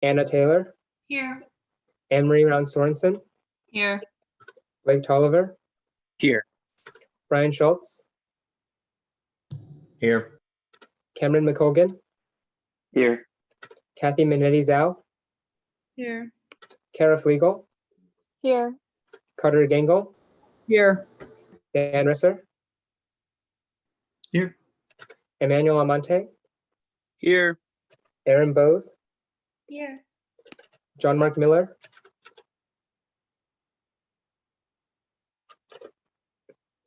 Anna Taylor, Here. Anne-Marie Round Sorensen, Here. Blake Tolliver, Here. Brian Schultz, Here. Cameron McColgan, Here. Kathy Minetti Zhao, Here. Kara Flegel, Here. Carter Gangle, Here. Dan Risser, Here. Emmanuel Amante, Here. Aaron Bose, Here. John Mark Miller,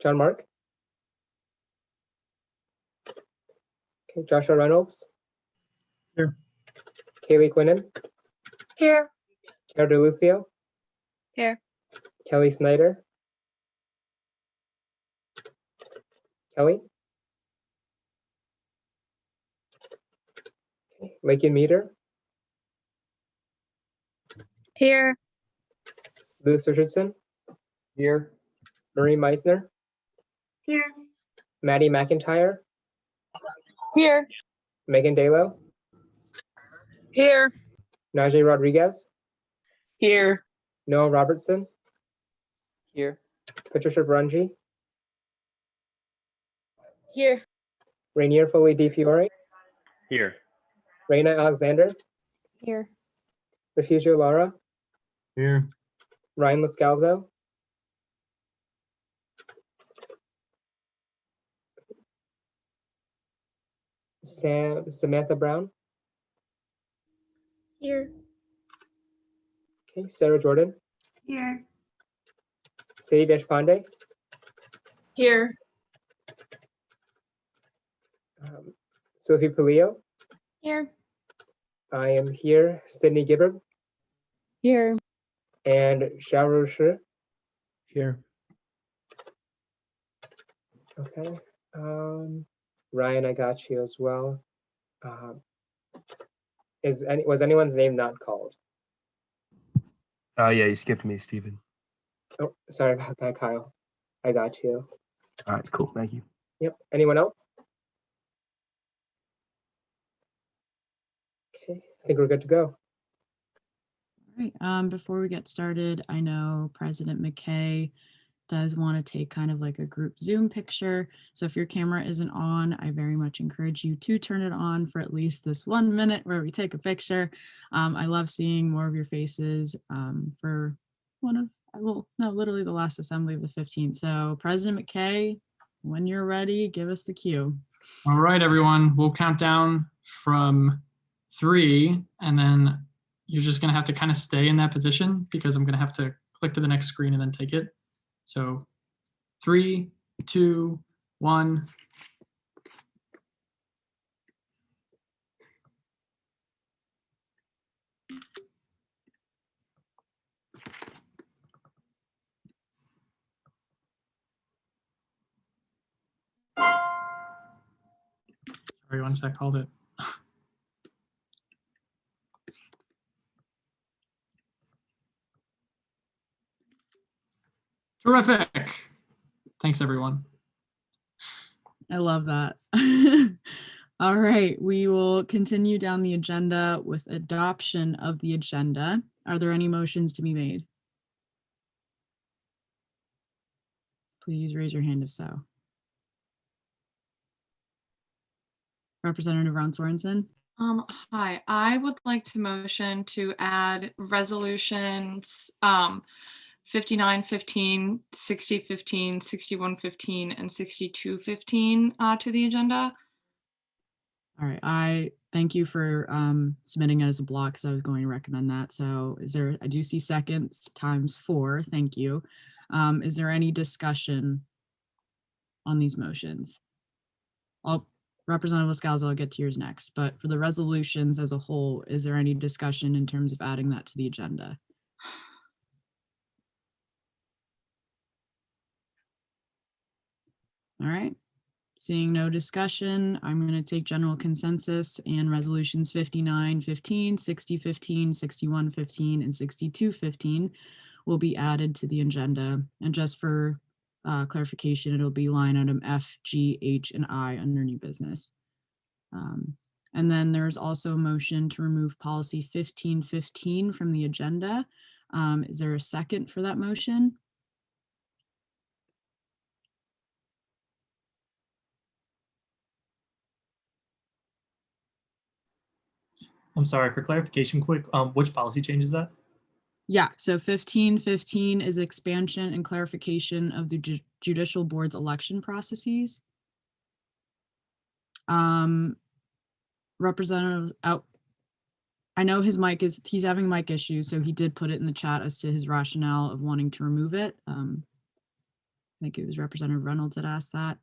John Mark, okay, Joshua Reynolds, Here. Kaylee Quinnen, Here. Cara DeLucio, Here. Kelly Snyder, Kelly, okay, Lakin Meter, Here. Louis Richardson, Here. Marie Meisner, Here. Maddie McIntyre, Here. Megan Dalo, Here. Najee Rodriguez, Here. Noah Robertson, Here. Patricia Brunji, Here. Rainier Foley Di Fiore, Here. Raina Alexander, Here. Refugio Lara, Here. Ryan Lascalzo, Samantha Brown, Here. okay, Sarah Jordan, Here. Sadie Deshpande, Here. Sophie Pulio, Here. I am here, Sydney Gibbard, Here. and Xiaoru Shi. Here. Okay. Ryan, I got you as well. Was anyone's name not called? Yeah, you skipped me, Stephen. Oh, sorry about that, Kyle. I got you. All right, cool. Thank you. Yep. Anyone else? Okay, I think we're good to go. All right. Before we get started, I know President McKay does want to take kind of like a group Zoom picture. So if your camera isn't on, I very much encourage you to turn it on for at least this 1 minute where we take a picture. I love seeing more of your faces for literally the last assembly of the 15th. So President McKay, when you're ready, give us the cue. All right, everyone, we'll count down from 3, and then you're just gonna have to kind of stay in that position because I'm gonna have to click to the next screen and then take it. So 3, 2, 1. Sorry, one sec, hold it. Terrific. Thanks, everyone. I love that. All right, we will continue down the agenda with adoption of the agenda. Are there any motions to be made? Please raise your hand if so. Representative Ron Sorensen. Hi, I would like to motion to add resolutions 5915, 6015, 6115, and 6215 to the agenda. All right, I thank you for submitting it as a block because I was going to recommend that. So I do see seconds times 4. Thank you. Is there any discussion on these motions? Representative Lascalzo, I'll get to yours next, but for the resolutions as a whole, is there any discussion in terms of adding that to the agenda? All right, seeing no discussion, I'm going to take general consensus and resolutions 5915, 6015, 6115, and 6215 will be added to the agenda. And just for clarification, it'll be line item F, G, H, and I under new business. And then there's also a motion to remove policy 1515 from the agenda. Is there a second for that motion? I'm sorry, for clarification quick, which policy change is that? Yeah, so 1515 is expansion and clarification of the judicial board's election processes. Representative out. I know he's having mic issues, so he did put it in the chat as to his rationale of wanting to remove it. I think it was Representative Reynolds that asked that.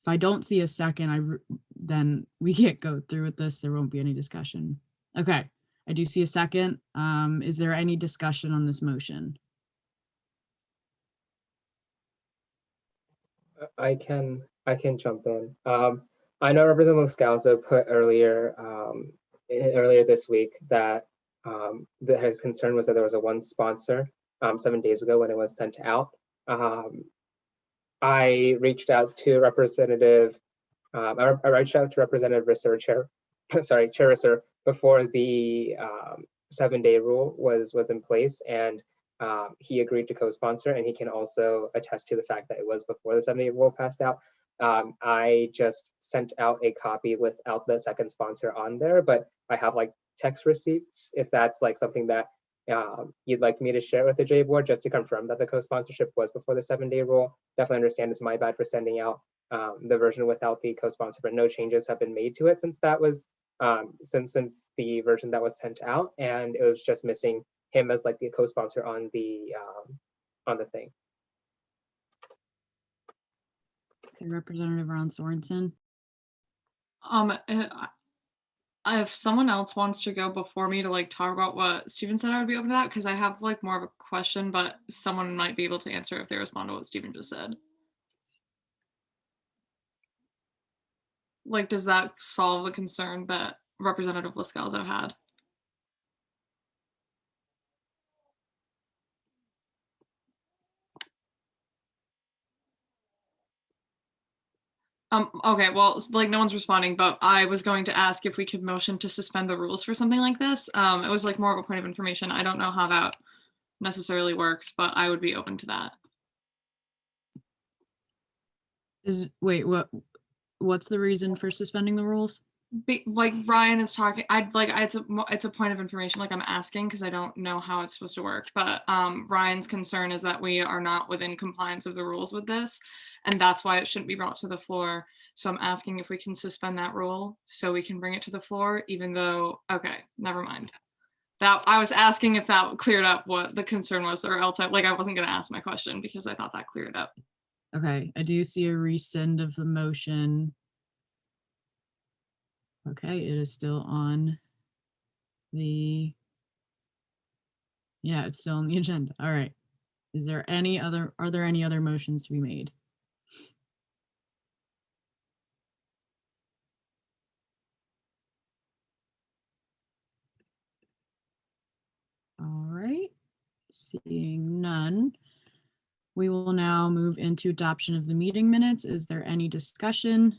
If I don't see a second, then we can't go through with this. There won't be any discussion. Okay, I do see a second. Is there any discussion on this motion? I can jump in. I know Representative Scalzo put earlier this week that his concern was that there was a one sponsor 7 days ago when it was sent out. I reached out to Representative Risser, Chair Risser, before the 7-day rule was in place, and he agreed to co-sponsor, and he can also attest to the fact that it was before the 7-day rule passed out. I just sent out a copy without the second sponsor on there, but I have like text receipts if that's like something that you'd like me to share with the J board, just to confirm that the co-sponsorship was before the 7-day rule. Definitely understand it's my bad for sending out the version without the co-sponsor, but no changes have been made to it since that was since the version that was sent out, and it was just missing him as like the co-sponsor on the thing. Okay, Representative Ron Sorensen. If someone else wants to go before me to like talk about what Steven said, I would be open to that, because I have like more of a question, but someone might be able to answer if they respond to what Steven just said. Like, does that solve the concern that Representative Lascalzo had? Okay, well, like no one's responding, but I was going to ask if we could motion to suspend the rules for something like this. It was like more of a point of information. I don't know how that necessarily works, but I would be open to that. What's the reason for suspending the rules? Like Ryan is talking, it's a point of information, like I'm asking because I don't know how it's supposed to work, but Ryan's concern is that we are not within compliance of the rules with this, and that's why it shouldn't be brought to the floor. So I'm asking if we can suspend that rule so we can bring it to the floor, even though, okay, never mind. That I was asking if that cleared up what the concern was, or else I wasn't going to ask my question because I thought that cleared up. Okay, I do see a rescind of the motion. Okay, it is still on the, yeah, it's still on the agenda. All right. Are there any other motions to be made? All right, seeing none, we will now move into adoption of the meeting minutes. Is there any discussion?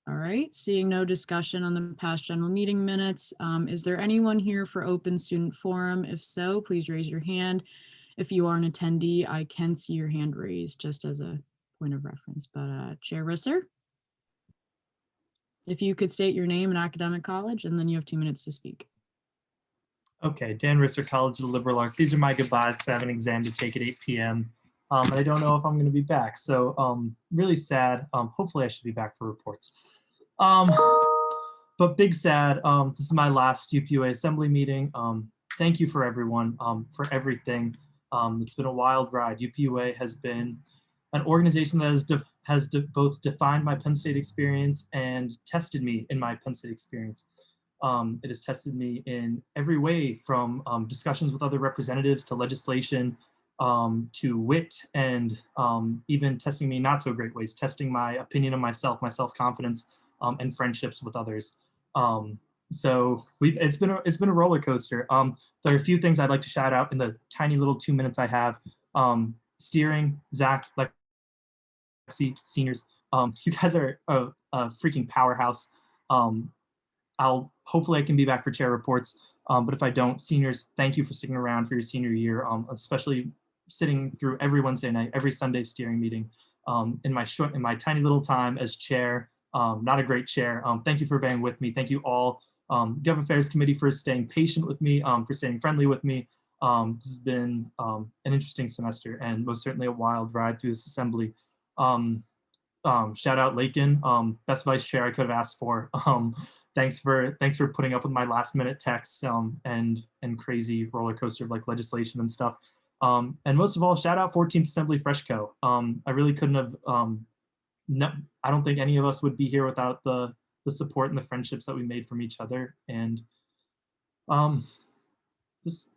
All right, seeing no discussion on the past general meeting minutes, is there anyone here for open student forum? If so, please raise your hand. If you are an attendee, I can see your hand raised just as a point of reference, but Chair Risser, if you could state your name and academic college, and then you have 2 minutes to speak. Okay, Dan Risser, College of the Liberal Arts. These are my goodbyes because I have an exam to take at 8 p.m. And I don't know if I'm going to be back. So really sad. Hopefully I should be back for reports. But big sad. This is my last UPUA assembly meeting. Thank you for everyone, for everything. It's been a wild ride. UPUA has been an organization that has both defined my Penn State experience and tested me in my Penn State experience. It has tested me in every way, from discussions with other representatives to legislation, to wit, and even testing me in not so great ways, testing my opinion of myself, my self-confidence, and friendships with others. So it's been a roller coaster. There are a few things I'd like to shout out in the tiny little 2 minutes I have. steering, Zach, Lexi, seniors, you guys are a freaking powerhouse. Hopefully I can be back for chair reports. But if I don't, seniors, thank you for sticking around for your senior year, especially sitting through every Wednesday night, every Sunday steering meeting. In my tiny little time as chair, not a great chair. Thank you for being with me. Thank you all, Gov Affairs Committee, for staying patient with me, for staying friendly with me. This has been an interesting semester and most certainly a wild ride through this assembly. Shout out Lakin, best vice chair I could have asked for. Thanks for putting up with my last minute texts and crazy roller coaster of like legislation and stuff. And most of all, shout out 14th Assembly Freshco. I really couldn't have, I don't think any of us would be here without the support and the friendships that we made from each other. And just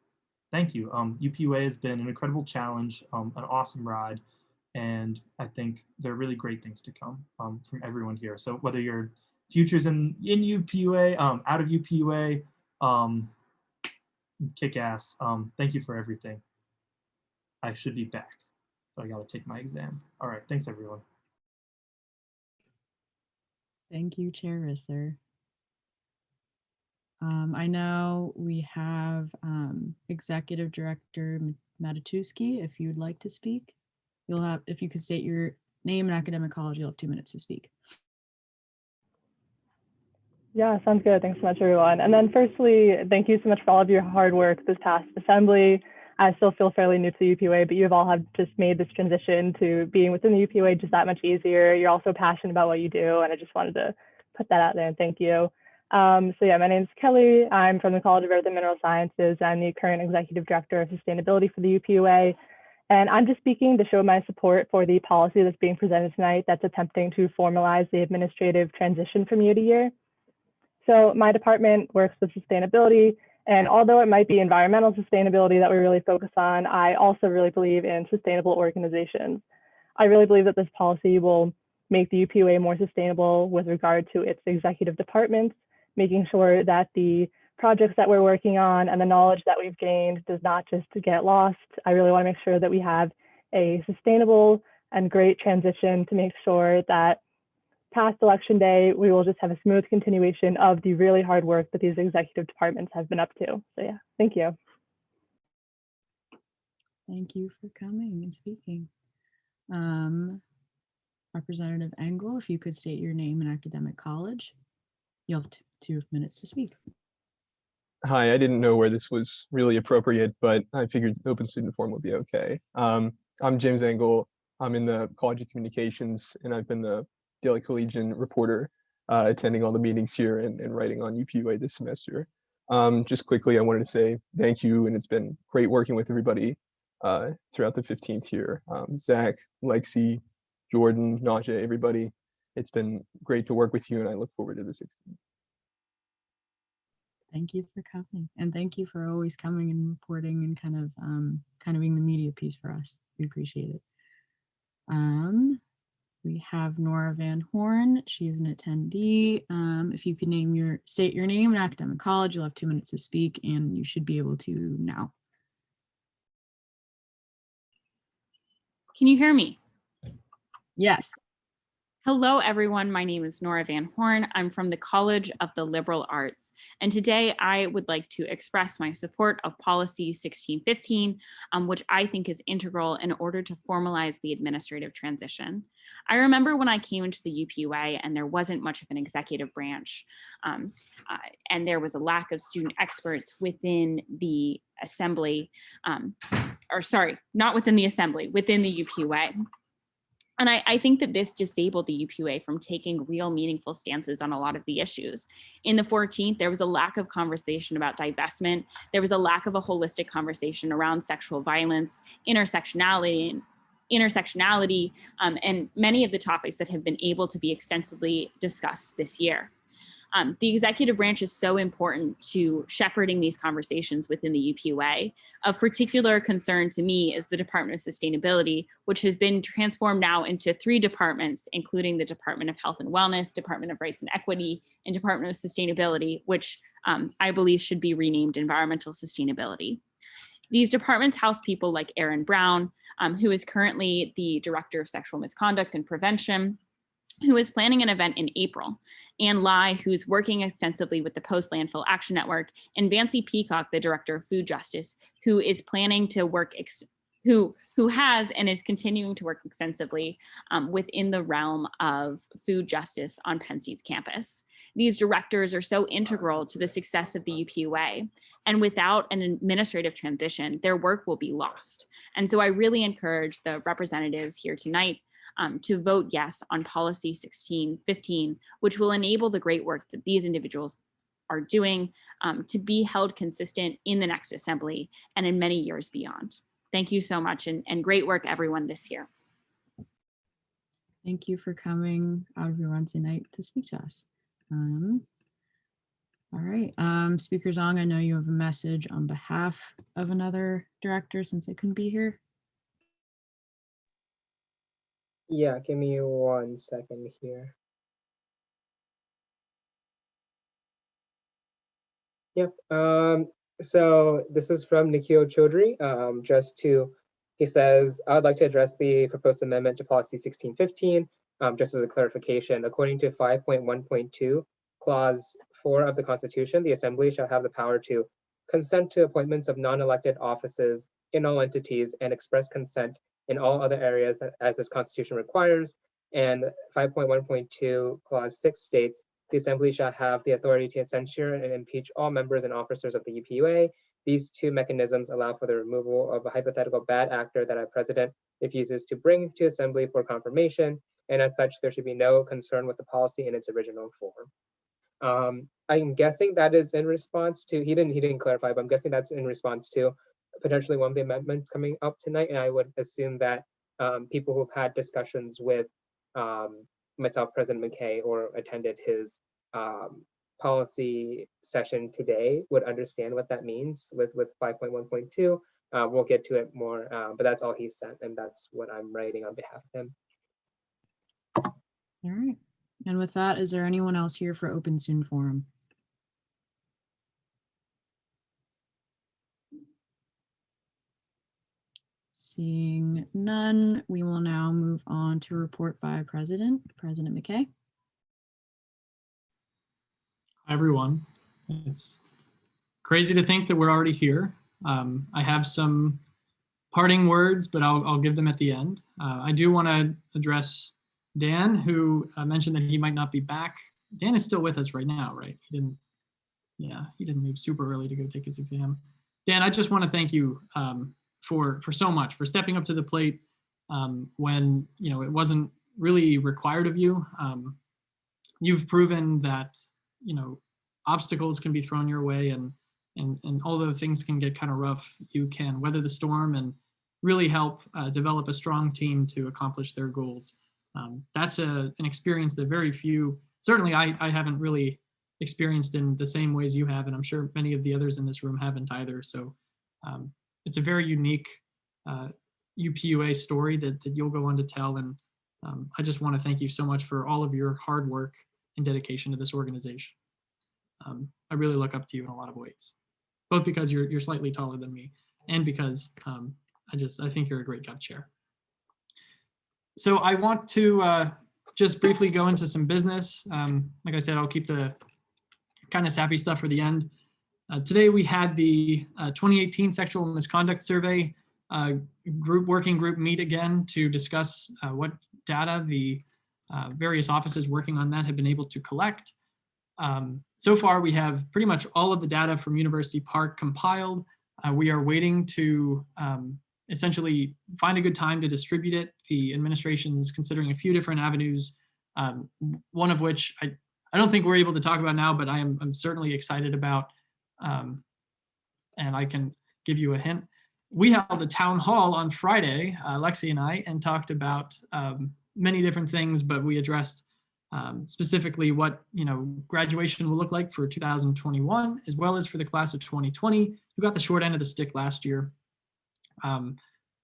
thank you. UPUA has been an incredible challenge, an awesome ride. And I think there are really great things to come from everyone here. So whether you're futures in UPUA, out of UPUA, kick ass. Thank you for everything. I should be back, but I gotta take my exam. All right, thanks everyone. Thank you, Chair Risser. I know we have Executive Director Matatuski. If you'd like to speak, you'll have, if you could state your name and academic college, you'll have 2 minutes to speak. Yeah, sounds good. Thanks so much, everyone. And then firstly, thank you so much for all of your hard work this past assembly. I still feel fairly new to the UPUA, but you all have just made this transition to being within the UPUA just that much easier. You're also passionate about what you do, and I just wanted to put that out there and thank you. So yeah, my name is Kelly. I'm from the College of Earth and Mineral Sciences. I'm the current Executive Director of Sustainability for the UPUA. And I'm just speaking to show my support for the policy that's being presented tonight that's attempting to formalize the administrative transition from year to year. So my department works with sustainability, and although it might be environmental sustainability that we really focus on, I also really believe in sustainable organizations. I really believe that this policy will make the UPUA more sustainable with regard to its executive departments, making sure that the projects that we're working on and the knowledge that we've gained does not just get lost. I really want to make sure that we have a sustainable and great transition to make sure that past election day, we will just have a smooth continuation of the really hard work that these executive departments have been up to. So yeah, thank you. Thank you for coming and speaking. Representative Engel, if you could state your name and academic college, you'll have 2 minutes to speak. Hi, I didn't know where this was really appropriate, but I figured the open student forum would be okay. I'm James Engel. I'm in the College of Communications, and I've been the Daily Collegian reporter, attending all the meetings here and writing on UPUA this semester. Just quickly, I wanted to say thank you, and it's been great working with everybody throughout the 15th year. Zach, Lexi, Jordan, Najee, everybody. It's been great to work with you, and I look forward to the 16th. Thank you for coming, and thank you for always coming and reporting and kind of being the media piece for us. We appreciate it. We have Nora Van Horn. She is an attendee. If you could state your name and academic college, you'll have 2 minutes to speak, and you should be able to now. Can you hear me? Yes. Hello, everyone. My name is Nora Van Horn. I'm from the College of the Liberal Arts. And today I would like to express my support of Policy 1615, which I think is integral in order to formalize the administrative transition. I remember when I came into the UPUA and there wasn't much of an executive branch, and there was a lack of student experts within the assembly, not within the assembly, within the UPUA. And I think that this disabled the UPUA from taking real meaningful stances on a lot of the issues. In the 14th, there was a lack of conversation about divestment. There was a lack of a holistic conversation around sexual violence, intersectionality, and many of the topics that have been able to be extensively discussed this year. The executive branch is so important to shepherding these conversations within the UPUA. Of particular concern to me is the Department of Sustainability, which has been transformed now into 3 departments, including the Department of Health and Wellness, Department of Rights and Equity, and Department of Sustainability, which I believe should be renamed Environmental Sustainability. These departments house people like Erin Brown, who is currently the Director of Sexual Misconduct and Prevention, who is planning an event in April, Ann Lai, who's working extensively with the Post Landfill Action Network, and Vancy Peacock, the Director of Food Justice, who is planning to work, who has and is continuing to work extensively within the realm of food justice on Penn State's campus. These directors are so integral to the success of the UPUA, and without an administrative transition, their work will be lost. And so I really encourage the representatives here tonight to vote yes on policy 1615, which will enable the great work that these individuals are doing to be held consistent in the next assembly and in many years beyond. Thank you so much, and great work everyone this year. Thank you for coming out of your Wednesday night to speak to us. All right, Speaker Zong, I know you have a message on behalf of another director since I couldn't be here. Yeah, give me 1 second here. Yep. So this is from Nikhil Chaudhry. He says, I would like to address the proposed amendment to policy 1615, just as a clarification. According to 5.1.2, clause 4 of the Constitution, the Assembly shall have the power to consent to appointments of non-elected offices in all entities and express consent in all other areas as this Constitution requires. And 5.1.2, clause 6 states, the Assembly shall have the authority to censure and impeach all members and officers of the UPUA. These two mechanisms allow for the removal of a hypothetical bad actor that a president refuses to bring to Assembly for confirmation, and as such, there should be no concern with the policy in its original form. I'm guessing that is in response to, he didn't clarify, but I'm guessing that's in response to potentially one of the amendments coming up tonight, and I would assume that people who've had discussions with myself, President McKay, or attended his policy session today would understand what that means with 5.1.2. We'll get to it more, but that's all he sent, and that's what I'm writing on behalf of him. All right. And with that, is there anyone else here for Open Soon Forum? Seeing none, we will now move on to report by President McKay. Hi, everyone. It's crazy to think that we're already here. I have some parting words, but I'll give them at the end. I do want to address Dan, who mentioned that he might not be back. Dan is still with us right now, right? He didn't leave super early to go take his exam. Dan, I just want to thank you for so much, for stepping up to the plate when it wasn't really required of you. You've proven that obstacles can be thrown your way, and although things can get kind of rough, you can weather the storm and really help develop a strong team to accomplish their goals. That's an experience that very few, certainly I haven't really experienced in the same ways you have, and I'm sure many of the others in this room haven't either. So it's a very unique UPUA story that you'll go on to tell, and I just want to thank you so much for all of your hard work and dedication to this organization. I really look up to you in a lot of ways, both because you're slightly taller than me and because I think you're a great job chair. So I want to just briefly go into some business. Like I said, I'll keep the kind of sappy stuff for the end. Today we had the 2018 Sexual Misconduct Survey working group meet again to discuss what data the various offices working on that have been able to collect. So far, we have pretty much all of the data from University Park compiled. We are waiting to essentially find a good time to distribute it. The administration's considering a few different avenues, one of which I don't think we're able to talk about now, but I'm certainly excited about, and I can give you a hint. We held a town hall on Friday, Lexi and I, and talked about many different things, but we addressed specifically what graduation will look like for 2021, as well as for the class of 2020, who got the short end of the stick last year.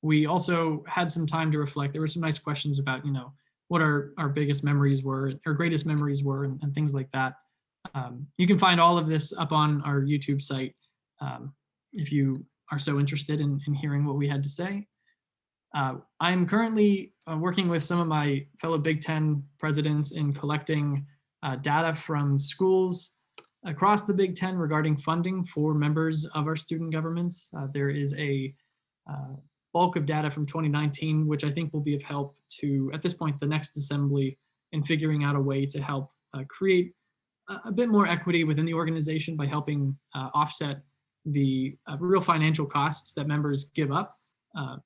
We also had some time to reflect. There were some nice questions about what our biggest memories were, our greatest memories were, and things like that. You can find all of this up on our YouTube site if you are so interested in hearing what we had to say. I'm currently working with some of my fellow Big Ten presidents in collecting data from schools across the Big Ten regarding funding for members of our student governments. There is a bulk of data from 2019, which I think will be of help to, at this point, the next assembly in figuring out a way to help create a bit more equity within the organization by helping offset the real financial costs that members give up,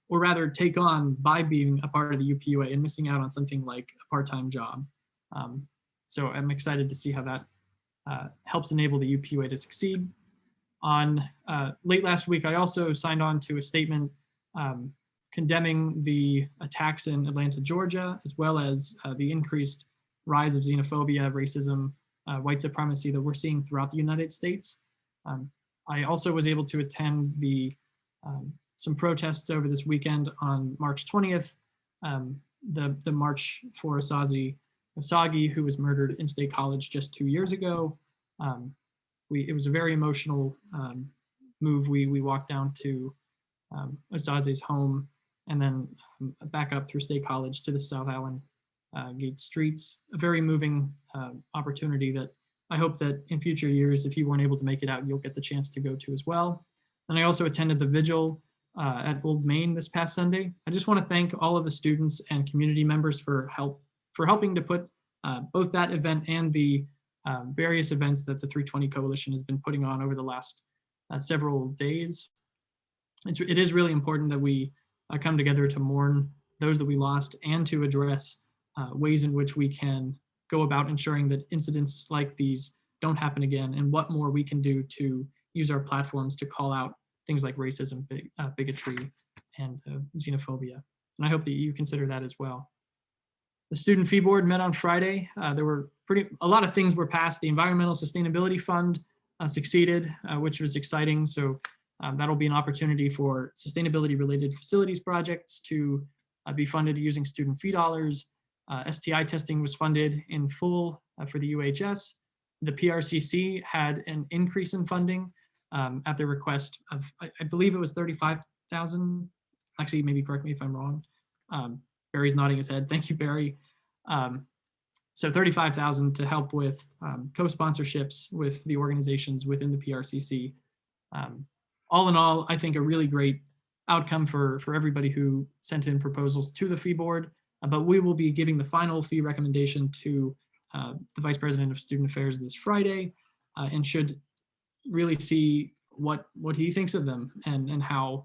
or rather take on by being a part of the UPUA and missing out on something like a part-time job. So I'm excited to see how that helps enable the UPUA to succeed. On late last week, I also signed on to a statement condemning the attacks in Atlanta, Georgia, as well as the increased rise of xenophobia, racism, white supremacy that we're seeing throughout the United States. I also was able to attend some protests over this weekend on March 20th, the March for Asazi Osagi, who was murdered in State College just 2 years ago. It was a very emotional move. We walked down to Osaze's home and then back up through State College to the South Allen Gate streets. A very moving opportunity that I hope that in future years, if you weren't able to make it out, you'll get the chance to go to as well. And I also attended the vigil at Old Main this past Sunday. I just want to thank all of the students and community members for helping to put both that event and the various events that the 320 Coalition has been putting on over the last several days. It is really important that we come together to mourn those that we lost and to address ways in which we can go about ensuring that incidents like these don't happen again, and what more we can do to use our platforms to call out things like racism, bigotry, and xenophobia. And I hope that you consider that as well. The Student Fee Board met on Friday. There were a lot of things were passed. The Environmental Sustainability Fund succeeded, which was exciting. So that'll be an opportunity for sustainability related facilities projects to be funded using student fee dollars. STI testing was funded in full for the UHS. The PRCC had an increase in funding at the request of, I believe it was 35,000. Actually, maybe correct me if I'm wrong. Barry's nodding his head. Thank you, Barry. So 35,000 to help with co-sponsorships with the organizations within the PRCC. All in all, I think a really great outcome for everybody who sent in proposals to the fee board, but we will be giving the final fee recommendation to the Vice President of Student Affairs this Friday, and should really see what he thinks of them and how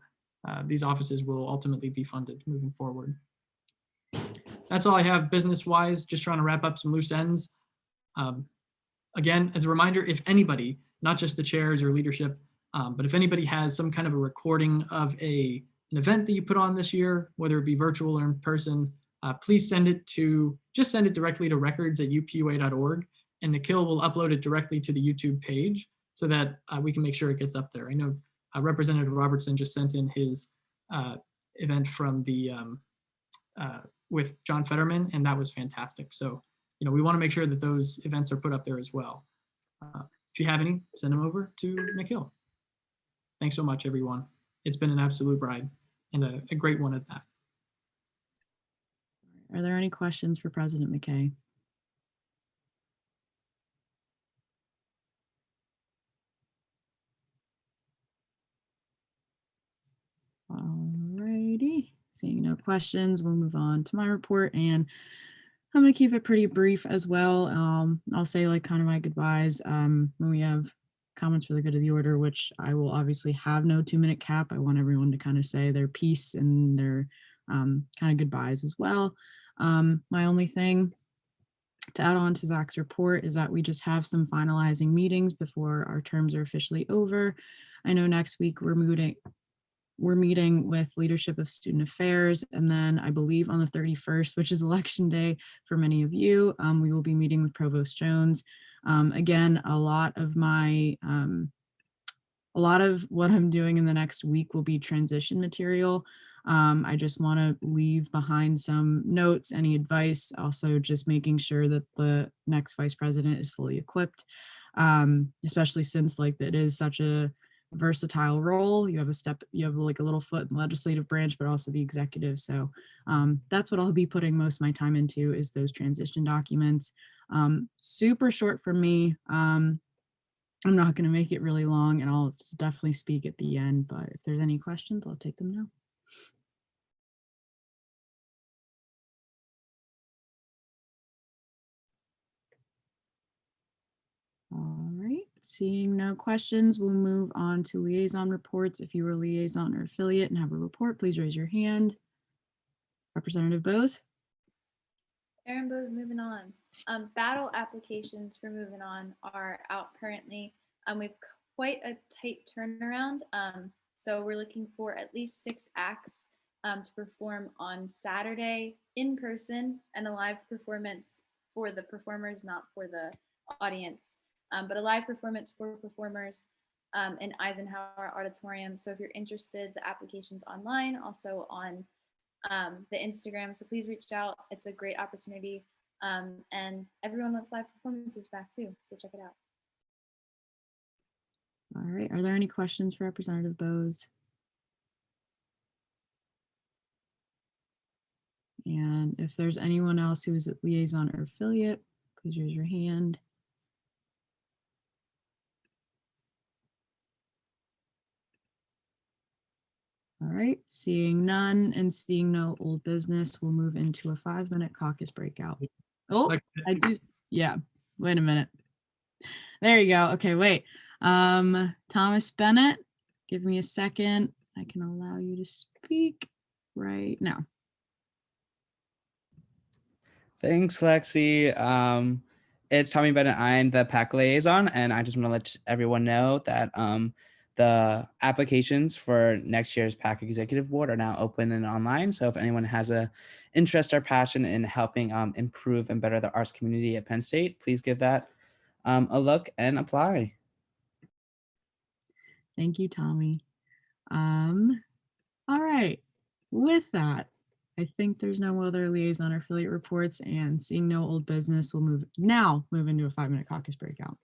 these offices will ultimately be funded moving forward. That's all I have business-wise, just trying to wrap up some loose ends. Again, as a reminder, if anybody, not just the chairs or leadership, but if anybody has some kind of a recording of an event that you put on this year, whether it be virtual or in person, please send it directly to records@upua.org, and Nikhil will upload it directly to the YouTube page so that we can make sure it gets up there. I know Representative Robertson just sent in his event from the with John Fetterman, and that was fantastic. So, we want to make sure that those events are put up there as well. If you have any, send them over to Nikhil. Thanks so much, everyone. It's been an absolute ride, and a great one at that. Are there any questions for President McKay? Alrighty, seeing no questions, we'll move on to my report, and I'm going to keep it pretty brief as well. I'll say kind of my goodbyes when we have comments for the good of the order, which I will obviously have no 2-minute cap. I want everyone to kind of say their piece and their kind of goodbyes as well. My only thing to add on to Zach's report is that we just have some finalizing meetings before our terms are officially over. I know next week we're meeting with leadership of student affairs, and then I believe on the 31st, which is election day for many of you, we will be meeting with Provost Jones. Again, a lot of what I'm doing in the next week will be transition material. I just want to leave behind some notes, any advice, also just making sure that the next vice president is fully equipped, especially since it is such a versatile role. You have like a little foot in the legislative branch, but also the executive. So that's what I'll be putting most of my time into, is those transition documents. Super short for me. I'm not going to make it really long, and I'll definitely speak at the end, but if there's any questions, I'll take them now. All right, seeing no questions, we'll move on to liaison reports. If you were a liaison or affiliate and have a report, please raise your hand. Representative Bose? Erin Bose, moving on. Battle applications for moving on are out currently. We've quite a tight turnaround. So we're looking for at least 6 acts to perform on Saturday in person, and a live performance for the performers, not for the audience, but a live performance for performers in Eisenhower Auditorium. So if you're interested, the application's online, also on the Instagram. So please reach out. It's a great opportunity. And everyone wants live performances back too. So check it out. All right, are there any questions for Representative Bose? And if there's anyone else who is a liaison or affiliate, please raise your hand. All right, seeing none and seeing no old business, we'll move into a 5-minute caucus breakout. Oh, I do. Yeah, wait a minute. There you go. Okay, wait. Thomas Bennett, give me a second. I can allow you to speak right now. Thanks, Lexi. It's Tommy Bennett. I'm the PAC liaison, and I just want to let everyone know that the applications for next year's PAC Executive Board are now open and online. So if anyone has a interest or passion in helping improve and better the arts community at Penn State, please give that a look and apply. Thank you, Tommy. All right, with that, I think there's no other liaison or affiliate reports, and seeing no old business, we'll move into a 5-minute caucus breakout.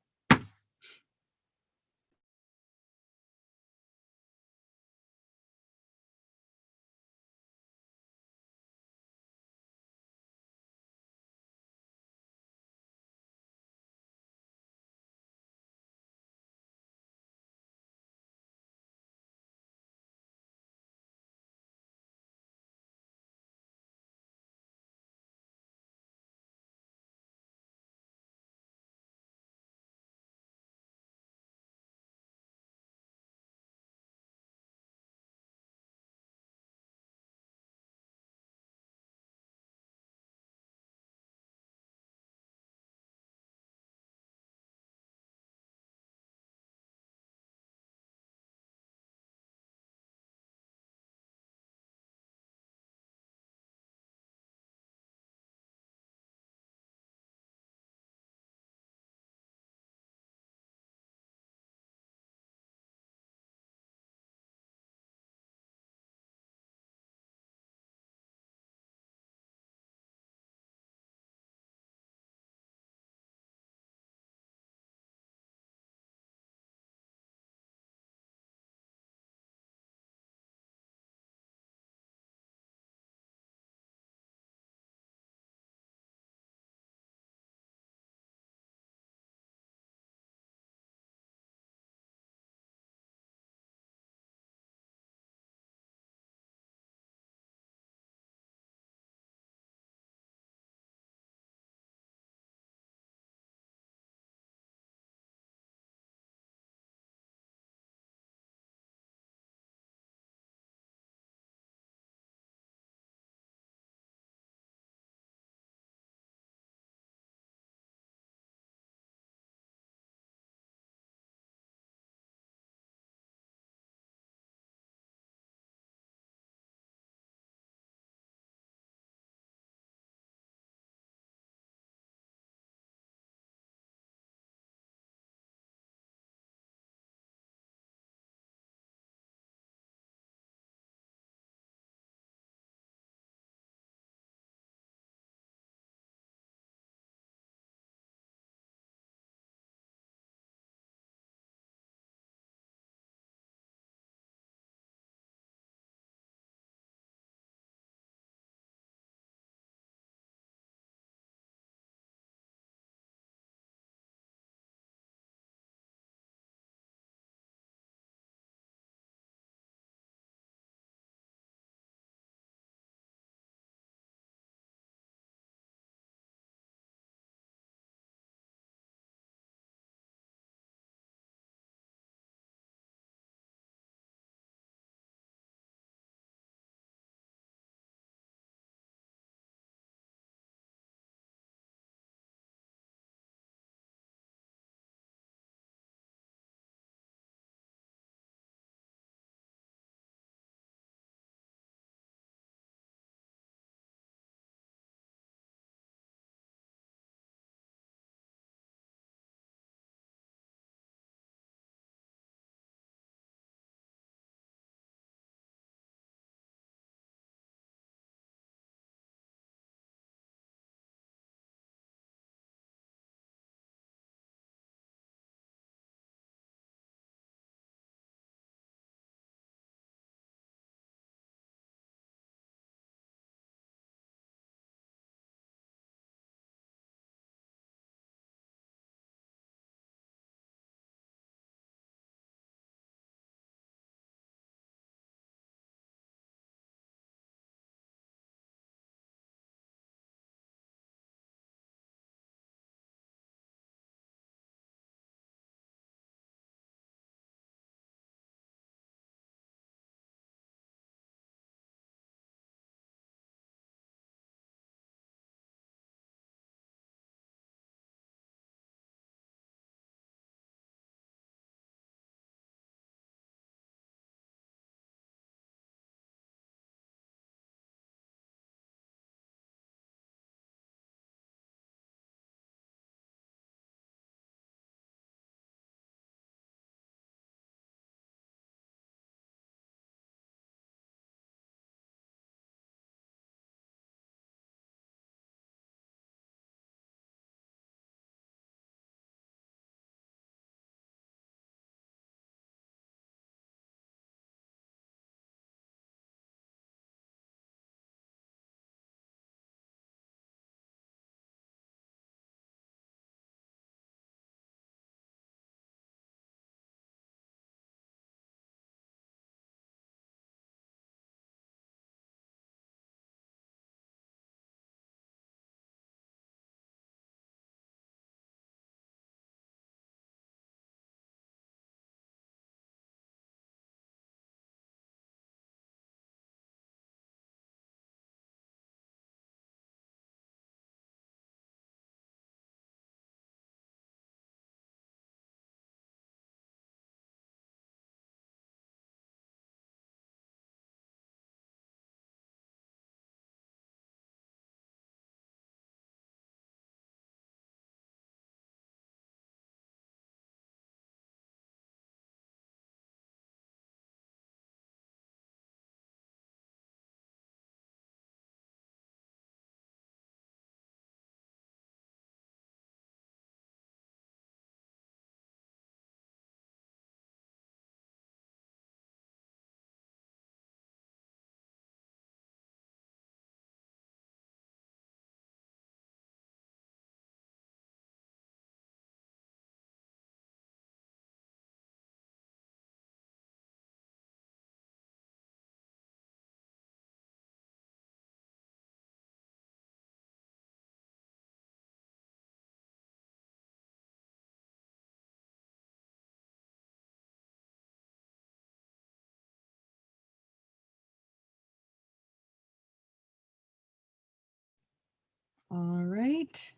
right.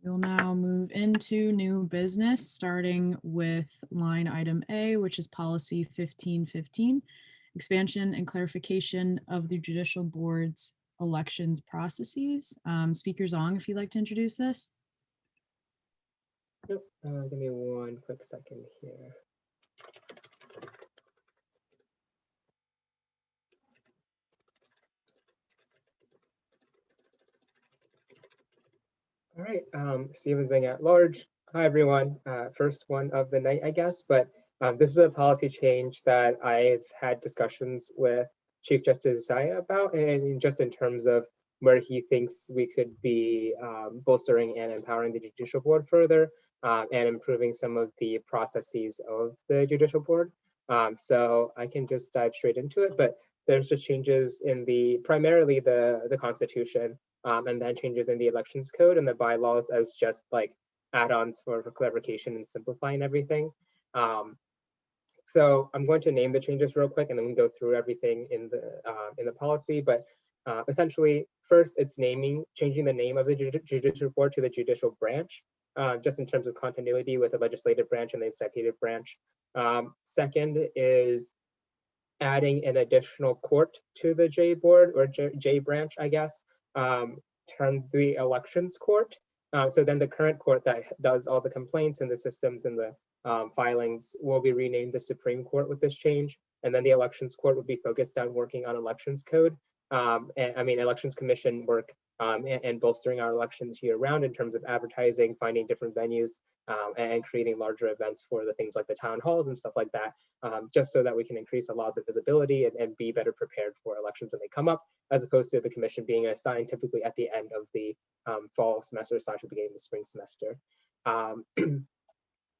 We'll now move into new business, starting with line item A, which is policy 1515, expansion and clarification of the judicial board's elections processes. Speaker Zong, if you'd like to introduce this. Yep. Give me one quick second here. All right, Steven Zing at large. Hi, everyone. First one of the night, I guess, but this is a policy change that I've had discussions with Chief Justice Zaya about, and just in terms of where he thinks we could be bolstering and empowering the judicial board further and improving some of the processes of the judicial board. So I can just dive straight into it, but there's just changes in primarily the Constitution, and then changes in the elections code and the bylaws as just like add-ons for clarification and simplifying everything. So I'm going to name the changes real quick and then we can go through everything in the policy. But essentially, first, it's changing the name of the judicial board to the judicial branch, just in terms of continuity with the legislative branch and the executive branch. Second is adding an additional court to the J board or J branch, I guess, termed the elections court. So then the current court that does all the complaints and the systems and the filings will be renamed the Supreme Court with this change. And then the elections court would be focused on working on elections code. Elections commission work and bolstering our elections year round in terms of advertising, finding different venues, and creating larger events for the things like the town halls and stuff like that, just so that we can increase a lot of the visibility and be better prepared for elections when they come up, as opposed to the commission being assigned typically at the end of the fall semester, / the beginning of the spring semester.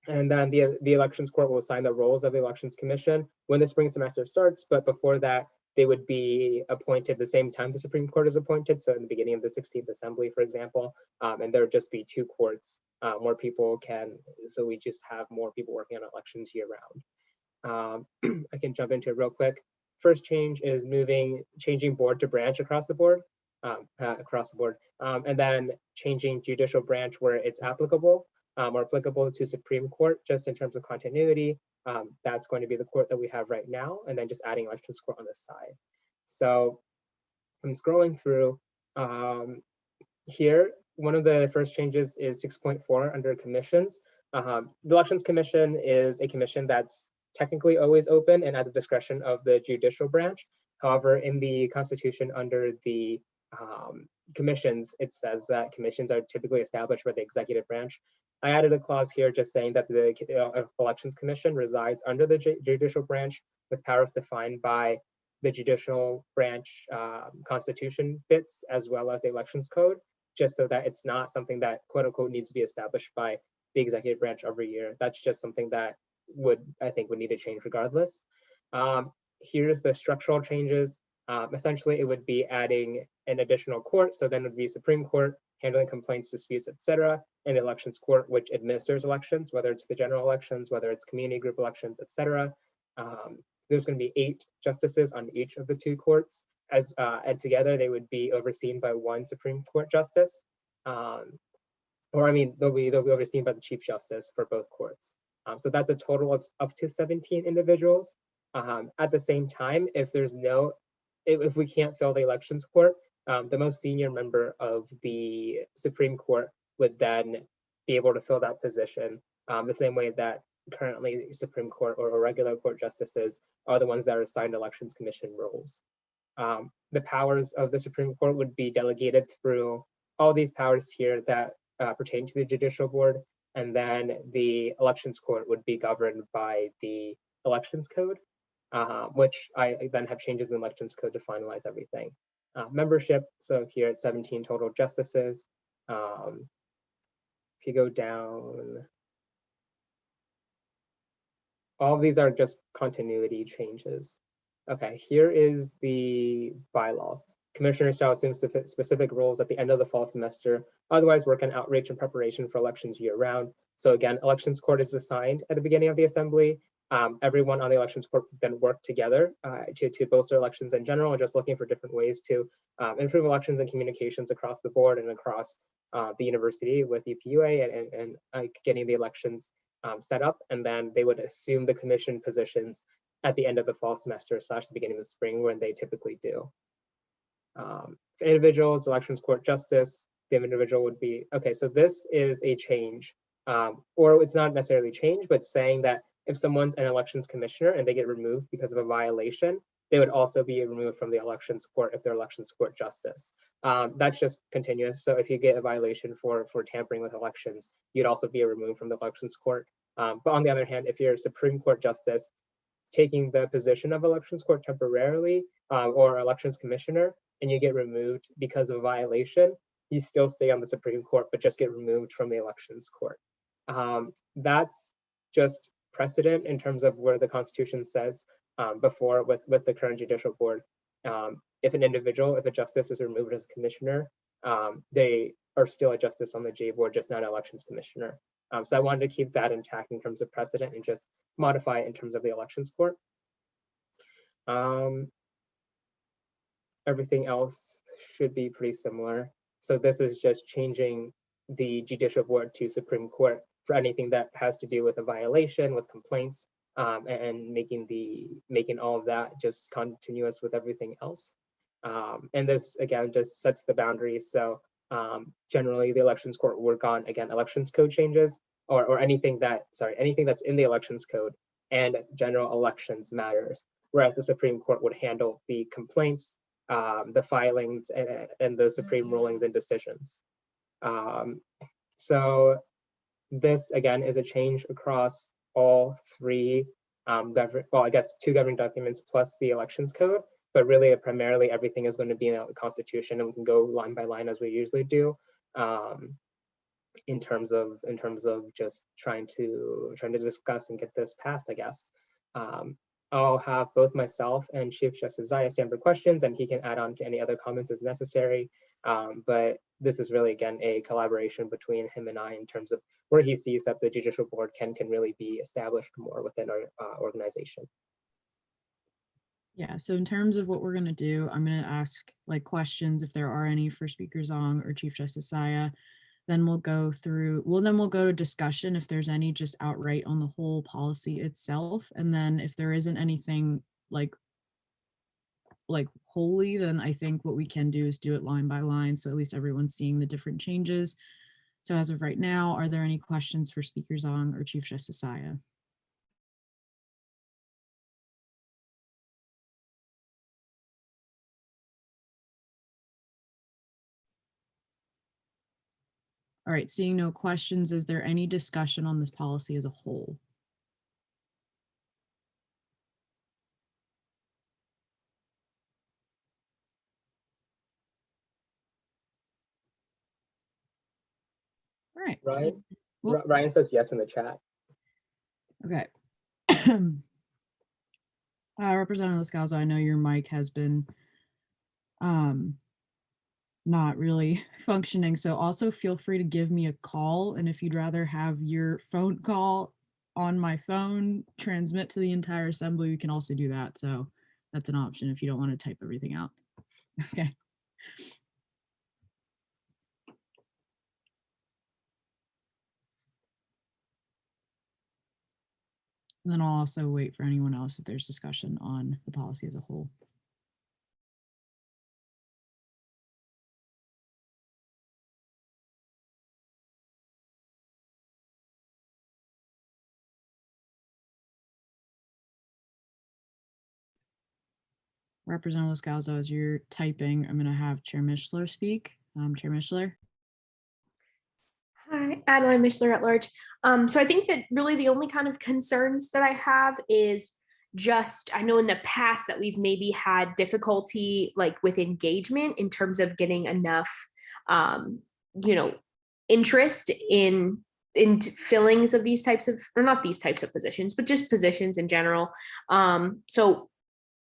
And then the elections court will assign the roles of the elections commission when the spring semester starts, but before that, they would be appointed the same time the Supreme Court is appointed. So in the beginning of the 16th Assembly, for example, and there would just be 2 courts. More people so we just have more people working on elections year round. I can jump into it real quick. First change is changing board to branch across the board, and then changing judicial branch where it's applicable, or applicable to Supreme Court, just in terms of continuity. That's going to be the court that we have right now, and then just adding elections court on the side. So I'm scrolling through here. One of the first changes is 6.4 under commissions. The Elections Commission is a commission that's technically always open and at the discretion of the judicial branch. However, in the Constitution under the commissions, it says that commissions are typically established by the executive branch. I added a clause here just saying that the Elections Commission resides under the judicial branch with powers defined by the judicial branch constitution bits as well as the elections code, just so that it's not something that quote unquote needs to be established by the executive branch every year. That's just something that I think would need to change regardless. Here's the structural changes. Essentially, it would be adding an additional court. So then it would be Supreme Court handling complaints, disputes, etc., and the elections court, which administers elections, whether it's the general elections, whether it's community group elections, etc. There's going to be 8 justices on each of the 2 courts, and together they would be overseen by 1 Supreme Court justice, they'll be overseen by the Chief Justice for both courts. So that's a total of up to 17 individuals. At the same time, if we can't fill the elections court, the most senior member of the Supreme Court would then be able to fill that position, the same way that currently Supreme Court or regular court justices are the ones that are assigned Elections Commission roles. The powers of the Supreme Court would be delegated through all these powers here that pertain to the judicial board, and then the elections court would be governed by the elections code, which I then have changes in the elections code to finalize everything. Membership, so here it's 17 total justices. If you go down, all of these are just continuity changes. Okay, here is the bylaws. Commissioners shall assume specific roles at the end of the fall semester, otherwise work on outreach and preparation for elections year round. So again, elections court is assigned at the beginning of the assembly, everyone on the elections court would then work together to bolster elections in general, and just looking for different ways to improve elections and communications across the board and across the university with UPUA and getting the elections set up. And then they would assume the commission positions at the end of the fall semester / the beginning of the spring, when they typically do. For individuals, elections court justice, the individual would be, okay, so this is a change, or it's not necessarily change, but saying that if someone's an elections commissioner and they get removed because of a violation, they would also be removed from the elections court if they're elections court justice. That's just continuous. So if you get a violation for tampering with elections, you'd also be removed from the elections court. But on the other hand, if you're a Supreme Court justice taking the position of elections court temporarily, or elections commissioner, and you get removed because of a violation, you still stay on the Supreme Court, but just get removed from the elections court. That's just precedent in terms of where the Constitution says before with the current judicial board. If an individual, if a justice is removed as a commissioner, they are still a justice on the J board, just not an elections commissioner. So I wanted to keep that intact in terms of precedent and just modify it in terms of the elections court. Everything else should be pretty similar. So this is just changing the judicial board to Supreme Court for anything that has to do with a violation, with complaints, and making all of that just continuous with everything else. And this again just sets the boundaries. So generally the elections court will work on, again, elections code changes or anything that's in the elections code and general elections matters, whereas the Supreme Court would handle the complaints, the filings, and the Supreme rulings and decisions. So this again is a change across all three two governing documents plus the elections code, but really primarily everything is going to be in the Constitution, and we can go line by line as we usually do, in terms of just trying to discuss and get this passed, I guess. I'll have both myself and Chief Justice Zaya stand for questions, and he can add on to any other comments as necessary. But this is really, again, a collaboration between him and I in terms of where he sees that the judicial board can really be established more within our organization. Yeah, so in terms of what we're going to do, I'm going to ask like questions if there are any for Speaker Zong or Chief Justice Saya. Then we'll go to discussion if there's any just outright on the whole policy itself. And then if there isn't anything like wholly, then I think what we can do is do it line by line, so at least everyone's seeing the different changes. So as of right now, are there any questions for Speaker Zong or Chief Justice Saya? All right, seeing no questions, is there any discussion on this policy as a whole? All right. Ryan says yes in the chat. Okay. Representative Scalzo, I know your mic has been not really functioning, so also feel free to give me a call, and if you'd rather have your phone call on my phone transmit to the entire assembly, we can also do that. So that's an option if you don't want to type everything out. Okay. And then I'll also wait for anyone else if there's discussion on the policy as a whole. Representative Scalzo, as you're typing, I'm going to have Chair Mishler speak. Chair Mishler. Hi, Adeline Mishler at large. So I think that really the only kind of concerns that I have is just, I know in the past that we've maybe had difficulty like with engagement in terms of getting enough, interest in fillings of these types of, or not these types of positions, but just positions in general. So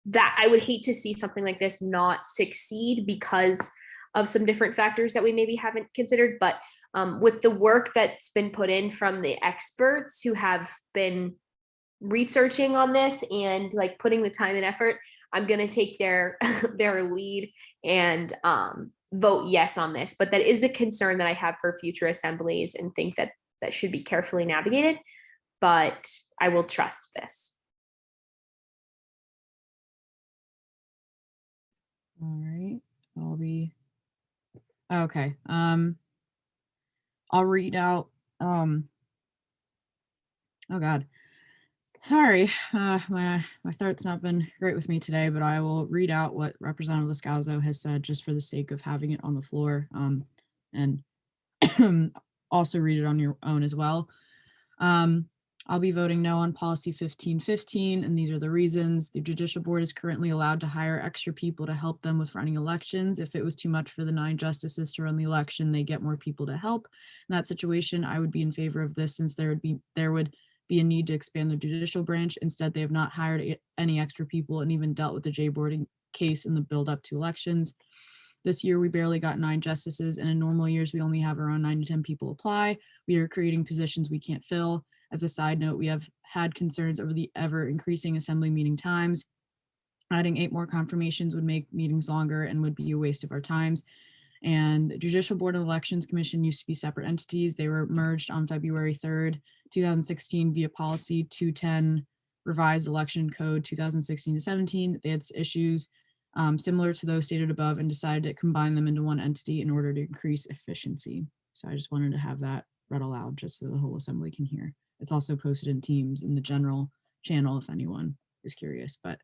that I would hate to see something like this not succeed because of some different factors that we maybe haven't considered. But with the work that's been put in from the experts who have been researching on this and like putting the time and effort, I'm going to take their their lead and vote yes on this. But that is a concern that I have for future assemblies and think that that should be carefully navigated. But I will trust this. All right, I'll be okay. I'll read out. Oh God, sorry. My throat's not been great with me today, but I will read out what Representative Lascauzo has said just for the sake of having it on the floor, and also read it on your own as well. I'll be voting no on policy 1515, and these are the reasons. The judicial board is currently allowed to hire extra people to help them with running elections. If it was too much for the 9 justices to run the election, they get more people to help. In that situation, I would be in favor of this since there would be a need to expand the judicial branch. Instead, they have not hired any extra people and even dealt with the J-boarding case in the build up to elections. This year, we barely got 9 justices, and in normal years, we only have around 9 to 10 people apply. We are creating positions we can't fill. As a side note, we have had concerns over the ever increasing assembly meeting times. Adding 8 more confirmations would make meetings longer and would be a waste of our times. And the Judicial Board and Elections Commission used to be separate entities. They were merged on February 3rd, 2016 via policy 210 revised election code 2016 to 17. They had issues similar to those stated above and decided to combine them into one entity in order to increase efficiency. So I just wanted to have that read aloud just so the whole assembly can hear. It's also posted in Teams in the general channel if anyone is curious. But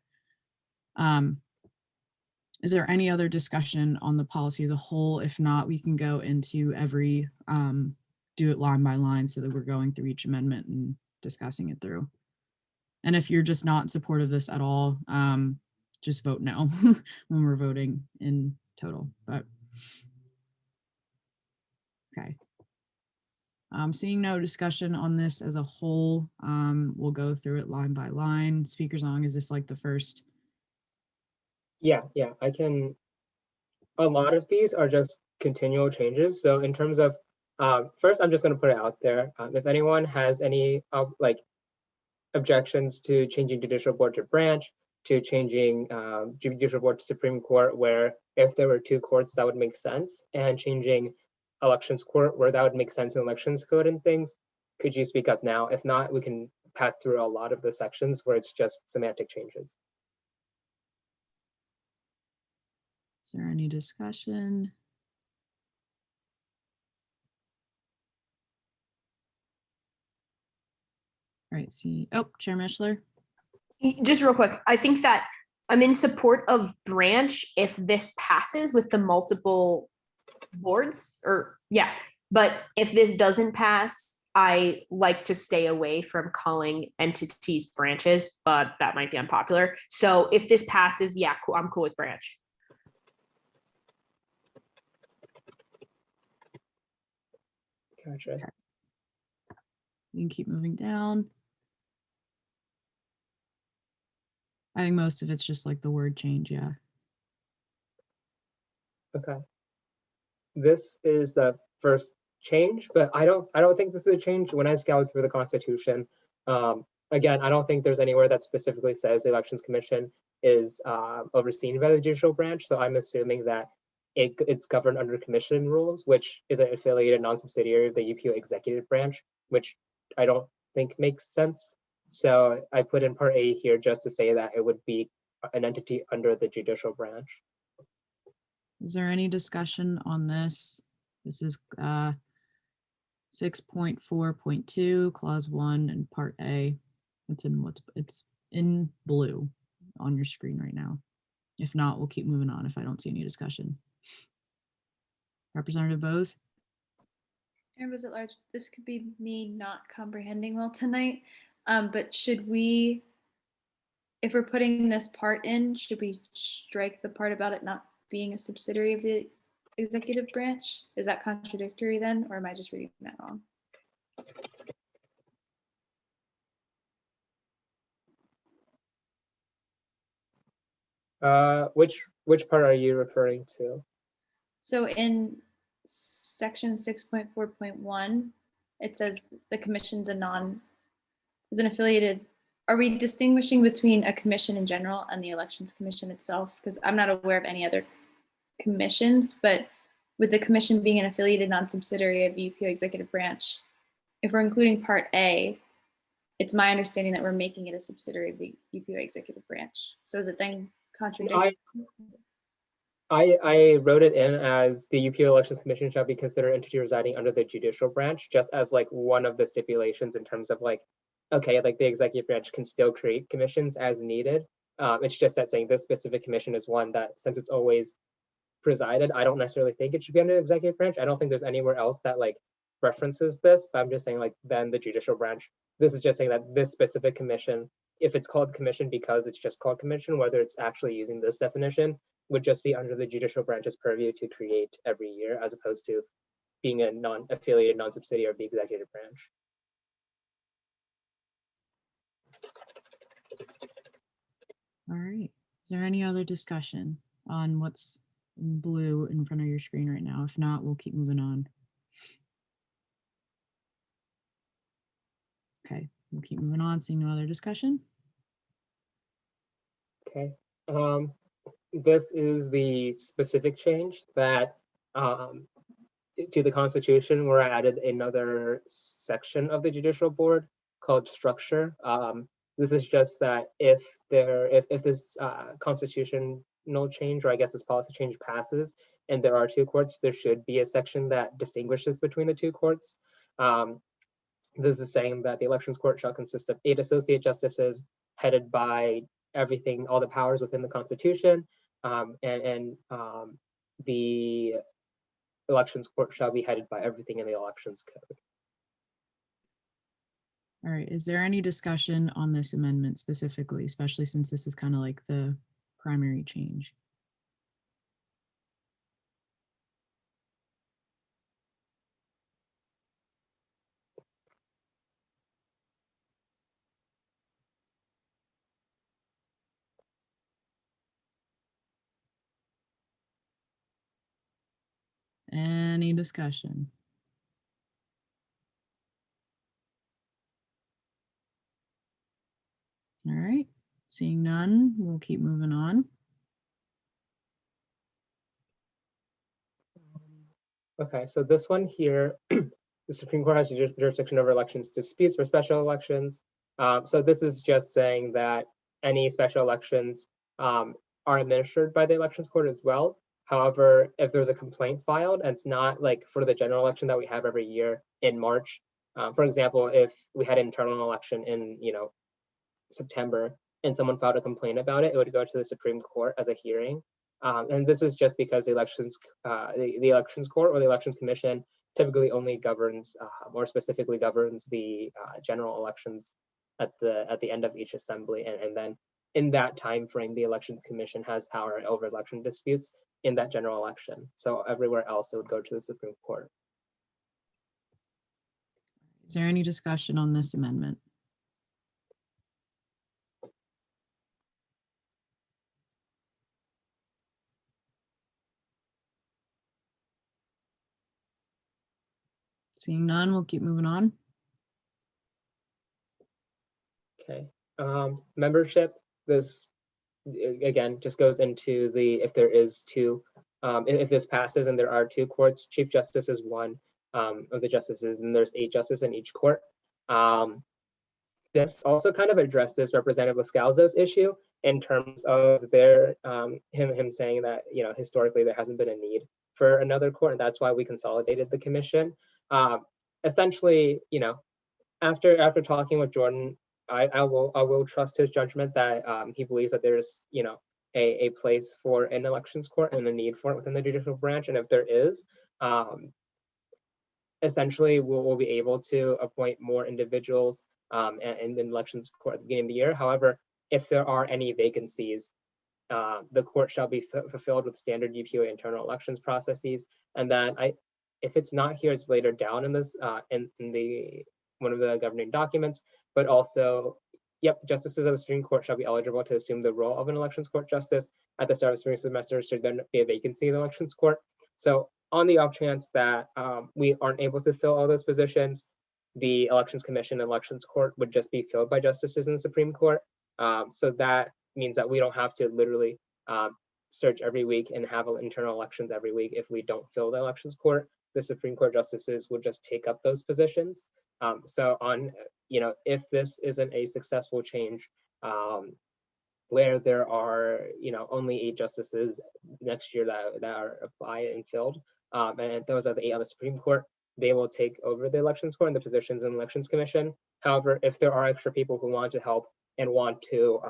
is there any other discussion on the policy as a whole? If not, we can go into every, do it line by line so that we're going through each amendment and discussing it through. And if you're just not in support of this at all, just vote no when we're voting in total. But okay. Seeing no discussion on this as a whole, we'll go through it line by line. Speakers on, is this like the first? Yeah, I can. A lot of these are just continual changes. So in terms of, first, I'm just going to put it out there. If anyone has any like objections to changing judicial board to branch, to changing judicial board to Supreme Court, where if there were 2 courts, that would make sense, and changing elections court where that would make sense in elections code and things, could you speak up now? If not, we can pass through a lot of the sections where it's just semantic changes. Is there any discussion? All right, see, oh, Chair Mishler. Just real quick, I think that I'm in support of branch if this passes with the multiple boards, or yeah, but if this doesn't pass, I like to stay away from calling entities branches, but that might be unpopular. So if this passes, yeah, cool, I'm cool with branch. Gotcha. Okay. You can keep moving down. I think most of it's just like the word change, yeah. Okay. This is the first change, but I don't think this is a change. When I scoured through the Constitution, again, I don't think there's anywhere that specifically says the Elections Commission is overseen by the judicial branch. So I'm assuming that it's governed under commission rules, which is an affiliated non-subsidiary of the UPUA executive branch, which I don't think makes sense. So I put in part A here just to say that it would be an entity under the judicial branch. Is there any discussion on this? This is 6.4.2, clause 1 and part A. It's in blue on your screen right now. If not, we'll keep moving on if I don't see any discussion. Representative Bose? Members at large, this could be me not comprehending well tonight, but should we, if we're putting this part in, should we strike the part about it not being a subsidiary of the executive branch? Is that contradictory then, or am I just reading that wrong? Which part are you referring to? So in section 6.4.1, it says the commission's is an affiliated are we distinguishing between a commission in general and the elections commission itself? Because I'm not aware of any other commissions, but with the commission being an affiliated non-subsidiary of the UPUA executive branch, if we're including part A, it's my understanding that we're making it a subsidiary of the UPUA executive branch. So is it then contradictory? I wrote it in as the UPUA Elections Commission shall be considered an entity residing under the judicial branch, just as like one of the stipulations in terms of like, okay, like the executive branch can still create commissions as needed. It's just that saying this specific commission is one that, since it's always presided, I don't necessarily think it should be under the executive branch. I don't think there's anywhere else that like references this, but I'm just saying like then the judicial branch. This is just saying that this specific commission, if it's called commission because it's just called commission, whether it's actually using this definition, would just be under the judicial branch's purview to create every year, as opposed to being a non-affiliated, non-subsidiary of the executive branch. All right. Is there any other discussion on what's in blue in front of your screen right now? If not, we'll keep moving on. Okay, we'll keep moving on. Seeing no other discussion. Okay. This is the specific change that to the Constitution, where I added another section of the judicial board called structure. This is just that if this constitutional change, or I guess this policy change passes, and there are two courts, there should be a section that distinguishes between the two courts. This is saying that the elections court shall consist of 8 associate justices headed by everything, all the powers within the Constitution, and the elections court shall be headed by everything in the elections code. All right, is there any discussion on this amendment specifically, especially since this is kind of like the primary change? Any discussion? All right, seeing none, we'll keep moving on. Okay, so this one here, the Supreme Court has jurisdiction over elections disputes for special elections. So this is just saying that any special elections are administered by the elections court as well. However, if there's a complaint filed, and it's not like for the general election that we have every year in March, for example, if we had an internal election in September and someone filed a complaint about it, it would go to the Supreme Court as a hearing. And this is just because the elections court or the elections commission typically only governs, more specifically governs the general elections at the end of each assembly, and then in that time frame, the elections commission has power over election disputes in that general election. So everywhere else, it would go to the Supreme Court. Is there any discussion on this amendment? Seeing none, we'll keep moving on. Okay, membership, this again just goes into the, if there is two, if this passes and there are two courts, Chief Justice is one of the justices, and there's 8 justices in each court. This also kind of addresses Representative Lascalzo's issue in terms of their him saying that historically there hasn't been a need for another court, and that's why we consolidated the commission. Essentially, after talking with Jordan, I will trust his judgment that he believes that there's a place for an elections court and a need for it within the judicial branch, and if there is, essentially we'll be able to appoint more individuals in the elections court at the beginning of the year. However, if there are any vacancies, the court shall be fulfilled with standard UPUA internal elections processes, and then if it's not here, it's later down in this in the one of the governing documents, but also, justices of the Supreme Court shall be eligible to assume the role of an elections court justice at the start of spring semester should there be a vacancy in the elections court. So on the off chance that we aren't able to fill all those positions, the Elections Commission and Elections Court would just be filled by justices in the Supreme Court. So that means that we don't have to literally search every week and have internal elections every week if we don't fill the Elections Court. The Supreme Court justices would just take up those positions. So if this isn't a successful change, where there are only 8 justices next year that are applied and filled, and those are the 8 on the Supreme Court, they will take over the Elections Court and the positions in the Elections Commission. However, if there are extra people who want to help and want to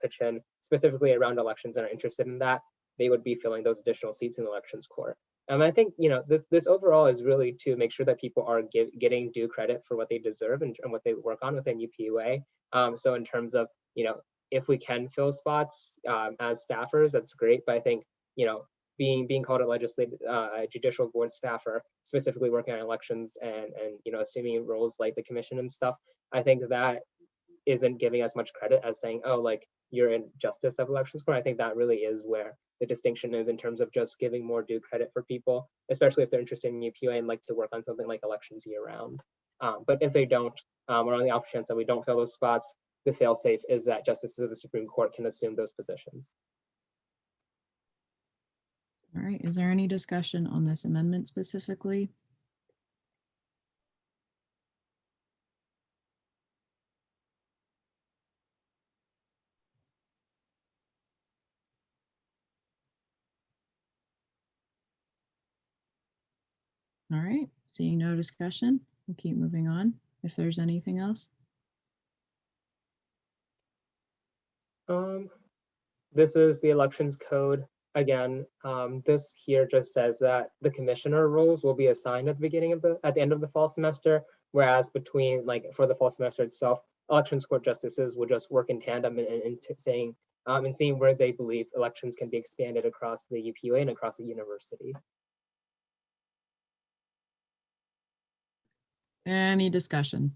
pitch in specifically around elections and are interested in that, they would be filling those additional seats in the Elections Court. I think this overall is really to make sure that people are getting due credit for what they deserve and what they work on within UPUA. So in terms of if we can fill spots as staffers, that's great. But I think being called a judicial board staffer, specifically working on elections and assuming roles like the commission and stuff, I think that isn't giving us much credit as saying, oh, like you're in justice of elections court. I think that really is where the distinction is in terms of just giving more due credit for people, especially if they're interested in UPUA and like to work on something like elections year round. But if they don't, or on the off chance that we don't fill those spots, the fail-safe is that justices of the Supreme Court can assume those positions. All right, is there any discussion on this amendment specifically? All right, seeing no discussion, we'll keep moving on if there's anything else. This is the elections code. Again, this here just says that the commissioner roles will be assigned at the end of the fall semester, whereas for the fall semester itself, elections court justices will just work in tandem and seeing where they believe elections can be expanded across the UPUA and across the university. Any discussion?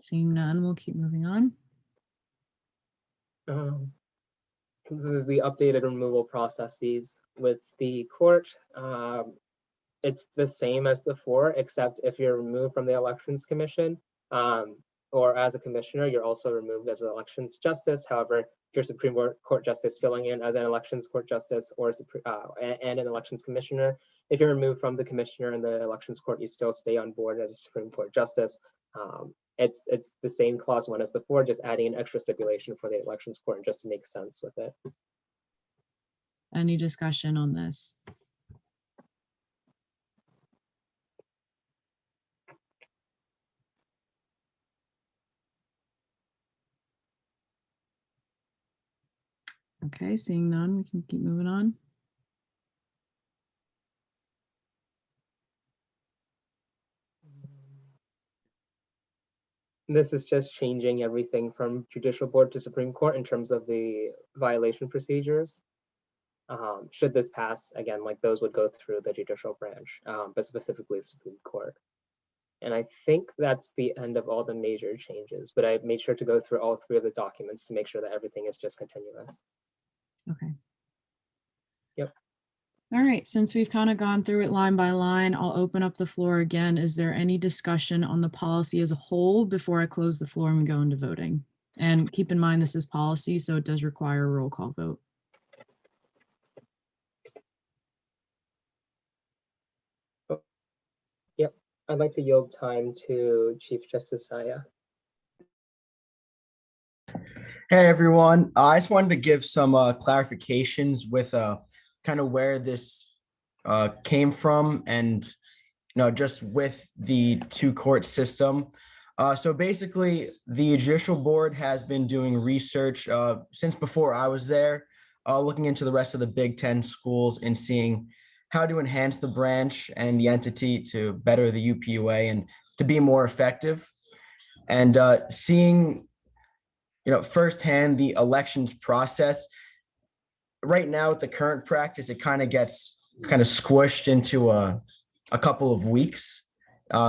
Seeing none, we'll keep moving on. This is the updated removal processes with the court. It's the same as before, except if you're removed from the Elections Commission or as a commissioner, you're also removed as an elections justice. However, if you're Supreme Court justice filling in as an elections court justice or and an elections commissioner, if you're removed from the commissioner and the elections court, you still stay on board as a Supreme Court justice. It's the same clause 1 as before, just adding an extra stipulation for the elections court just to make sense with it. Any discussion on this? Okay, seeing none, we can keep moving on. This is just changing everything from judicial board to Supreme Court in terms of the violation procedures. Should this pass, again, like those would go through the judicial branch, but specifically the Supreme Court. And I think that's the end of all the major changes, but I made sure to go through all 3 of the documents to make sure that everything is just continuous. Okay. Yep. All right, since we've kind of gone through it line by line, I'll open up the floor again. Is there any discussion on the policy as a whole before I close the floor and we go into voting? And keep in mind, this is policy, so it does require a roll call vote. Yep, I'd like to yield time to Chief Justice Saya. Hey everyone, I just wanted to give some clarifications with kind of where this came from and just with the 2-court system. So basically the judicial board has been doing research since before I was there, looking into the rest of the Big Ten schools and seeing how to enhance the branch and the entity to better the UPUA and to be more effective. And seeing firsthand the elections process. Right now, with the current practice, it kind of gets squished into a couple of weeks,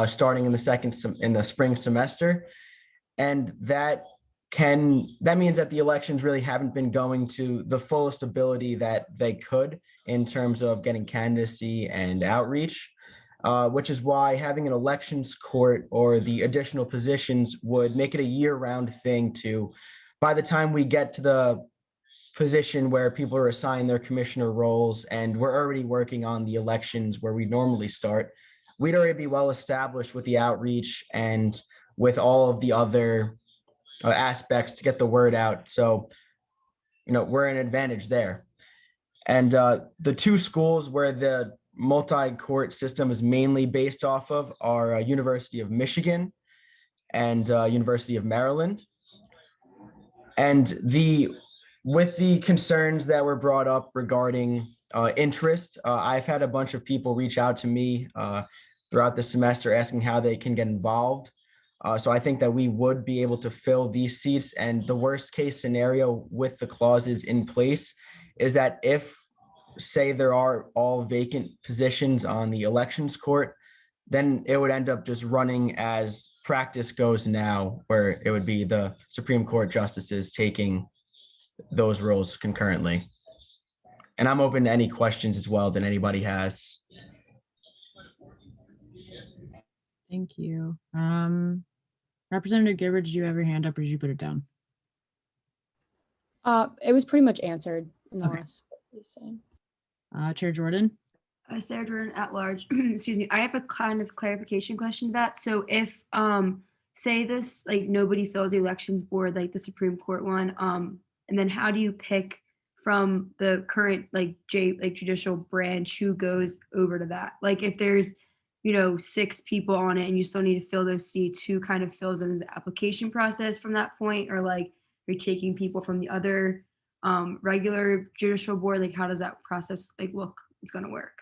starting in the spring semester, and that that means that the elections really haven't been going to the fullest ability that they could in terms of getting candidacy and outreach, which is why having an elections court or the additional positions would make it a year-round thing to, by the time we get to the position where people are assigned their commissioner roles and we're already working on the elections where we normally start, we'd already be well established with the outreach and with all of the other aspects to get the word out. So, we're an advantage there. And the two schools where the multi-court system is mainly based off of are University of Michigan and University of Maryland. And with the concerns that were brought up regarding interest, I've had a bunch of people reach out to me throughout the semester asking how they can get involved. So I think that we would be able to fill these seats. And the worst case scenario with the clauses in place is that if, say, there are all vacant positions on the elections court, then it would end up just running as practice goes now, where it would be the Supreme Court justices taking those roles concurrently. And I'm open to any questions as well that anybody has. Thank you. Representative Gilbert, did you have your hand up or did you put it down? It was pretty much answered in the Okay. last what you were saying. Chair Jordan? Sarah Jordan at large. Excuse me. I have a kind of clarification question to that. So if say this, like, nobody fills the elections board, like the Supreme Court one, and then how do you pick from the current judicial branch who goes over to that? Like if there's 6 people on it and you still need to fill those seats, who kind of fills them as the application process from that point? Or like you're taking people from the other regular judicial board? Like how does that process look? It's going to work?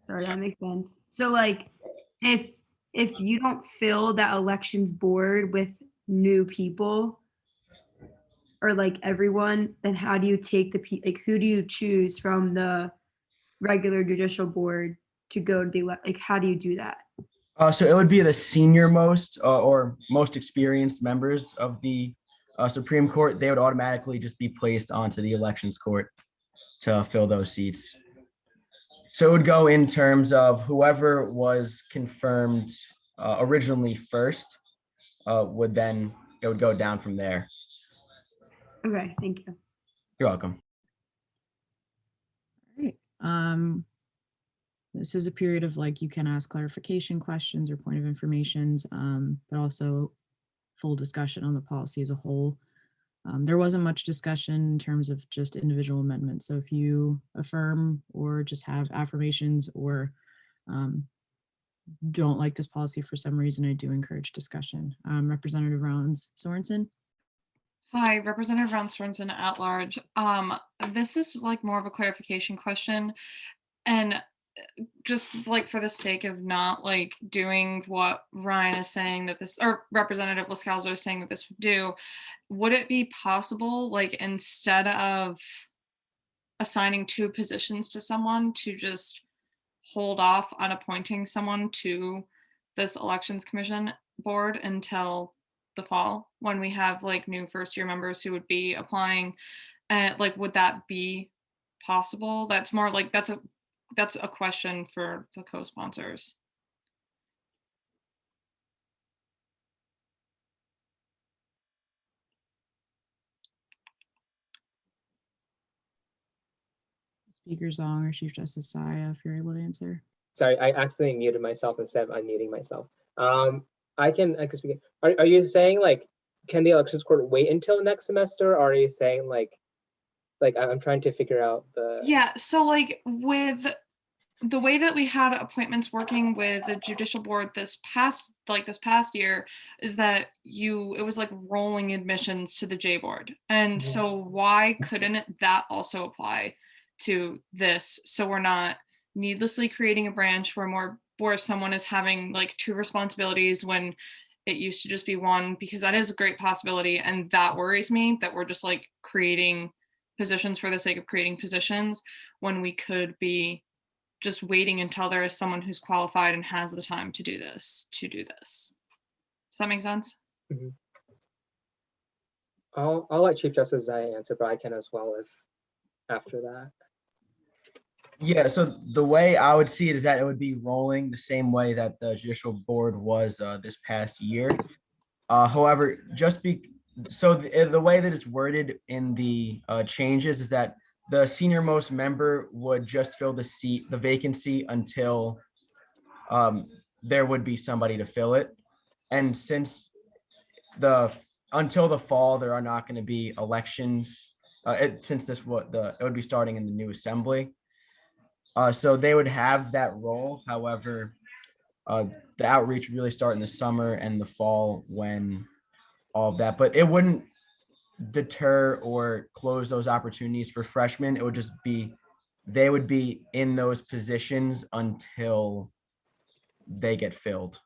Sorry, that makes sense. So like if you don't fill that elections board with new people or like everyone, then how do you take who do you choose from the regular judicial board to go to the how do you do that? So it would be the senior most or most experienced members of the Supreme Court. They would automatically just be placed onto the elections court to fill those seats. So it would go in terms of whoever was confirmed originally first it would go down from there. Okay, thank you. You're welcome. All right. This is a period of you can ask clarification questions or point of informations, but also full discussion on the policy as a whole. There wasn't much discussion in terms of just individual amendments. So if you affirm or just have affirmations or don't like this policy for some reason, I do encourage discussion. Representative Rollins Sorensen. Hi, Representative Ron Sorensen at large. This is more of a clarification question. And just for the sake of not doing what Ryan is saying that this, or Representative Lascalzo is saying that this would do, would it be possible, instead of assigning 2 positions to someone, to just hold off on appointing someone to this elections commission board until the fall, when we have new first-year members who would be applying? Would that be possible? That's more that's a question for the co-sponsors. Speaker Zong or Chief Justice Saya, if you're able to answer. Sorry, I accidentally muted myself instead of unmuting myself. I can speak. Are you saying can the elections court wait until next semester? Or are you saying I'm trying to figure out the... Yeah, so with the way that we had appointments working with the judicial board this past year is that it was rolling admissions to the J board. And so why couldn't that also apply to this? So we're not needlessly creating a branch where someone is having 2 responsibilities when it used to just be 1, because that is a great possibility. And that worries me, that we're just creating positions for the sake of creating positions when we could be just waiting until there is someone who's qualified and has the time to do this. Does that make sense? Mm-hmm. I'll let Chief Justice Zaya answer, but I can as well if after that. Yeah, so the way I would see it is that it would be rolling the same way that the judicial board was this past year. However, the way that it's worded in the changes is that the senior most member would just fill the vacancy until there would be somebody to fill it. And since until the fall, there are not going to be elections. Since it would be starting in the new assembly. So they would have that role. However, the outreach would really start in the summer and the fall when all of that, but it wouldn't deter or close those opportunities for freshmen. It would just be, they would be in those positions until they get filled.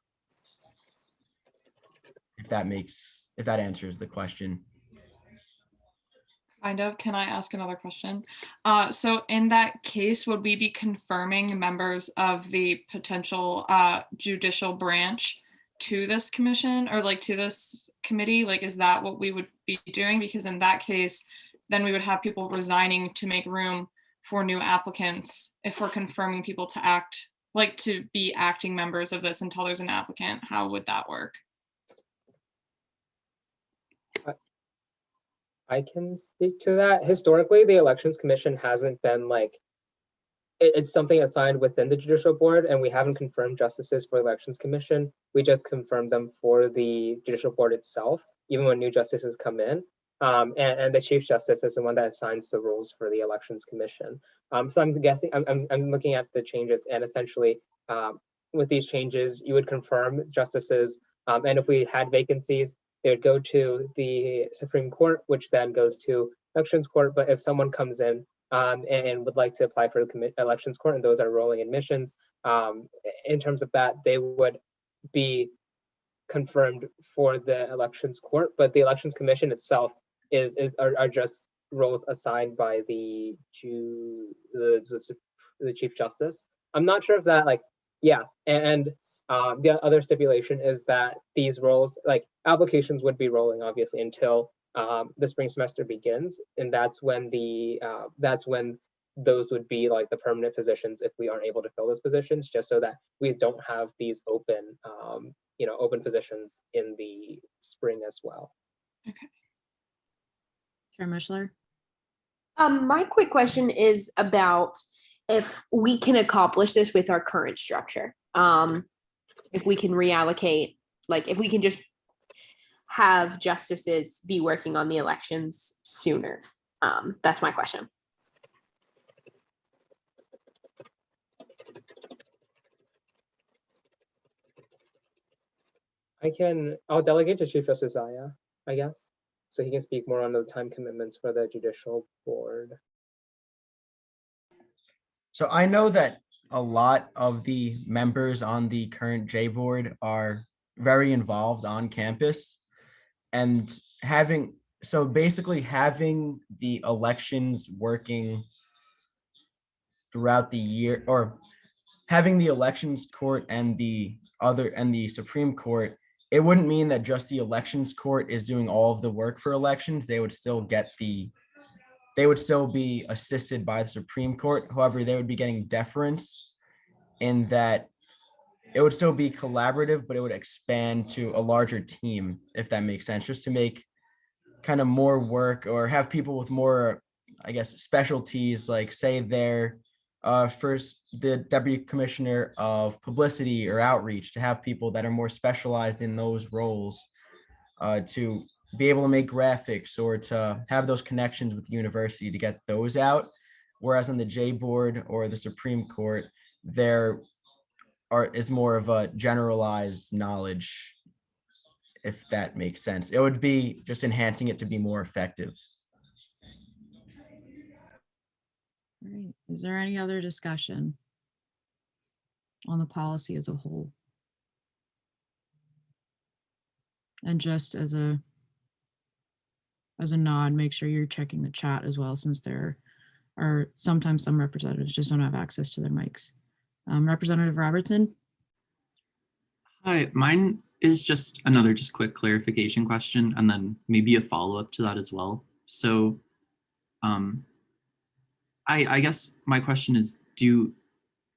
If that answers the question. Kind of. Can I ask another question? So in that case, would we be confirming members of the potential judicial branch to this commission or like to this committee? Like, is that what we would be doing? Because in that case, then we would have people resigning to make room for new applicants if we're confirming people to act, like to be acting members of this until there's an applicant. How would that work? I can speak to that. Historically, the Elections Commission hasn't been like, it's something assigned within the Judicial Board, and we haven't confirmed justices for the Elections Commission. We just confirmed them for the Judicial Board itself, even when new justices come in. And the Chief Justice is the one that assigns the rules for the Elections Commission. So I'm guessing, I'm looking at the changes, and essentially with these changes, you would confirm justices, and if we had vacancies, they would go to the Supreme Court, which then goes to Elections Court. But if someone comes in and would like to apply for the Elections Court, and those are rolling admissions, in terms of that, they would be confirmed for the Elections Court. But the Elections Commission itself are just roles assigned by the Chief Justice. I'm not sure if that and the other stipulation is that these roles, like applications, would be rolling obviously until the spring semester begins, and that's when those would be like the permanent positions if we aren't able to fill those positions, just so that we don't have these open open positions in the spring as well. Okay. Chair Mishler? My quick question is about if we can accomplish this with our current structure. If we can reallocate, like if we can just have justices be working on the elections sooner. That's my question. I'll delegate to Chief Justice Zaya, I guess, so he can speak more on the time commitments for the Judicial Board. So I know that a lot of the members on the current J board are very involved on campus, and basically having the elections working throughout the year, or having the Elections Court and the Supreme Court, it wouldn't mean that just the Elections Court is doing all of the work for elections. They would still be assisted by the Supreme Court. However, they would be getting deference in that it would still be collaborative, but it would expand to a larger team, if that makes sense, just to make kind of more work, or have people with more, I guess, specialties, like say they're first the Deputy Commissioner of Publicity or Outreach, to have people that are more specialized in those roles to be able to make graphics or to have those connections with the university to get those out. Whereas on the J board or the Supreme Court, there is more of a generalized knowledge, if that makes sense. It would be just enhancing it to be more effective. All right. Is there any other discussion on the policy as a whole? And just as a nod, make sure you're checking the chat as well, since there are sometimes some representatives just don't have access to their mics. Representative Robertson? Hi, mine is just another quick clarification question, and then maybe a follow-up to that as well. So I guess my question is, do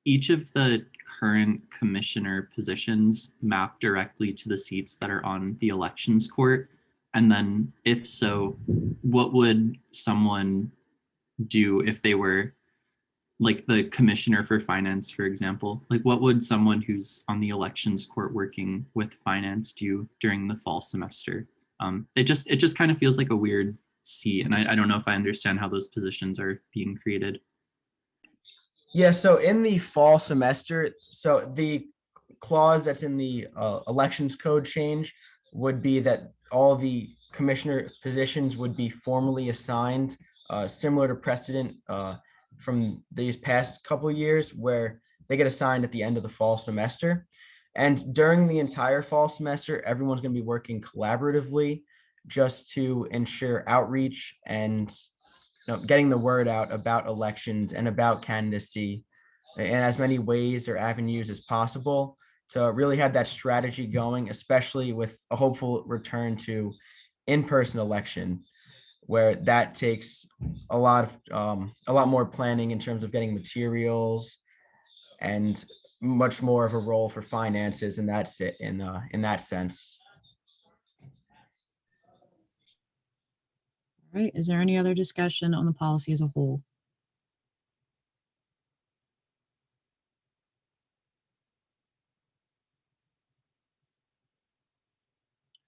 each of the current commissioner positions map directly to the seats that are on the elections court? And then if so, what would someone do if they were like the commissioner for finance, for example? Like what would someone who's on the elections court working with finance do during the fall semester? It just kind of feels like a weird seat, and I don't know if I understand how those positions are being created. Yeah, so in the fall semester, so the clause that's in the elections code change would be that all the commissioner positions would be formally assigned, similar to precedent from these past couple of years where they get assigned at the end of the fall semester. And during the entire fall semester, everyone's going to be working collaboratively just to ensure outreach and getting the word out about elections and about candidacy in as many ways or avenues as possible to really have that strategy going, especially with a hopeful return to in-person election, where that takes a lot more planning in terms of getting materials and much more of a role for finances in that sense. All right, is there any other discussion on the policy as a whole?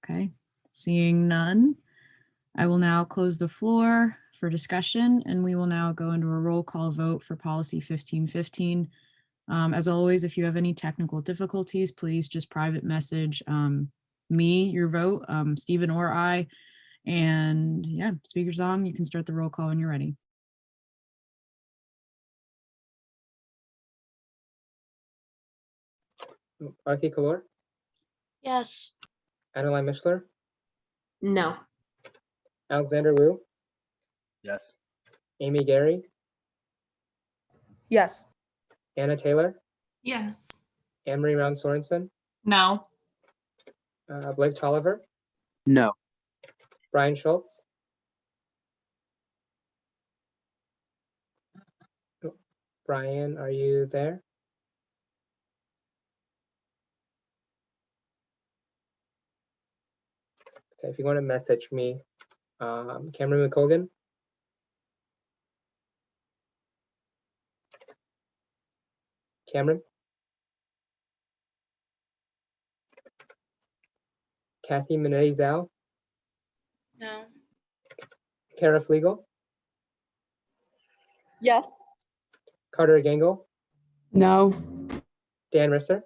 Okay, seeing none, I will now close the floor for discussion, and we will now go into a roll call vote for policy 1515. As always, if you have any technical difficulties, please just private message me your vote, Stephen or I. And yeah, speakers on, you can start the roll call when you're ready. Arthi Kalor, Yes. Adeline Mishler, No. Alexander Wu, Yes. Amy Gary, Yes. Anna Taylor, Yes. Anne-Marie Round Sorensen, No. Blake Tolliver, No. Brian Schultz, Brian, are you there? Okay, if you want to message me, Cameron McColgan, Cameron, Kathy Minetti Zhao, No. Kara Flegel, Yes. Carter Gangle, No. Dan Risser,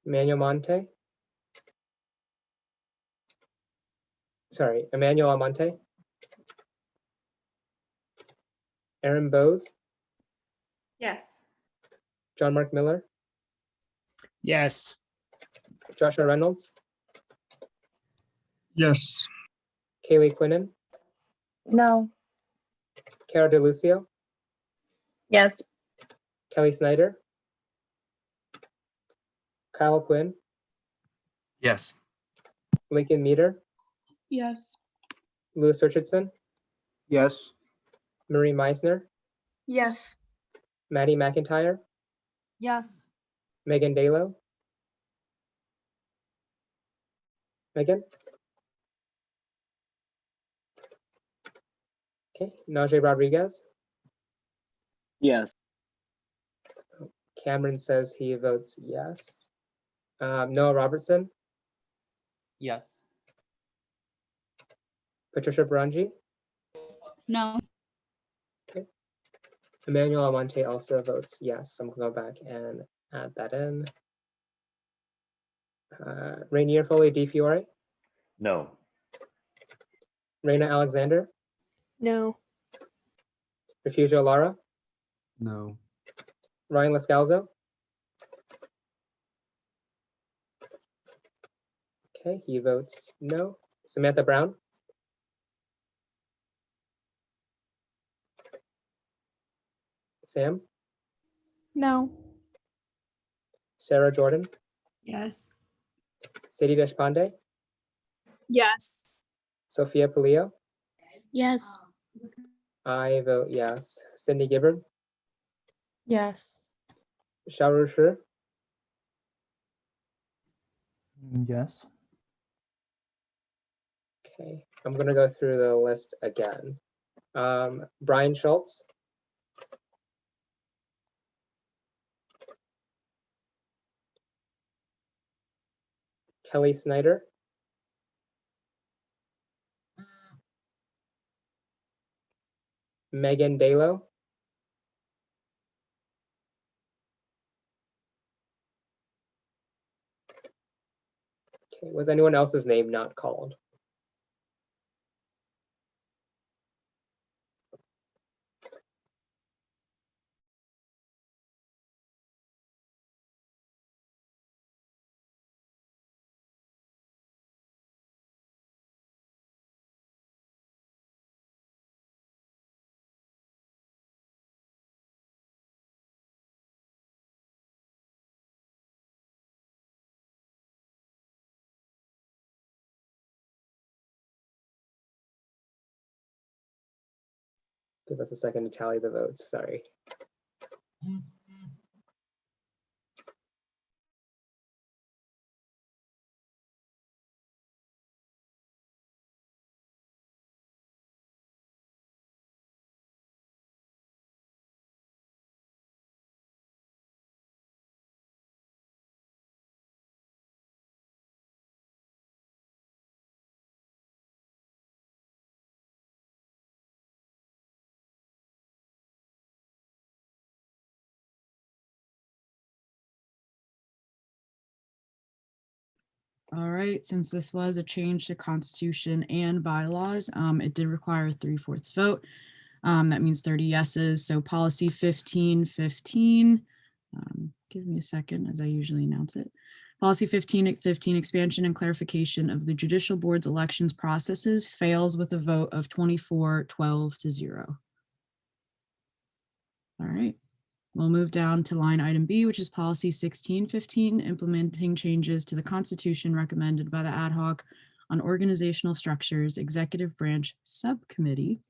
Emmanuel Almonte, Aaron Bowes, Yes. John Mark Miller, Yes. Joshua Reynolds, Yes. Kaylee Quinnen, No. Cara DeLucio, Yes. Kelly Snyder, Kyle Quinn, Yes. Lincoln Meter, Yes. Louis Richardson, Yes. Marie Meisner, Yes. Maddie McIntyre, Yes. Megan Dalo, Megan? Okay, Najee Rodriguez, Yes. Cameron says he votes yes. Noah Robertson, Yes. Patricia Baranji, No. okay. Emmanuel Almonte also votes yes. I'm gonna go back and add that in. Rainier Foley Di Fiore, No. Reina Alexander, No. Refugio Lara, No. Ryan Lascalzo. Okay, he votes no. Samantha Brown, Sam, No. Sarah Jordan, Yes. Sadie Deshpande, Yes. Sophia Palio. Yes. I vote yes. Cindy Gibbard, Yes. Xiaoru Shi, Yes. okay. I'm gonna go through the list again. Brian Schultz, Kelly Snyder, Megan Dalo, okay. Was anyone else's name not called? Give us a second to tally the votes, sorry. All right, since this was a change to constitution and bylaws, it did require a 3/4 vote. That means 30 yeses. So policy 1515, give me a second as I usually announce it. Policy 1515, expansion and clarification of the judicial board's elections processes, fails with a vote of 24-12 to 0. All right. We'll move down to line item B, which is policy 1615, implementing changes to the Constitution recommended by the ad hoc on organizational structures executive branch subcommittee.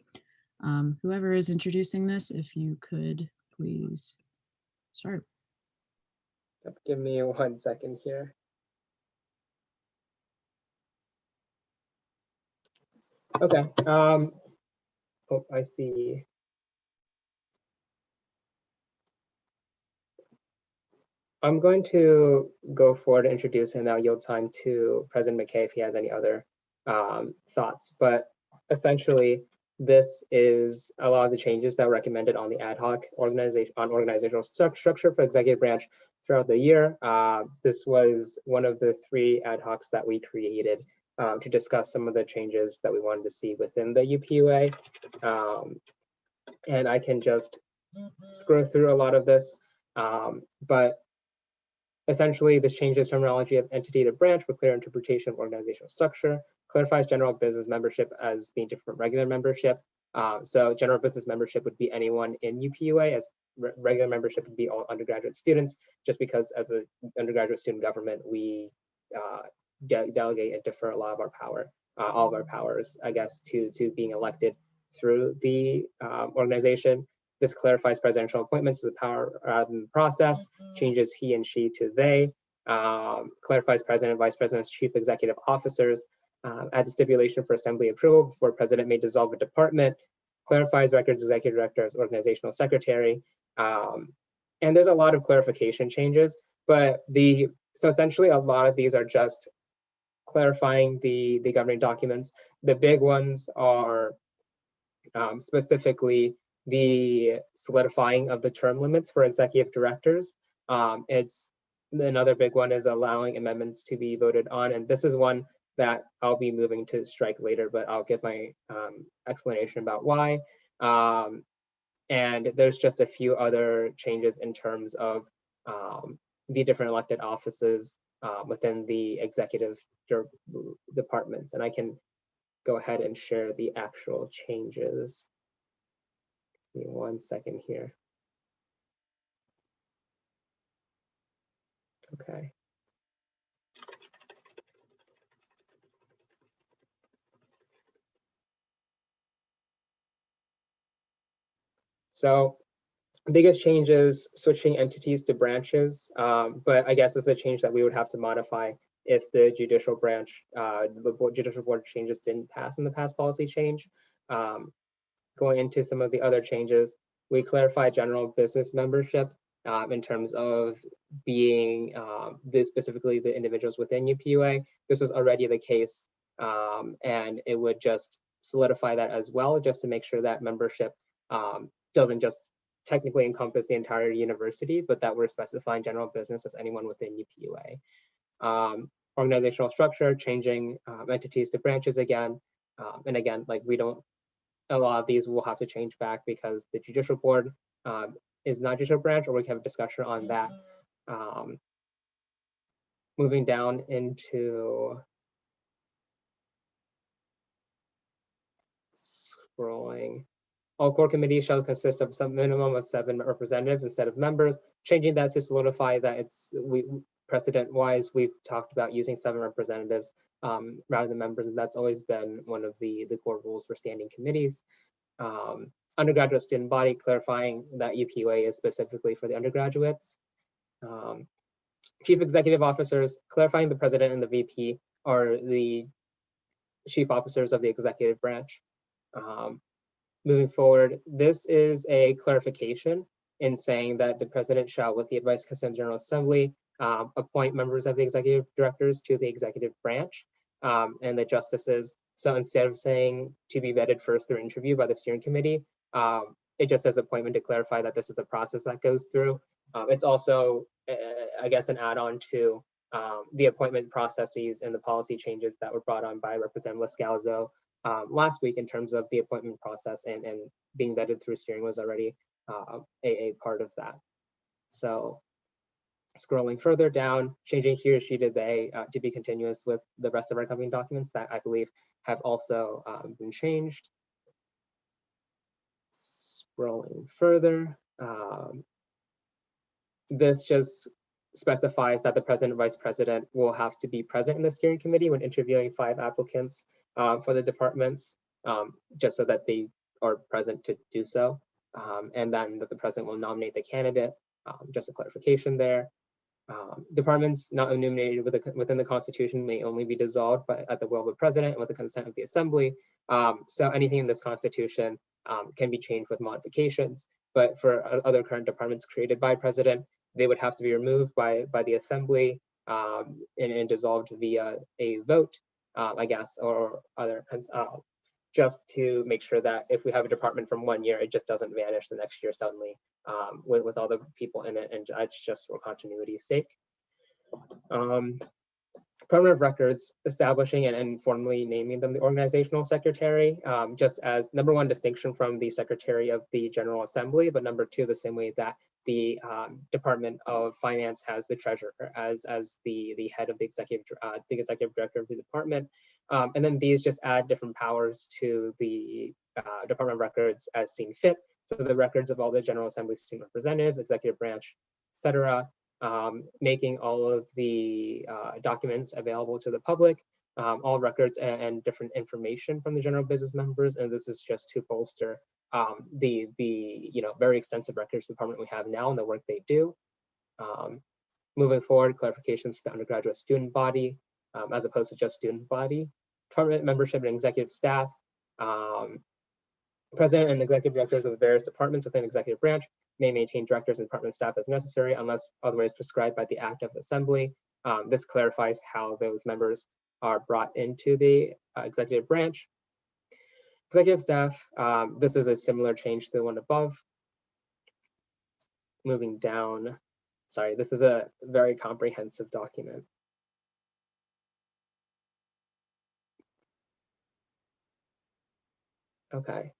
Whoever is introducing this, if you could please start. Give me 1 second here. Okay. Oh, I see. I'm going to go forward and introduce and now yield time to President McKay if he has any other thoughts. But essentially, this is a lot of the changes that were recommended on the ad hoc organizational structure for executive branch throughout the year. This was one of the 3 ad hocs that we created to discuss some of the changes that we wanted to see within the UPUA. And I can just scroll through a lot of this, but essentially, this changes terminology of entity to branch for clear interpretation of organizational structure, clarifies general business membership as being different from regular membership. So general business membership would be anyone in UPUA, as regular membership would be all undergraduate students, just because as an undergraduate student government, we delegate and defer a lot of our power, all of our powers, I guess, to being elected through the organization. This clarifies presidential appointments as a power rather than the process, changes he and she to they, clarifies president, vice president's chief executive officers, adds a stipulation for assembly approval before president may dissolve a department, clarifies records executive director as organizational secretary. And there's a lot of clarification changes, but so essentially a lot of these are just clarifying the governing documents. The big ones are specifically the solidifying of the term limits for executive directors. It's another big one is allowing amendments to be voted on, and this is one that I'll be moving to strike later, but I'll give my explanation about why. And there's just a few other changes in terms of the different elected offices within the executive departments, and I can go ahead and share the actual changes. Give me 1 second here. Okay. So the biggest change is switching entities to branches, but I guess this is a change that we would have to modify if the judicial branch, judicial board changes didn't pass in the past policy change. Going into some of the other changes, we clarify general business membership in terms of being specifically the individuals within UPUA. This was already the case, and it would just solidify that as well, just to make sure that membership doesn't just technically encompass the entire university, but that we're specifying general business as anyone within UPUA. Organizational structure, changing entities to branches again. And again, like a lot of these will have to change back because the judicial board is not judicial branch, or we can have a discussion on that. Moving down into scrolling. All core committees shall consist of some minimum of 7 representatives instead of members. Changing that to solidify that precedent-wise, we've talked about using 7 representatives rather than members, and that's always been one of the core rules for standing committees. Undergraduate student body, clarifying that UPUA is specifically for the undergraduates. Chief executive officers, clarifying the president and the VP are the chief officers of the executive branch. Moving forward, this is a clarification in saying that the president shall, with the advice of the General Assembly, appoint members of the executive directors to the executive branch and the justices. So instead of saying to be vetted first through interview by the steering committee, it just says appointment to clarify that this is the process that goes through. It's also, I guess, an add-on to the appointment processes and the policy changes that were brought on by Representative Scalzo last week in terms of the appointment process, and being vetted through steering was already a part of that. So scrolling further down, changing he or she to they to be continuous with the rest of our accompanying documents that I believe have also been changed. Scrolling further, this just specifies that the president and vice president will have to be present in the steering committee when interviewing 5 applicants for the departments, just so that they are present to do so. And then that the president will nominate the candidate, just a clarification there. Departments not enumerated within the Constitution may only be dissolved at the will of the president and with the consent of the Assembly. So anything in this Constitution can be changed with modifications, but for other current departments created by president, they would have to be removed by the Assembly and dissolved via a vote, I guess, or other, just to make sure that if we have a department from one year, it just doesn't vanish the next year suddenly with all the people in it, and it's just for continuity's sake. Department of Records, establishing and formally naming them the organizational secretary, just as #1 distinction from the Secretary of the General Assembly, but #2, the same way that the Department of Finance has the treasurer as the head of the executive director of the department. And then these just add different powers to the Department of Records as seen fit. So the records of all the General Assembly student representatives, executive branch, etc., making all of the documents available to the public, all records and different information from the general business members. And this is just to bolster the very extensive records department we have now and the work they do. Moving forward, clarifications to the undergraduate student body as opposed to just student body. Department membership and executive staff. President and executive directors of the various departments within executive branch may maintain directors and department staff as necessary unless otherwise prescribed by the Act of Assembly. This clarifies how those members are brought into the executive branch. Executive staff, this is a similar change to the one above. Moving down, sorry, this is a very comprehensive document. Okay.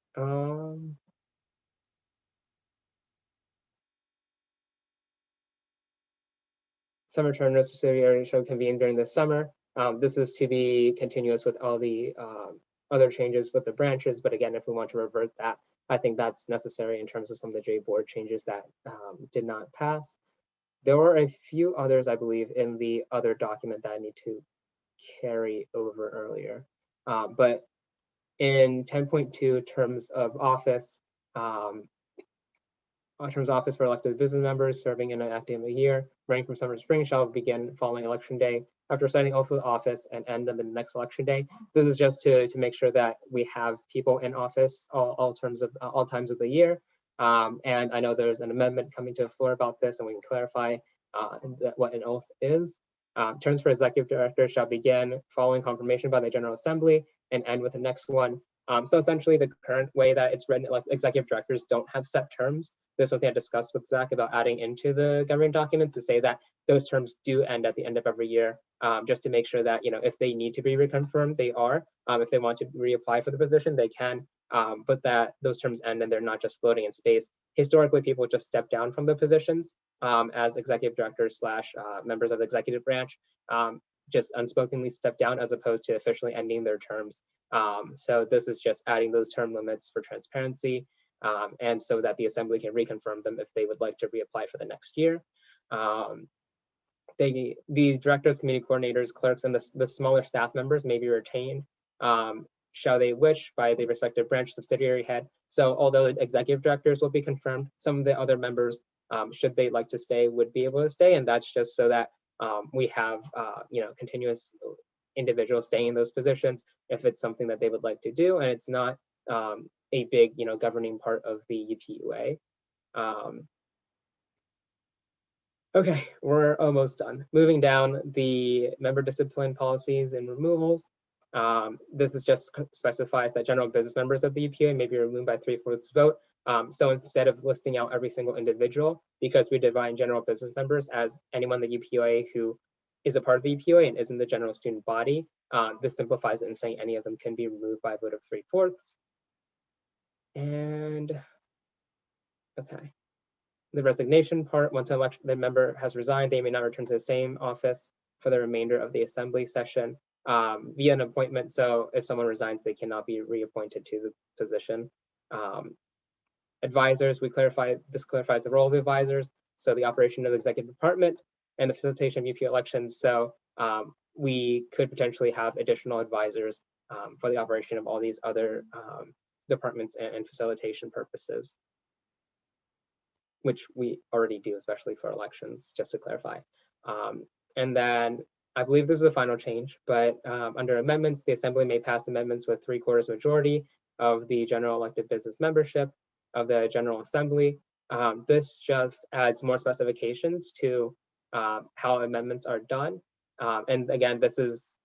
Summer term no subsidiary shall convene during the summer. This is to be continuous with all the other changes with the branches, but again, if we want to revert that, I think that's necessary in terms of some of the J board changes that did not pass. There were a few others, I believe, in the other document that I need to carry over earlier. But in 10.2 terms of office, terms of office for elected business members serving in an academic year running from summer to spring shall begin following election day after signing oath of office and end on the next election day. This is just to make sure that we have people in office all times of the year. And I know there's an amendment coming to the floor about this, and we can clarify what an oath is. Terms for executive director shall begin following confirmation by the General Assembly and end with the next one. So essentially, the current way that it's written, like executive directors don't have set terms. This is something I discussed with Zach about adding into the governing documents to say that those terms do end at the end of every year, just to make sure that, you know, if they need to be reconfirmed, they are. If they want to reapply for the position, they can, but that those terms end and they're not just floating in space. Historically, people just step down from the positions as executive directors / members of the executive branch, just unspokenly step down as opposed to officially ending their terms. So this is just adding those term limits for transparency, and so that the assembly can reconfirm them if they would like to reapply for the next year. The directors, committee coordinators, clerks, and the smaller staff members may be retained, shall they wish, by the respective branch subsidiary head. So although executive directors will be confirmed, some of the other members, should they like to stay, would be able to stay, and that's just so that we have you know, continuous individuals staying in those positions if it's something that they would like to do, and it's not a big, you know, governing part of the UPUA. Okay, we're almost done. Moving down, the member discipline policies and removals. This is just specifies that general business members of the UPUA may be removed by 3/4 vote. So instead of listing out every single individual, because we define general business members as anyone in the UPUA who is a part of the UPUA and isn't the general student body, this simplifies it in saying any of them can be removed by a vote of 3/4. And okay, the resignation part, once the member has resigned, they may not return to the same office for the remainder of the assembly session via an appointment. So if someone resigns, they cannot be reappointed to the position. Advisors, this clarifies the role of the advisors. So the operation of the executive department and the facilitation of UPUA elections. So we could potentially have additional advisors for the operation of all these other departments and facilitation purposes, which we already do, especially for elections, just to clarify. And then I believe this is a final change, but under amendments, the assembly may pass amendments with 3/4 majority of the general elected business membership of the General Assembly. This just adds more specifications to how amendments are done. And again, this is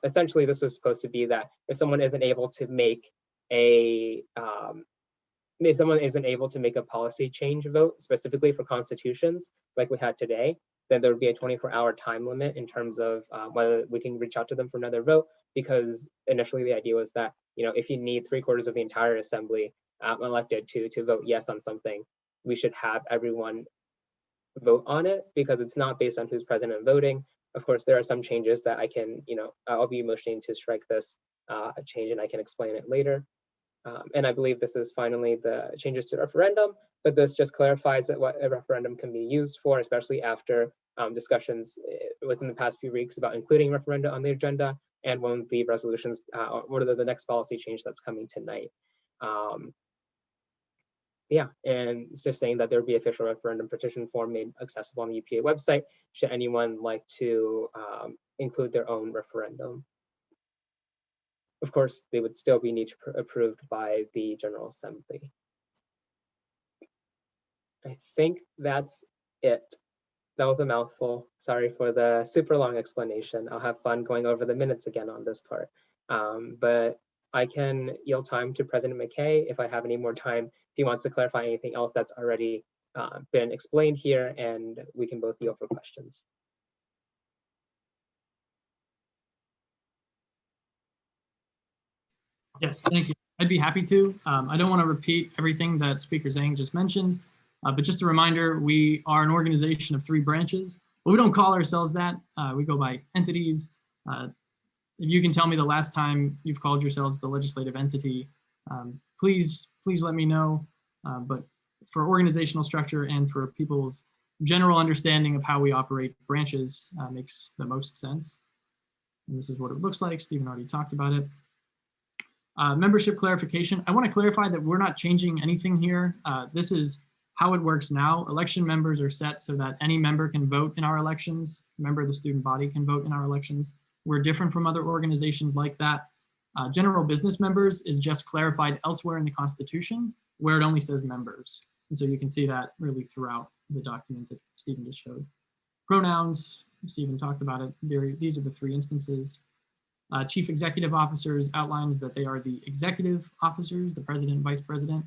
essentially, this was supposed to be that if someone isn't able to make a policy change vote specifically for constitutions like we had today, then there would be a 24-hour time limit in terms of whether we can reach out to them for another vote, because initially the idea was that, you know, if you need 3/4 of the entire assembly elected to vote yes on something, we should have everyone vote on it, because it's not based on who's present and voting. Of course, there are some changes that I can, you know, I'll be motioning to strike this change, and I can explain it later. And I believe this is finally the changes to referendum, but this just clarifies that what a referendum can be used for, especially after discussions within the past few weeks about including referenda on the agenda, and one of the resolutions, or the next policy change that's coming tonight. Yeah, and it's just saying that there would be official referendum petition form made accessible on the UPA website should anyone like to include their own referendum. Of course, they would still be approved by the General Assembly. I think that's it. That was a mouthful. Sorry for the super long explanation. I'll have fun going over the minutes again on this part. But I can yield time to President McKay if I have any more time, if he wants to clarify anything else that's already been explained here, and we can both yield for questions. Yes, thank you. I'd be happy to. I don't want to repeat everything that Speaker Zhang just mentioned, but just a reminder, we are an organization of 3 branches, but we don't call ourselves that. We go by entities. If you can tell me the last time you've called yourselves the legislative entity, please let me know. But for organizational structure and for people's general understanding of how we operate branches makes the most sense. And this is what it looks like. Stephen already talked about it. Membership clarification. I want to clarify that we're not changing anything here. This is how it works now, election members are set so that any member can vote in our elections. Member of the student body can vote in our elections. We're different from other organizations like that. General business members is just clarified elsewhere in the Constitution where it only says members. And so you can see that really throughout the document that Stephen just showed. Pronouns, Stephen talked about it. These are the three instances. Chief executive officers outlines that they are the executive officers, the president, vice president.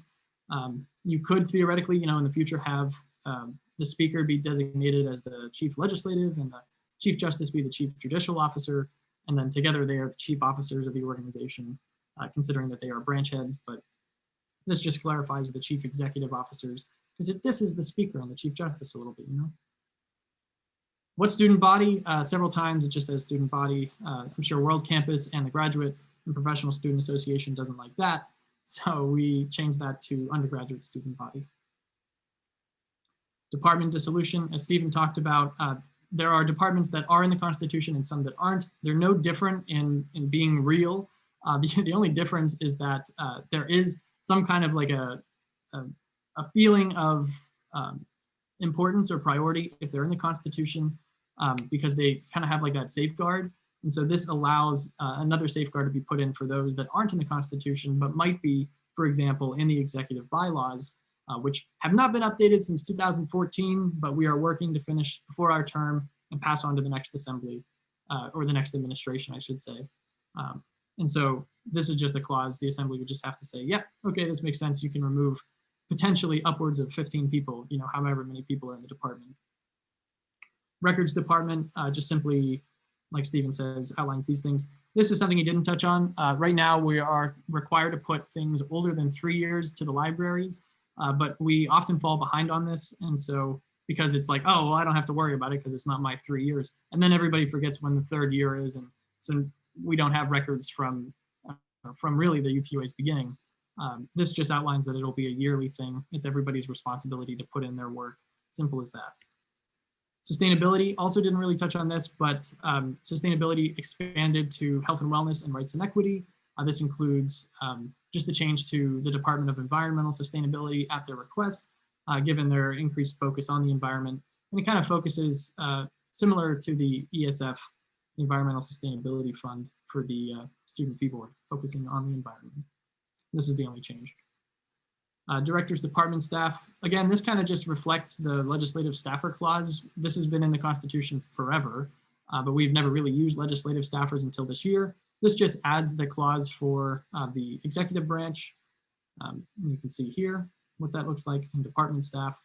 You could theoretically, in the future have the speaker be designated as the chief legislative and the chief justice be the chief judicial officer. And then together they are the chief officers of the organization, considering that they are branch heads, but this just clarifies the chief executive officers because this is the speaker and the chief justice a little bit, What student body? Several times it just says student body. I'm sure World Campus and the Graduate and Professional Student Association doesn't like that. So we changed that to undergraduate student body. Department dissolution, as Stephen talked about, there are departments that are in the Constitution and some that aren't. They're no different in being real. The only difference is that there is some kind of like a feeling of importance or priority if they're in the Constitution because they kind of have like that safeguard. And so this allows another safeguard to be put in for those that aren't in the Constitution, but might be, for example, in the executive bylaws, which have not been updated since 2014, but we are working to finish before our term and pass on to the next assembly, or the next administration, I should say. And so this is just a clause. The assembly would just have to say, yep, okay, this makes sense. You can remove potentially upwards of 15 people, however many people are in the department. Records department, just simply, like Stephen says, outlines these things. This is something he didn't touch on. Right now, we are required to put things older than 3 years to the libraries, but we often fall behind on this. And so, because it's like, oh, well, I don't have to worry about it because it's not my 3 years. And then everybody forgets when the third year is. And so we don't have records from really the UPUA's beginning. This just outlines that it'll be a yearly thing. It's everybody's responsibility to put in their work. Simple as that. Sustainability also didn't really touch on this, but sustainability expanded to health and wellness and rights and equity. This includes just the change to the Department of Environmental Sustainability at their request, given their increased focus on the environment. And it kind of focuses similar to the ESF, the Environmental Sustainability Fund for the Student Fee Board, focusing on the environment. This is the only change. Directors, department staff. Again, this kind of just reflects the legislative staffer clause. This has been in the Constitution forever, but we've never really used legislative staffers until this year. This just adds the clause for the executive branch. You can see here what that looks like in department staff.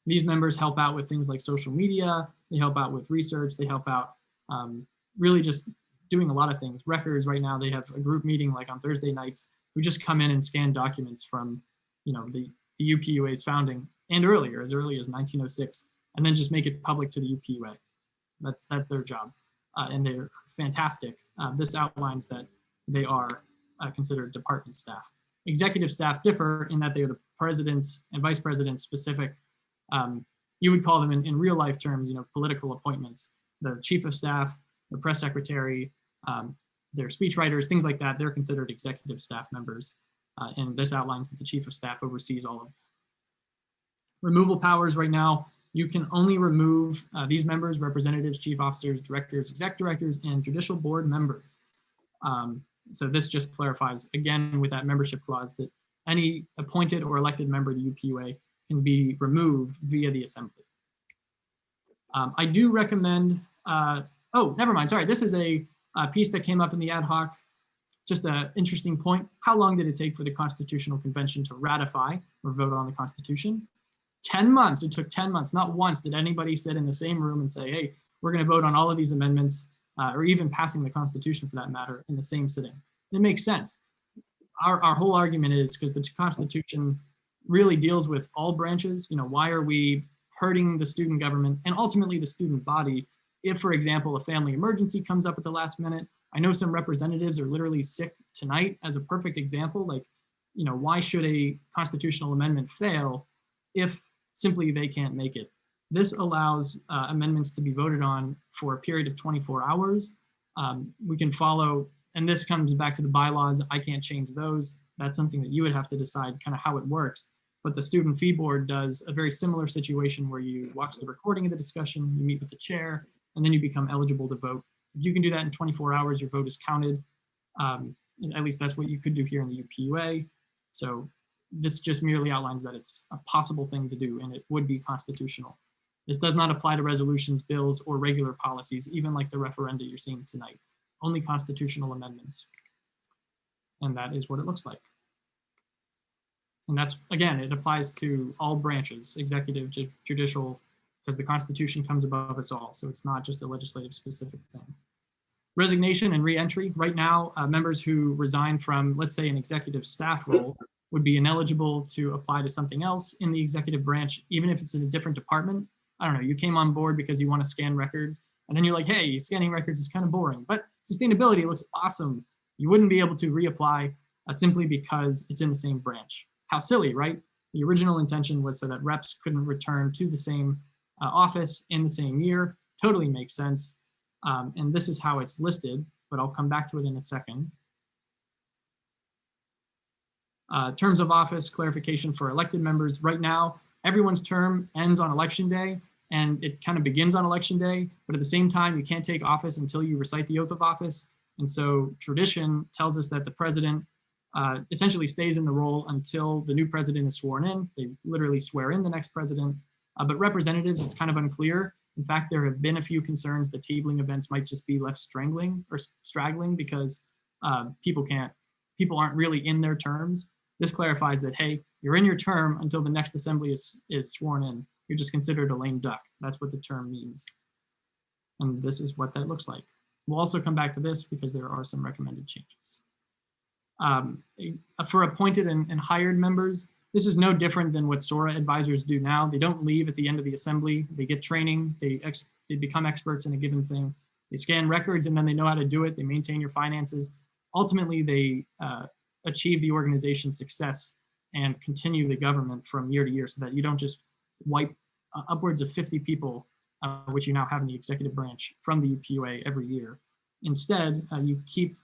These members help out with things like social media. They help out with research. They help out really just doing a lot of things. Records right now, they have a group meeting like on Thursday nights. We just come in and scan documents from the UPUA's founding and earlier, as early as 1906, and then just make it public to the UPUA. That's their job, and they're fantastic. This outlines that they are considered department staff. Executive staff differ in that they are the president's and vice president's specific, you would call them in real life terms, political appointments. The chief of staff, the press secretary, their speechwriters, things like that, they're considered executive staff members. And this outlines that the chief of staff oversees all of them. Removal powers right now, you can only remove these members, representatives, chief officers, directors, exec directors, and judicial board members. So this just clarifies, again, with that membership clause, that any appointed or elected member of the UPUA can be removed via the assembly. I do recommend, oh, never mind, sorry. This is a piece that came up in the ad hoc. Just an interesting point. How long did it take for the Constitutional Convention to ratify or vote on the Constitution? 10 months. It took 10 months. Not once did anybody sit in the same room and say, hey, we're going to vote on all of these amendments, or even passing the Constitution for that matter, in the same sitting. It makes sense. Our whole argument is because the Constitution really deals with all branches. Why are we hurting the student government and ultimately the student body if, for example, a family emergency comes up at the last minute? I know some representatives are literally sick tonight as a perfect example. Like, why should a constitutional amendment fail if simply they can't make it? This allows amendments to be voted on for a period of 24 hours. We can follow, and this comes back to the bylaws. I can't change those. That's something that you would have to decide kind of how it works. But the student fee board does a very similar situation where you watch the recording of the discussion, you meet with the chair, and then you become eligible to vote. If you can do that in 24 hours, your vote is counted. At least that's what you could do here in the UPUA. So this just merely outlines that it's a possible thing to do and it would be constitutional. This does not apply to resolutions, bills, or regular policies, even like the referenda you're seeing tonight. Only constitutional amendments. And that is what it looks like. And that's, again, it applies to all branches, executive, judicial, because the Constitution comes above us all. So it's not just a legislative specific thing. Resignation and re-entry. Right now, members who resign from, let's say, an executive staff role would be ineligible to apply to something else in the executive branch, even if it's in a different department. I don't know, you came on board because you want to scan records, and then you're like, hey, scanning records is kind of boring, but sustainability looks awesome. You wouldn't be able to reapply simply because it's in the same branch. How silly, right? The original intention was so that reps couldn't return to the same office in the same year. Totally makes sense. And this is how it's listed, but I'll come back to it in a second. Terms of office, clarification for elected members. Right now, everyone's term ends on election day and it kind of begins on election day, but at the same time, you can't take office until you recite the oath of office. And so tradition tells us that the president essentially stays in the role until the new president is sworn in. They literally swear in the next president, but representatives, it's kind of unclear. In fact, there have been a few concerns that tabling events might just be left strangling or straggling because people aren't really in their terms. This clarifies that, hey, you're in your term until the next assembly is sworn in. You're just considered a lame duck. That's what the term means. And this is what that looks like. We'll also come back to this because there are some recommended changes. For appointed and hired members, this is no different than what SORA advisors do now. They don't leave at the end of the assembly. They get training. They become experts in a given thing. They scan records and then they know how to do it. They maintain your finances. Ultimately, they achieve the organization's success and continue the government from year to year so that you don't just wipe upwards of 50 people, which you now have in the executive branch, from the UPUA every year. Instead, you keep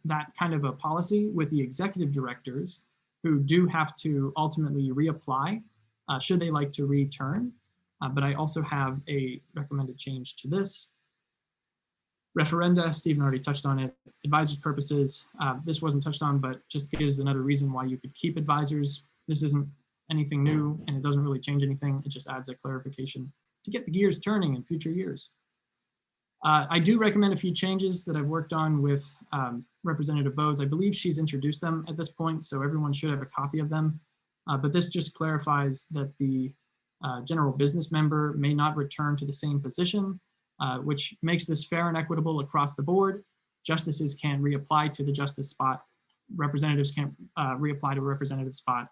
that kind of a policy with the executive directors who do have to ultimately reapply should they like to return. But I also have a recommended change to this. Referenda, Stephen already touched on it. Advisors' purposes, this wasn't touched on, but just gives another reason why you could keep advisors. This isn't anything new and it doesn't really change anything. It just adds a clarification to get the gears turning in future years. I do recommend a few changes that I've worked on with Representative Bowes. I believe she's introduced them at this point, so everyone should have a copy of them. But this just clarifies that the general business member may not return to the same position, which makes this fair and equitable across the board. Justices can reapply to the justice spot. Representatives can't reapply to a representative spot.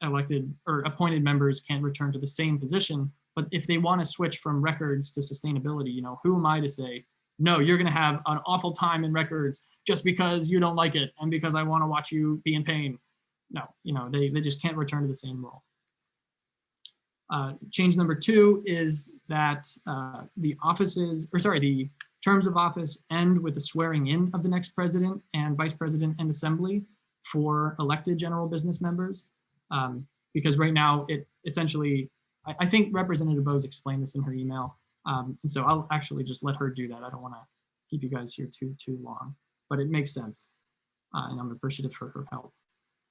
Elected or appointed members can't return to the same position. But if they want to switch from records to sustainability, you know, who am I to say, no, you're going to have an awful time in records just because you don't like it and because I want to watch you be in pain. No, you know, they just can't return to the same role. Change number 2 is that the terms of office end with the swearing in of the next president and vice president and assembly for elected general business members. Because right now it essentially, I think Representative Bowes explained this in her email. And so I'll actually just let her do that. I don't want to keep you guys here too long, but it makes sense. And I'm appreciative for her help.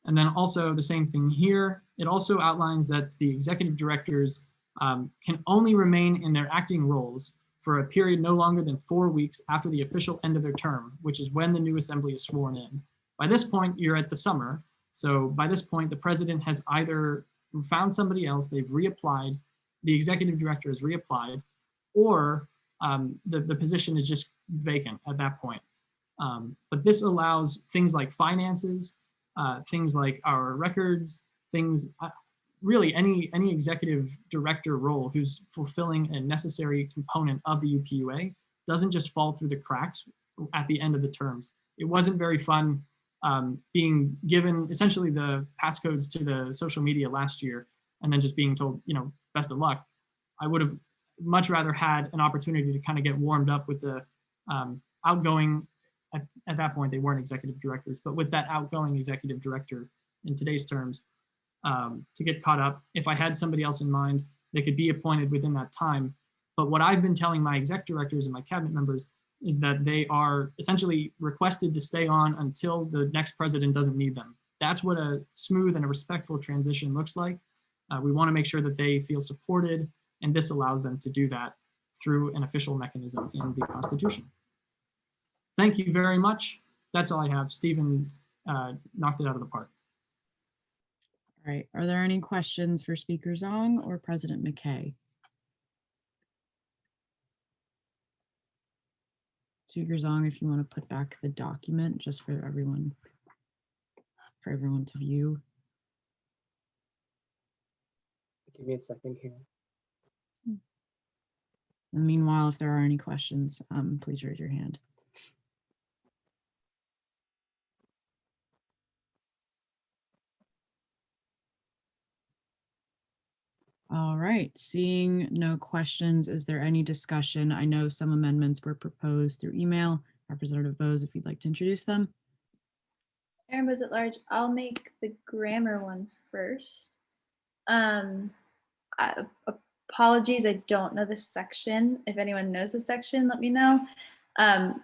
And then also the same thing here. It also outlines that the executive directors can only remain in their acting roles for a period no longer than 4 weeks after the official end of their term, which is when the new assembly is sworn in. By this point, you're at the summer. So by this point, the president has either found somebody else, they've reapplied, the executive director has reapplied, or the position is just vacant at that point. But this allows things like finances, things like our records, things, really any executive director role who's fulfilling a necessary component of the UPUA doesn't just fall through the cracks at the end of the terms. It wasn't very fun being given essentially the passcodes to the social media last year and then just being told, you know, best of luck. I would have much rather had an opportunity to kind of get warmed up with the outgoing, at that point they weren't executive directors, but with that outgoing executive director in today's terms, to get caught up. If I had somebody else in mind, they could be appointed within that time. But what I've been telling my exec directors and my cabinet members is that they are essentially requested to stay on until the next president doesn't need them. That's what a smooth and a respectful transition looks like. We want to make sure that they feel supported, and this allows them to do that through an official mechanism in the Constitution. Thank you very much. That's all I have. Stephen knocked it out of the park. All right. Are there any questions for Speaker Zong or President McKay? Speaker Zong, if you want to put back the document just for everyone to view. Give me a second here. And meanwhile, if there are any questions, please raise your hand. All right, seeing no questions, is there any discussion? I know some amendments were proposed through email. Representative Bose, if you'd like to introduce them. Aaron Bose at large. I'll make the grammar one first. Apologies, I don't know this section. If anyone knows the section, let me know.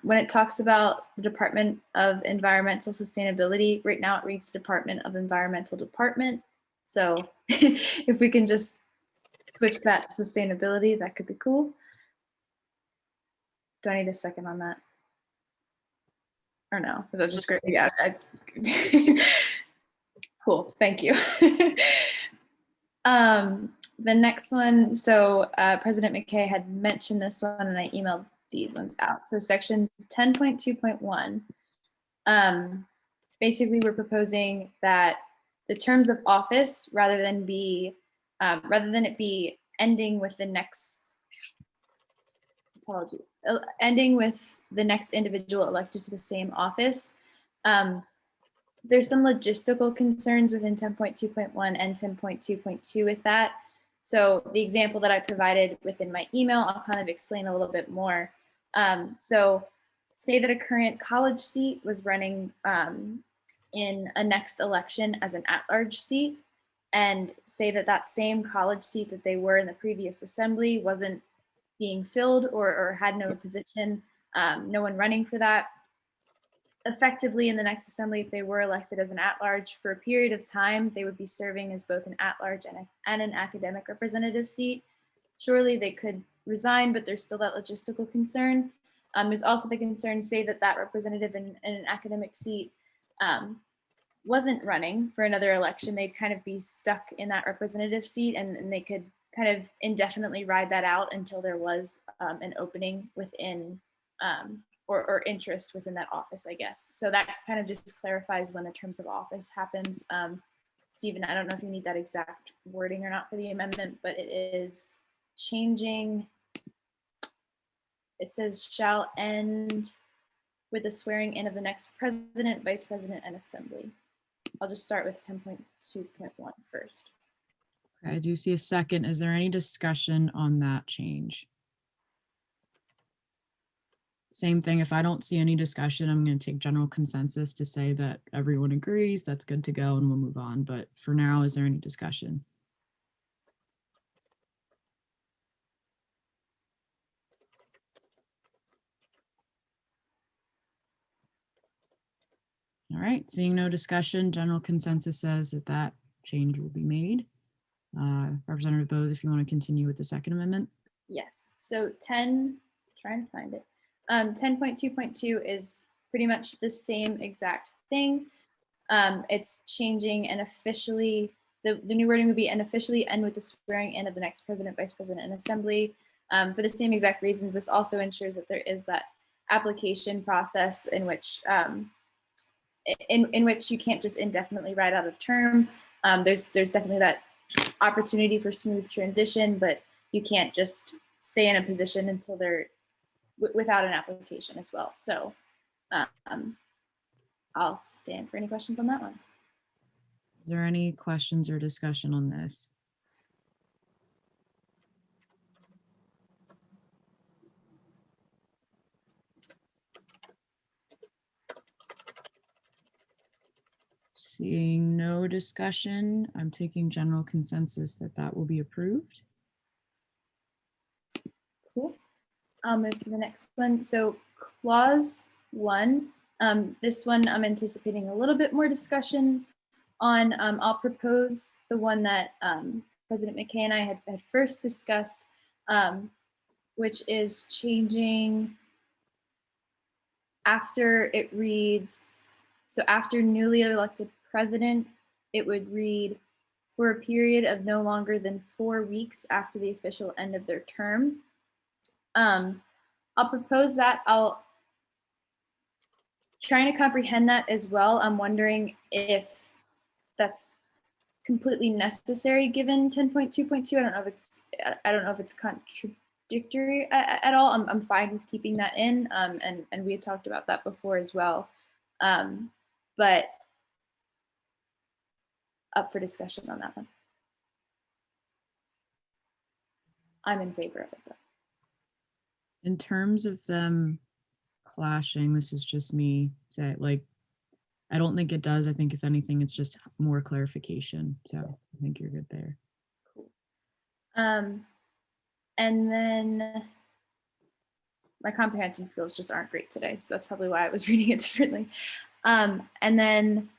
When it talks about the Department of Environmental Sustainability, right now it reads Department of Environmental Department. So if we can just switch that to sustainability, that could be cool. Do I need a second on that? Or no? Is that just great? Yeah. Cool. Thank you. The next one, so President McKay had mentioned this one and I emailed these ones out. So section 10.2.1, basically we're proposing that the terms of office, rather than it be ending with the next, ending with the next individual elected to the same office. There's some logistical concerns within 10.2.1 and 10.2.2 with that. So the example that I provided within my email, I'll kind of explain a little bit more. So say that a current college seat was running in a next election as an at-large seat, and say that that same college seat that they were in the previous assembly wasn't being filled or had no position, no one running for that. Effectively in the next assembly, if they were elected as an at-large for a period of time, they would be serving as both an at-large and an academic representative seat. Surely they could resign, but there's still that logistical concern. There's also the concern, say that that representative in an academic seat wasn't running for another election, they'd kind of be stuck in that representative seat and they could kind of indefinitely ride that out until there was an opening within or interest within that office, I guess. So that kind of just clarifies when the terms of office happens. Stephen, I don't know if you need that exact wording or not for the amendment, but it is changing. It says shall end with the swearing in of the next president, vice president, and assembly. I'll just start with 10.2.1 first. Okay, I do see a second. Is there any discussion on that change? Same thing, if I don't see any discussion, I'm going to take general consensus to say that everyone agrees, that's good to go, and we'll move on. But for now, is there any discussion? All right, seeing no discussion, general consensus says that that change will be made. Representative Bose, if you want to continue with the second amendment. Yes, so trying to find it. 10.2.2 is pretty much the same exact thing. It's changing and officially, the new wording would be and officially end with the swearing in of the next president, vice president, and assembly. For the same exact reasons, this also ensures that there is that application process in which you can't just indefinitely ride out a term. There's definitely that opportunity for smooth transition, but you can't just stay in a position until they're without an application as well. So I'll stand for any questions on that one. Is there any questions or discussion on this? Seeing no discussion, I'm taking general consensus that that will be approved. Cool. I'll move to the next one. So clause 1, this one I'm anticipating a little bit more discussion on. I'll propose the one that President McKay and I had first discussed, which is changing after it reads, so after newly elected president, it would read for a period of no longer than 4 weeks after the official end of their term. I'll propose that. Trying to comprehend that as well. I'm wondering if that's completely necessary given 10.2.2. I don't know if it's contradictory at all. I'm fine with keeping that in, and we had talked about that before as well. But up for discussion on that one. I'm in favor of it though. In terms of them clashing, this is just me say, like, I don't think it does. I think if anything, it's just more clarification. So I think you're good there. Cool. And then my comprehension skills just aren't great today, so that's probably why I was reading it differently. And then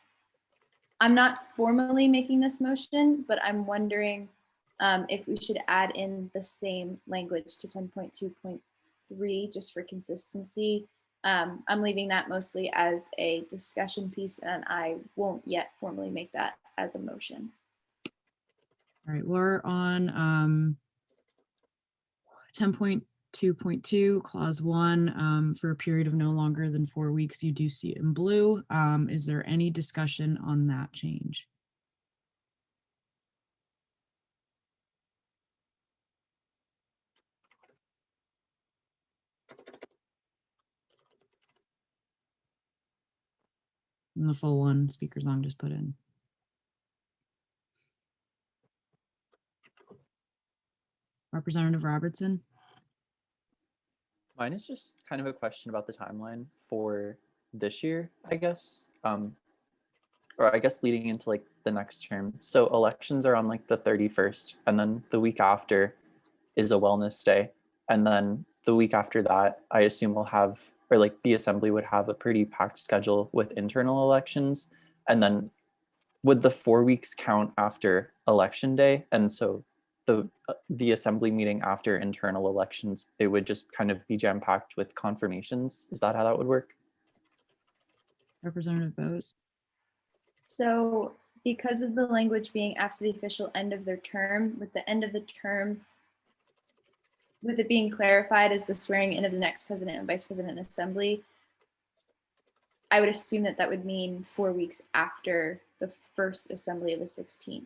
I'm not formally making this motion, but I'm wondering if we should add in the same language to 10.2.3 just for consistency. I'm leaving that mostly as a discussion piece, and I won't yet formally make that as a motion. All right, we're on 10.2.2, clause 1, for a period of no longer than 4 weeks. You do see it in blue. Is there any discussion on that change? And the full one, speaker song just put in. Representative Robertson. Mine is just kind of a question about the timeline for this year, I guess. Or I guess leading into like the next term. So elections are on like the 31st, and then the week after is a wellness day. And then the week after that, I assume we'll have, or like the assembly would have a pretty packed schedule with internal elections. And then would the 4 weeks count after election day? And so the assembly meeting after internal elections, it would just kind of be jam-packed with confirmations. Is that how that would work? Representative Bose. So because of the language being after the official end of their term, with the end of the term, with it being clarified as the swearing in of the next president and vice president and assembly, I would assume that that would mean 4 weeks after the first assembly of the 16th.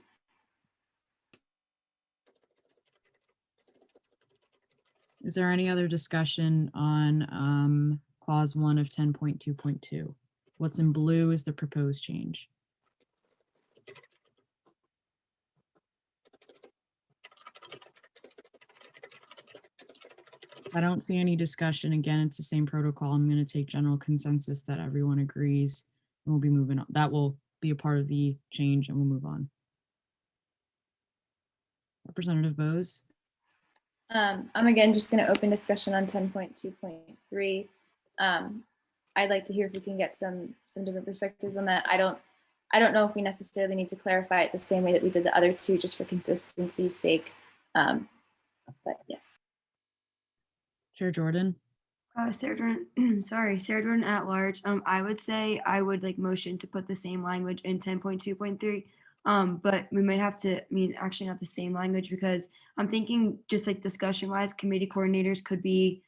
Is there any other discussion on clause 1 of 10.2.2? What's in blue is the proposed change. I don't see any discussion. Again, it's the same protocol. I'm going to take general consensus that everyone agrees, and we'll be moving on. That will be a part of the change, and we'll move on. Representative Bose. I'm again just going to open discussion on 10.2.3. I'd like to hear if we can get some different perspectives on that. I don't know if we necessarily need to clarify it the same way that we did the other two, just for consistency's sake. But yes. Chair Jordan. Sarah Jordan, sorry, Sarah Jordan at large. I would say I would like motion to put the same language in 10.2.3. But we might have to, actually not the same language, because I'm thinking just like discussion wise, committee coordinators could be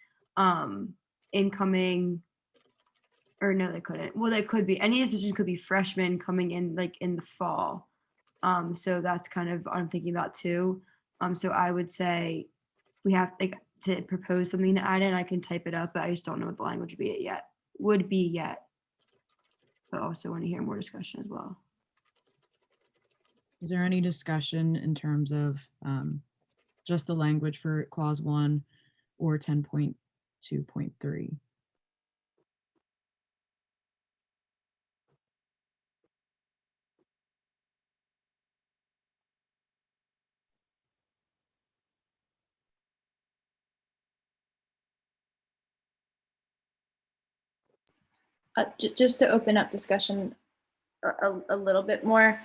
incoming, or no, they couldn't. Well, they could be, any of these positions could be freshmen coming in like in the fall. So that's kind of what I'm thinking about too. So I would say we have like to propose something to add in. I can type it up, but I just don't know what the language would be yet. But also want to hear more discussion as well. Is there any discussion in terms of just the language for clause 1 or 10.2.3? Just to open up discussion a little bit more,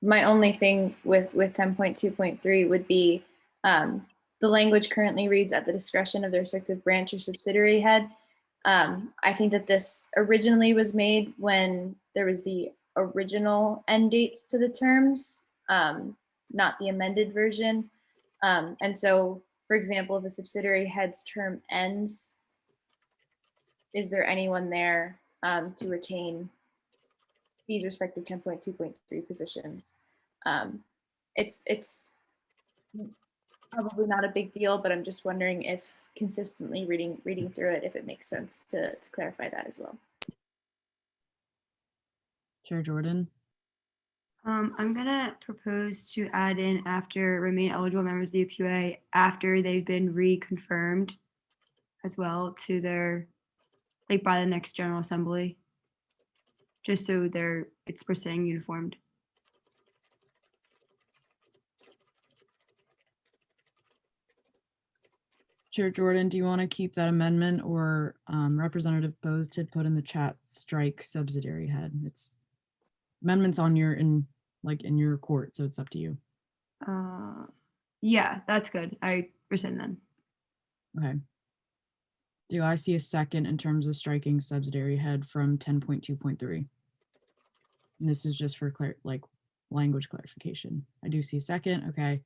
my only thing with 10.2.3 would be the language currently reads at the discretion of the respective branch or subsidiary head. I think that this originally was made when there was the original end dates to the terms, not the amended version. And so, for example, if a subsidiary head's term ends, is there anyone there to retain these respective 10.2.3 positions? It's probably not a big deal, but I'm just wondering if consistently reading through it, if it makes sense to clarify that as well. Chair Jordan. I'm gonna propose to add in after remain eligible members of the UPUA after they've been reconfirmed as well to their, like by the next General Assembly, just so it's per se uniformed. Chair Jordan, do you want to keep that amendment, or Representative Bose did put in the chat strike subsidiary head? It's amendments on your in your court, so it's up to you. Yeah, that's good. I rescind then. Okay. Do I see a second in terms of striking subsidiary head from 10.2.3? This is just for language clarification. I do see a second. Okay.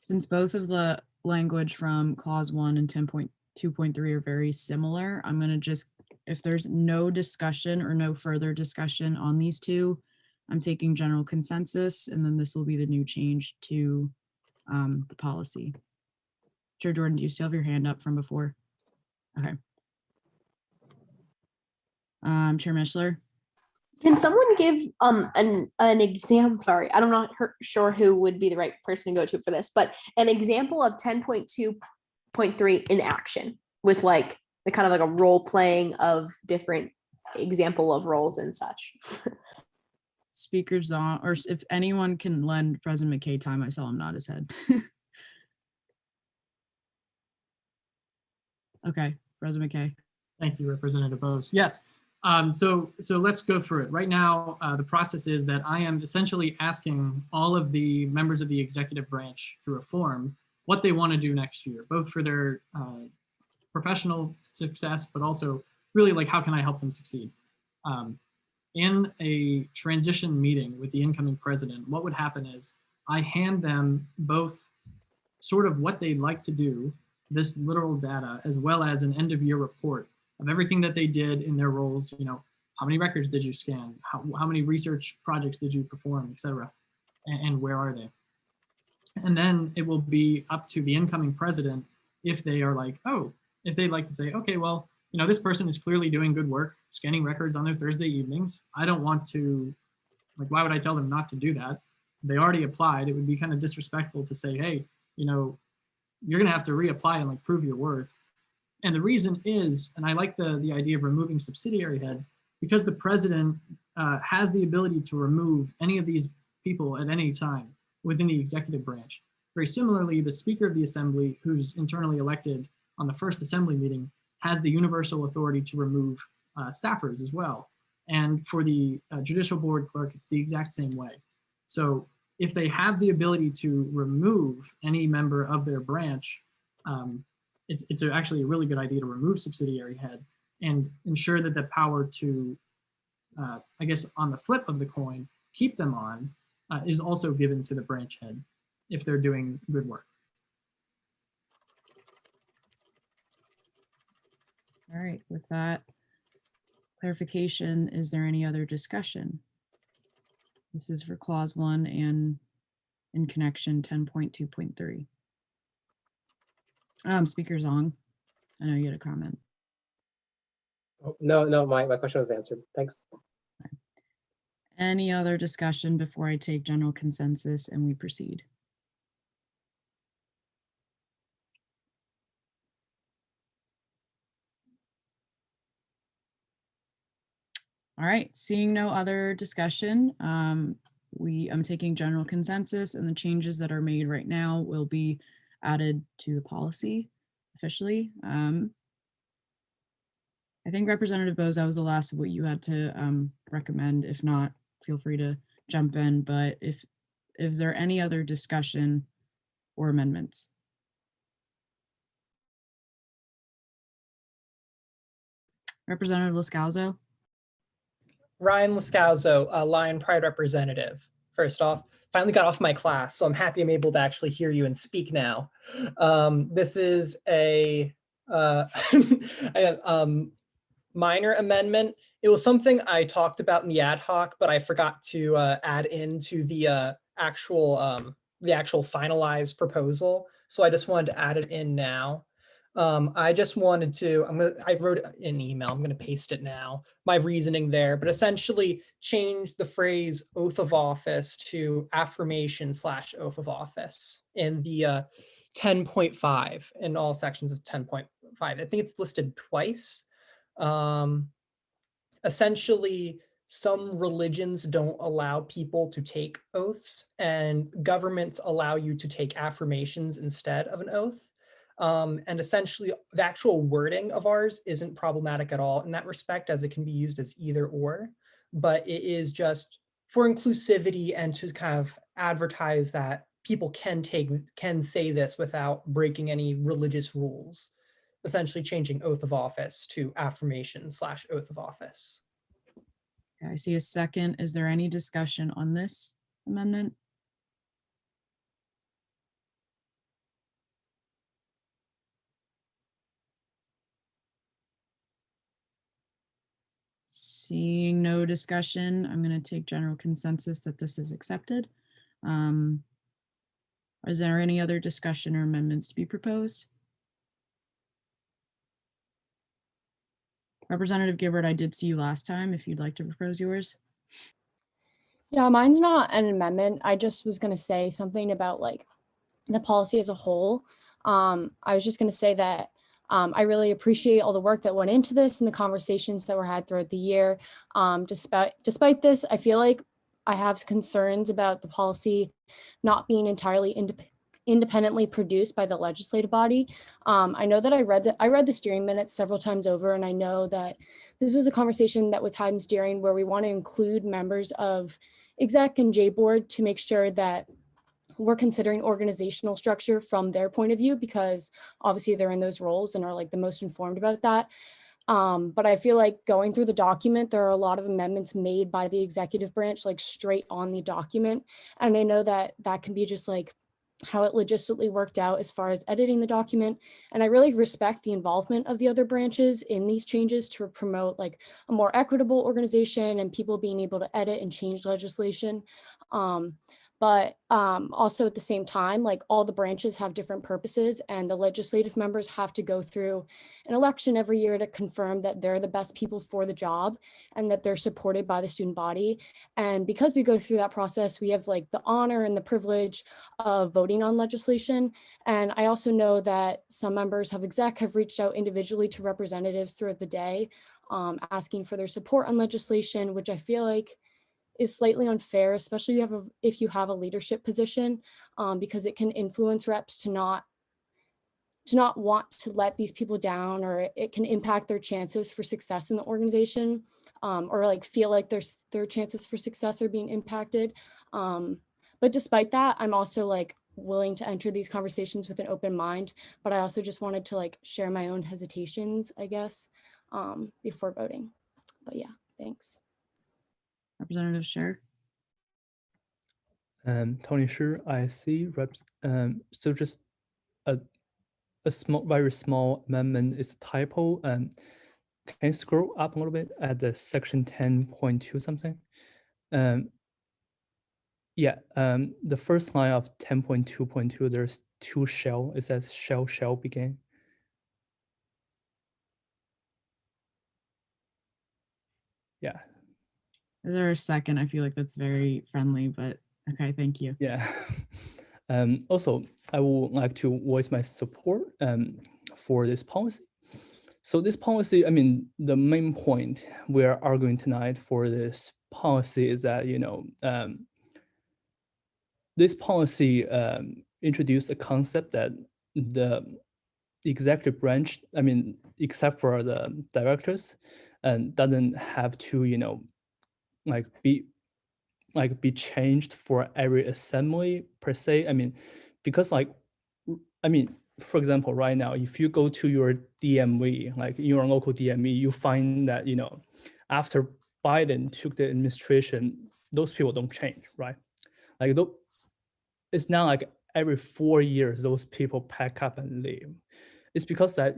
Since both of the language from clause 1 and 10.2.3 are very similar, I'm going to just, if there's no discussion or no further discussion on these two, I'm taking general consensus, and then this will be the new change to the policy. Chair Jordan, do you still have your hand up from before? Okay. Chair Mishler? Can someone give an example? Sorry, I'm not sure who would be the right person to go to for this, but an example of 10.2.3 in action with like the kind of like a role playing of different example of roles and such. Speakers on, or if anyone can lend President McKay time, I saw him nod his head. Okay, President McKay. Thank you, Representative Bose. Yes. So let's go through it. Right now, the process is that I am essentially asking all of the members of the executive branch through a form what they want to do next year, both for their professional success, but also really like how can I help them succeed. In a transition meeting with the incoming president, what would happen is I hand them both sort of what they'd like to do, this literal data, as well as an end of year report of everything that they did in their roles. You know, how many records did you scan? How many research projects did you perform, et cetera? And where are they? And then it will be up to the incoming president if they are like, oh, if they'd like to say, okay, well, you know, this person is clearly doing good work, scanning records on their Thursday evenings. I don't want to, like, why would I tell them not to do that? They already applied. It would be kind of disrespectful to say, hey, you know, you're gonna have to reapply and like prove your worth. And the reason is, and I like the idea of removing subsidiary head, because the president has the ability to remove any of these people at any time within the executive branch. Very similarly, the Speaker of the Assembly, who's internally elected on the first Assembly meeting, has the universal authority to remove staffers as well. And for the Judicial Board Clerk, it's the exact same way. So if they have the ability to remove any member of their branch, it's actually a really good idea to remove subsidiary head and ensure that the power to, I guess on the flip of the coin, keep them on is also given to the branch head if they're doing good work. All right, with that clarification, is there any other discussion? This is for clause 1 and in connection 10.2.3. Speaker Zong, I know you had a comment. No, my question was answered. Thanks. Any other discussion before I take general consensus and we proceed? All right, seeing no other discussion, I'm taking general consensus, and the changes that are made right now will be added to the policy officially. I think Representative Bose, that was the last of what you had to recommend. If not, feel free to jump in. But if is there any other discussion or amendments? Representative Lascalzo. Ryan Lascalzo, Lion Pride representative. First off, finally got off my class, so I'm happy I'm able to actually hear you and speak now. This is a minor amendment. It was something I talked about in the ad hoc, but I forgot to add into the actual finalized proposal. So I just wanted to add it in now. I just wanted to, I wrote an email, I'm gonna paste it now, my reasoning there, but essentially change the phrase oath of office to affirmation / oath of office in the 10.5 in all sections of 10.5. I think it's listed twice. Essentially, some religions don't allow people to take oaths, and governments allow you to take affirmations instead of an oath. And essentially, the actual wording of ours isn't problematic at all in that respect, as it can be used as either or, but it is just for inclusivity and to kind of advertise that people can say this without breaking any religious rules. Essentially changing oath of office to affirmation / oath of office. Okay, I see a second. Is there any discussion on this amendment? Seeing no discussion, I'm going to take general consensus that this is accepted. Is there any other discussion or amendments to be proposed? Representative Gibbard, I did see you last time, if you'd like to propose yours. Yeah, mine's not an amendment. I just was going to say something about like the policy as a whole. I was just going to say that I really appreciate all the work that went into this and the conversations that were had throughout the year. Despite this, I feel like I have concerns about the policy not being entirely independently produced by the legislative body. I know that I read the steering minutes several times over, and I know that this was a conversation that was had in steering where we want to include members of exec and J board to make sure that we're considering organizational structure from their point of view, because obviously they're in those roles and are like the most informed about that. But I feel like going through the document, there are a lot of amendments made by the executive branch, like straight on the document. And I know that that can be just like how it logistically worked out as far as editing the document. And I really respect the involvement of the other branches in these changes to promote like a more equitable organization and people being able to edit and change legislation. But also at the same time, like all the branches have different purposes, and the legislative members have to go through an election every year to confirm that they're the best people for the job and that they're supported by the student body. And because we go through that process, we have like the honor and the privilege of voting on legislation. And I also know that some members of exec have reached out individually to representatives throughout the day, asking for their support on legislation, which I feel like is slightly unfair, especially if you have a leadership position, because it can influence reps to not want to let these people down, or it can impact their chances for success in the organization, or like feel like their chances for success are being impacted. But despite that, I'm also like willing to enter these conversations with an open mind, but I also just wanted to like share my own hesitations, I guess, before voting. But yeah, thanks. Representative Scher. Tony Scher, ISC reps. So just a small, very small amendment is a typo. Can you scroll up a little bit at the section 10.2 something? Yeah, the first line of 10.2.2, there's two shall. It says shall begin. Yeah. Is there a second? I feel like that's very friendly, but okay, thank you. Yeah. Also, I would like to voice my support for this policy. So this policy, I mean, the main point we're arguing tonight for this policy is that, this policy introduced the concept that the executive branch, I mean, except for the directors, and doesn't have to, be changed for every assembly per se. I mean, because for example, right now, if you go to your DMV, like your local DMV, you find that, after Biden took the administration, those people don't change, right? Like, it's not like every 4 years, those people pack up and leave. It's because that,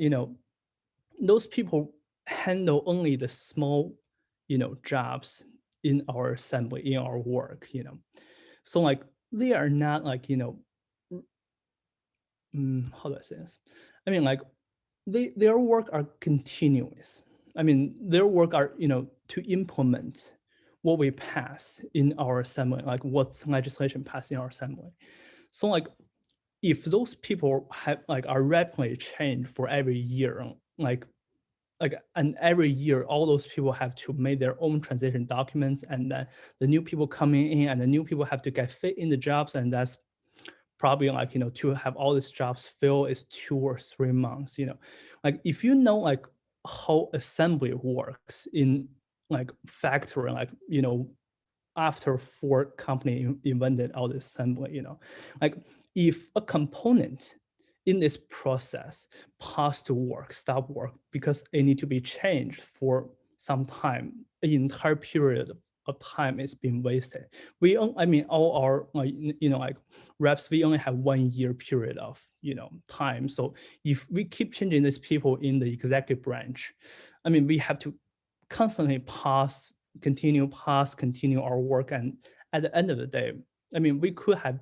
those people handle only the small, jobs in our assembly, in our work, So like, they are not like, how do I say this? I mean, like, their work are continuous. I mean, their work are, to implement what we pass in our assembly, like what's legislation passed in our assembly. So like, if those people have are rapidly changed for every year, and every year, all those people have to make their own transition documents, and then the new people coming in, and the new people have to get fit in the jobs, and that's probably to have all these jobs filled is 2 or 3 months. Like, if you know like how assembly works in like factory, after Ford company invented all this assembly, like if a component in this process pause to work, stop work because it need to be changed for some time, the entire period of time is being wasted. All our reps, we only have 1 year period of time. So if we keep changing these people in the executive branch, we have to constantly continue our work, and at the end of the day, we could have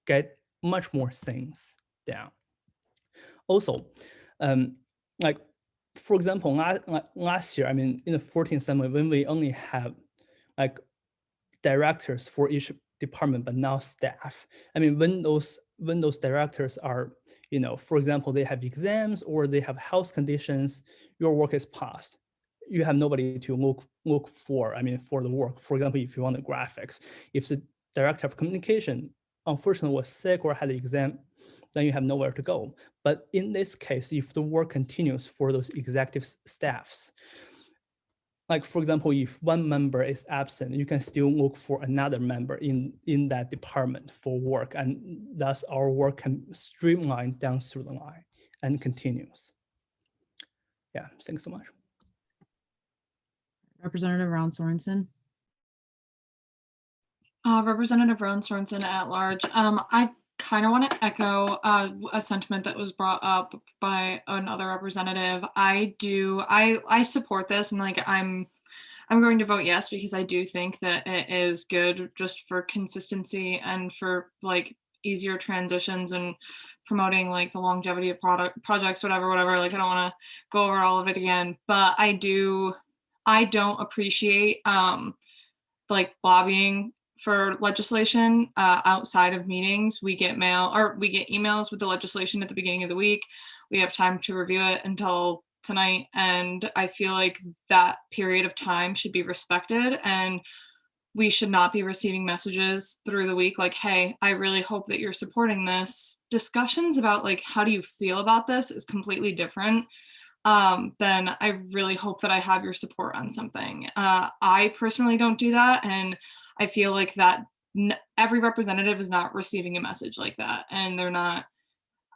get much more things down. Also, like for example, last year, in the 14th assembly, when we only have like directors for each department, but now staff. When those directors are, for example, they have exams or they have health conditions, your work is paused. You have nobody to look for, for the work. For example, if you want the graphics, if the director of communication unfortunately was sick or had an exam, then you have nowhere to go. But in this case, if the work continues for those executive staffs, like for example, if one member is absent, you can still look for another member in that department for work, and thus our work can streamline down through the line and continues. Yeah, thanks so much. Representative Ron Sorensen. Representative Ron Sorensen at large. I kind of want to echo a sentiment that was brought up by another representative. I support this, and like I'm going to vote yes because I do think that it is good just for consistency and for like easier transitions and promoting like the longevity of projects, whatever. Like I don't want to go over all of it again, but I don't appreciate like lobbying for legislation outside of meetings. We get emails with the legislation at the beginning of the week. We have time to review it until tonight, and I feel like that period of time should be respected, and we should not be receiving messages through the week like, hey, I really hope that you're supporting this. Discussions about like, how do you feel about this is completely different then I really hope that I have your support on something. I personally don't do that, and I feel like that every representative is not receiving a message like that, and they're not.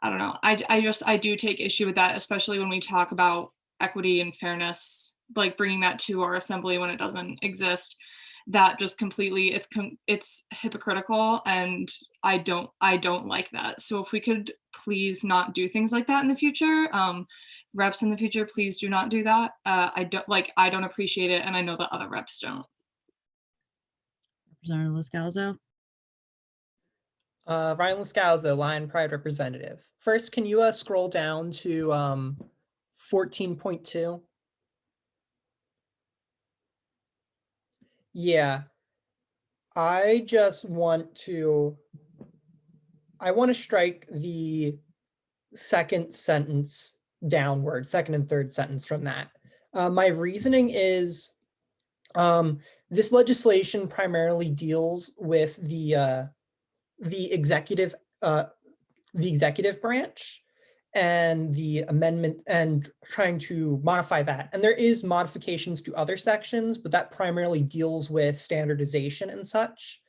I don't know. I do take issue with that, especially when we talk about equity and fairness, like bringing that to our assembly when it doesn't exist. That just completely it's hypocritical, and I don't like that. So if we could please not do things like that in the future, reps in the future, please do not do that. I don't appreciate it, and I know that other reps don't. Representative Liscalzo. Ryan Liscalzo, Lion Pride representative. First, can you scroll down to 14.2? Yeah, I want to strike the second sentence downward, second and third sentence from that. My reasoning is this legislation primarily deals with the executive branch, and the amendment and trying to modify that. And there is modifications to other sections, but that primarily deals with standardization and such.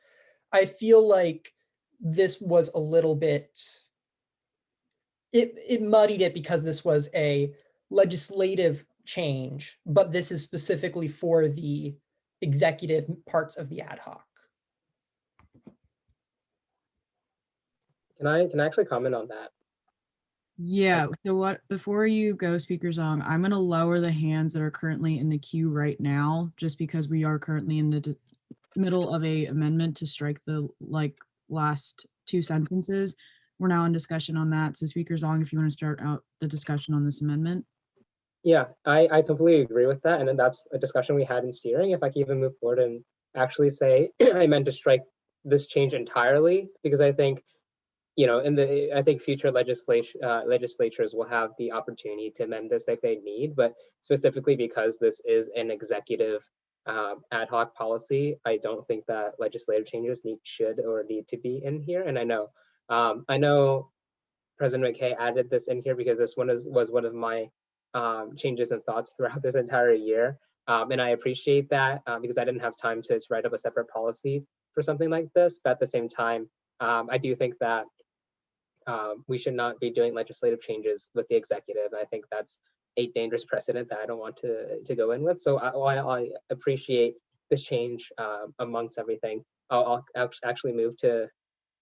I feel like this was a little bit, it muddied it because this was a legislative change, but this is specifically for the executive parts of the ad hoc. Can I actually comment on that? Yeah, so what, before you go, Speaker Zong, I'm gonna lower the hands that are currently in the queue right now, just because we are currently in the middle of a amendment to strike the last two sentences. We're now in discussion on that. So Speaker Zong, if you want to start out the discussion on this amendment. Yeah, I completely agree with that. And then that's a discussion we had in steering. If I can even move forward and actually say I meant to strike this change entirely, because I think, you know, I think future legislatures will have the opportunity to amend this if they need, but specifically because this is an executive ad hoc policy, I don't think that legislative changes should or need to be in here. And I know President McKay added this in here because this was one of my changes and thoughts throughout this entire year. And I appreciate that because I didn't have time to write up a separate policy for something like this. But at the same time, I do think that we should not be doing legislative changes with the executive. I think that's a dangerous precedent that I don't want to go in with. So I appreciate this change amongst everything. I'll actually move to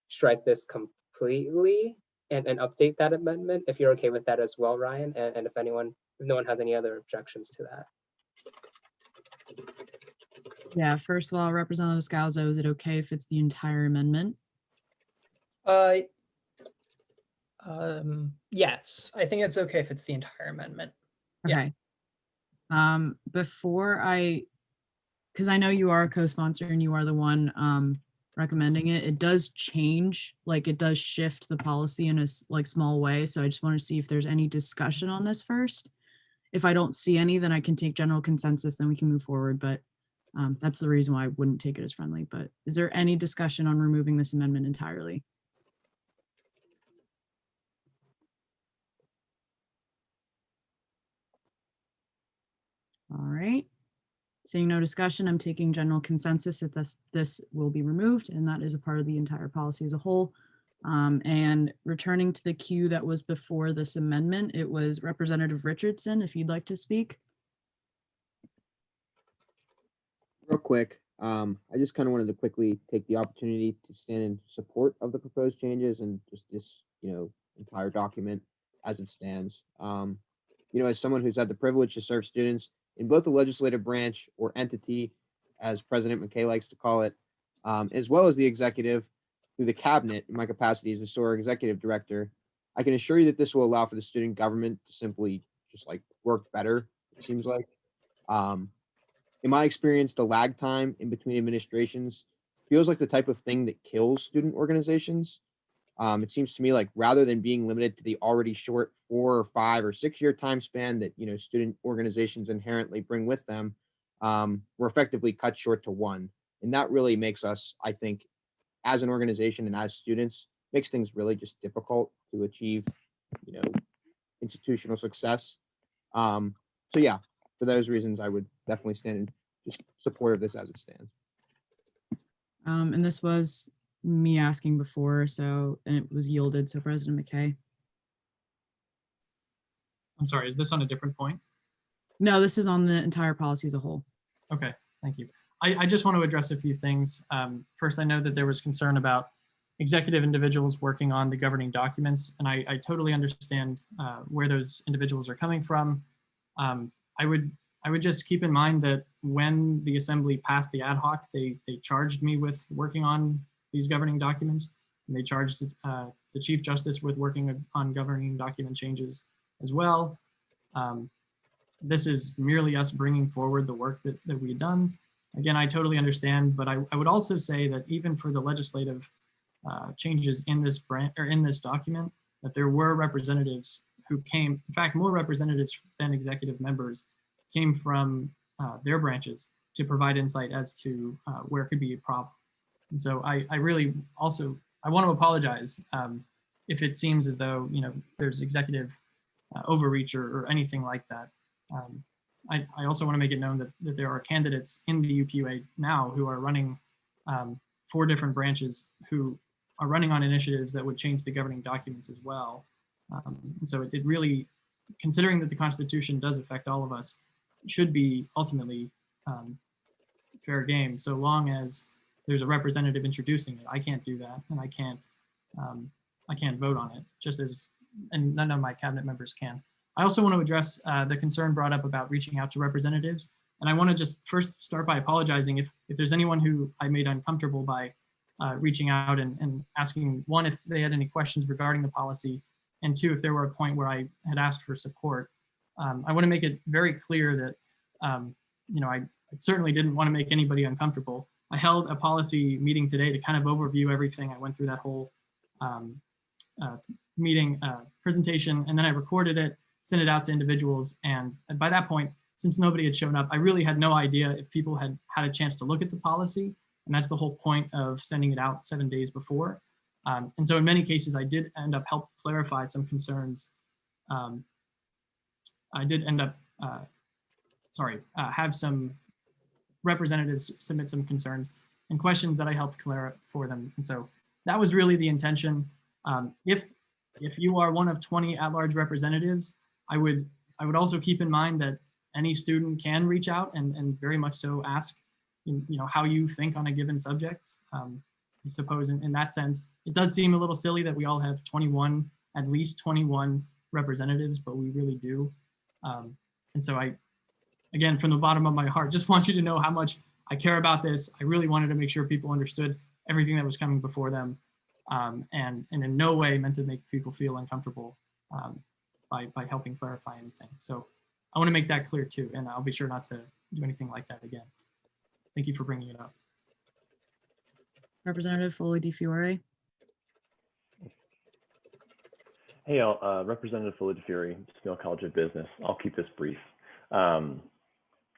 strike this completely and update that amendment if you're okay with that as well, Ryan. And if no one has any other objections to that. Yeah, first of all, Representative Scalzo, is it okay if it's the entire amendment? Yes, I think it's okay if it's the entire amendment. Okay. Yes. Because I know you are a co-sponsor and you are the one recommending it, it does change, it does shift the policy in a small way. So I just want to see if there's any discussion on this first. If I don't see any, then I can take general consensus, then we can move forward. But that's the reason why I wouldn't take it as friendly. But is there any discussion on removing this amendment entirely? All right. Seeing no discussion, I'm taking general consensus that this will be removed, and that is a part of the entire policy as a whole. And returning to the queue that was before this amendment, it was Representative Richardson, if you'd like to speak. Real quick, I just kind of wanted to quickly take the opportunity to stand in support of the proposed changes and just this, entire document as it stands. As someone who's had the privilege to serve students in both the legislative branch or entity, as President McKay likes to call it, as well as the executive through the cabinet in my capacity as the SOAR executive director, I can assure you that this will allow for the student government to simply just work better, it seems like. In my experience, the lag time in between administrations feels like the type of thing that kills student organizations. It seems to me like rather than being limited to the already short 4 or 5 or 6 year time span that student organizations inherently bring with them, we're effectively cut short to 1, and that really makes us, I think, as an organization and as students, makes things really just difficult to achieve, institutional success. So yeah, for those reasons, I would definitely stand in just support of this as it stands. And this was me asking before, and it was yielded. So President McKay. I'm sorry, is this on a different point? No, this is on the entire policy as a whole. Okay, thank you. I just want to address a few things. First, I know that there was concern about executive individuals working on the governing documents, and I totally understand where those individuals are coming from. I would just keep in mind that when the Assembly passed the ad hoc, they charged me with working on these governing documents, and they charged the Chief Justice with working on governing document changes as well. This is merely us bringing forward the work that we've done. Again, I totally understand, but I would also say that even for the legislative changes in this branch or in this document, that there were representatives who came, in fact, more representatives than executive members came from their branches to provide insight as to where it could be a problem. And so I really also, I want to apologize if it seems as though, there's executive overreach or anything like that. I also want to make it known that there are candidates in the UPUA now who are running 4 different branches who are running on initiatives that would change the governing documents as well. And so it really, considering that the Constitution does affect all of us, should be ultimately fair game, so long as there's a representative introducing it. I can't do that, and I can't vote on it, and none of my cabinet members can. I also want to address the concern brought up about reaching out to representatives. And I want to just first start by apologizing if there's anyone who I made uncomfortable by reaching out and asking, 1, if they had any questions regarding the policy, and 2, if there were a point where I had asked for support. I want to make it very clear that, I certainly didn't want to make anybody uncomfortable. I held a policy meeting today to kind of overview everything. I went through that whole meeting presentation, and then I recorded it, sent it out to individuals. And by that point, since nobody had shown up, I really had no idea if people had had a chance to look at the policy. And that's the whole point of sending it out 7 days before. And so in many cases, I did end up help clarify some concerns. I did end up, have some representatives submit some concerns and questions that I helped clarify for them. And so that was really the intention. If you are one of 20 at-large representatives, I would also keep in mind that any student can reach out and very much so ask, how you think on a given subject. I suppose in that sense, it does seem a little silly that we all have at least 21 representatives, but we really do. And so again, from the bottom of my heart, just want you to know how much I care about this. I really wanted to make sure people understood everything that was coming before them, and in no way meant to make people feel uncomfortable by helping clarify anything. So I want to make that clear too, and I'll be sure not to do anything like that again. Thank you for bringing it up. Representative Foley Di Fiore. Hey, all, Representative Foley Di Fiore, Smale College of Business. I'll keep this brief.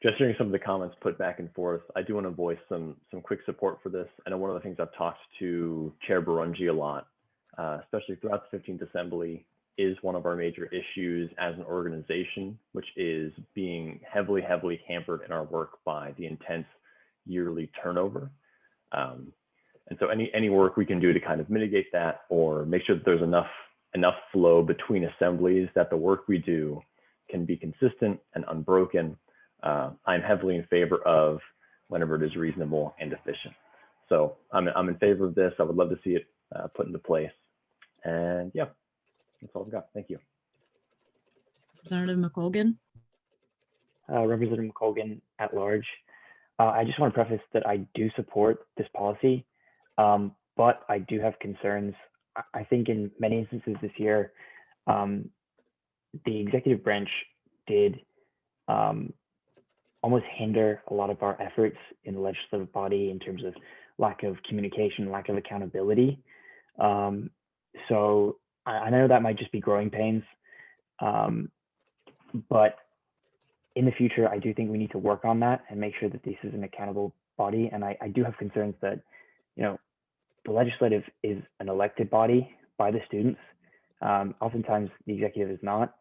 Just hearing some of the comments put back and forth, I do want to voice some quick support for this. I know one of the things I've talked to Chair Barungi a lot, especially throughout the 15th Assembly, is one of our major issues as an organization, which is being heavily hampered in our work by the intense yearly turnover. And so any work we can do to kind of mitigate that or make sure that there's enough flow between assemblies that the work we do can be consistent and unbroken, I'm heavily in favor of whenever it is reasonable and efficient. So I'm in favor of this. I would love to see it put into place. And yeah, that's all I've got. Thank you. Representative McColgan. Representative McColgan at large. I just want to preface that I do support this policy, but I do have concerns. I think in many instances this year, the executive branch did almost hinder a lot of our efforts in the legislative body in terms of lack of communication, lack of accountability. So I know that might just be growing pains, but in the future, I do think we need to work on that and make sure that this is an accountable body. And I do have concerns that, the legislative is an elected body by the students. Oftentimes the executive is not.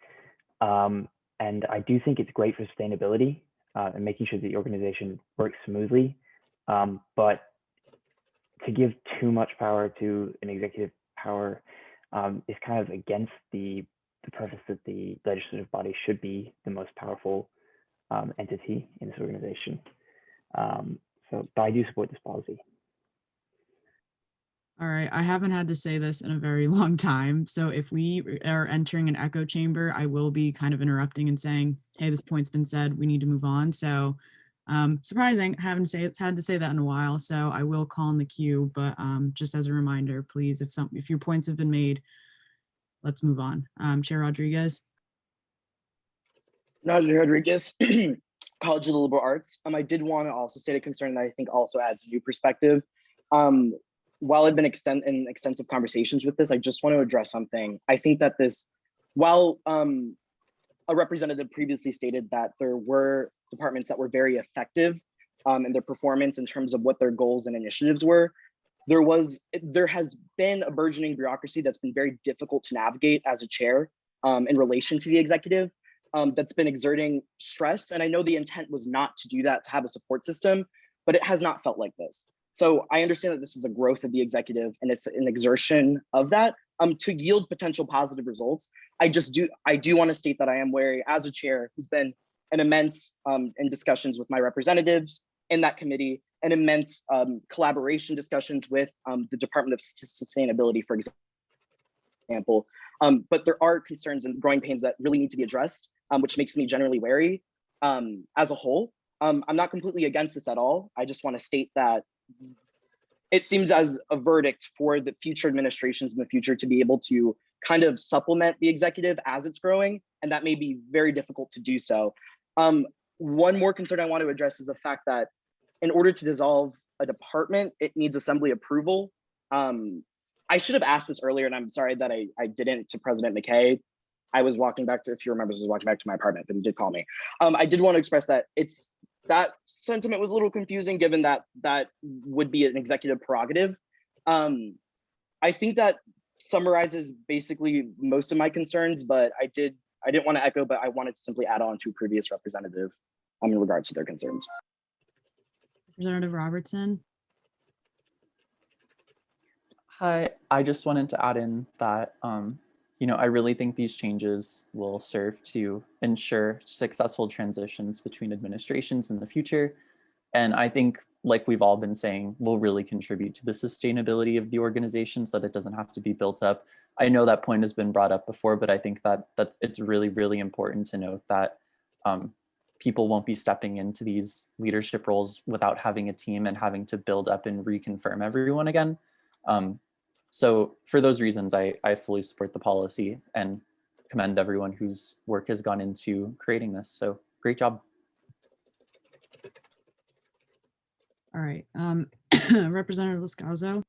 And I do think it's great for sustainability and making sure that the organization works smoothly. But to give too much power to an executive power is kind of against the purpose that the legislative body should be the most powerful entity in this organization. But I do support this policy. All right, I haven't had to say this in a very long time. So if we are entering an echo chamber, I will be kind of interrupting and saying, hey, this point's been said, we need to move on. So surprising, I haven't had to say that in a while. So I will call in the queue, but just as a reminder, please, if your points have been made, let's move on. Chair Rodriguez. Roger Rodriguez, College of the Liberal Arts. I did want to also state a concern that I think also adds a new perspective. While I've been in extensive conversations with this, I just want to address something. I think that while a representative previously stated that there were departments that were very effective in their performance in terms of what their goals and initiatives were, there has been a burgeoning bureaucracy that's been very difficult to navigate as a chair in relation to the executive, that's been exerting stress. And I know the intent was not to do that, to have a support system, but it has not felt like this. So I understand that this is a growth of the executive and it's an exertion of that to yield potential positive results. I do want to state that I am wary as a chair who's been an immense in discussions with my representatives in that committee, an immense collaboration discussions with the Department of Sustainability, for example. But there are concerns and growing pains that really need to be addressed, which makes me generally wary as a whole. I'm not completely against this at all. I just want to state that it seems as a verdict for the future administrations in the future to be able to kind of supplement the executive as it's growing, and that may be very difficult to do so. One more concern I want to address is the fact that in order to dissolve a department, it needs assembly approval. I should have asked this earlier, and I'm sorry that I didn't to President McKay. I was walking back to, if you remember, I was walking back to my apartment, but he did call me. I did want to express that that sentiment was a little confusing, given that that would be an executive prerogative. I think that summarizes basically most of my concerns, but I didn't want to echo, but I wanted to simply add on to a previous representative in regards to their concerns. Representative Robertson. Hi, I just wanted to add in that, I really think these changes will serve to ensure successful transitions between administrations in the future. And I think, like we've all been saying, will really contribute to the sustainability of the organization so that it doesn't have to be built up. I know that point has been brought up before, but I think that it's really, really important to note that people won't be stepping into these leadership roles without having a team and having to build up and reconfirm everyone again. So for those reasons, I fully support the policy and commend everyone whose work has gone into creating this. So great job. All right, Representative Lascauzo.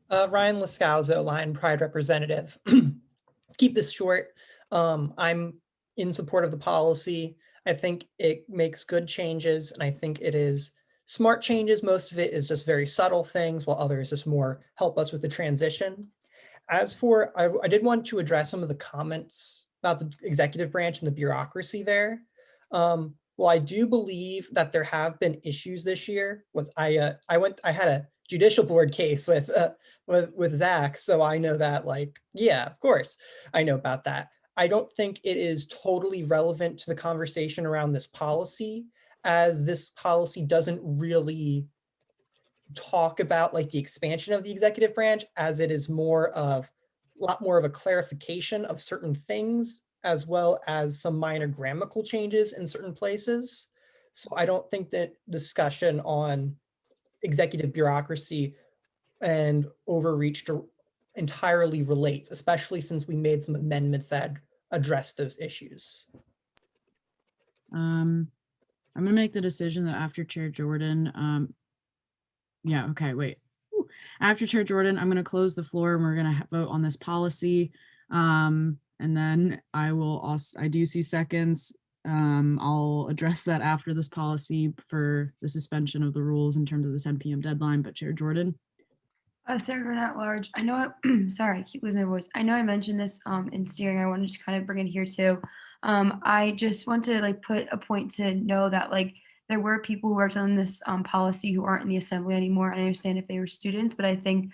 Ryan Lascauzo, Lion Pride representative. Keep this short. I'm in support of the policy. I think it makes good changes, and I think it is smart changes. Most of it is just very subtle things, while others just more help us with the transition. As for, I did want to address some of the comments about the executive branch and the bureaucracy there. Well, I do believe that there have been issues this year. I had a judicial board case with Zach, so I know that, like, yeah, of course, I know about that. I don't think it is totally relevant to the conversation around this policy, as this policy doesn't really talk about like the expansion of the executive branch, as it is a lot more of a clarification of certain things, as well as some minor grammatical changes in certain places. So I don't think that discussion on executive bureaucracy and overreach entirely relates, especially since we made some amendments that address those issues. I'm gonna make the decision that after Chair Jordan, after Chair Jordan, I'm gonna close the floor and we're gonna vote on this policy. And then I do see seconds. I'll address that after this policy for the suspension of the rules in terms of the 10 p.m. deadline, but Chair Jordan. Senator at large, I know, sorry, I keep losing my voice. I know I mentioned this in steering. I wanted to kind of bring it here too. I just want to like put a point to know that like there were people who worked on this policy who aren't in the assembly anymore. And I understand if they were students, but I think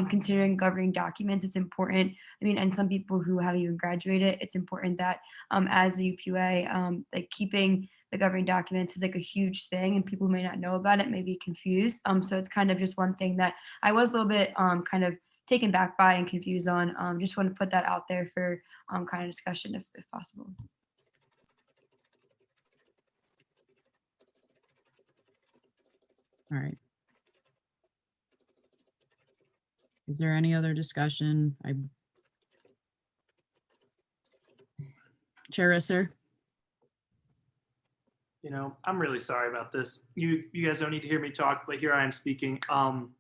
considering governing documents, it's important. I mean, and some people who haven't even graduated, it's important that as the UPUA, like keeping the governing documents is like a huge thing, and people who may not know about it may be confused. So it's kind of just one thing that I was a little bit kind of taken back by and confused on. Just want to put that out there for kind of discussion if possible. All right. Is there any other discussion? Chair Risser. You know, I'm really sorry about this. You guys don't need to hear me talk, but here I am speaking. While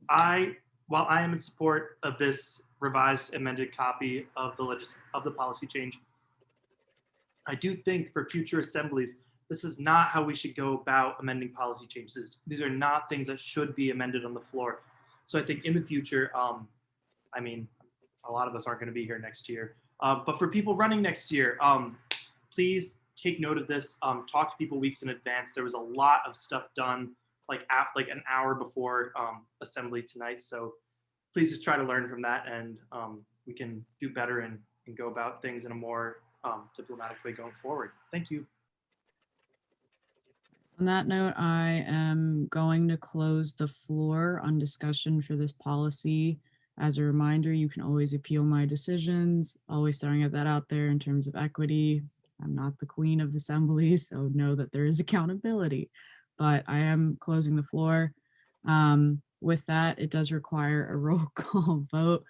I am in support of this revised amended copy of the policy change, I do think for future assemblies, this is not how we should go about amending policy changes. These are not things that should be amended on the floor. So I think in the future, I mean, a lot of us aren't going to be here next year, but for people running next year, please take note of this. Talk to people weeks in advance. There was a lot of stuff done like an hour before assembly tonight. So please just try to learn from that, and we can do better and go about things in a more diplomatic way going forward. Thank you. On that note, I am going to close the floor on discussion for this policy. As a reminder, you can always appeal my decisions, always throwing that out there in terms of equity. I'm not the queen of assembly, so know that there is accountability, but I am closing the floor. With that, it does require a roll call vote.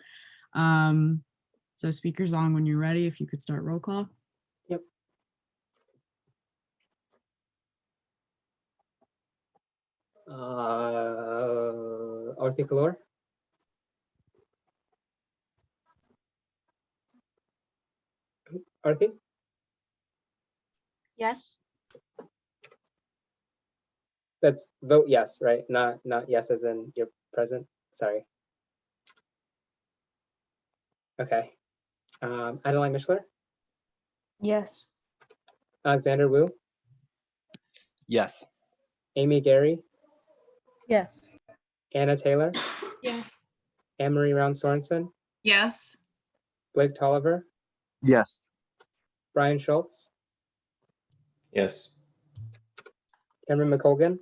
So speakers on when you're ready, if you could start roll call. Yep. Articulor. Arti? Yes. That's vote yes, right? Not yes as in you're present. Sorry. Okay. Adeline Mishler. Yes. Alexander Wu. Yes. Amy Gary. Yes. Anna Taylor. Yes. Anne-Marie Round Sorensen. Yes. Blake Tolliver. Yes. Brian Schultz. Yes. Cameron McColgan.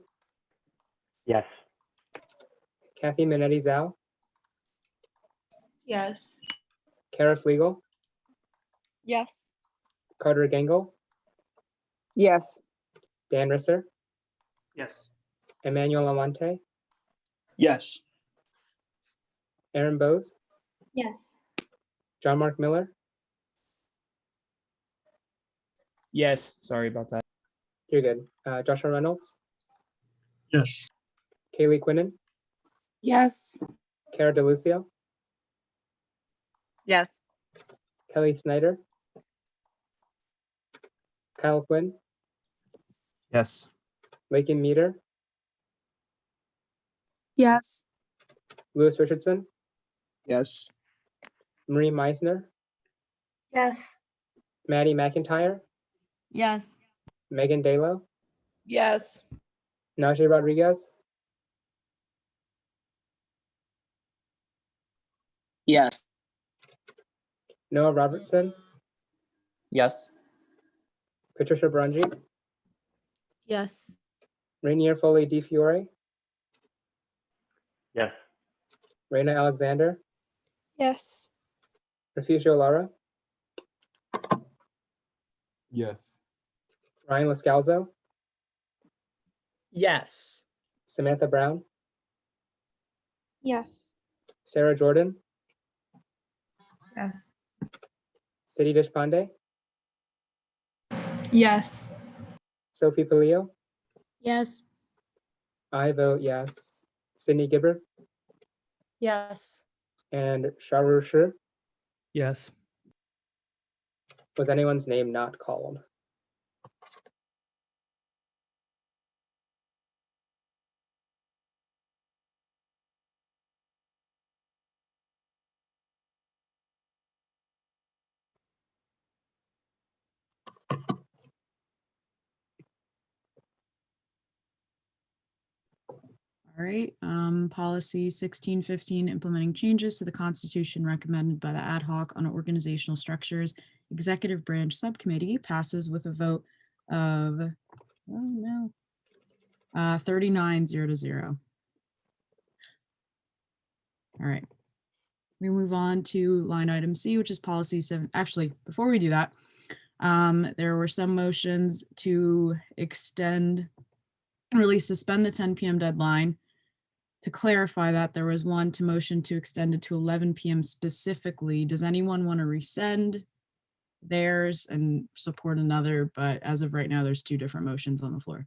Yes. Kathy Minetti Zhao. Yes. Kara Flegel. Yes. Carter Gengel. Yes. Dan Risser. Yes. Emmanuel Amante. Yes. Aaron Bose. Yes. John Mark Miller. Yes, sorry about that. You're good. Joshua Reynolds. Yes. Kaylee Quinnen. Yes. Cara DeLucio. Yes. Kelly Snyder. Kyle Quinn. Yes. Lakin Meter. Yes. Lewis Richardson. Yes. Marie Meisner. Yes. Maddie McIntyre. Yes. Megan Dalo. Yes. Najee Rodriguez. Yes. Noah Robertson. Yes. Patricia Brangi. Yes. Rainier Foley Di Fiore. Yes. Raina Alexander. Yes. Refugio Lara. Yes. Ryan Lascalzo. Yes. Samantha Brown. Yes. Sarah Jordan. Yes. Siddhi Deshpande. Yes. Sophie Palio. Yes. I vote yes. Sydney Gibber. Yes. And Sharu Shur. Yes. Was anyone's name not called? All right, policy 1615, implementing changes to the Constitution recommended by the ad hoc on organizational structures executive branch subcommittee passes with a vote of, 39-0. All right, we move on to line item C, which is policy 7. Actually, before we do that, there were some motions to extend, really suspend the 10 p.m. deadline. To clarify that, there was one to motion to extend it to 11 p.m. specifically. Does anyone want to resend theirs and support another? But as of right now, there's two different motions on the floor.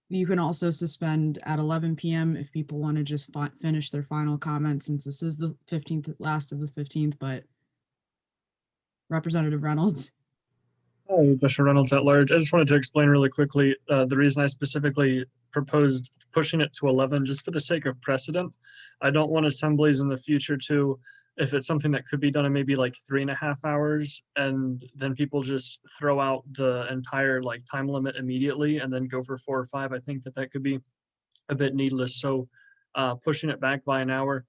You can also suspend at 11 p.m. if people want to just finish their final comments, since this is the 15th, last of the 15th, but Representative Reynolds. Hi, Joshua Reynolds at large. I just wanted to explain really quickly the reason I specifically proposed pushing it to 11, just for the sake of precedent. I don't want assemblies in the future to, if it's something that could be done in maybe like 3.5 hours, and then people just throw out the entire like time limit immediately and then go for 4 or 5. I think that that could be a bit needless. So pushing it back by an hour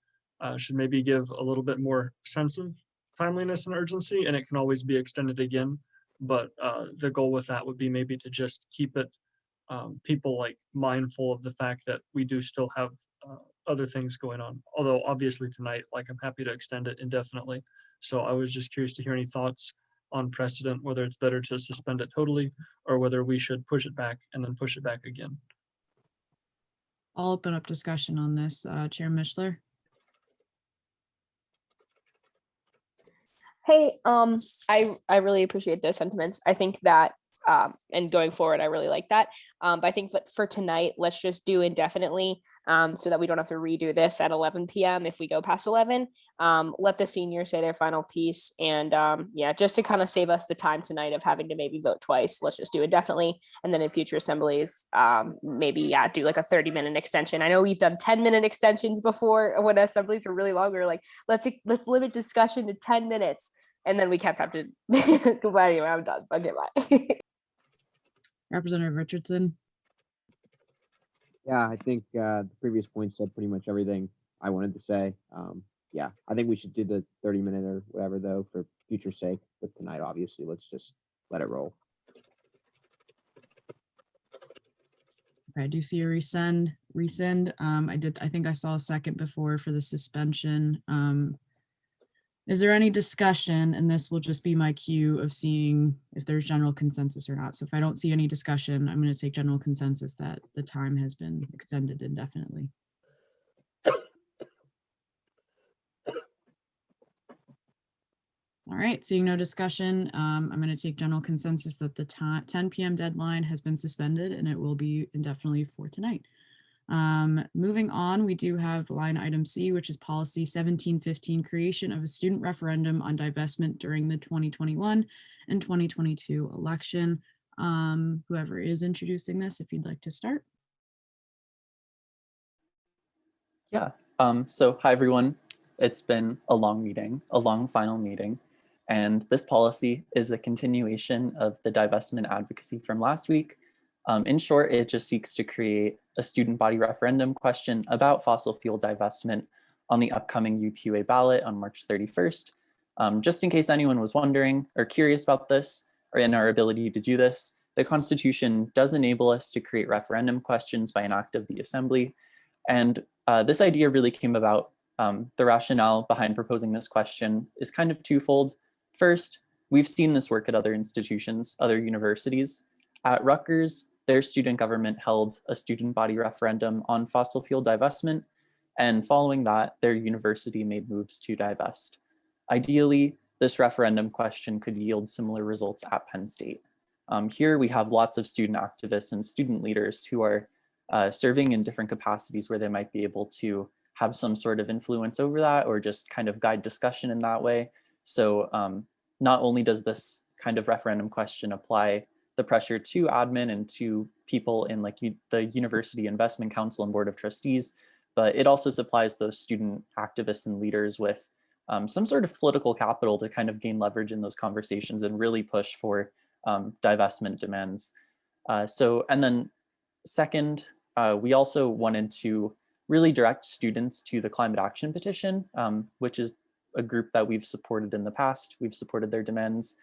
should maybe give a little bit more sense of timeliness and urgency, and it can always be extended again. But the goal with that would be maybe to just keep it people like mindful of the fact that we do still have other things going on. Although obviously tonight, like I'm happy to extend it indefinitely. So I was just curious to hear any thoughts on precedent, whether it's better to suspend it totally or whether we should push it back and then push it back again. I'll open up discussion on this. Chair Mishler. Hey, I really appreciate those sentiments. I think that, and going forward, I really like that. But I think that for tonight, let's just do indefinitely, so that we don't have to redo this at 11 p.m. if we go past 11. Let the seniors say their final piece, and yeah, just to kind of save us the time tonight of having to maybe vote twice, let's just do indefinitely, and then in future assemblies, maybe do like a 30-minute extension. I know we've done 10-minute extensions before when assemblies are really long. We're like, let's limit discussion to 10 minutes. And then we kept having to go. Anyway, I'm done. Okay, bye. Representative Richardson. Yeah, I think the previous point said pretty much everything I wanted to say. Yeah, I think we should do the 30-minute or whatever though for future sake. But tonight, obviously, let's just let it roll. Okay, I do see a rescind. I think I saw a second before for the suspension. Is there any discussion? And this will just be my cue of seeing if there's general consensus or not. So if I don't see any discussion, I'm going to take general consensus that the time has been extended indefinitely. All right, seeing no discussion, I'm going to take general consensus that the 10 p.m. deadline has been suspended and it will be indefinitely for tonight. Moving on, we do have line item C, which is policy 1715, creation of a student referendum on divestment during the 2021 and 2022 election. Whoever is introducing this, if you'd like to start. Yeah, so hi everyone. It's been a long meeting, a long final meeting, and this policy is a continuation of the divestment advocacy from last week. In short, it just seeks to create a student body referendum question about fossil fuel divestment on the upcoming UPUA ballot on March 31st. Just in case anyone was wondering or curious about this or in our ability to do this, the Constitution does enable us to create referendum questions by an act of the Assembly. And this idea really came about, the rationale behind proposing this question is kind of twofold. First, we've seen this work at other institutions, other universities. At Rutgers, their student government held a student body referendum on fossil fuel divestment, and following that, their university made moves to divest. Ideally, this referendum question could yield similar results at Penn State. Here we have lots of student activists and student leaders who are serving in different capacities where they might be able to have some sort of influence over that or just kind of guide discussion in that way. So not only does this kind of referendum question apply the pressure to admin and to people in like the University Investment Council and Board of Trustees, but it also supplies those student activists and leaders with some sort of political capital to kind of gain leverage in those conversations and really push for divestment demands. And then second, we also wanted to really direct students to the climate action petition, which is a group that we've supported in the past. We've supported their demands.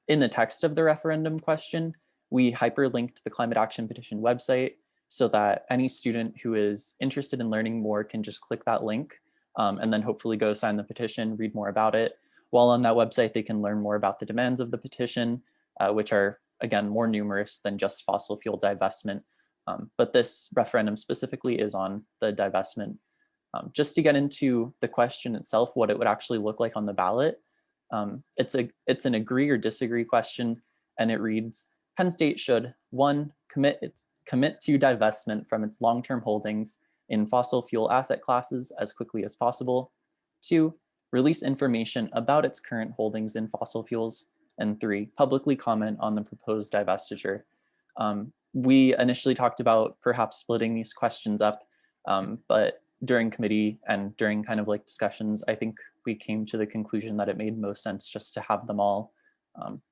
In the text of the referendum question, we hyperlinked the climate action petition website so that any student who is interested in learning more can just click that link and then hopefully go sign the petition, read more about it. While on that website, they can learn more about the demands of the petition, which are, again, more numerous than just fossil fuel divestment. But this referendum specifically is on the divestment. Just to get into the question itself, what it would actually look like on the ballot, it's an agree or disagree question, and it reads, Penn State should, 1, commit to divestment from its long-term holdings in fossil fuel asset classes as quickly as possible. 2, release information about its current holdings in fossil fuels And 3, publicly comment on the proposed divestiture. We initially talked about perhaps splitting these questions up, but during committee and during kind of like discussions, I think we came to the conclusion that it made most sense just to have them all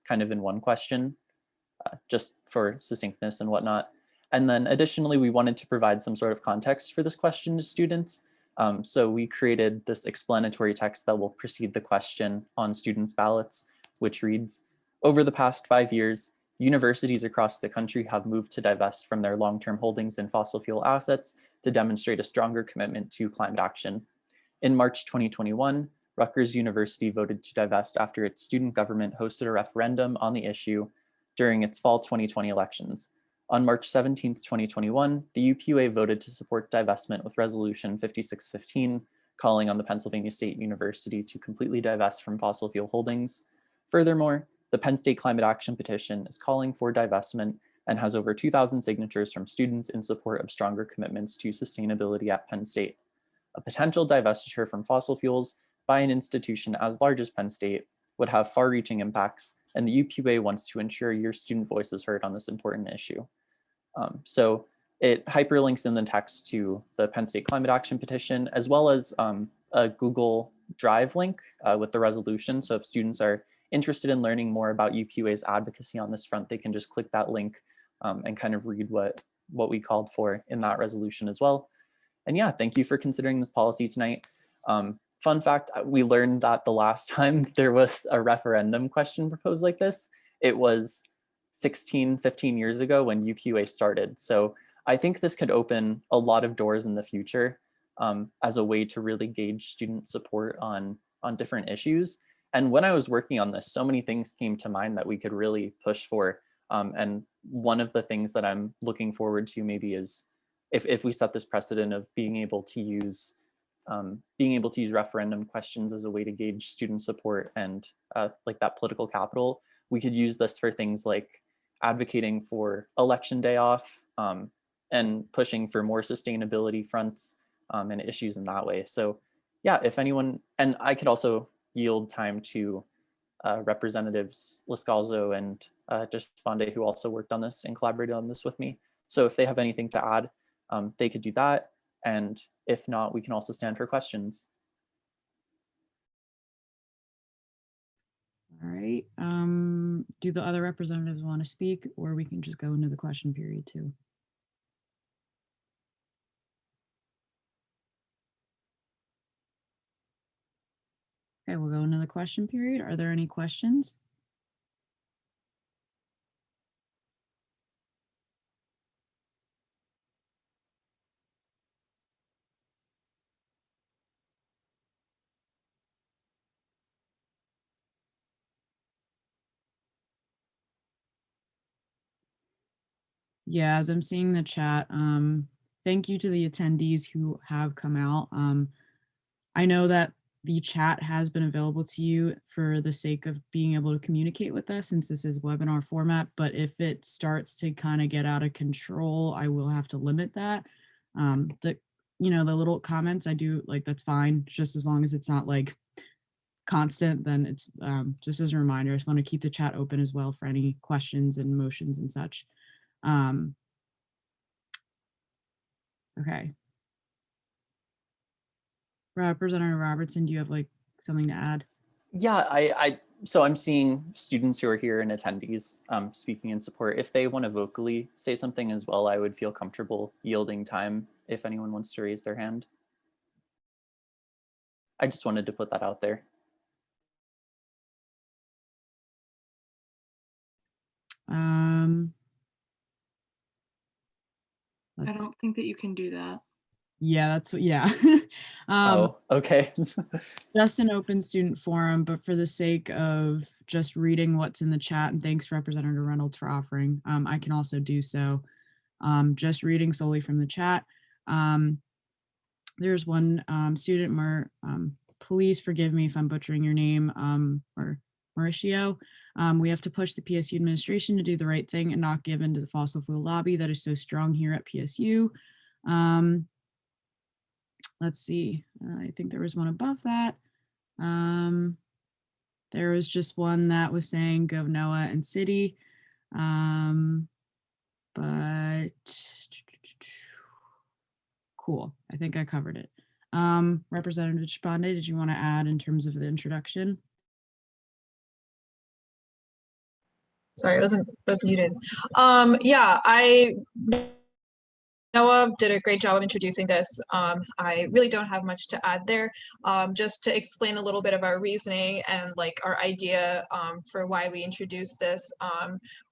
kind of in one question, just for succinctness and whatnot. And then additionally, we wanted to provide some sort of context for this question to students. So we created this explanatory text that will precede the question on students' ballots, which reads, over the past 5 years, universities across the country have moved to divest from their long-term holdings in fossil fuel assets to demonstrate a stronger commitment to climate action. In March 2021, Rutgers University voted to divest after its student government hosted a referendum on the issue during its fall 2020 elections. On March 17, 2021, the UPUA voted to support divestment with Resolution 5615, calling on the Pennsylvania State University to completely divest from fossil fuel holdings. Furthermore, the Penn State Climate Action Petition is calling for divestment and has over 2,000 signatures from students in support of stronger commitments to sustainability at Penn State. A potential divestiture from fossil fuels by an institution as large as Penn State would have far-reaching impacts, and the UPUA wants to ensure your student voice is heard on this important issue. So it hyperlinks in the text to the Penn State Climate Action Petition, as well as a Google Drive link with the resolution. So if students are interested in learning more about UPUA's advocacy on this front, they can just click that link and kind of read what we called for in that resolution as well. And yeah, thank you for considering this policy tonight. Fun fact, we learned that the last time there was a referendum question proposed like this, it was 15 years ago when UPUA started. So I think this could open a lot of doors in the future as a way to really gauge student support on different issues. And when I was working on this, so many things came to mind that we could really push for. And one of the things that I'm looking forward to maybe is if we set this precedent of being able to use referendum questions as a way to gauge student support and like that political capital, we could use this for things like advocating for election day off and pushing for more sustainability fronts and issues in that way. So yeah, if anyone, and I could also yield time to Representatives Lascalzo and Deshpande, who also worked on this and collaborated on this with me. So if they have anything to add, they could do that. And if not, we can also stand for questions. All right. Do the other representatives want to speak, or we can just go into the question period too? Okay, we'll go into the question period. Are there any questions? Yeah, as I'm seeing the chat, thank you to the attendees who have come out. I know that the chat has been available to you for the sake of being able to communicate with us since this is webinar format, but if it starts to kind of get out of control, I will have to limit that. The little comments I do, like, that's fine, just as long as it's not like constant, then it's just as a reminder, I just want to keep the chat open as well for any questions and motions and such. Okay. Representative Robertson, do you have like something to add? Yeah, so I'm seeing students who are here and attendees speaking in support. If they want to vocally say something as well, I would feel comfortable yielding time if anyone wants to raise their hand. I just wanted to put that out there. I don't think that you can do that. Yeah, that's what, yeah. Oh, okay. Just an open student forum, but for the sake of just reading what's in the chat, and thanks Representative Reynolds for offering, I can also do so. Just reading solely from the chat. There's one student, please forgive me if I'm butchering your name, or Mauricio. We have to push the PSU administration to do the right thing and not give in to the fossil fuel lobby that is so strong here at PSU. Let's see, I think there was one above that. There was just one that was saying Gov Noah and city. But cool. I think I covered it. Representative Chpande, did you want to add in terms of the introduction? Sorry, I was muted. Yeah, Noah did a great job of introducing this. I really don't have much to add there. Just to explain a little bit of our reasoning and like our idea for why we introduced this.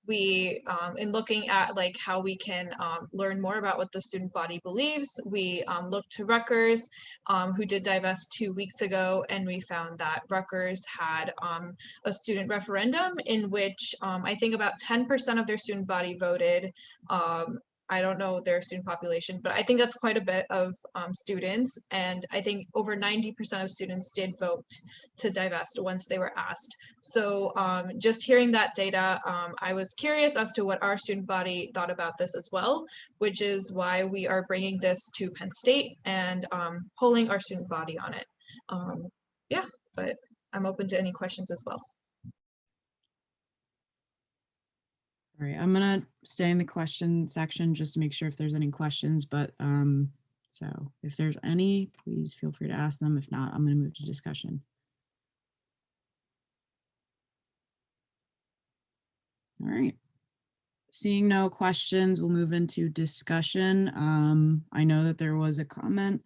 We, in looking at like how we can learn more about what the student body believes, we looked to Rutgers, who did divest 2 weeks ago, and we found that Rutgers had a student referendum in which I think about 10% of their student body voted. I don't know their student population, but I think that's quite a bit of students. And I think over 90% of students did vote to divest once they were asked. So just hearing that data, I was curious as to what our student body thought about this as well, which is why we are bringing this to Penn State and polling our student body on it. Yeah, but I'm open to any questions as well. All right, I'm gonna stay in the question section just to make sure if there's any questions, but so if there's any, please feel free to ask them. If not, I'm gonna move to discussion. All right. Seeing no questions, we'll move into discussion. I know that there was a comment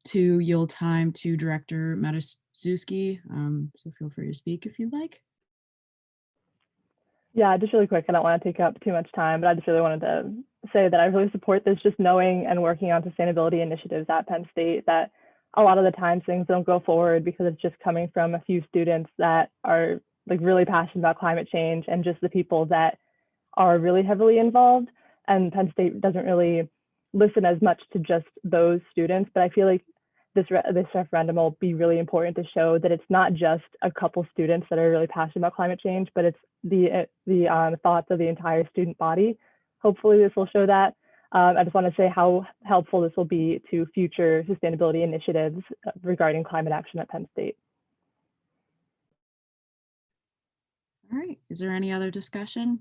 to yield time to Director Matuszewski, so feel free to speak if you'd like. Yeah, just really quick. I don't want to take up too much time, but I just really wanted to say that I really support this, just knowing and working on sustainability initiatives at Penn State, that a lot of the times things don't go forward because it's just coming from a few students that are like really passionate about climate change and just the people that are really heavily involved. And Penn State doesn't really listen as much to just those students, but I feel like this referendum will be really important to show that it's not just a couple students that are really passionate about climate change, but it's the thoughts of the entire student body. Hopefully this will show that. I just want to say how helpful this will be to future sustainability initiatives regarding climate action at Penn State. All right, is there any other discussion?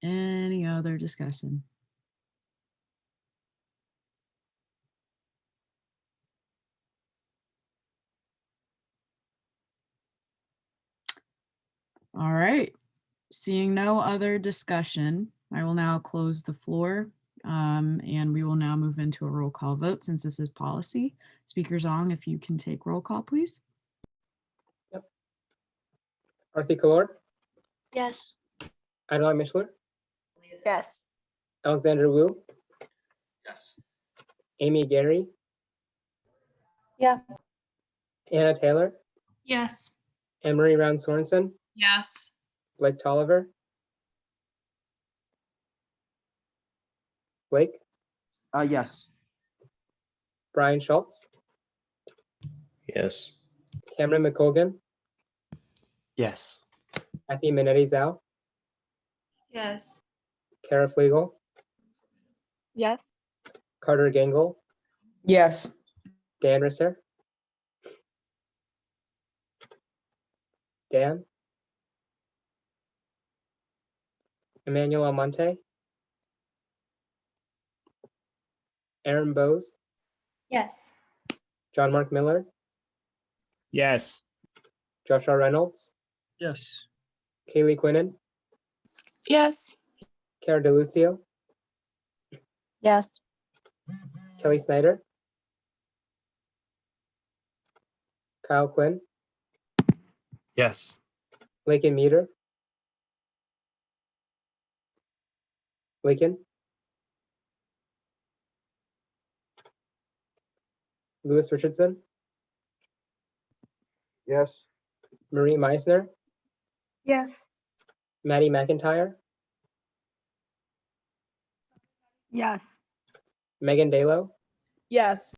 Any other discussion? All right, seeing no other discussion, I will now close the floor and we will now move into a roll call vote since this is policy. Speaker Zong, if you can take roll call, please. Yep. Arthi Kalor, Yes. Adeline Mishler, Yes. Alexander Wu, Yes. Amy Gary, Yeah. Anna Taylor, Yes. Anne-Marie Round Sorensen, Yes. Blake Tolliver, Blake, Yes. Brian Schultz, Yes. Cameron McColgan, Yes. Kathy Minetti Zhao, Yes. Kara Flegel, Yes. Carter Gangle, Yes. Dan Risser, Dan, Emmanuel Almonte, Aaron Bowes, Yes. John Mark Miller, Yes. Joshua Reynolds, Yes. Kaylee Quinnen, Yes. Cara DeLucio, Yes. Kelly Snyder, Kyle Quinn, Yes. Lakin Meter, Lakin, Lewis Richardson, Yes. Marie Meisner, Yes. Maddie McIntyre, Yes. Megan Dalo, Yes.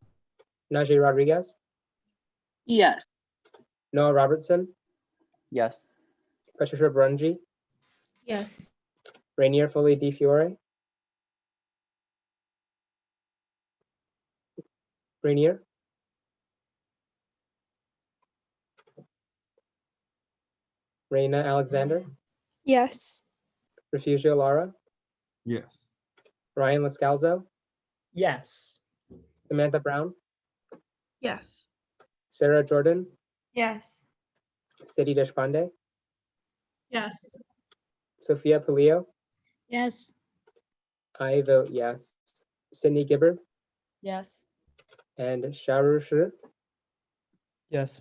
Najee Rodriguez, Yes. Noah Robertson, Yes. Patricia Brunji, Yes. Rainier Foley Di Fiore. Rainier. Reina Alexander. Yes. Refugio Lara. Yes. Ryan Lascalzo. Yes. Samantha Brown. Yes. Sarah Jordan. Yes. Siddhi Deshpande. Yes. Sophia Palio. Yes. I vote yes. Sydney Gibbard Yes. and Sharu Shi. Yes.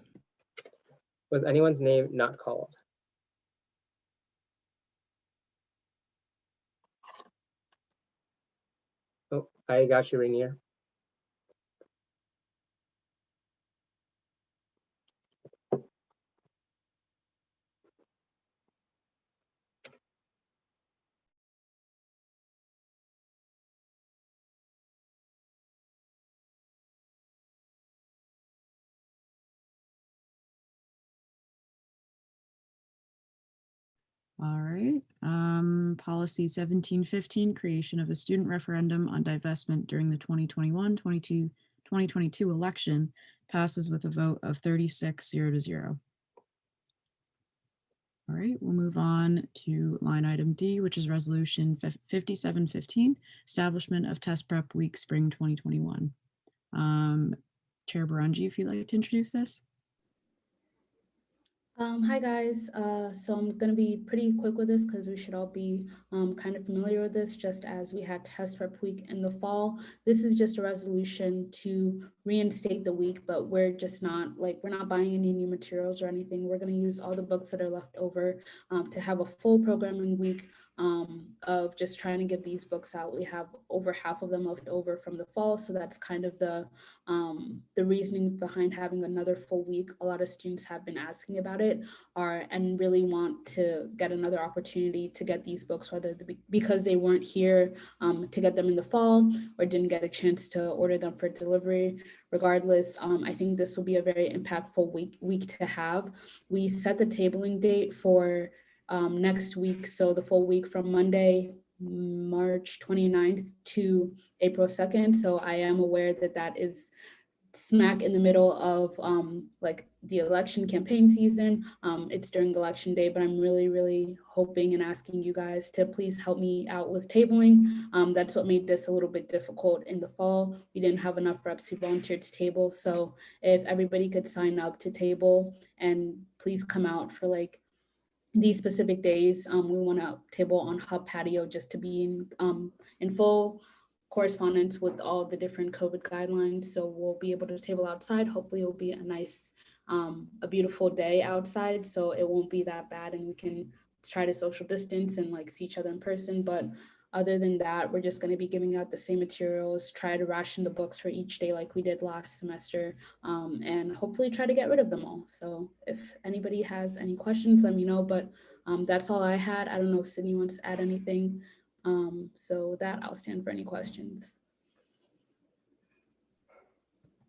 Was anyone's name not called? Oh, I got you, Rainier. All right. Policy 1715, creation of a student referendum on divestment during the 2021-2022 election passes with a vote of 36-0. All right, we'll move on to line item D, which is resolution 5715, establishment of test prep week spring 2021. Chair Baranji, if you'd like to introduce this. Hi guys, so I'm gonna be pretty quick with this because we should all be kind of familiar with this, just as we had test prep week in the fall. This is just a resolution to reinstate the week, but we're just not we're not buying any new materials or anything. We're gonna use all the books that are left over to have a full programming week of just trying to get these books out. We have over half of them left over from the fall, so that's kind of the reasoning behind having another full week. A lot of students have been asking about it and really want to get another opportunity to get these books, whether because they weren't here to get them in the fall or didn't get a chance to order them for delivery. Regardless, I think this will be a very impactful week to have. We set the tabling date for next week, so the full week from Monday, March 29th to April 2nd. So I am aware that that is smack in the middle of the election campaign season. It's during election day, but I'm really hoping and asking you guys to please help me out with tabling. That's what made this a little bit difficult in the fall. We didn't have enough reps who volunteered to table. So if everybody could sign up to table and please come out for these specific days, we want to table on Hub Patio just to be in full correspondence with all the different COVID guidelines. So we'll be able to table outside. Hopefully it'll be a nice, a beautiful day outside. So it won't be that bad and we can try to social distance and see each other in person. But other than that, we're just going to be giving out the same materials, try to ration the books for each day like we did last semester, and hopefully try to get rid of them all. So if anybody has any questions, let me know, but that's all I had. I don't know if Sydney wants to add anything. So with that, I'll stand for any questions.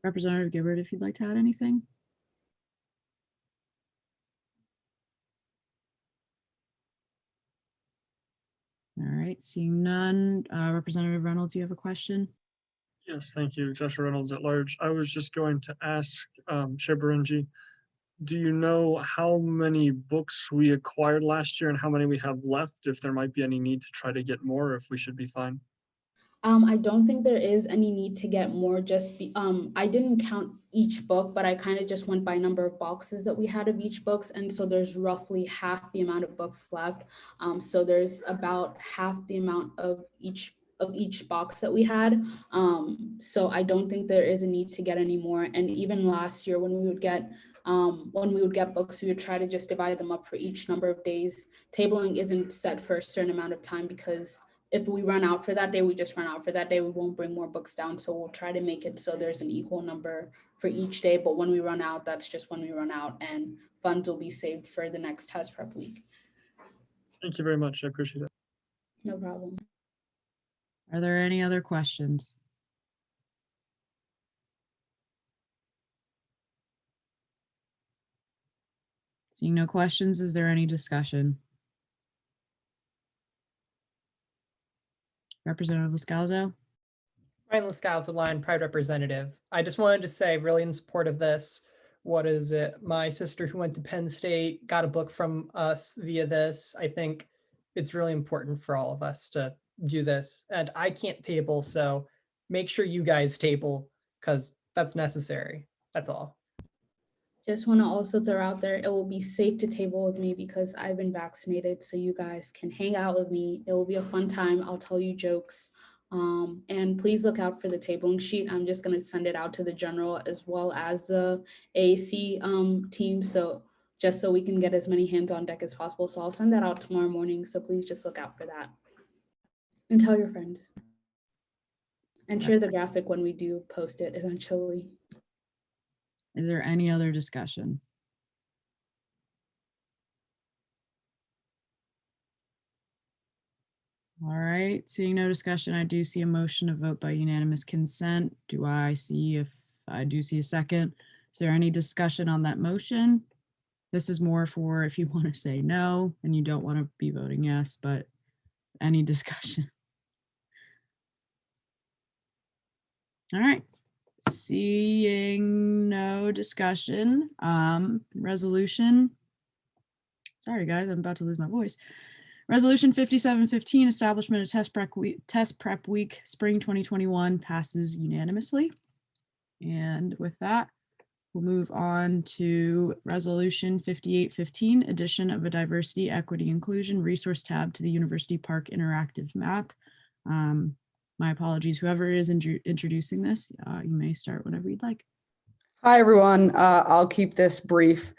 Representative Gibbard, if you'd like to add anything. All right, seeing none. Representative Reynolds, do you have a question? Yes, thank you, Joshua Reynolds at large. I was just going to ask Chair Baranji, do you know how many books we acquired last year and how many we have left, if there might be any need to try to get more, or if we should be fine? I don't think there is any need to get more, I didn't count each book, but I kind of just went by number of boxes that we had of each books. And so there's roughly half the amount of books left. So there's about half the amount of each box that we had. So I don't think there is a need to get any more. And even last year when we would get books, we would try to just divide them up for each number of days. Tabling isn't set for a certain amount of time because if we run out for that day, we just run out for that day. We won't bring more books down. So we'll try to make it so there's an equal number for each day. But when we run out, that's just when we run out, and funds will be saved for the next test prep week. Thank you very much. I appreciate it. No problem. Are there any other questions? Seeing no questions, is there any discussion? Representative Liscalzo. Ryan Liscalzo, Line Pride Representative. I just wanted to say, really in support of this, what is it? My sister who went to Penn State got a book from us via this. I think it's really important for all of us to do this. And I can't table, so make sure you guys table because that's necessary. That's all. Just want to also throw out there, it will be safe to table with me because I've been vaccinated, so you guys can hang out with me. It will be a fun time. I'll tell you jokes. And please look out for the tabling sheet. I'm just going to send it out to the general as well as the AAC team. So just so we can get as many hands on deck as possible. So I'll send that out tomorrow morning. So please just look out for that. And tell your friends. And share the graphic when we do post it eventually. Is there any other discussion? All right, seeing no discussion, I do see a motion to vote by unanimous consent. I do see a second. Is there any discussion on that motion? This is more for if you want to say no and you don't want to be voting yes, but any discussion? All right, seeing no discussion, resolution. Sorry guys, I'm about to lose my voice. Resolution 5715, establishment of test prep week, spring 2021 passes unanimously. And with that, we'll move on to resolution 5815, addition of a diversity, equity, inclusion resource tab to the University Park interactive map. My apologies, whoever is introducing this, you may start whenever you'd like. Hi, everyone. I'll keep this brief.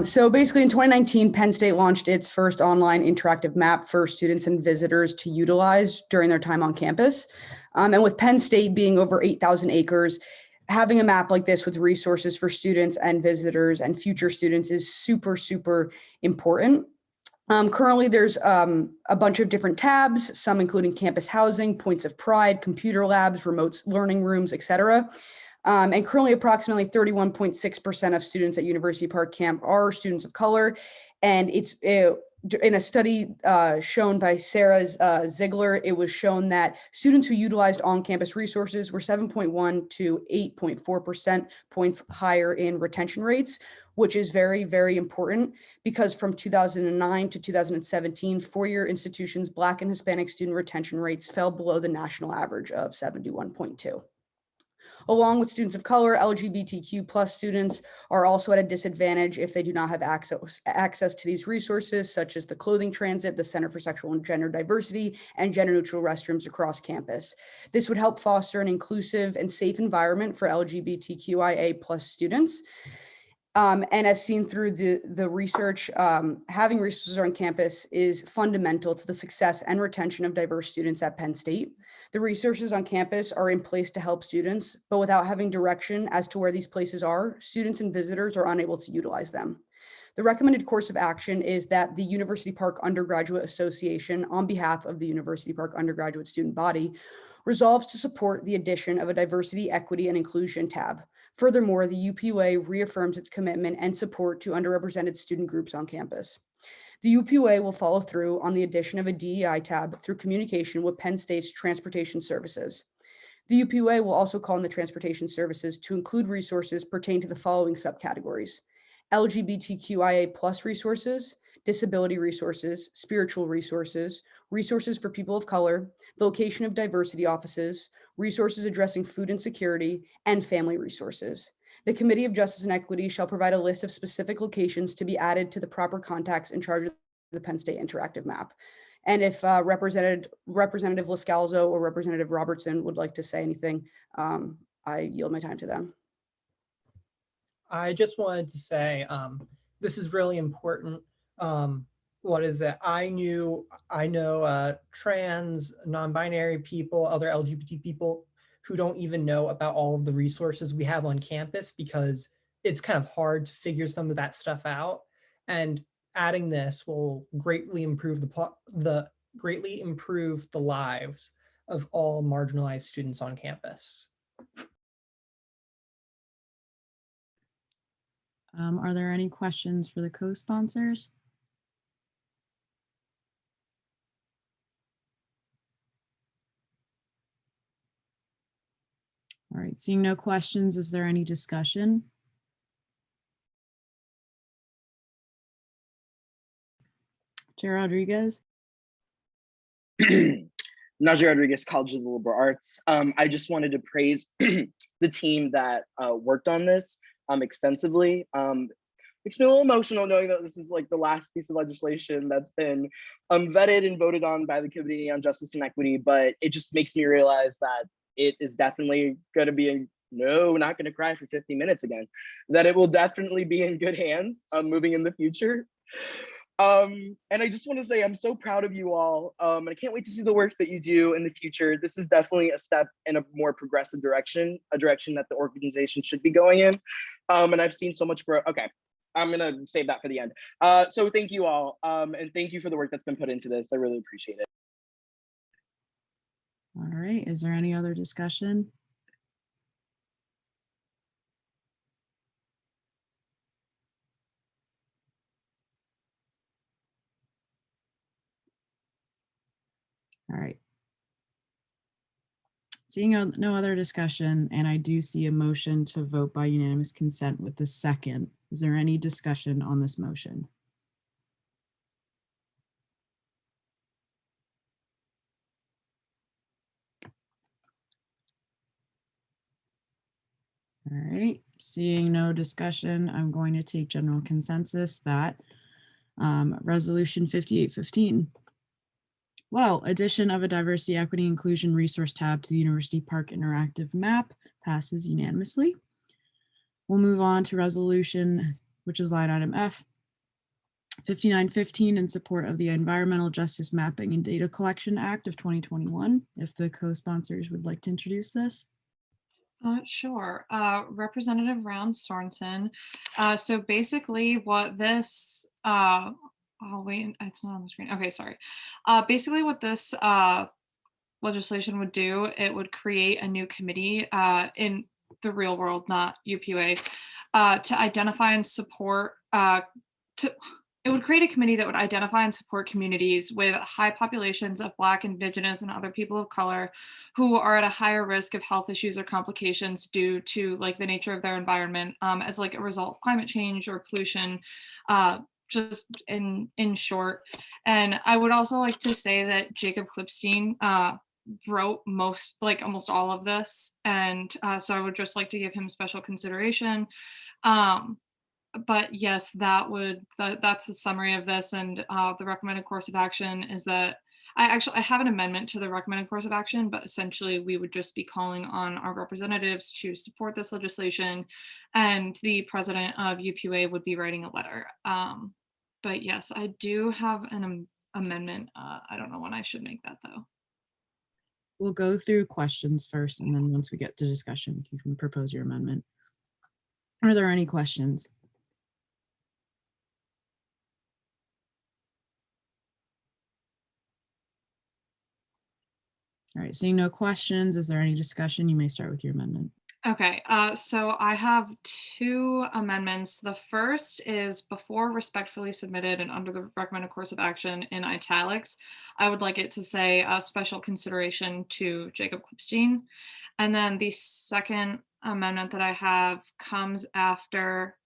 So basically in 2019, Penn State launched its first online interactive map for students and visitors to utilize during their time on campus. And with Penn State being over 8,000 acres, having a map like this with resources for students and visitors and future students is super, super important. Currently, there's a bunch of different tabs, some including campus housing, points of pride, computer labs, remote learning rooms, etc. And currently approximately 31.6% of students at University Park Camp are students of color. And it's in a study shown by Sarah Ziegler, it was shown that students who utilized on-campus resources were 7.1 to 8.4% points higher in retention rates, which is very, very important because from 2009 to 2017, four-year institutions' Black and Hispanic student retention rates fell below the national average of 71.2. Along with students of color, LGBTQ plus students are also at a disadvantage if they do not have access to these resources, such as the clothing transit, the Center for Sexual and Gender Diversity, and gender neutral restrooms across campus. This would help foster an inclusive and safe environment for LGBTQIA plus students. And as seen through the research, having resources on campus is fundamental to the success and retention of diverse students at Penn State. The resources on campus are in place to help students, but without having direction as to where these places are, students and visitors are unable to utilize them. The recommended course of action is that the University Park Undergraduate Association, on behalf of the University Park Undergraduate Student Body, resolves to support the addition of a diversity, equity, and inclusion tab. Furthermore, the UPUA reaffirms its commitment and support to underrepresented student groups on campus. The UPUA will follow through on the addition of a DEI tab through communication with Penn State's transportation services. The UPUA will also call on the transportation services to include resources pertaining to the following subcategories: LGBTQIA plus resources, disability resources, spiritual resources, resources for people of color, the location of diversity offices, resources addressing food insecurity, and family resources. The Committee of Justice and Equity shall provide a list of specific locations to be added to the proper contacts in charge of the Penn State interactive map. And if Representative Liscalzo or Representative Robertson would like to say anything, I yield my time to them. I just wanted to say this is really important. What is it? I know trans, non-binary people, other LGBT people who don't even know about all of the resources we have on campus because it's kind of hard to figure some of that stuff out. And adding this will greatly improve the lives of all marginalized students on campus. Are there any questions for the co-sponsors? All right, seeing no questions, is there any discussion? Chair Rodriguez? Najee Rodriguez, College of the Liberal Arts. I just wanted to praise the team that worked on this extensively. Makes me a little emotional knowing that this is like the last piece of legislation that's been vetted and voted on by the Committee on Justice and Equity, but it just makes me realize that it is definitely going to be no, not going to cry for 50 minutes again, that it will definitely be in good hands moving in the future. And I just want to say I'm so proud of you all. And I can't wait to see the work that you do in the future. This is definitely a step in a more progressive direction, a direction that the organization should be going in. And I've seen so much growth. Okay, I'm gonna save that for the end. So thank you all, and thank you for the work that's been put into this. I really appreciate it. All right, is there any other discussion? All right. Seeing no other discussion, and I do see a motion to vote by unanimous consent with the second. Is there any discussion on this motion? All right, seeing no discussion, I'm going to take general consensus that Resolution 5815. Well, addition of a diversity, equity, inclusion resource tab to the University Park Interactive Map passes unanimously. We'll move on to resolution, which is line item F, 5915 in support of the Environmental Justice Mapping and Data Collection Act of 2021. If the co-sponsors would like to introduce this. Sure. Representative Round Sorensen. So basically what this, oh wait, it's not on the screen. Okay, sorry. Basically what this legislation would do, it would create a new committee in the real world, not UPUA, to identify and support, it would create a committee that would identify and support communities with high populations of Black, Indigenous, and other people of color who are at a higher risk of health issues or complications due to like the nature of their environment as like a result of climate change or pollution, just in short. And I would also like to say that Jacob Klipstein wrote almost all of this. And so I would just like to give him special consideration. But yes, that's the summary of this, and the recommended course of action is that I have an amendment to the recommended course of action, but essentially we would just be calling on our representatives to support this legislation, and the president of UPUA would be writing a letter. But yes, I do have an amendment. I don't know when I should make that though. We'll go through questions first, and then once we get to discussion, you can propose your amendment. Are there any questions? All right, seeing no questions, is there any discussion? You may start with your amendment. Okay, so I have two amendments. The first is before respectfully submitted and under the recommended course of action in italics, I would like it to say special consideration to Jacob Klipstein. And then the second amendment that I have comes after,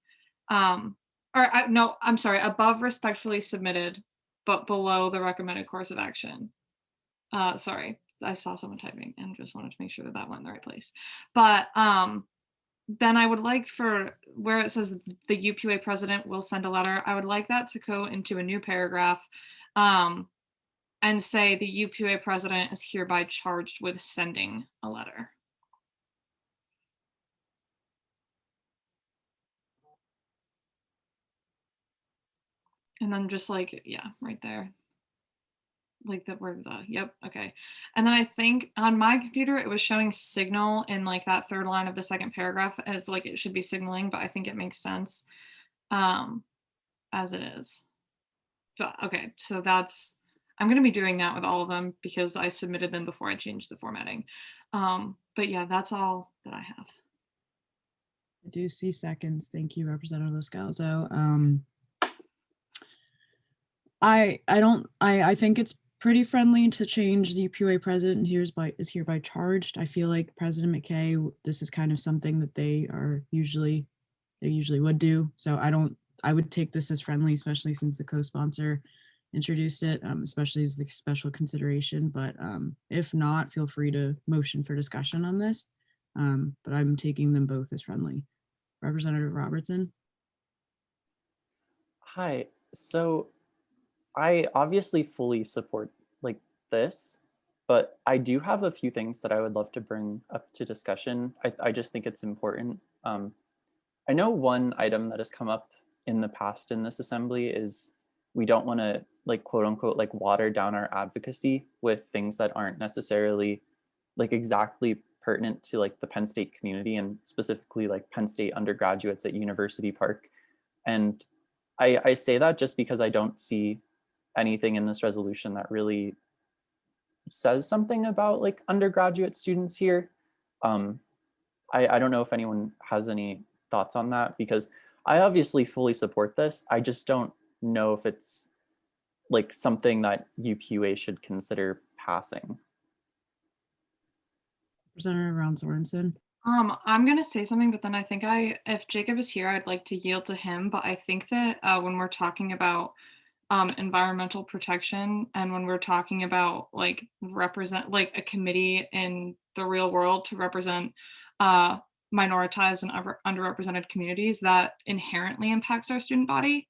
no, I'm sorry, above respectfully submitted, but below the recommended course of action. Sorry. I saw someone typing and just wanted to make sure that that went in the right place. But then I would like for where it says the UPUA president will send a letter, I would like that to go into a new paragraph and say the UPUA president is hereby charged with sending a letter. And then just like, yeah, right there. Like the word yep, okay. And then I think on my computer it was showing signal in like that third line of the second paragraph as like it should be signaling, but I think it makes sense as it is. But okay, so I'm going to be doing that with all of them because I submitted them before I changed the formatting. But yeah, that's all that I have. I do see seconds. Thank you, Representative Loscalzo. I think it's pretty friendly to change the UPUA president is hereby charged. I feel like President McKay, this is kind of something that they usually would do. So I would take this as friendly, especially since the co-sponsor introduced it, especially as the special consideration. But if not, feel free to motion for discussion on this. But I'm taking them both as friendly. Representative Robertson. Hi. So I obviously fully support like this, but I do have a few things that I would love to bring up to discussion. I just think it's important. I know one item that has come up in the past in this assembly is we don't want to like quote unquote like water down our advocacy with things that aren't necessarily like exactly pertinent to like the Penn State community and specifically like Penn State undergraduates at University Park. And I say that just because I don't see anything in this resolution that really says something about like undergraduate students here. I don't know if anyone has any thoughts on that, because I obviously fully support this. I just don't know if it's like something that UPUA should consider passing. Representative Ron Sorensen. I'm gonna say something, but then I think if Jacob is here, I'd like to yield to him. But I think that when we're talking about environmental protection and when we're talking about like represent like a committee in the real world to represent minoritized and underrepresented communities, that inherently impacts our student body.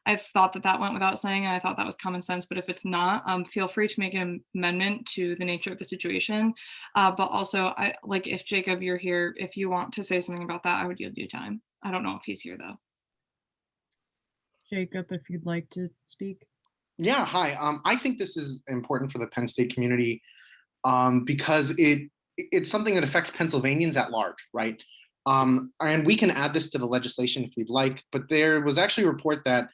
I've thought that went without saying, and I thought that was common sense, but if it's not, feel free to make an amendment to the nature of the situation. But also, like if Jacob, you're here, if you want to say something about that, I would yield you time. I don't know if he's here though. Jacob, if you'd like to speak. Yeah, hi. I think this is important for the Penn State community because it's something that affects Pennsylvanians at large, right? And we can add this to the legislation if we'd like, but there was actually a report that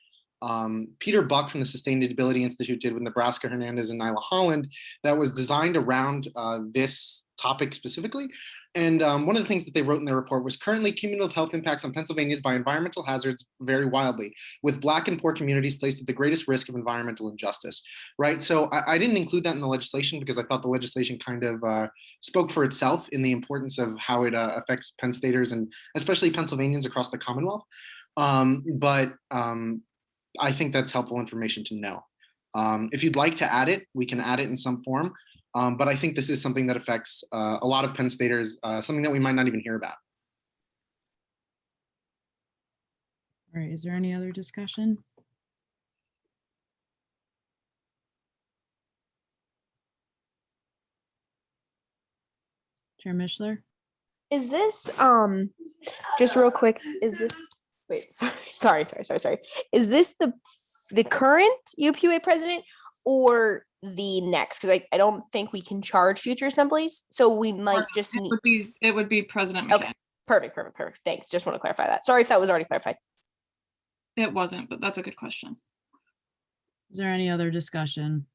Peter Buck from the Sustainability Institute did with Nebraska Hernandez and Nyla Holland that was designed around this topic specifically. And one of the things that they wrote in their report was currently cumulative health impacts on Pennsylvanians by environmental hazards vary wildly, with Black and poor communities placed at the greatest risk of environmental injustice, right? So I didn't include that in the legislation because I thought the legislation kind of spoke for itself in the importance of how it affects Penn Staters and especially Pennsylvanians across the Commonwealth. I think that's helpful information to know. If you'd like to add it, we can add it in some form. But I think this is something that affects a lot of Penn Staters, something that we might not even hear about. All right, is there any other discussion? Chair Mishler? Is this just real quick, is this wait, sorry. Is this the current UPUA president or the next? Because I don't think we can charge future assemblies. So we might just need it would be President McKay. Okay, perfect. Thanks. Just want to clarify that. Sorry if that was already clarified. It wasn't, but that's a good question. Is there any other discussion?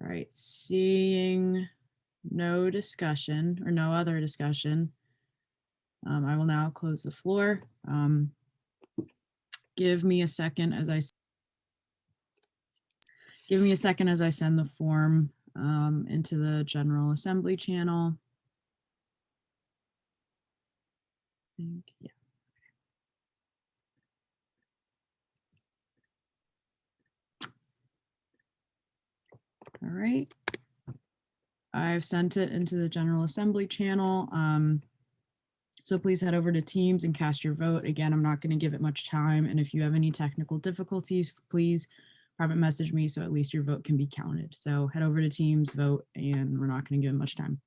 All right, seeing no discussion or no other discussion, I will now close the floor. Give me a second as I send the form into the General Assembly channel. Yeah. All right. I've sent it into the General Assembly channel. So please head over to Teams and cast your vote. Again, I'm not going to give it much time. And if you have any technical difficulties, please private message me so at least your vote can be counted. So head over to Teams, vote, and we're not going to give it much time.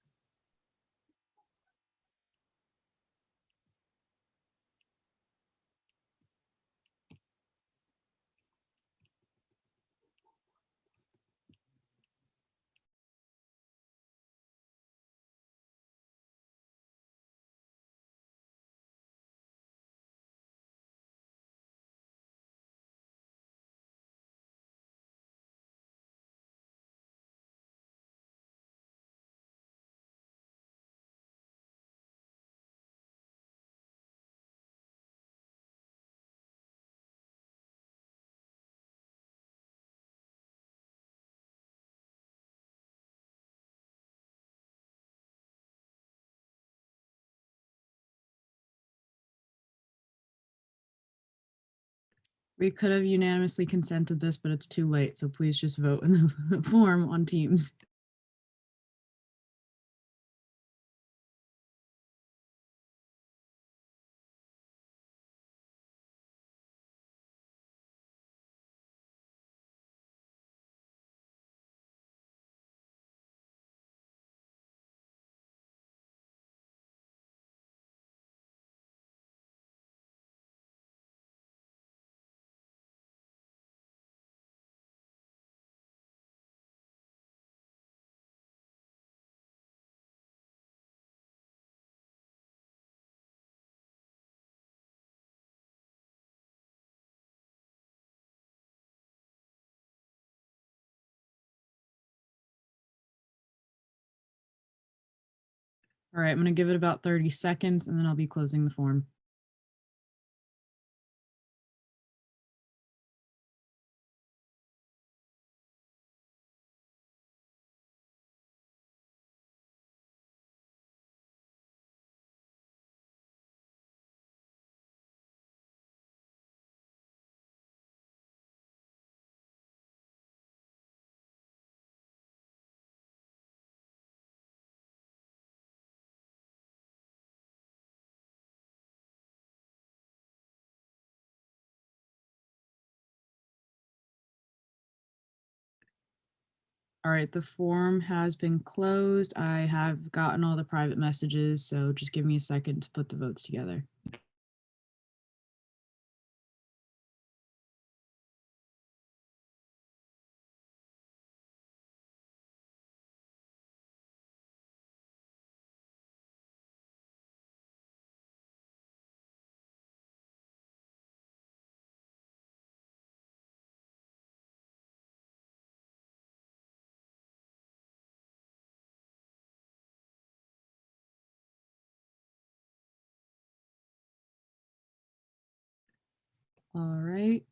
We could have unanimously consented this, but it's too late, so please just vote in the form on Teams. All right, I'm gonna give it about 30 seconds and then I'll be closing the form. All right, the form has been closed. I have gotten all the private messages, so just give me a second to put the votes together. All right,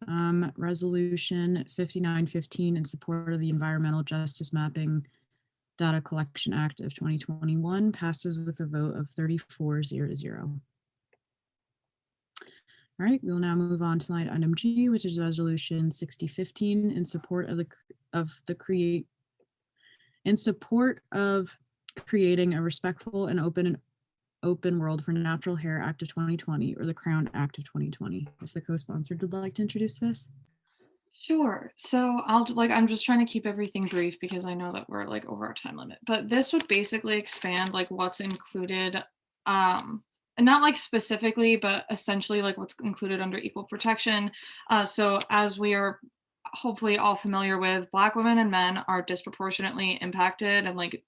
resolution 5915 in support of the Environmental Justice Mapping Data Collection Act of 2021 passes with a vote of 34-0. All right, we will now move on to line item G, which is resolution 6015 in support of creating a respectful and open world for Natural Hair Act of 2020 or the Crown Act of 2020. If the co-sponsor would like to introduce this. Sure. So I'm just trying to keep everything brief because I know that we're like over our time limit, but this would basically expand like what's included, and not like specifically, but essentially like what's included under equal protection. So as we are hopefully all familiar with, Black women and men are disproportionately impacted and like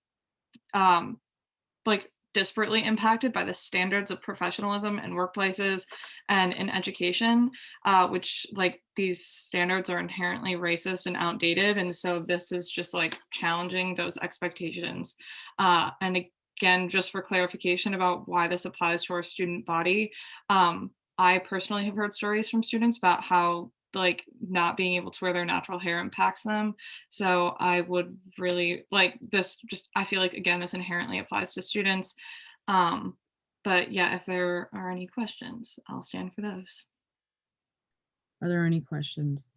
disparately impacted by the standards of professionalism in workplaces and in education, which like these standards are inherently racist and outdated. And so this is just like challenging those expectations. And again, just for clarification about why this applies to our student body, I personally have heard stories from students about how like not being able to wear their natural hair impacts them. So I would really like this, just I feel like again this inherently applies to students. But yeah, if there are any questions, I'll stand for those. Are there any questions?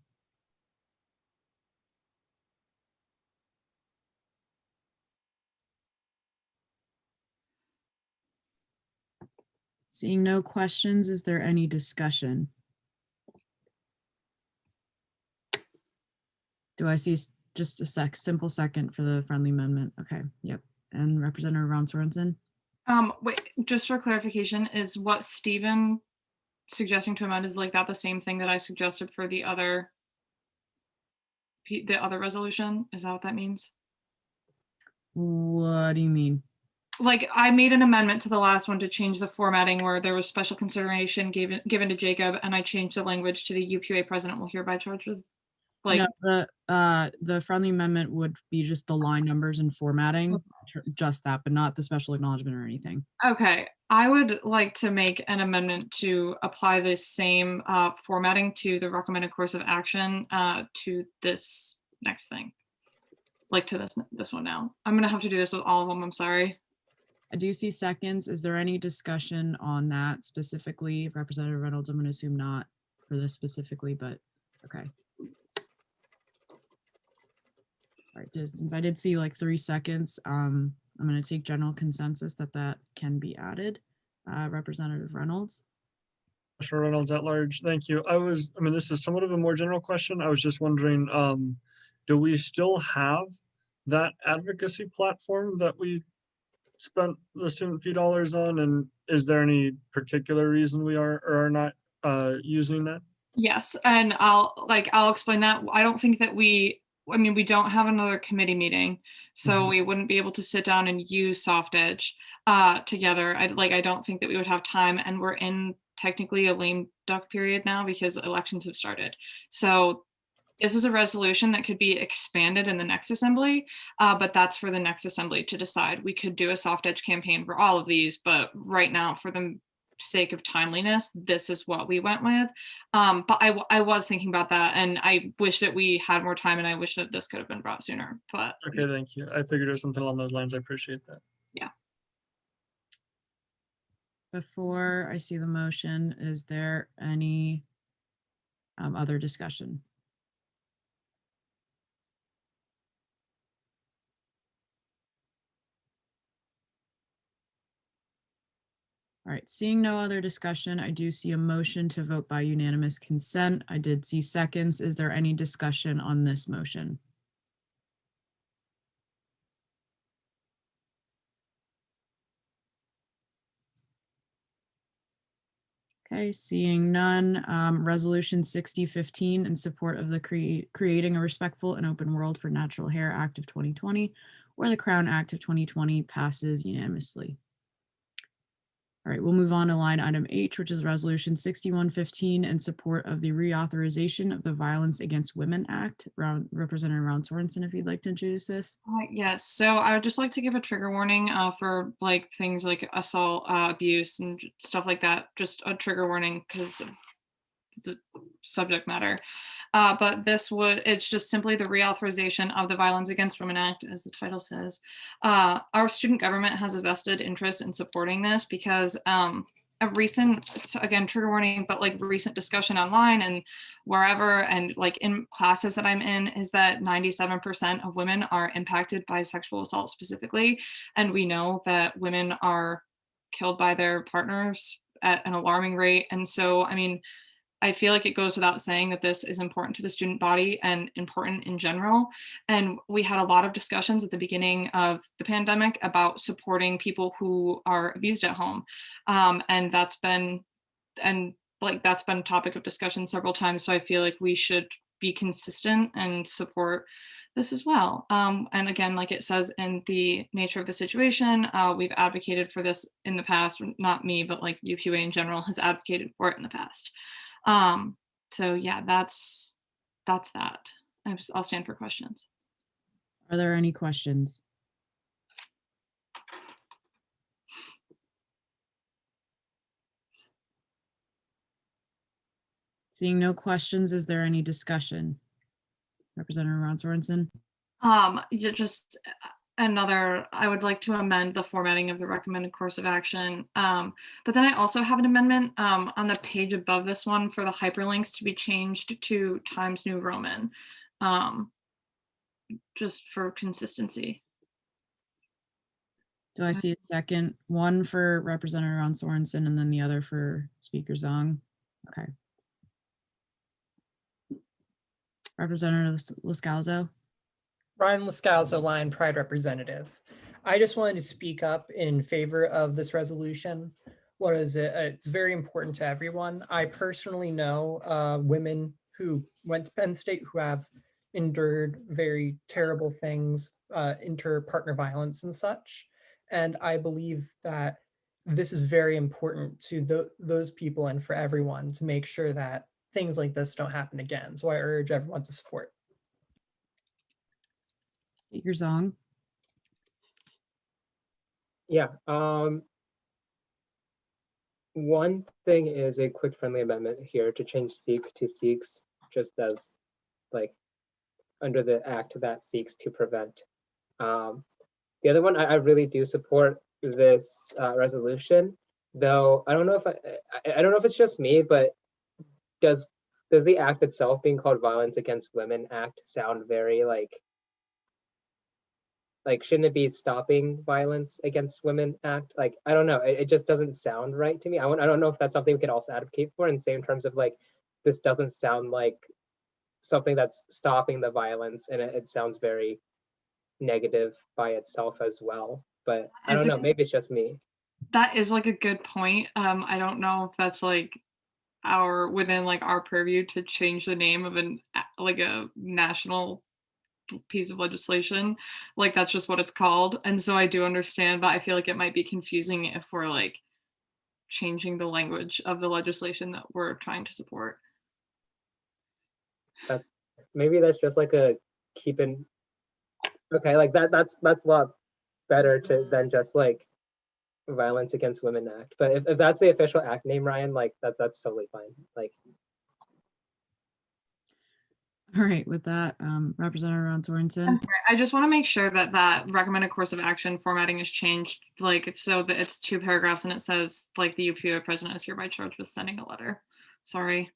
Seeing no questions, is there any discussion? Do I see just a simple second for the friendly amendment? Okay, yep. And Representative Ron Sorensen? Wait, just for clarification, is what Stephen suggesting to amend, is like that the same thing that I suggested for the other resolution? Is that what that means? What do you mean? Like I made an amendment to the last one to change the formatting where there was special consideration given to Jacob, and I changed the language to the UPUA president will hereby charge with like. No, the friendly amendment would be just the line numbers and formatting, just that, but not the special acknowledgement or anything. Okay, I would like to make an amendment to apply the same formatting to the recommended course of action to this next thing, like to this one now. I'm gonna have to do this with all of them, I'm sorry. I do see seconds. Is there any discussion on that specifically? Representative Reynolds, I'm gonna assume not. for this specifically, but okay. All right, since I did see like 3 seconds, I'm going to take general consensus that can be added. Representative Reynolds. Commissioner Reynolds at large, thank you. I mean, this is somewhat of a more general question. I was just wondering, do we still have that advocacy platform that we spent the student fee dollars on? And is there any particular reason we are or are not using that? Yes, and I'll explain that. I don't think that we don't have another committee meeting, so we wouldn't be able to sit down and use Soft Edge together. I don't think that we would have time, and we're in technically a lame duck period now because elections have started. So this is a resolution that could be expanded in the next assembly, but that's for the next assembly to decide. We could do a Soft Edge campaign for all of these, but right now, for the sake of timeliness, this is what we went with. But I was thinking about that, and I wish that we had more time, and I wish that this could have been brought sooner. But okay, thank you. I figured it was something along those lines. I appreciate that. Yeah. Before I see the motion, is there any other discussion? All right, seeing no other discussion, I do see a motion to vote by unanimous consent. I did see seconds. Is there any discussion on this motion? Okay, seeing none, Resolution 6015 in support of the Creating a Respectful and Open World for Natural Hair Act of 2020, or the Crown Act of 2020 passes unanimously. All right, we'll move on to line item H, which is Resolution 6115 in support of the reauthorization of the Violence Against Women Act. Representative Ron Sorensen, if you'd like to introduce this. Yes, so I would just like to give a trigger warning for things like assault, abuse, and stuff like that. Just a trigger warning because of the subject matter. But it's just simply the reauthorization of the Violence Against Women Act, as the title says. Our student government has a vested interest in supporting this because a recent, again, trigger warning, but recent discussion online and wherever, and in classes that I'm in, is that 97% of women are impacted by sexual assault specifically. And we know that women are killed by their partners at an alarming rate. And so, I feel like it goes without saying that this is important to the student body and important in general. And we had a lot of discussions at the beginning of the pandemic about supporting people who are abused at home. And that's been a topic of discussion several times. So I feel like we should be consistent and support this as well. And again, like it says in the nature of the situation, we've advocated for this in the past, not me, but UPUA in general has advocated for it in the past. So yeah, that's that. I'll stand for questions. Are there any questions? Seeing no questions, is there any discussion? Representative Ron Sorensen. Just I would like to amend the formatting of the recommended course of action. But then I also have an amendment on the page above this one for the hyperlinks to be changed to Times New Roman, just for consistency. Do I see a second? One for Representative Ron Sorensen and then the other for Speaker Zong. Okay. Representative Lascalzo. Ryan Lascalzo, Lion Pride representative. I just wanted to speak up in favor of this resolution. What is it? It's very important to everyone. I personally know women who went to Penn State who have endured very terrible things, inter-partner violence and such. And I believe that this is very important to those people and for everyone to make sure that things like this don't happen again. So I urge everyone to support. Speaker Zong. Yeah. One thing is a quick friendly amendment here to change seek to seeks, just as under the act that seeks to prevent. The other one, I really do support this resolution, though I don't know if I don't know if it's just me, but does does the act itself being called Violence Against Women Act sound very like shouldn't it be Stopping Violence Against Women Act? Like, I don't know, it just doesn't sound right to me. I don't know if that's something we could also advocate for in the same terms of like, this doesn't sound like something that's stopping the violence, and it sounds very negative by itself as well. But I don't know, maybe it's just me. That is like a good point. I don't know if that's like within like our purview to change the name of like a national piece of legislation. Like that's just what it's called. And so I do understand, but I feel like it might be confusing if we're like changing the language of the legislation that we're trying to support. Maybe that's just like a keeping, okay, like that's a lot better than just like Violence Against Women Act. But if that's the official act name, Ryan, like that's totally fine. Like, All right, with that, Representative Ron Sorensen. I'm sorry, I just want to make sure that that recommended course of action formatting is changed, like so that it's 2 paragraphs and it says like the UPUA president is hereby charged with sending a letter. Sorry.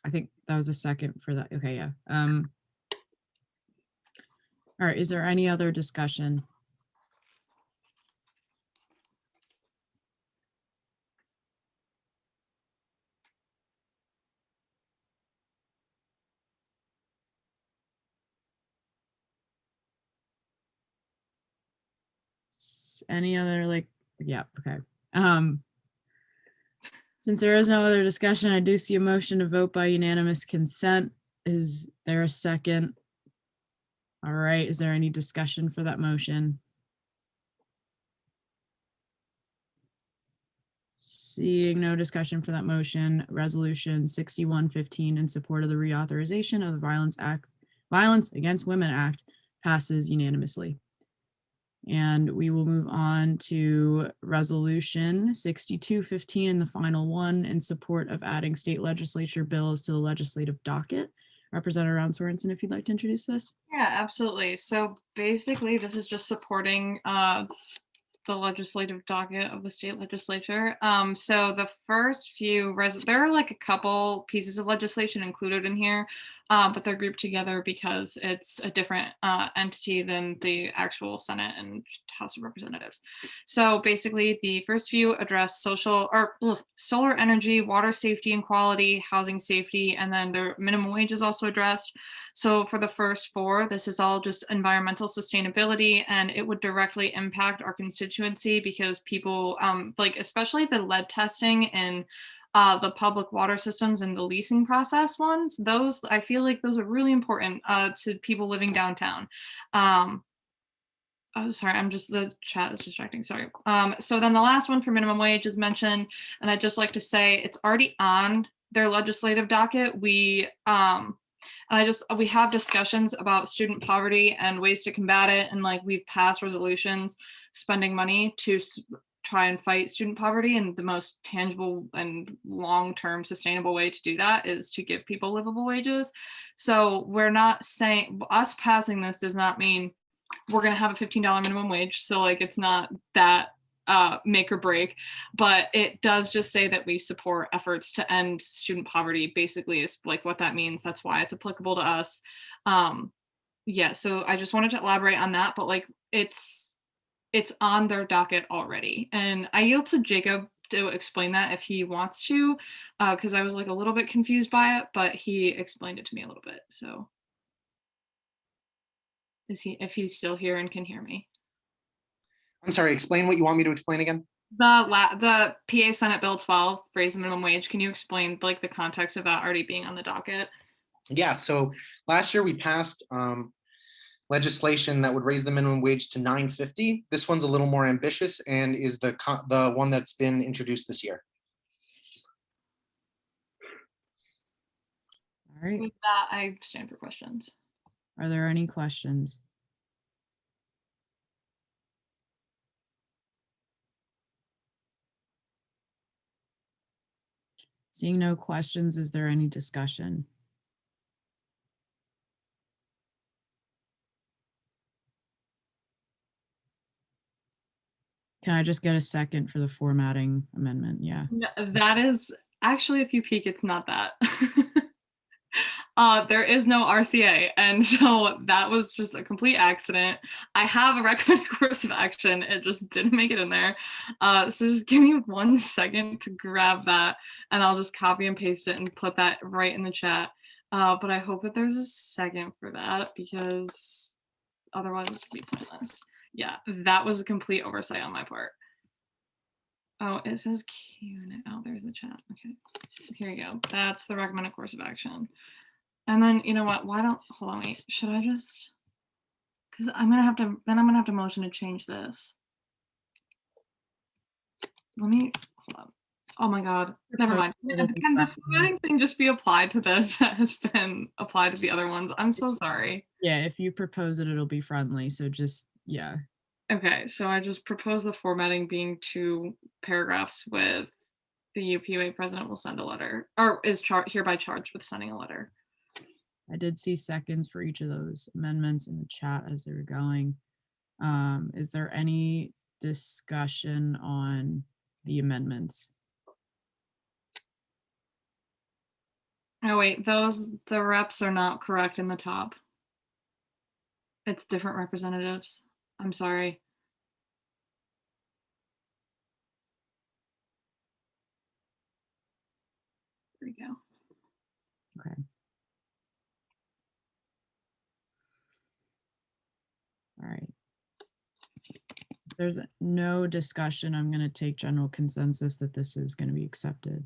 I think that was a second for that. Okay, yeah. All right, is there any other discussion? Any other yeah, okay. Since there is no other discussion, I do see a motion to vote by unanimous consent. Is there a second? All right, is there any discussion for that motion? Seeing no discussion for that motion, resolution 6115 in support of the reauthorization of the Violence Against Women Act passes unanimously. And we will move on to resolution 6215, the final one, in support of adding state legislature bills to the legislative docket. Representative Ron Sorensen, if you'd like to introduce this. Yeah, absolutely. So basically, this is just supporting the legislative docket of the state legislature. So the first few, there are like a couple pieces of legislation included in here, but they're grouped together because it's a different entity than the actual Senate and House of Representatives. So basically, the first few address solar energy, water safety and quality, housing safety, and then the minimum wage is also addressed. So for the first 4, this is all just environmental sustainability, and it would directly impact our constituency because people, like especially the lead testing and the public water systems and the leasing process ones, those, I feel like those are really important to people living downtown. Oh, sorry, the chat is distracting, sorry. So then the last one for minimum wage is mentioned, and I'd just like to say it's already on their legislative docket. We have discussions about student poverty and ways to combat it, and like we've passed resolutions spending money to try and fight student poverty, and the most tangible and long-term sustainable way to do that is to give people livable wages. So we're not saying us passing this does not mean we're going to have a $15 minimum wage. So like it's not that make or break, but it does just say that we support efforts to end student poverty, basically is like what that means. That's why it's applicable to us. Yeah, so I just wanted to elaborate on that, but like it's on their docket already. And I yield to Jacob to explain that if he wants to, because I was like a little bit confused by it, but he explained it to me a little bit. So if he's still here and can hear me. I'm sorry, explain what you want me to explain again. The PA Senate Bill 12, raise the minimum wage. Can you explain like the context of that already being on the docket? Yeah, so last year we passed legislation that would raise the minimum wage to $9.50. This one's a little more ambitious and is the one that's been introduced this year. All right. With that, I stand for questions. Are there any questions? Seeing no questions, is there any discussion? Can I just get a second for the formatting amendment? Yeah. No, that is Actually, if you peek, it's not that. There is no RCA, and so that was just a complete accident. I have a recommended course of action. It just didn't make it in there. So just give me 1 second to grab that, and I'll just copy and paste it and put that right in the chat. But I hope that there's a second for that, because otherwise this would be pointless. Yeah, that was a complete oversight on my part. Oh, it says Q. Oh, there's the chat. Okay, here you go. That's the recommended course of action. And then, you know what, why don't, hold on, wait, should I just, because I'm gonna have to motion to change this. Let me, hold on. Oh my God, never mind. Can the formatting thing just be applied to this that has been applied to the other ones? I'm so sorry. Yeah, if you propose it, it'll be friendly. So just, yeah. Okay, so I just propose the formatting being 2 paragraphs with the UPUA president will send a letter, or is hereby charged with sending a letter. I did see seconds for each of those amendments in the chat as they were going. Is there any discussion on the amendments? Oh wait, the reps are not correct in the top. It's different representatives. I'm sorry. There we go. Okay. All right. If there's no discussion, I'm going to take general consensus that this is going to be accepted,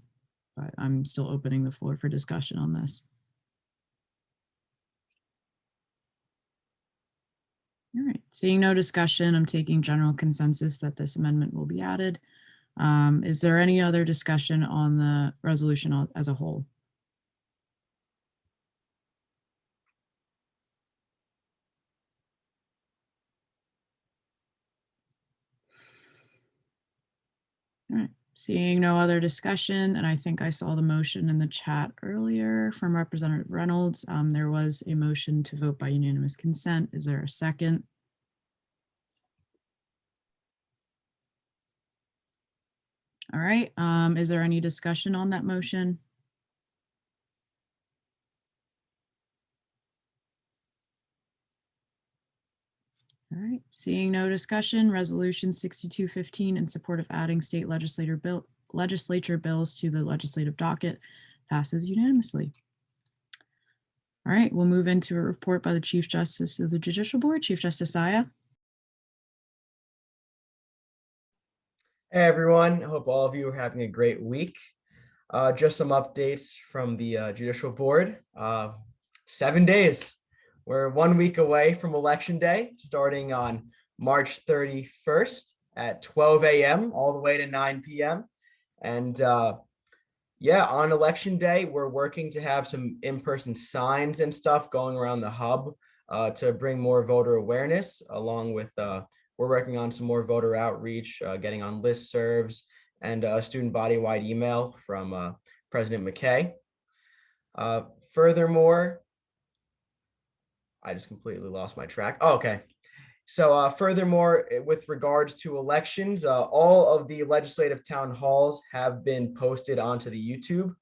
but I'm still opening the floor for discussion on this. All right, seeing no discussion, I'm taking general consensus that this amendment will be added. Is there any other discussion on the resolution as a whole? All right, seeing no other discussion, and I think I saw the motion in the chat earlier from Representative Reynolds. There was a motion to vote by unanimous consent. Is there a second? All right, is there any discussion on that motion? All right, seeing no discussion, resolution 6215 in support of adding state legislature bills to the legislative docket passes unanimously. All right, we'll move into a report by the Chief Justice of the Judicial Board, Chief Justice Zaya. Hey everyone, I hope all of you are having a great week. Just some updates from the Judicial Board. 7 days. We're 1 week away from Election Day, starting on March 31st at 12 a.m. all the way to 9 p.m. And yeah, on Election Day, we're working to have some in-person signs and stuff going around the hub to bring more voter awareness, along with we're working on some more voter outreach, getting on listservs and a student body-wide email from President McKay. Furthermore, I just completely lost my track. Oh, okay. So furthermore, with regards to elections, all of the legislative town halls have been posted onto the YouTube,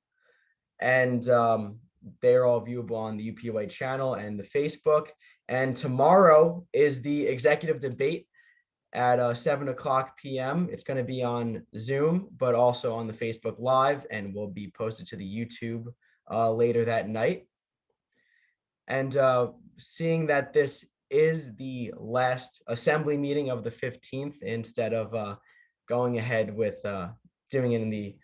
and they're all viewable on the UPUA channel and the Facebook. And tomorrow is the executive debate at 7 o'clock p.m. It's going to be on Zoom, but also on the Facebook Live, and will be posted to the YouTube later that night. And seeing that this is the last assembly meeting of the 15th, instead of going ahead with doing it in the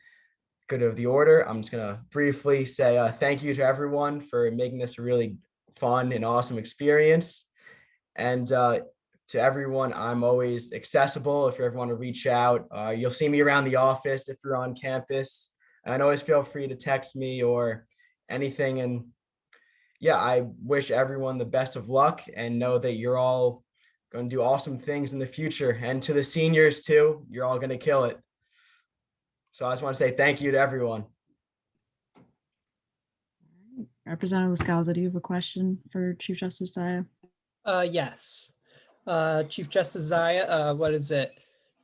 good of the order, I'm just going to briefly say thank you to everyone for making this a really fun and awesome experience. And to everyone, I'm always accessible. If you ever want to reach out, you'll see me around the office if you're on campus. And always feel free to text me or anything. And yeah, I wish everyone the best of luck, and know that you're all going to do awesome things in the future. And to the seniors too, you're all going to kill it. So I just want to say thank you to everyone. Representative Scalzo, do you have a question for Chief Justice Zaya? Yes. Chief Justice Zaya, what is it?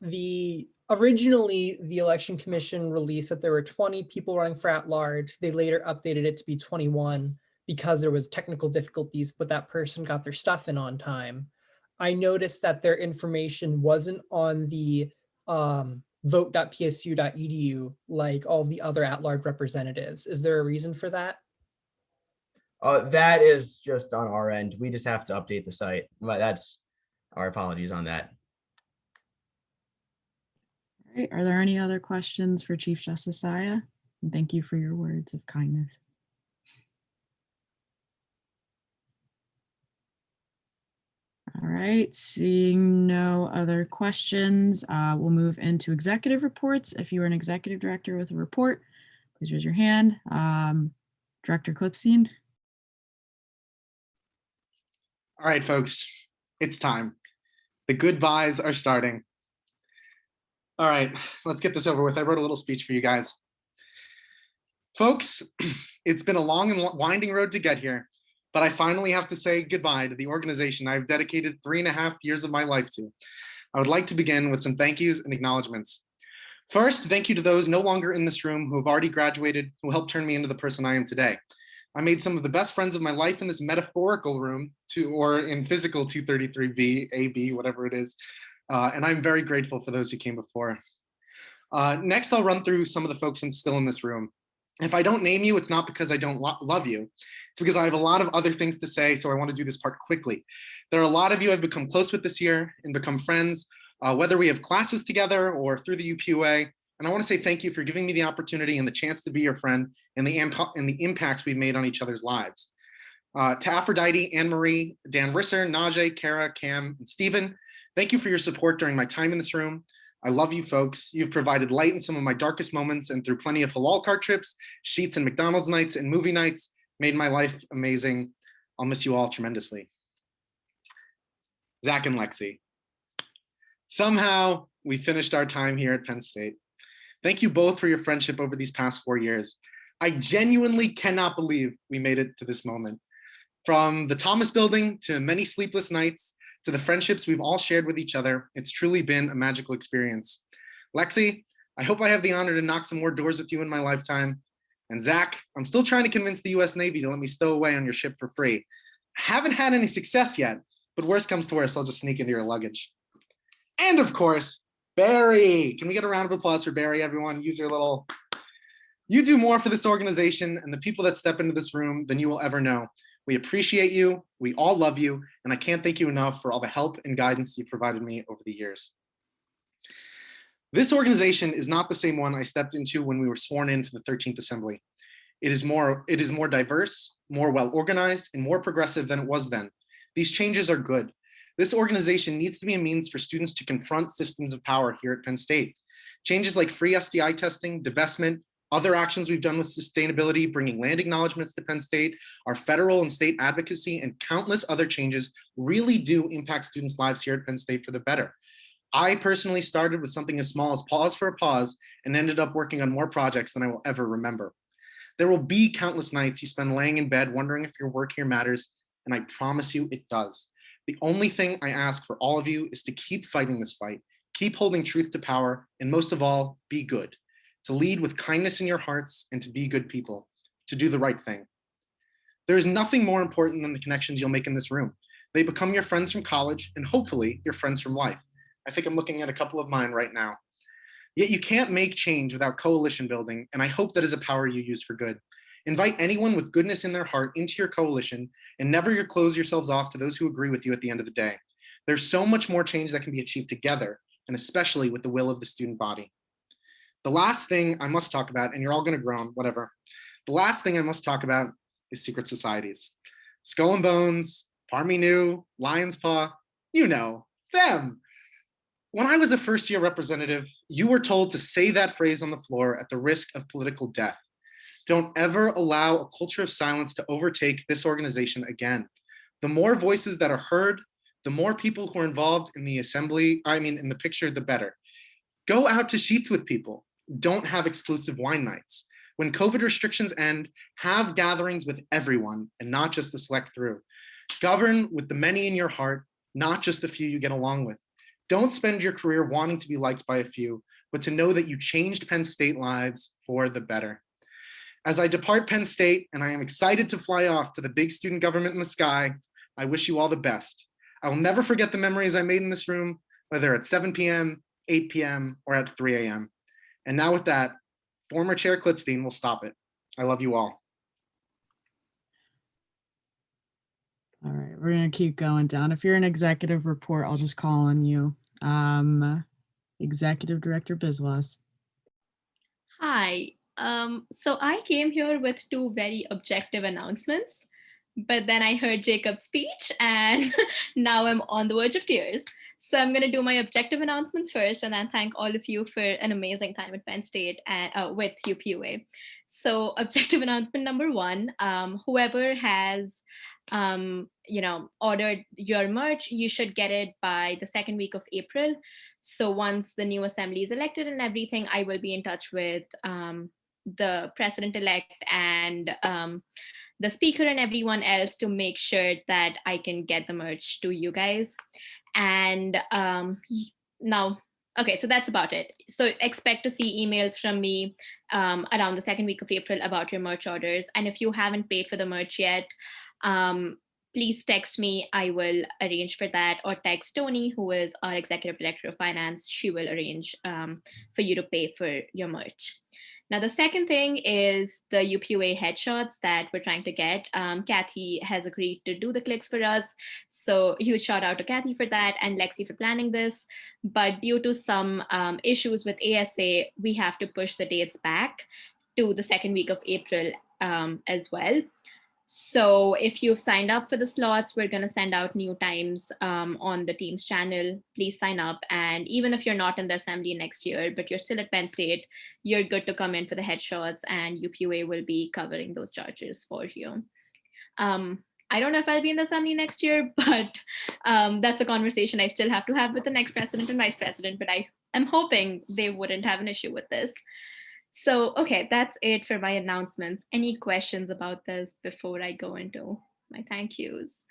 The Originally, the Election Commission released that there were 20 people running for at-large. They later updated it to be 21 because there was technical difficulties, but that person got their stuff in on time. I noticed that their information wasn't on the vote.psu.edu like all the other at-large representatives. Is there a reason for that? That is just on our end. We just have to update the site. But that's our apologies on that. All right, are there any other questions for Chief Justice Saya? And thank you for your words of kindness. All right, seeing no other questions, we'll move into executive reports. If you are an executive director with a report, please raise your hand. Director Klipstein. All right, folks, it's time. The goodbyes are starting. All right, let's get this over with. I wrote a little speech for you guys. Folks, it's been a long and winding road to get here, but I finally have to say goodbye to the organization I've dedicated 3.5 years of my life to. I would like to begin with some thank yous and acknowledgements. First, thank you to those no longer in this room who have already graduated, who helped turn me into the person I am today. I made some of the best friends of my life in this metaphorical room, or in physical 233B, AB, whatever it is. And I'm very grateful for those who came before. Next, I'll run through some of the folks still in this room. If I don't name you, it's not because I don't love you. It's because I have a lot of other things to say, so I want to do this part quickly. There are a lot of you I've become close with this year and become friends, whether we have classes together or through the UPUA. And I want to say thank you for giving me the opportunity and the chance to be your friend and the impacts we've made on each other's lives. To Aphrodite, Anne-Marie, Dan Risser, Najee, Kara, Cam, and Stephen, thank you for your support during my time in this room. I love you folks. You've provided light in some of my darkest moments, and through plenty of halal cart trips, sheets and McDonald's nights and movie nights, made my life amazing. I'll miss you all tremendously. Zach and Lexi. Somehow we finished our time here at Penn State. Thank you both for your friendship over these past 4 years. I genuinely cannot believe we made it to this moment. From the Thomas Building to many sleepless nights, to the friendships we've all shared with each other, it's truly been a magical experience. Lexi, I hope I have the honor to knock some more doors with you in my lifetime. And Zach, I'm still trying to convince the US Navy to let me stow away on your ship for free. I haven't had any success yet, but worst comes to worst, I'll just sneak into your luggage. And of course, Barry. Can we get a round of applause for Barry, everyone? Use your little... You do more for this organization and the people that step into this room than you will ever know. We appreciate you, we all love you, and I can't thank you enough for all the help and guidance you've provided me over the years. This organization is not the same one I stepped into when we were sworn in for the 13th Assembly. It is more diverse, more well-organized, and more progressive than it was then. These changes are good. This organization needs to be a means for students to confront systems of power here at Penn State. Changes like free STI testing, divestment, other actions we've done with sustainability, bringing land acknowledgements to Penn State, our federal and state advocacy, and countless other changes really do impact students' lives here at Penn State for the better. I personally started with something as small as Pause for a Pause and ended up working on more projects than I will ever remember. There will be countless nights you spend laying in bed wondering if your work here matters, and I promise you it does. The only thing I ask for all of you is to keep fighting this fight, keep holding truth to power, and most of all, be good. To lead with kindness in your hearts and to be good people, to do the right thing. There is nothing more important than the connections you'll make in this room. They become your friends from college and hopefully your friends from life. I think I'm looking at a couple of mine right now. Yet you can't make change without coalition building, and I hope that is a power you use for good. Invite anyone with goodness in their heart into your coalition and never close yourselves off to those who agree with you at the end of the day. There's so much more change that can be achieved together, and especially with the will of the student body. The last thing I must talk about, and you're all gonna groan, whatever. The last thing I must talk about is secret societies. Skull and Bones, Parmi New, Lion's Paw, you know, them. When I was a first-year representative, you were told to say that phrase on the floor at the risk of political death. Don't ever allow a culture of silence to overtake this organization again. The more voices that are heard, the more people who are involved in the assembly, in the picture, the better. Go out to sheets with people. Don't have exclusive wine nights. When COVID restrictions end, have gatherings with everyone and not just the select few. Govern with the many in your heart, not just the few you get along with. Don't spend your career wanting to be liked by a few, but to know that you changed Penn State lives for the better. As I depart Penn State and I am excited to fly off to the big student government in the sky, I wish you all the best. I will never forget the memories I made in this room, whether at 7 p.m., 8 p.m., or at 3 a.m. And now with that, former Chair Klipstein will stop it. I love you all. All right, we're gonna keep going down. If you're an executive report, I'll just call on you. Executive Director Biswas. Hi. So I came here with two very objective announcements, but then I heard Jacob's speech and now I'm on the verge of tears. So I'm going to do my objective announcements first and then thank all of you for an amazing time at Penn State and with UPUA. So objective announcement number one, whoever has ordered your merch, you should get it by the second week of April. So once the new assembly is elected and everything, I will be in touch with the president-elect and the speaker and everyone else to make sure that I can get the merch to you guys. And now, okay, so that's about it. So expect to see emails from me around the second week of April about your merch orders. And if you haven't paid for the merch yet, please text me. I will arrange for that, or text Tony, who is our Executive Director of Finance. She will arrange for you to pay for your merch. Now, the second thing is the UPUA headshots that we're trying to get. Kathy has agreed to do the clicks for us. So huge shout out to Kathy for that and Lexi for planning this. But due to some issues with ASA, we have to push the dates back to the second week of April as well. So if you've signed up for the slots, we're going to send out new times on the Teams channel. Please sign up. And even if you're not in the assembly next year, but you're still at Penn State, you're good to come in for the headshots and UPUA will be covering those charges for you. I don't know if I'll be in the assembly next year, but that's a conversation I still have to have with the next president and vice president, but I am hoping they wouldn't have an issue with this. So, okay, that's it for my announcements. Any questions about this before I go into my thank yous?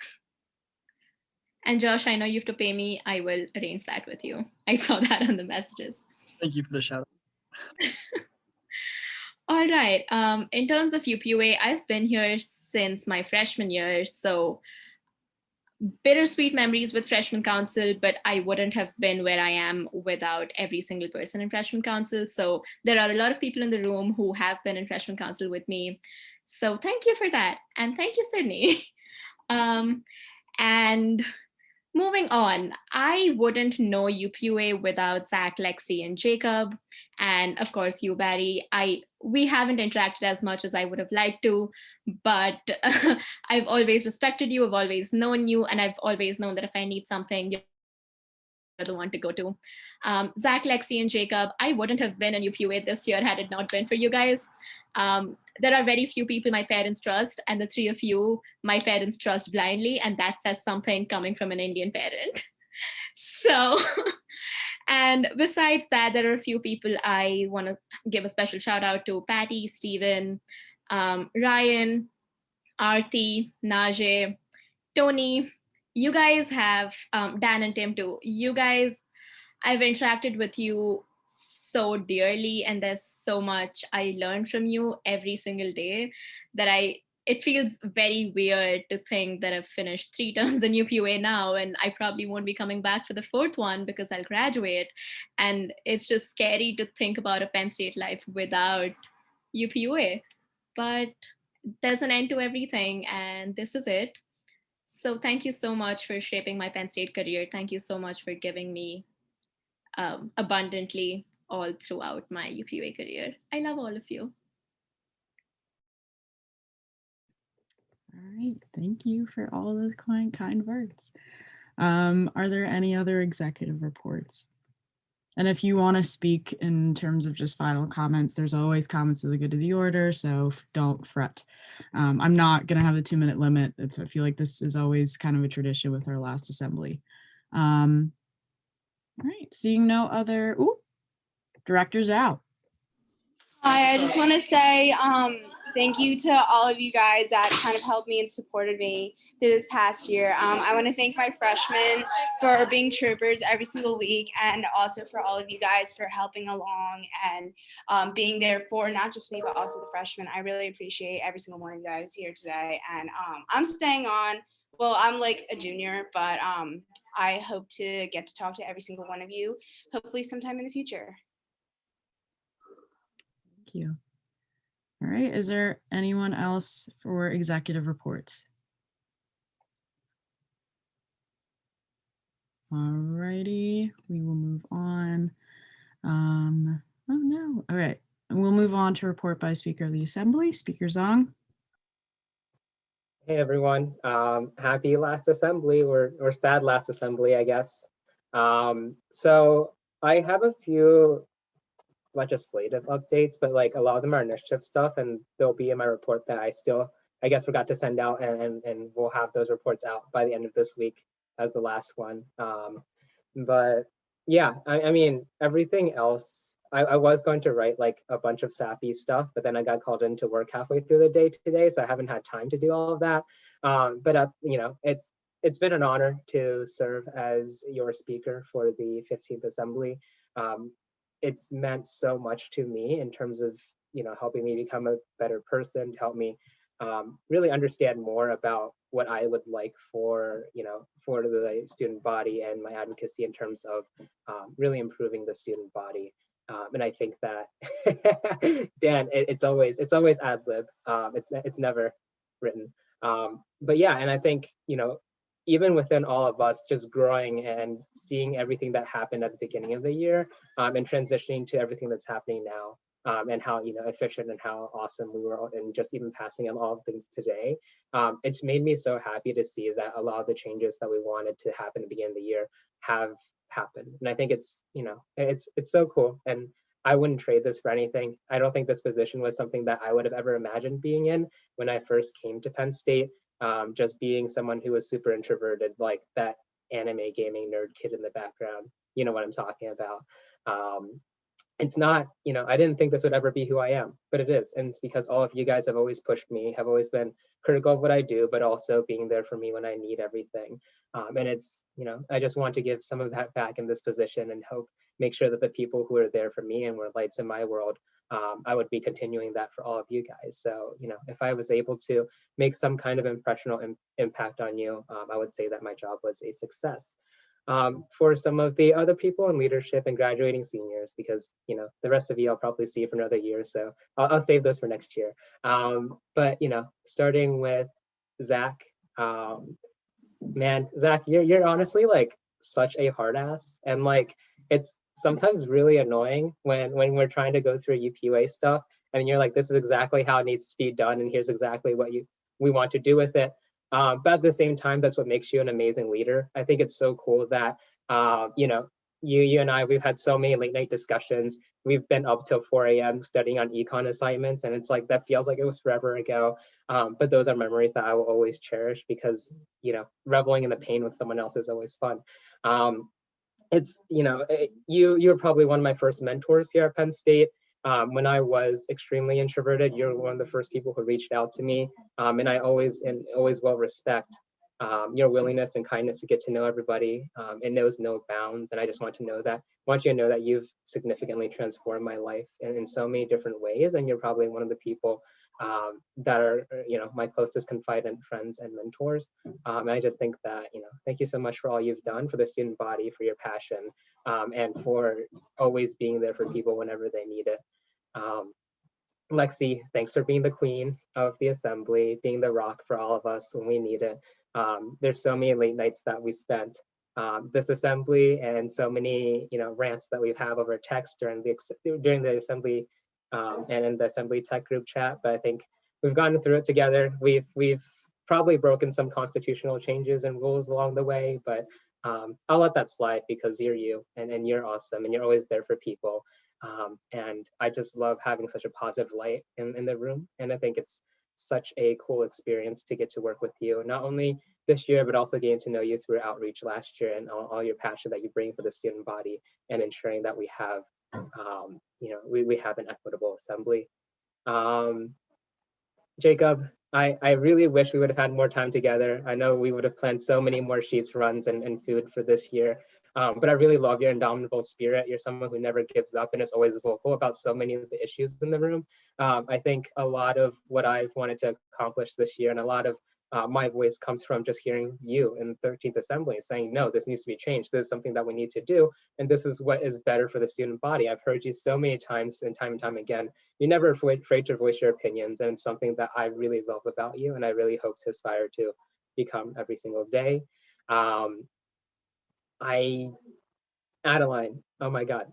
And Josh, I know you have to pay me. I will arrange that with you. I saw that on the messages. Thank you for the shout out. All right. In terms of UPUA, I've been here since my freshman year. So bittersweet memories with freshman council, but I wouldn't have been where I am without every single person in freshman council. So there are a lot of people in the room who have been in freshman council with me. So thank you for that. And thank you, Sydney. And moving on, I wouldn't know UPUA without Zach, Lexi, and Jacob. And of course, you, Barry. We haven't interacted as much as I would have liked to, but I've always respected you. I've always known you. And I've always known that if I need something, you're the one to go to. Zach, Lexi, and Jacob, I wouldn't have been in UPUA this year had it not been for you guys. There are very few people my parents trust, and the three of you, my parents trust blindly, and that says something coming from an Indian parent. So, and besides that, there are a few people I want to give a special shout out to: Patty, Steven, Ryan, Aarti, Najee, Tony. You guys have, Dan and Tim too. You guys, I've interacted with you so dearly, and there's so much I learn from you every single day that it feels very weird to think that I've finished 3 terms in UPUA now, and I probably won't be coming back for the 4th one because I'll graduate. And it's just scary to think about a Penn State life without UPUA. But there's an end to everything, and this is it. So thank you so much for shaping my Penn State career. Thank you so much for giving me abundantly all throughout my UPUA career. I love all of you. All right, thank you for all those kind words. Are there any other executive reports? And if you want to speak in terms of just final comments, there's always comments of the good of the order, so don't fret. I'm not going to have the 2-minute limit. I feel like this is always kind of a tradition with our last assembly. All right, seeing no other, director's out. Hi, I just want to say Thank you to all of you guys that kind of helped me and supported me through this past year. I want to thank my freshmen for being troopers every single week, and also for all of you guys for helping along and being there for not just me, but also the freshmen. I really appreciate every single one of you guys here today. And I'm staying on. Well, I'm like a junior, but I hope to get to talk to every single one of you, hopefully sometime in the future. Thank you. All right, is there anyone else for executive reports? All righty, we will move on. Oh no, all right. And we'll move on to report by Speaker of the Assembly, Speaker Zong. Hey everyone, happy last assembly or sad last assembly, I guess. So I have a few legislative updates, but like a lot of them are initiative stuff, and they'll be in my report that I guess forgot to send out, and we'll have those reports out by the end of this week as the last one. But yeah, I mean, everything else, I was going to write like a bunch of sappy stuff, but then I got called into work halfway through the day today, so I haven't had time to do all of that. But you know, it's been an honor to serve as your speaker for the 15th Assembly. It's meant so much to me in terms of, you know, helping me become a better person, to help me really understand more about what I would like for, you know, for the student body and my advocacy in terms of really improving the student body. And I think that Dan, it's always ad lib. It's never written. But yeah, and I think, you know, even within all of us, just growing and seeing everything that happened at the beginning of the year, and transitioning to everything that's happening now, and how, you know, efficient and how awesome we were, and just even passing on all things today. It's made me so happy to see that a lot of the changes that we wanted to happen at the beginning of the year have happened. And I think it's, you know, it's so cool. And I wouldn't trade this for anything. I don't think this position was something that I would have ever imagined being in when I first came to Penn State. Just being someone who was super introverted, like that anime gaming nerd kid in the background, you know what I'm talking about. It's not, you know, I didn't think this would ever be who I am, but it is. And it's because all of you guys have always pushed me, have always been critical of what I do, but also being there for me when I need everything. And it's, you know, I just want to give some of that back in this position and make sure that the people who are there for me and were lights in my world, I would be continuing that for all of you guys. So, you know, if I was able to make some kind of impressional impact on you, I would say that my job was a success. For some of the other people in leadership and graduating seniors, because, you know, the rest of you I'll probably see for another year, so I'll save those for next year. But, you know, starting with Zach, man, Zach, you're honestly like such a hard ass, and like it's sometimes really annoying when we're trying to go through UPUA stuff and you're like, this is exactly how it needs to be done, and here's exactly what we want to do with it. But at the same time, that's what makes you an amazing leader. I think it's so cool that, you know, you and I, we've had so many late night discussions. We've been up till 4 a.m. studying on econ assignments, and it's like, that feels like it was forever ago. But those are memories that I will always cherish because, you know, reveling in the pain with someone else is always fun. It's, you know, you're probably one of my first mentors here at Penn State. When I was extremely introverted, you're one of the first people who reached out to me, and I always will respect your willingness and kindness to get to know everybody. It knows no bounds, and I just want you to know that you've significantly transformed my life in so many different ways, and you're probably one of the people that are, you know, my closest confidant, friends, and mentors. And I just think that, you know, thank you so much for all you've done for the student body, for your passion, and for always being there for people whenever they need it. Lexi, thanks for being the queen of the assembly, being the rock for all of us when we need it. There's so many late nights that we spent this assembly, and so many, you know, rants that we've had over text during the assembly and in the assembly tech group chat. But I think we've gotten through it together. We've probably broken some constitutional changes and rules along the way, but I'll let that slide because you're you, and you're awesome, and you're always there for people. And I just love having such a positive light in the room. And I think it's such a cool experience to get to work with you, not only this year, but also getting to know you through outreach last year, and all your passion that you bring for the student body, and ensuring that we have, you know, we have an equitable assembly. Jacob, I really wish we would have had more time together. I know we would have planned so many more sheets runs and food for this year. But I really love your indomitable spirit. You're someone who never gives up and is always vocal about so many of the issues in the room. I think a lot of what I've wanted to accomplish this year and a lot of my voice comes from just hearing you in the 13th Assembly saying, no, this needs to be changed. This is something that we need to do. And this is what is better for the student body. I've heard you so many times and time again. You're never afraid to voice your opinions. And it's something that I really love about you. And I really hope to aspire to become every single day. Adeline, oh my God.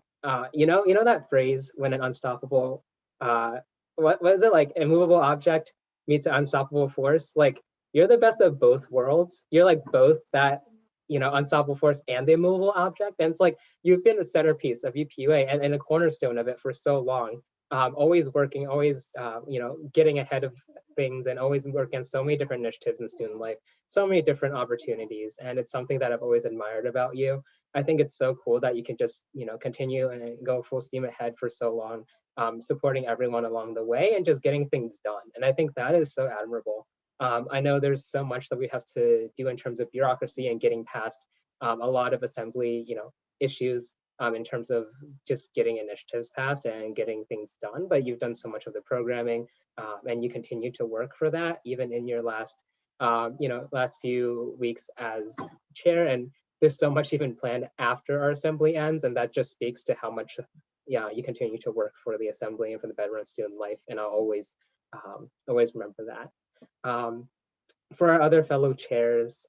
You know that phrase when an unstoppable, what is it, like immovable object meets an unstoppable force? Like, you're the best of both worlds. You're like both that, unstoppable force and the immovable object. And it's like, you've been the centerpiece of UPUA and a cornerstone of it for so long. Always working, always, getting ahead of things and always working on so many different initiatives in student life, so many different opportunities. And it's something that I've always admired about you. I think it's so cool that you can just, continue and go full steam ahead for so long, supporting everyone along the way and just getting things done. And I think that is so admirable. I know there's so much that we have to do in terms of bureaucracy and getting past a lot of assembly, issues in terms of just getting initiatives passed and getting things done. But you've done so much of the programming, and you continue to work for that even in your last few weeks as chair. And there's so much even planned after our assembly ends, and that just speaks to how much you continue to work for the assembly and for the betterment of student life. And I'll always remember that. For our other fellow chairs,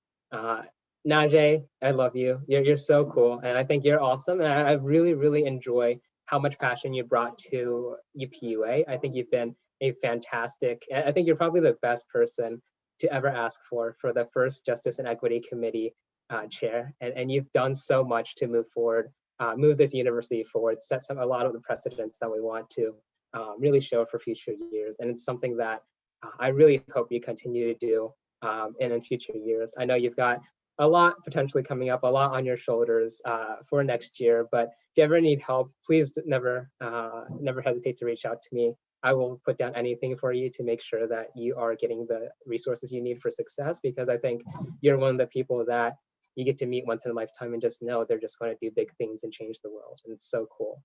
Najee, I love you. You're so cool, and I think you're awesome. And I really enjoy how much passion you brought to UPUA. I think you've been a fantastic. I think you're probably the best person to ever ask for the first Justice and Equity Committee chair, and you've done so much to move forward, move this university forward, set a lot of the precedents that we want to really show for future years. And it's something that I really hope you continue to do in future years. I know you've got a lot potentially coming up, a lot on your shoulders for next year, but if you ever need help, please never hesitate to reach out to me. I will put down anything for you to make sure that you are getting the resources you need for success, because I think you're one of the people that you get to meet once in a lifetime and just know they're just going to do big things and change the world. And it's so cool.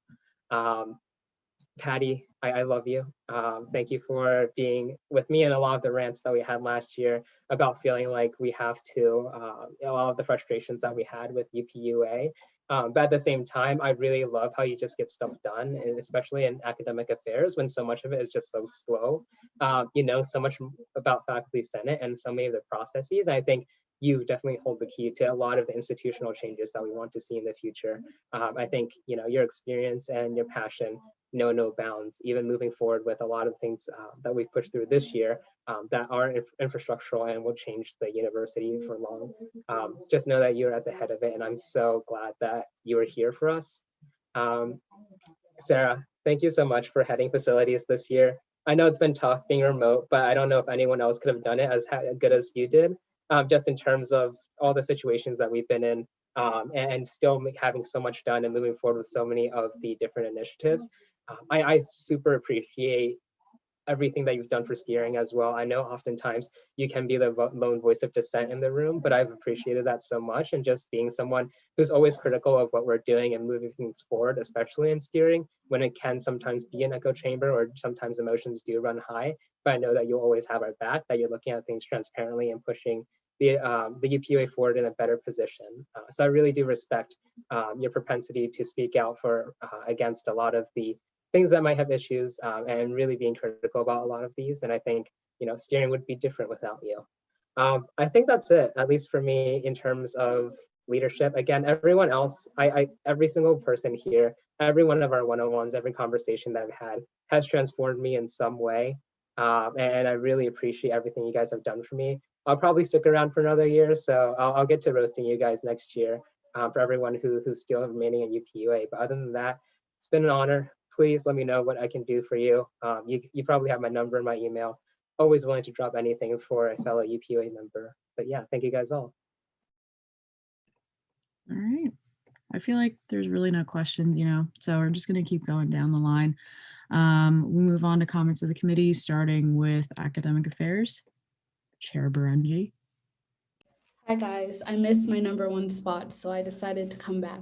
Patty, I love you. Thank you for being with me in a lot of the rants that we had last year about feeling like we have to, a lot of the frustrations that we had with UPUA. But at the same time, I really love how you just get stuff done, and especially in academic affairs when so much of it is just so slow. So much about Faculty Senate and so many of the processes. I think you definitely hold the key to a lot of the institutional changes that we want to see in the future. I think, your experience and your passion know no bounds, even moving forward with a lot of things that we've pushed through this year that are infrastructural and will change the university for long. Just know that you're at the head of it, and I'm so glad that you are here for us. Sarah, thank you so much for heading facilities this year. I know it's been tough being remote, but I don't know if anyone else could have done it as good as you did, just in terms of all the situations that we've been in, and still having so much done and moving forward with so many of the different initiatives. I super appreciate everything that you've done for steering as well. I know oftentimes you can be the lone voice of dissent in the room, but I've appreciated that so much, and just being someone who's always critical of what we're doing and moving things forward, especially in steering, when it can sometimes be an echo chamber or sometimes emotions do run high. But I know that you'll always have our back, that you're looking at things transparently and pushing the UPUA forward in a better position. So I really do respect your propensity to speak out for against a lot of the things that might have issues, and really being critical about a lot of these. And I think, steering would be different without you. I think that's it, at least for me, in terms of leadership. Again, everyone else, every single person here, every one of our one-on-ones, every conversation that I've had has transformed me in some way. And I really appreciate everything you guys have done for me. I'll probably stick around for another year, so I'll get to roasting you guys next year for everyone who's still remaining in UPUA. But other than that, it's been an honor. Please let me know what I can do for you. You probably have my number and my email. Always willing to drop anything for a fellow UPUA member. But yeah, thank you guys all. All right. I feel like there's really no questions, so we're just going to keep going down the line. We'll move on to comments of the committee, starting with academic affairs. Chair Berenji. Hi guys, I missed my #1 spot, so I decided to come back.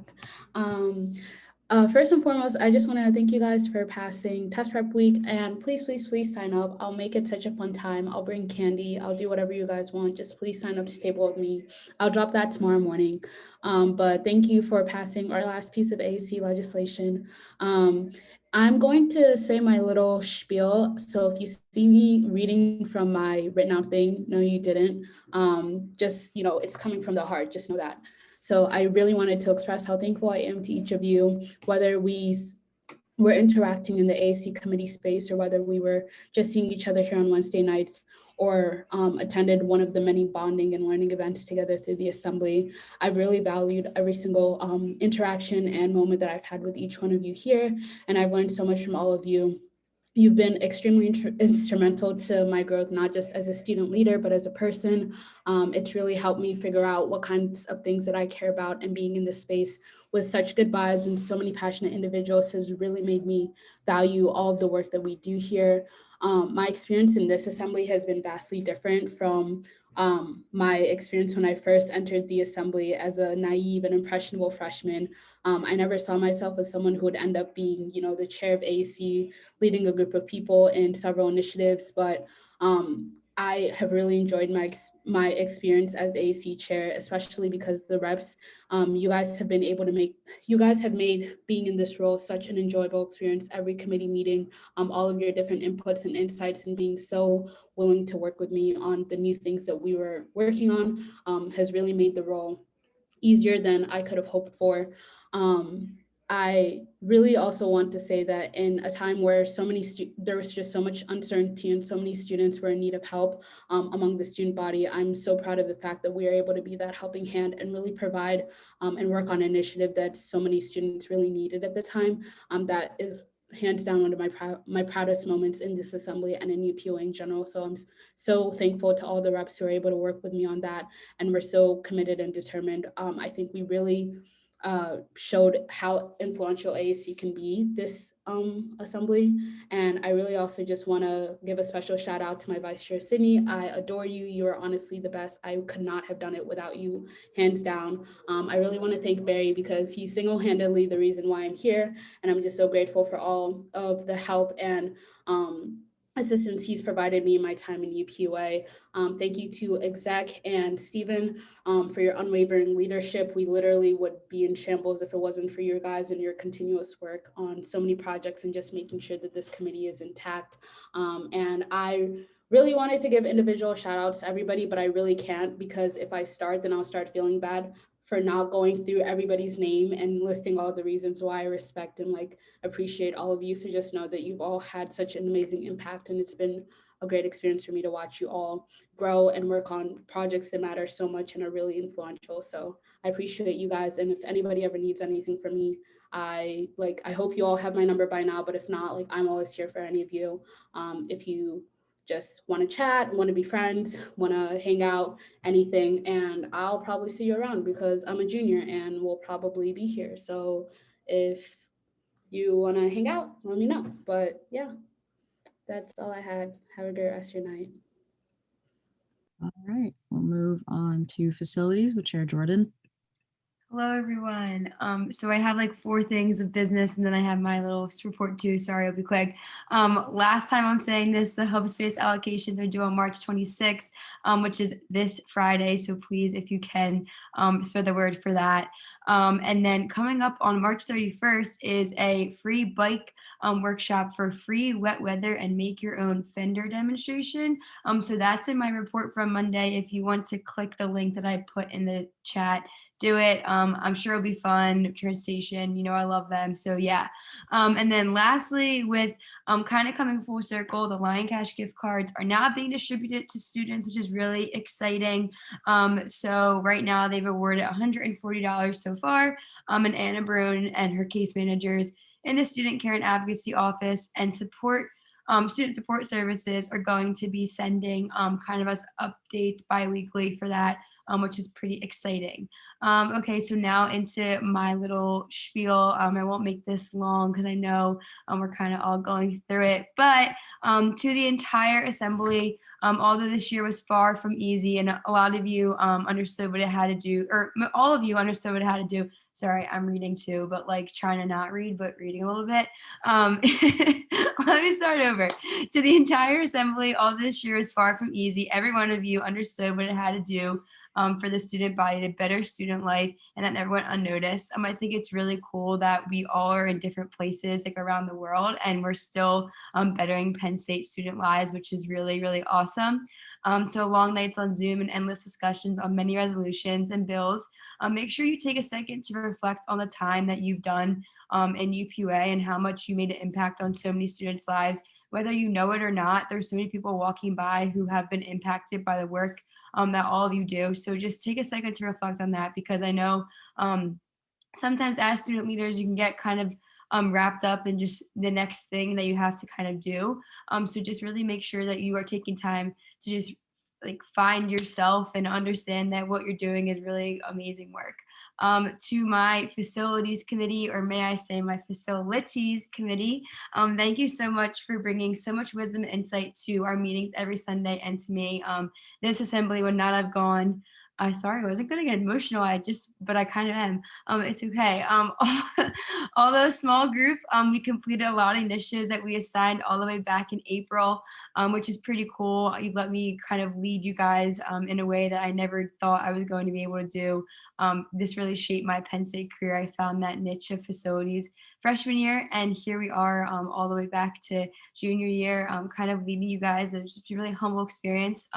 First and foremost, I just want to thank you guys for passing test prep week, and please, please, please sign up. I'll make it such a fun time. I'll bring candy. I'll do whatever you guys want. Just please sign up to table with me. I'll drop that tomorrow morning. But thank you for passing our last piece of AAC legislation. I'm going to say my little spiel. So if you see me reading from my written out thing, no, you didn't. Just, it's coming from the heart. Just know that. So I really wanted to express how thankful I am to each of you, whether we were interacting in the AAC committee space or whether we were just seeing each other here on Wednesday nights or attended one of the many bonding and learning events together through the assembly. I've really valued every single interaction and moment that I've had with each one of you here, and I've learned so much from all of you. You've been extremely instrumental to my growth, not just as a student leader, but as a person. It's really helped me figure out what kinds of things that I care about, and being in this space with such good vibes and so many passionate individuals has really made me value all of the work that we do here. My experience in this assembly has been vastly different from my experience when I first entered the assembly as a naive and impressionable freshman. I never saw myself as someone who would end up being, the chair of AAC, leading a group of people in several initiatives, but I have really enjoyed my experience as AAC chair, especially because the reps, you guys have made being in this role such an enjoyable experience. Every committee meeting, all of your different inputs and insights, and being so willing to work with me on the new things that we were working on has really made the role easier than I could have hoped for. I really also want to say that in a time where there was just so much uncertainty and so many students were in need of help among the student body, I'm so proud of the fact that we are able to be that helping hand and really provide and work on an initiative that so many students really needed at the time. That is hands down one of my proudest moments in this assembly and in UPUA in general. So I'm so thankful to all the reps who are able to work with me on that, and we're so committed and determined. I think we really showed how influential AAC can be this assembly. And I really also just want to give a special shout out to my Vice Chair, Sydney. I adore you. You are honestly the best. I could not have done it without you, hands down. I really want to thank Barry because he's single-handedly the reason why I'm here. And I'm just so grateful for all of the help and assistance he's provided me in my time in UPUA. Thank you to exec and Stephen for your unwavering leadership. We literally would be in shambles if it wasn't for you guys and your continuous work on so many projects and just making sure that this committee is intact. And I really wanted to give individual shout outs to everybody, but I really can't, because if I start, then I'll start feeling bad for not going through everybody's name and listing all the reasons why I respect and appreciate all of you. So just know that you've all had such an amazing impact, and it's been a great experience for me to watch you all grow and work on projects that matter so much and are really influential. So I appreciate you guys. And if anybody ever needs anything from me, I hope you all have my number by now, but if not, I'm always here for any of you. If you just want to chat, want to be friends, want to hang out, anything, and I'll probably see you around because I'm a junior and we'll probably be here. So if you want to hang out, let me know. But yeah, that's all I had. Have a great rest of your night. All right, we'll move on to facilities with Chair Jordan. Hello, everyone. So I have 4 things of business, and then I have my little report too. Sorry, I'll be quick. Last time I'm saying this, the hub space allocations are due on March 26th, which is this Friday. So please, if you can, spread the word for that. And then coming up on March 31st is a free bike workshop for free wet weather and make your own fender demonstration. So that's in my report from Monday. If you want to click the link that I put in the chat, do it. I'm sure it'll be fun. Transportation, I love them. So yeah. And then lastly, with kind of coming full circle, the Lion Cash gift cards are now being distributed to students, which is really exciting. So right now they've awarded $140 so far. And Anna Brune and her case managers in the Student Care and Advocacy Office and student support services are going to be sending kind of us updates bi-weekly for that, which is pretty exciting. Okay, so now into my little spiel. I won't make this long because I know we're kind of all going through it, but to the entire assembly, although this year was far from easy and a lot of you understood what it had to do, or all of you understood what it had to do. Sorry, I'm reading too, but like trying to not read, but reading a little bit. Let me start over. To the entire assembly, all this year is far from easy. Every one of you understood what it had to do for the student body to better student life, and that never went unnoticed. I think it's really cool that we all are in different places like around the world, and we're still bettering Penn State student lives, which is really, really awesome. So long nights on Zoom and endless discussions on many resolutions and bills. Make sure you take a second to reflect on the time that you've done in UPUA and how much you made an impact on so many students' lives. Whether you know it or not, there's so many people walking by who have been impacted by the work that all of you do. So just take a second to reflect on that, because I know sometimes as student leaders, you can get kind of wrapped up in just the next thing that you have to kind of do. So just really make sure that you are taking time to just like find yourself and understand that what you're doing is really amazing work. To my facilities committee, or may I say my facilities committee, thank you so much for bringing so much wisdom and insight to our meetings every Sunday and to me. This assembly would not have gone. Sorry, I wasn't gonna get emotional. But I kind of am. It's okay. All those small group, we completed a lot of initiatives that we assigned all the way back in April, which is pretty cool. You let me kind of lead you guys in a way that I never thought I was going to be able to do. This really shaped my Penn State career. I found that niche of facilities freshman year, and here we are all the way back to junior year, kind of leading you guys. It was just a really humble experience.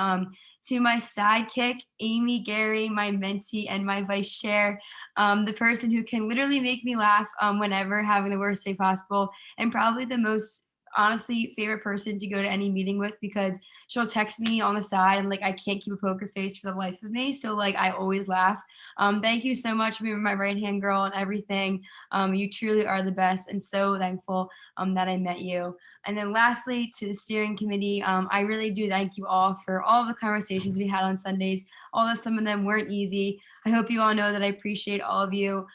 To my sidekick, Amy, Gary, my mentee, and my vice chair, the person who can literally make me laugh whenever, having the worst day possible, and probably the most honestly favorite person to go to any meeting with, because she'll text me on the side and like I can't keep a poker face for the life of me. So like I always laugh. Thank you so much for being my right hand girl and everything. You truly are the best, and so thankful that I met you. And then lastly, to the steering committee, I really do thank you all for all of the conversations we had on Sundays, although some of them weren't easy. I hope you all know that I appreciate all of you.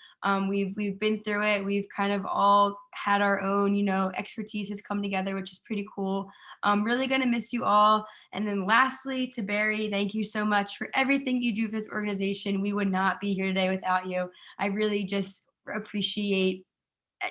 We've been through it. We've kind of all had our own, expertise has come together, which is pretty cool. I'm really gonna miss you all. And then lastly, to Barry, thank you so much for everything you do for this organization. We would not be here today without you. I really just appreciate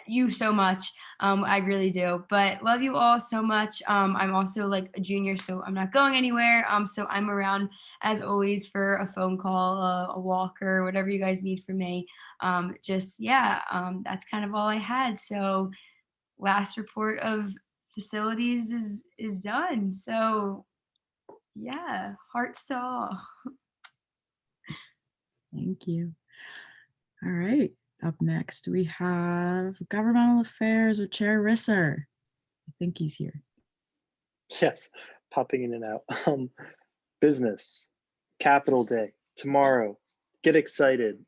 you so much. I really do, but love you all so much. I'm also like a junior, so I'm not going anywhere. So I'm around as always for a phone call, a walk, or whatever you guys need from me. That's kind of all I had. So last report of facilities is done. So yeah, hearts to all. Thank you. All right. Up next, we have Governmental Affairs with Chair Risser. I think he's here. Yes, popping in and out. Business, Capital Day, tomorrow. Get excited.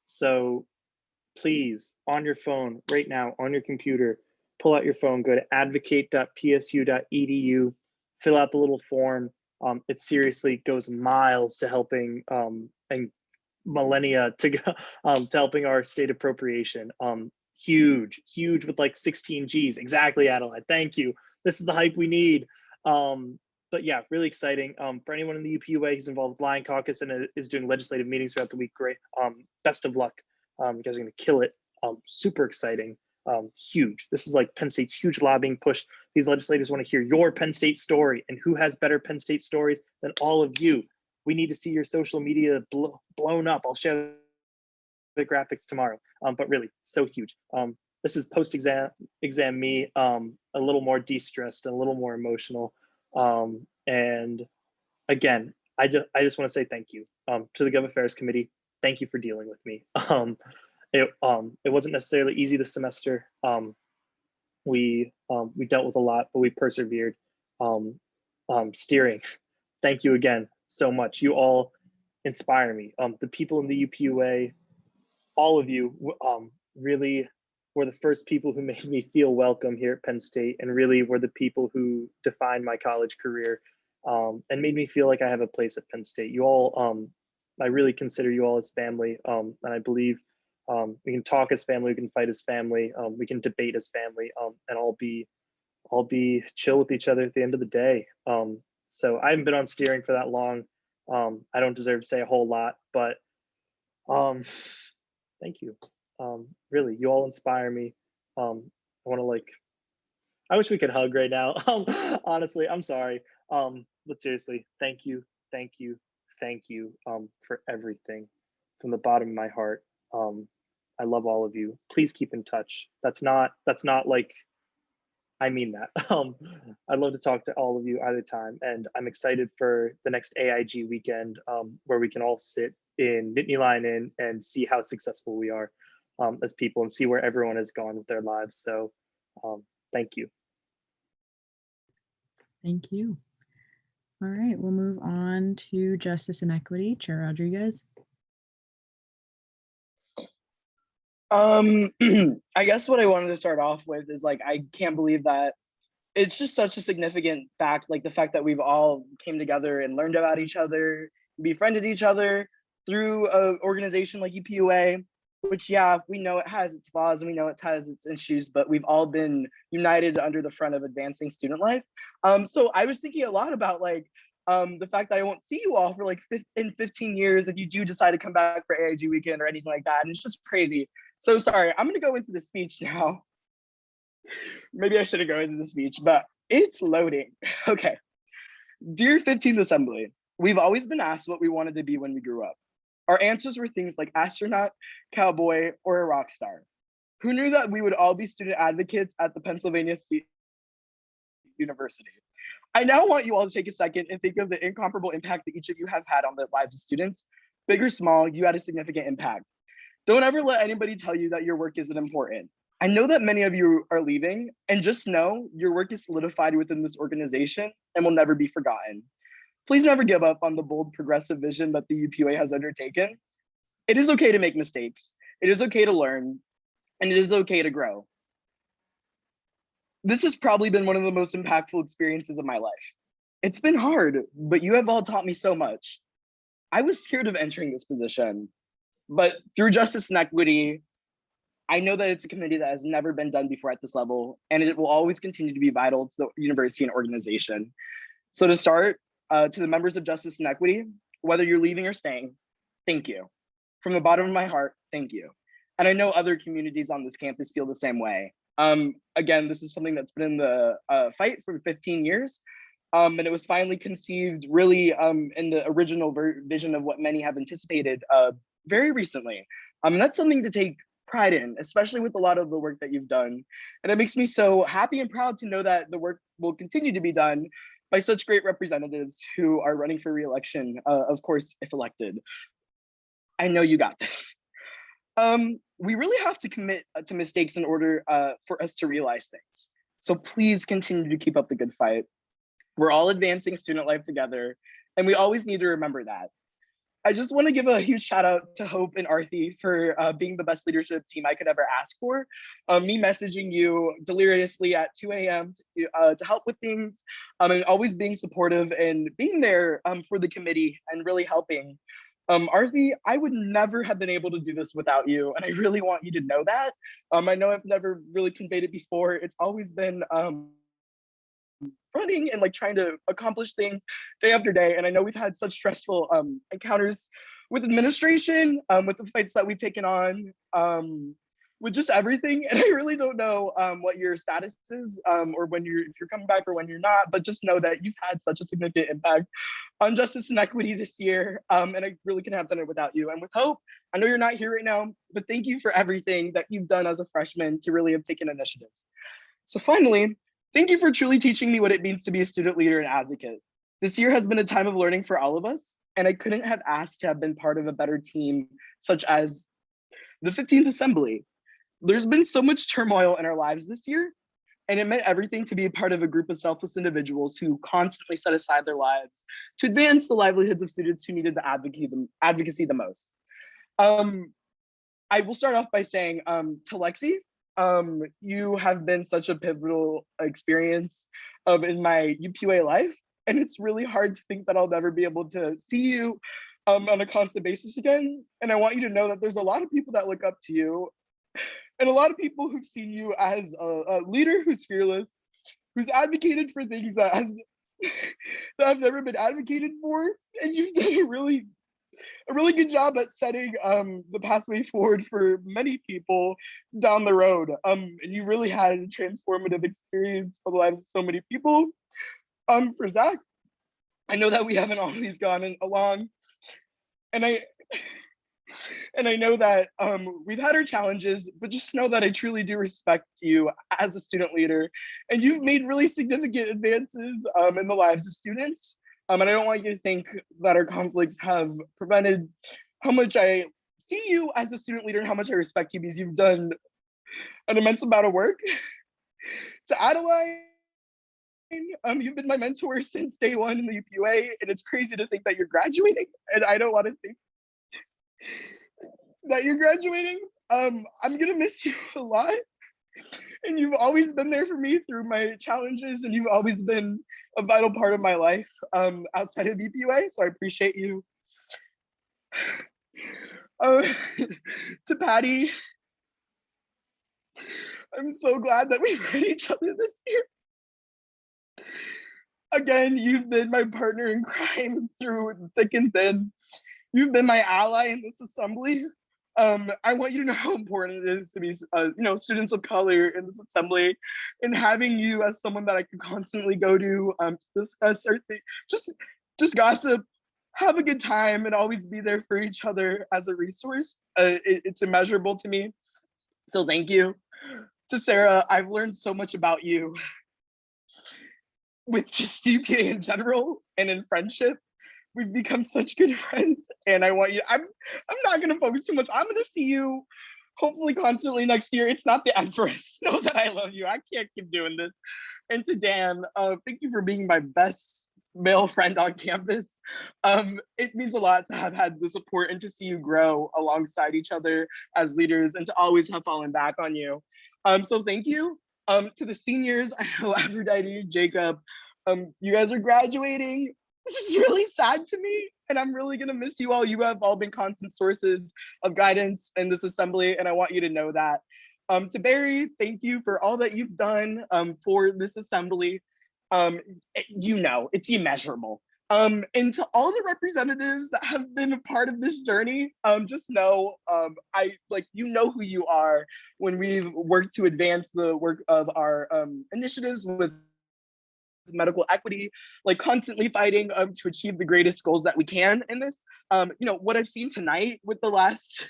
So please, on your phone right now, on your computer, pull out your phone, go to advocate.psu.edu, fill out the little form. It seriously goes miles to helping and millennia to helping our state appropriation. Huge with like 16 G's. Exactly, Adelaide. Thank you. This is the hype we need. But yeah, really exciting. For anyone in the UPUA who's involved with Lion Caucus and is doing legislative meetings throughout the week, great. Best of luck. You guys are gonna kill it. Super exciting. Huge. This is like Penn State's huge lobbying push. These legislators want to hear your Penn State story, and who has better Penn State stories than all of you? We need to see your social media blown up. I'll share the graphics tomorrow. But really, so huge. This is post-exam me, a little more de-stressed and a little more emotional. And again, I just want to say thank you to the Gov Affairs Committee. Thank you for dealing with me. It wasn't necessarily easy this semester. We dealt with a lot, but we persevered. Steering, thank you again so much. You all inspire me. The people in the UPUA, all of you, really were the first people who made me feel welcome here at Penn State, and really were the people who defined my college career. and made me feel like I have a place at Penn State. You all, I really consider you all as family, and I believe we can talk as family, we can fight as family, we can debate as family, and all be chill with each other at the end of the day. So I haven't been on steering for that long. I don't deserve to say a whole lot, but thank you. Really, you all inspire me. I want to I wish we could hug right now. Honestly, I'm sorry. But seriously, thank you, thank you, thank you for everything from the bottom of my heart. I love all of you. Please keep in touch. That's not like, I mean that. I'd love to talk to all of you either time, and I'm excited for the next AIG weekend, where we can all sit in Nittany Lion and see how successful we are as people, and see where everyone has gone with their lives. So thank you. Thank you. All right, we'll move on to Justice and Equity. Chair Rodriguez. I guess what I wanted to start off with is like, I can't believe that it's just such a significant fact, like the fact that we've all came together and learned about each other, befriended each other through an organization like UPUA, which, yeah, we know it has its flaws and we know it has its issues, but we've all been united under the front of advancing student life. So I was thinking a lot about like the fact that I won't see you all for like in 15 years if you do decide to come back for AIG weekend or anything like that. And it's just crazy. So sorry, I'm gonna go into the speech now. Maybe I shouldn't go into the speech, but it's loading. Okay. Dear 15th Assembly, we've always been asked what we wanted to be when we grew up. Our answers were things like astronaut, cowboy, or a rock star. Who knew that we would all be student advocates at the Pennsylvania State University? I now want you all to take a second and think of the incomparable impact that each of you have had on the lives of students. Big or small, you had a significant impact. Don't ever let anybody tell you that your work isn't important. I know that many of you are leaving, and just know your work is solidified within this organization and will never be forgotten. Please never give up on the bold progressive vision that the UPUA has undertaken. It is okay to make mistakes. It is okay to learn, and it is okay to grow. This has probably been one of the most impactful experiences of my life. It's been hard, but you have all taught me so much. I was scared of entering this position, but through Justice and Equity, I know that it's a committee that has never been done before at this level, and it will always continue to be vital to the university and organization. So to start, to the members of Justice and Equity, whether you're leaving or staying, thank you. From the bottom of my heart, thank you. And I know other communities on this campus feel the same way. Again, this is something that's been in the fight for 15 years. And it was finally conceived really in the original vision of what many have anticipated very recently. That's something to take pride in, especially with a lot of the work that you've done. And it makes me so happy and proud to know that the work will continue to be done by such great representatives who are running for re-election, of course, if elected. I know you got this. We really have to commit to mistakes in order for us to realize things. So please continue to keep up the good fight. We're all advancing student life together, and we always need to remember that. I just want to give a huge shout out to Hope and Arthi for being the best leadership team I could ever ask for. Me messaging you deliriously at 2 a.m. to help with things, and always being supportive and being there for the committee and really helping. Arthi, I would never have been able to do this without you, and I really want you to know that. I know I've never really conveyed it before. It's always been running and like trying to accomplish things day after day. And I know we've had such stressful encounters with administration, with the fights that we've taken on, with just everything. And I really don't know what your status is or if you're coming back or when you're not, but just know that you've had such a significant impact on justice and equity this year. And I really couldn't have done it without you. And with Hope, I know you're not here right now, but thank you for everything that you've done as a freshman to really have taken initiative. So finally, thank you for truly teaching me what it means to be a student leader and advocate. This year has been a time of learning for all of us, and I couldn't have asked to have been part of a better team, such as the 15th Assembly. There's been so much turmoil in our lives this year, and it meant everything to be a part of a group of selfless individuals who constantly set aside their lives to advance the livelihoods of students who needed the advocacy the most. I will start off by saying to Lexi, you have been such a pivotal experience in my UPUA life. And it's really hard to think that I'll never be able to see you on a constant basis again. And I want you to know that there's a lot of people that look up to you, and a lot of people who see you as a leader who's fearless, who's advocated for things that have never been advocated for. And you've done a really good job at setting the pathway forward for many people down the road. And you really had a transformative experience of the lives of so many people. For Zach, I know that we haven't always gone along, and I know that we've had our challenges, but just know that I truly do respect you as a student leader, and you've made really significant advances in the lives of students. And I don't want you to think that our conflicts have prevented how much I see you as a student leader and how much I respect you, because you've done an immense amount of work. To Adeline, you've been my mentor since day one in the UPUA, and it's crazy to think that you're graduating, and I don't want to think that you're graduating. I'm gonna miss you a lot, and you've always been there for me through my challenges, and you've always been a vital part of my life outside of UPUA, so I appreciate you. To Patty, I'm so glad that we met each other this year. Again, you've been my partner in crime through thick and thin. You've been my ally in this assembly. I want you to know how important it is to be, students of color in this assembly, and having you as someone that I can constantly go to discuss or just gossip, have a good time, and always be there for each other as a resource. It's immeasurable to me. So thank you. To Sarah, I've learned so much about you with just UPA in general and in friendship. We've become such good friends, and I want you, I'm not gonna focus too much. I'm gonna see you hopefully constantly next year. It's not the end for us. Know that I love you. I can't keep doing this. And to Dan, thank you for being my best male friend on campus. It means a lot to have had the support and to see you grow alongside each other as leaders, and to always have fallen back on you. So thank you. To the seniors, I know Aphrodite, Jacob, you guys are graduating. This is really sad to me, and I'm really gonna miss you all. You have all been constant sources of guidance in this assembly, and I want you to know that. To Barry, thank you for all that you've done for this assembly. It's immeasurable. And to all the representatives that have been a part of this journey, just know, you know who you are when we've worked to advance the work of our initiatives with medical equity, like constantly fighting to achieve the greatest goals that we can in this. What I've seen tonight with the last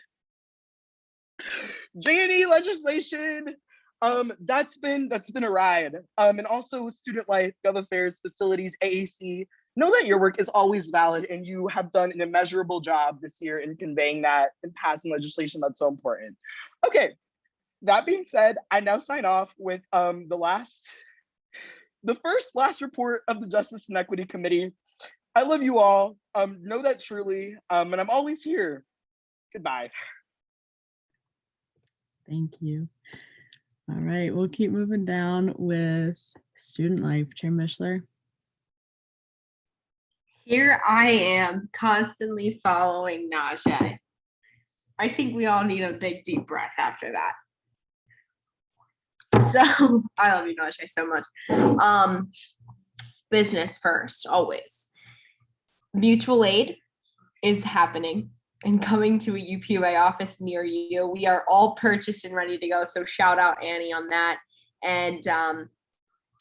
J&E legislation, that's been a ride. And also student life, gov affairs, facilities, AAC, know that your work is always valid, and you have done an immeasurable job this year in conveying that and passing legislation that's so important. Okay, that being said, I now sign off with the last report of the Justice and Equity Committee. I love you all. Know that truly, and I'm always here. Goodbye. Thank you. All right, we'll keep moving down with student life. Chair Mishler. Here I am constantly following Najee. I think we all need a big deep breath after that. So I love you, Najee, so much. Business first, always. Mutual aid is happening and coming to a UPUA office near you. We are all purchased and ready to go. So shout out Annie on that. And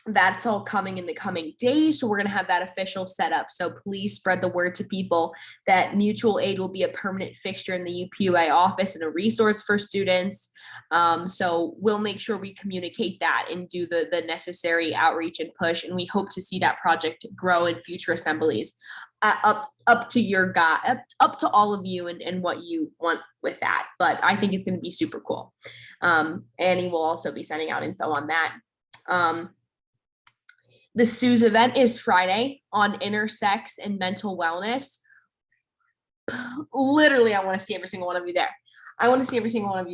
that's all coming in the coming days. So we're going to have that official setup. So please spread the word to people that mutual aid will be a permanent fixture in the UPUA office and a resource for students. So we'll make sure we communicate that and do the necessary outreach and push. And we hope to see that project grow in future assemblies. Up to your up to all of you and what you want with that. But I think it's going to be super cool. Annie will also be sending out info on that. The SUS event is Friday on intersex and mental wellness. Literally, I want to see every single one of you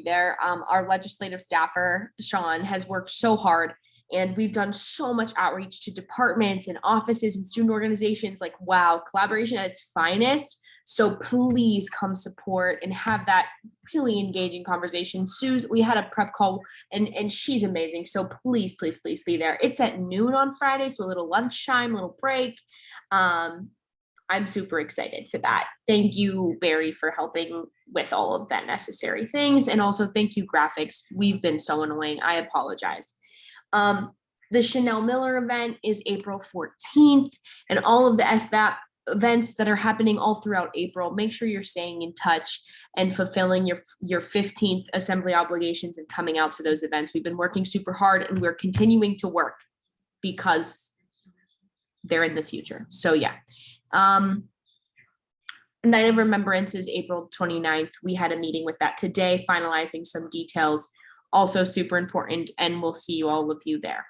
there. Our legislative staffer, Sean, has worked so hard And we've done so much outreach to departments and offices and student organizations. Like, wow, collaboration at its finest. So please come support and have that really engaging conversation. Sue's, we had a prep call and she's amazing. So please, please, please be there. It's at noon on Friday, so a little lunchtime, little break. I'm super excited for that. Thank you, Barry, for helping with all of that necessary things. And also thank you, graphics. We've been so annoying. I apologize. The Chanel Miller event is April 14th, and all of the SBAP events that are happening all throughout April. Make sure you're staying in touch and fulfilling your 15th assembly obligations and coming out to those events. We've been working super hard and we're continuing to work because they're in the future. So yeah. Night of Remembrance is April 29th. We had a meeting with that today, finalizing some details. Also super important, and we'll see all of you there.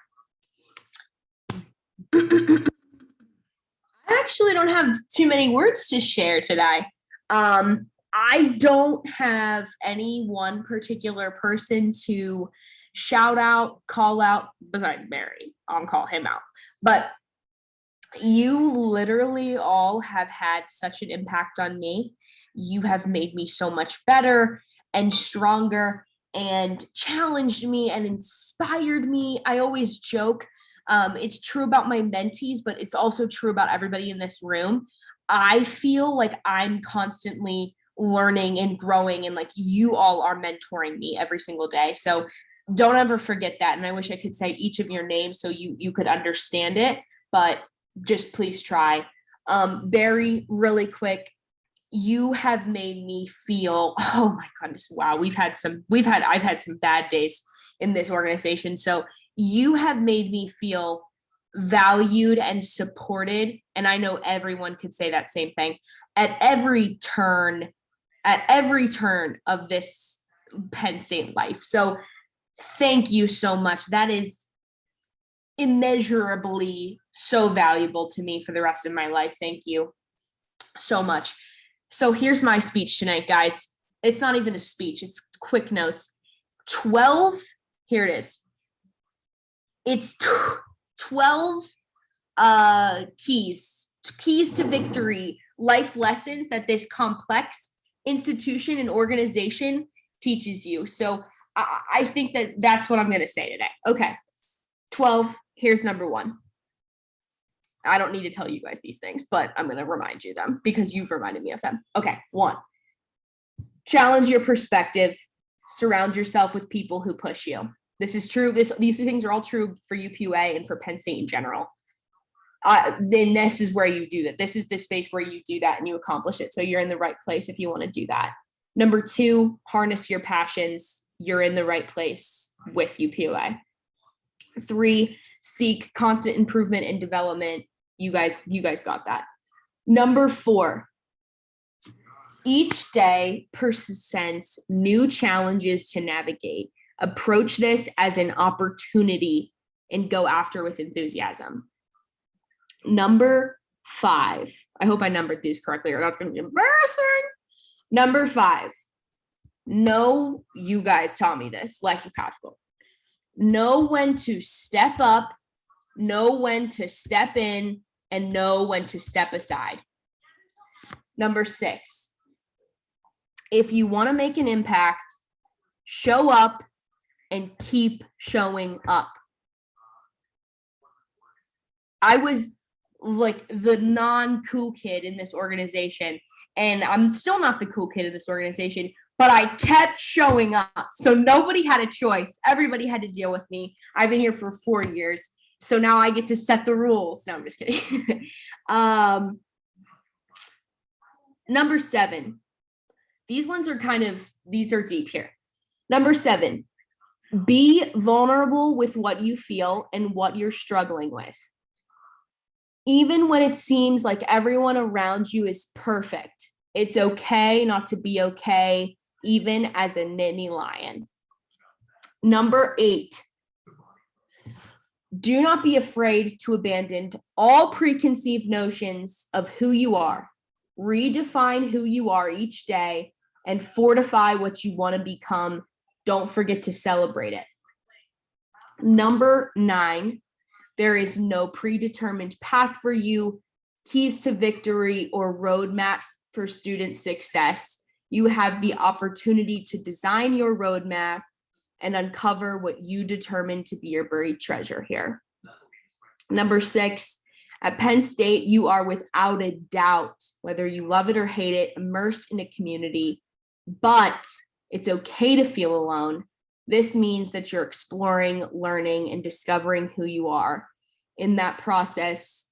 I actually don't have too many words to share today. I don't have any one particular person to shout out, call out, besides Barry. I'll call him out. But you literally all have had such an impact on me. You have made me so much better and stronger and challenged me and inspired me. I always joke, it's true about my mentees, but it's also true about everybody in this room. I feel like I'm constantly learning and growing, and like you all are mentoring me every single day. So don't ever forget that. And I wish I could say each of your names so you could understand it, but just please try. Barry, really quick, you have made me feel, oh my goodness, wow, I've had some bad days in this organization. So you have made me feel valued and supported. And I know everyone could say that same thing at every turn of this Penn State life. So thank you so much. That is immeasurably so valuable to me for the rest of my life. Thank you so much. So here's my speech tonight, guys. It's not even a speech, it's quick notes. 12, here it is. It's 12 keys to victory, life lessons that this complex institution and organization teaches you. So I think that's what I'm going to say today. Okay. 12, here's number 1. I don't need to tell you guys these things, but I'm going to remind you them because you've reminded me of them. Okay, 1, challenge your perspective, surround yourself with people who push you. This is true. These things are all true for UPUA and for Penn State in general. Then this is where you do that. This is the space where you do that and you accomplish it. So you're in the right place if you want to do that. Number 2, harness your passions. You're in the right place with UPUA. 3, seek constant improvement and development. You guys got that. Number 4, each day presents new challenges to navigate. Approach this as an opportunity and go after with enthusiasm. Number 5, I hope I numbered these correctly or that's going to be embarrassing. Number 5, know, you guys taught me this, Lexi Pascal. Know when to step up, know when to step in, and know when to step aside. Number 6, if you want to make an impact, show up and keep showing up. I was like the non-cool kid in this organization, and I'm still not the cool kid in this organization, but I kept showing up. So nobody had a choice. Everybody had to deal with me. I've been here for 4 years. So now I get to set the rules. No, I'm just kidding. Number 7. These ones are these are deep here. Number 7, be vulnerable with what you feel and what you're struggling with. Even when it seems like everyone around you is perfect, it's okay not to be okay, even as a mini lion. Number 8, do not be afraid to abandon all preconceived notions of who you are. Redefine who you are each day and fortify what you want to become. Don't forget to celebrate it. Number 9, there is no predetermined path for you, keys to victory, or roadmap for student success. You have the opportunity to design your roadmap and uncover what you determine to be your buried treasure here. Number 6, at Penn State, you are without a doubt, whether you love it or hate it, immersed in a community, but it's okay to feel alone. This means that you're exploring, learning, and discovering who you are. In that process,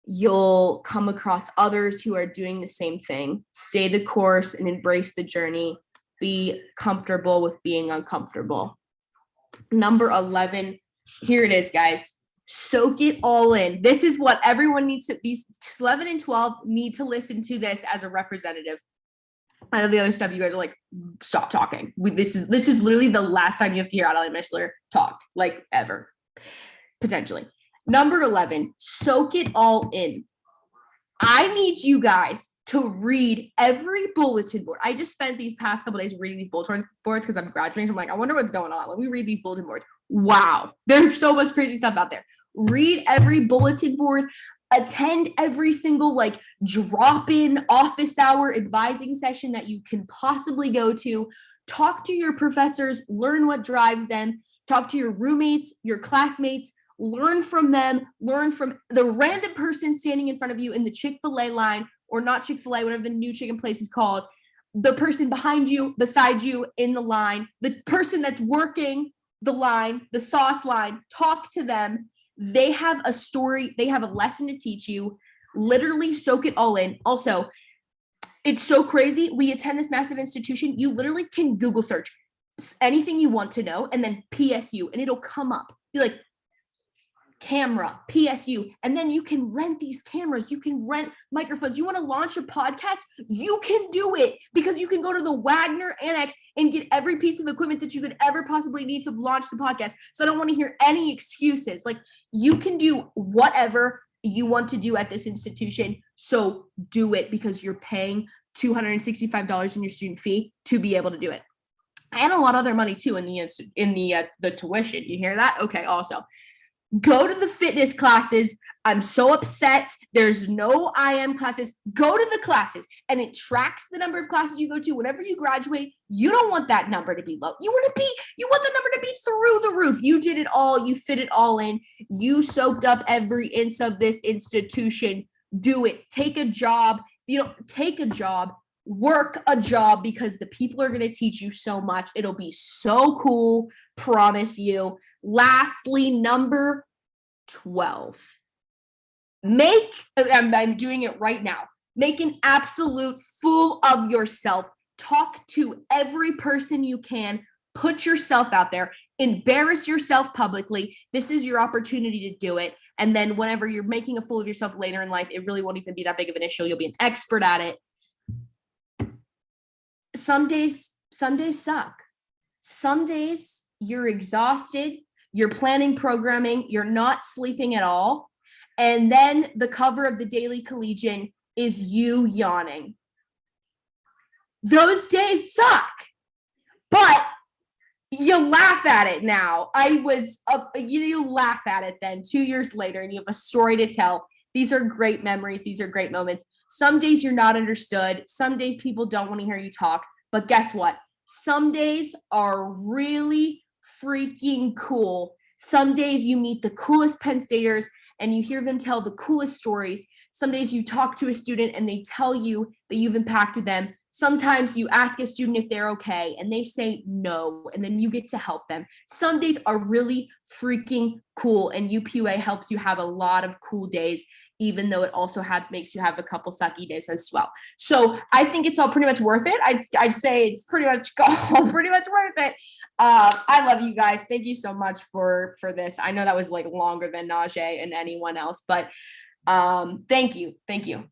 you'll come across others who are doing the same thing. Stay the course and embrace the journey. Be comfortable with being uncomfortable. Number 11, here it is, guys. Soak it all in. This is what everyone needs to, these 11 and 12 need to listen to this as a representative. I know the other stuff you guys are like, stop talking. This is literally the last time you have to hear Adeline Mishler talk, like ever, potentially. Number 11, soak it all in. I need you guys to read every bulletin board. I just spent these past couple days reading these bulletin boards because I'm graduating. So I'm like, I wonder what's going on. Let me read these bulletin boards. Wow, there's so much crazy stuff out there. Read every bulletin board. Attend every single like drop-in office hour advising session that you can possibly go to. Talk to your professors, learn what drives them. Talk to your roommates, your classmates, learn from them, learn from the random person standing in front of you in the Chick-fil-A line, or not Chick-fil-A, whatever the new chicken place is called, the person behind you, beside you in the line, the person that's working the line, the sauce line, talk to them. They have a story, they have a lesson to teach you. Literally soak it all in. Also, it's so crazy. We attend this massive institution. You literally can Google search anything you want to know and then PSU, and it'll come up. Be like, camera, PSU, and then you can rent these cameras, you can rent microphones. You want to launch a podcast, you can do it because you can go to the Wagner Annex and get every piece of equipment that you could ever possibly need to launch the podcast. So I don't want to hear any excuses. Like, you can do whatever you want to do at this institution, so do it because you're paying $265 in your student fee to be able to do it, and a lot of other money too in the tuition. You hear that? Okay. Also, go to the fitness classes. I'm so upset. There's no IM classes. Go to the classes, and it tracks the number of classes you go to. Whenever you graduate, you don't want that number to be low. You want the number to be through the roof. You did it all. You fit it all in. You soaked up every inch of this institution. Do it. Take a job. If you don't take a job, work a job, because the people are going to teach you so much. It'll be so cool. Promise you. Lastly, number 12. I'm doing it right now. Make an absolute fool of yourself. Talk to every person you can. Put yourself out there. Embarrass yourself publicly. This is your opportunity to do it. And then whenever you're making a fool of yourself later in life, it really won't even be that big of an issue. You'll be an expert at it. Some days suck. Some days you're exhausted. You're planning programming. You're not sleeping at all. And then the cover of the Daily Collegian is you yawning. Those days suck, but you laugh at it now. You laugh at it then 2 years later, and you have a story to tell. These are great memories. These are great moments. Some days you're not understood. Some days people don't want to hear you talk. But guess what? Some days are really freaking cool. Some days you meet the coolest Penn Staters and you hear them tell the coolest stories. Some days you talk to a student and they tell you that you've impacted them. Sometimes you ask a student if they're okay and they say no, and then you get to help them. Some days are really freaking cool, and UPUA helps you have a lot of cool days, even though it also makes you have a couple sucky days as well. So I think it's all pretty much worth it. I'd say it's pretty much all pretty much worth it. I love you guys. Thank you so much for this. I know that was like longer than Najee and anyone else, but thank you. Thank you.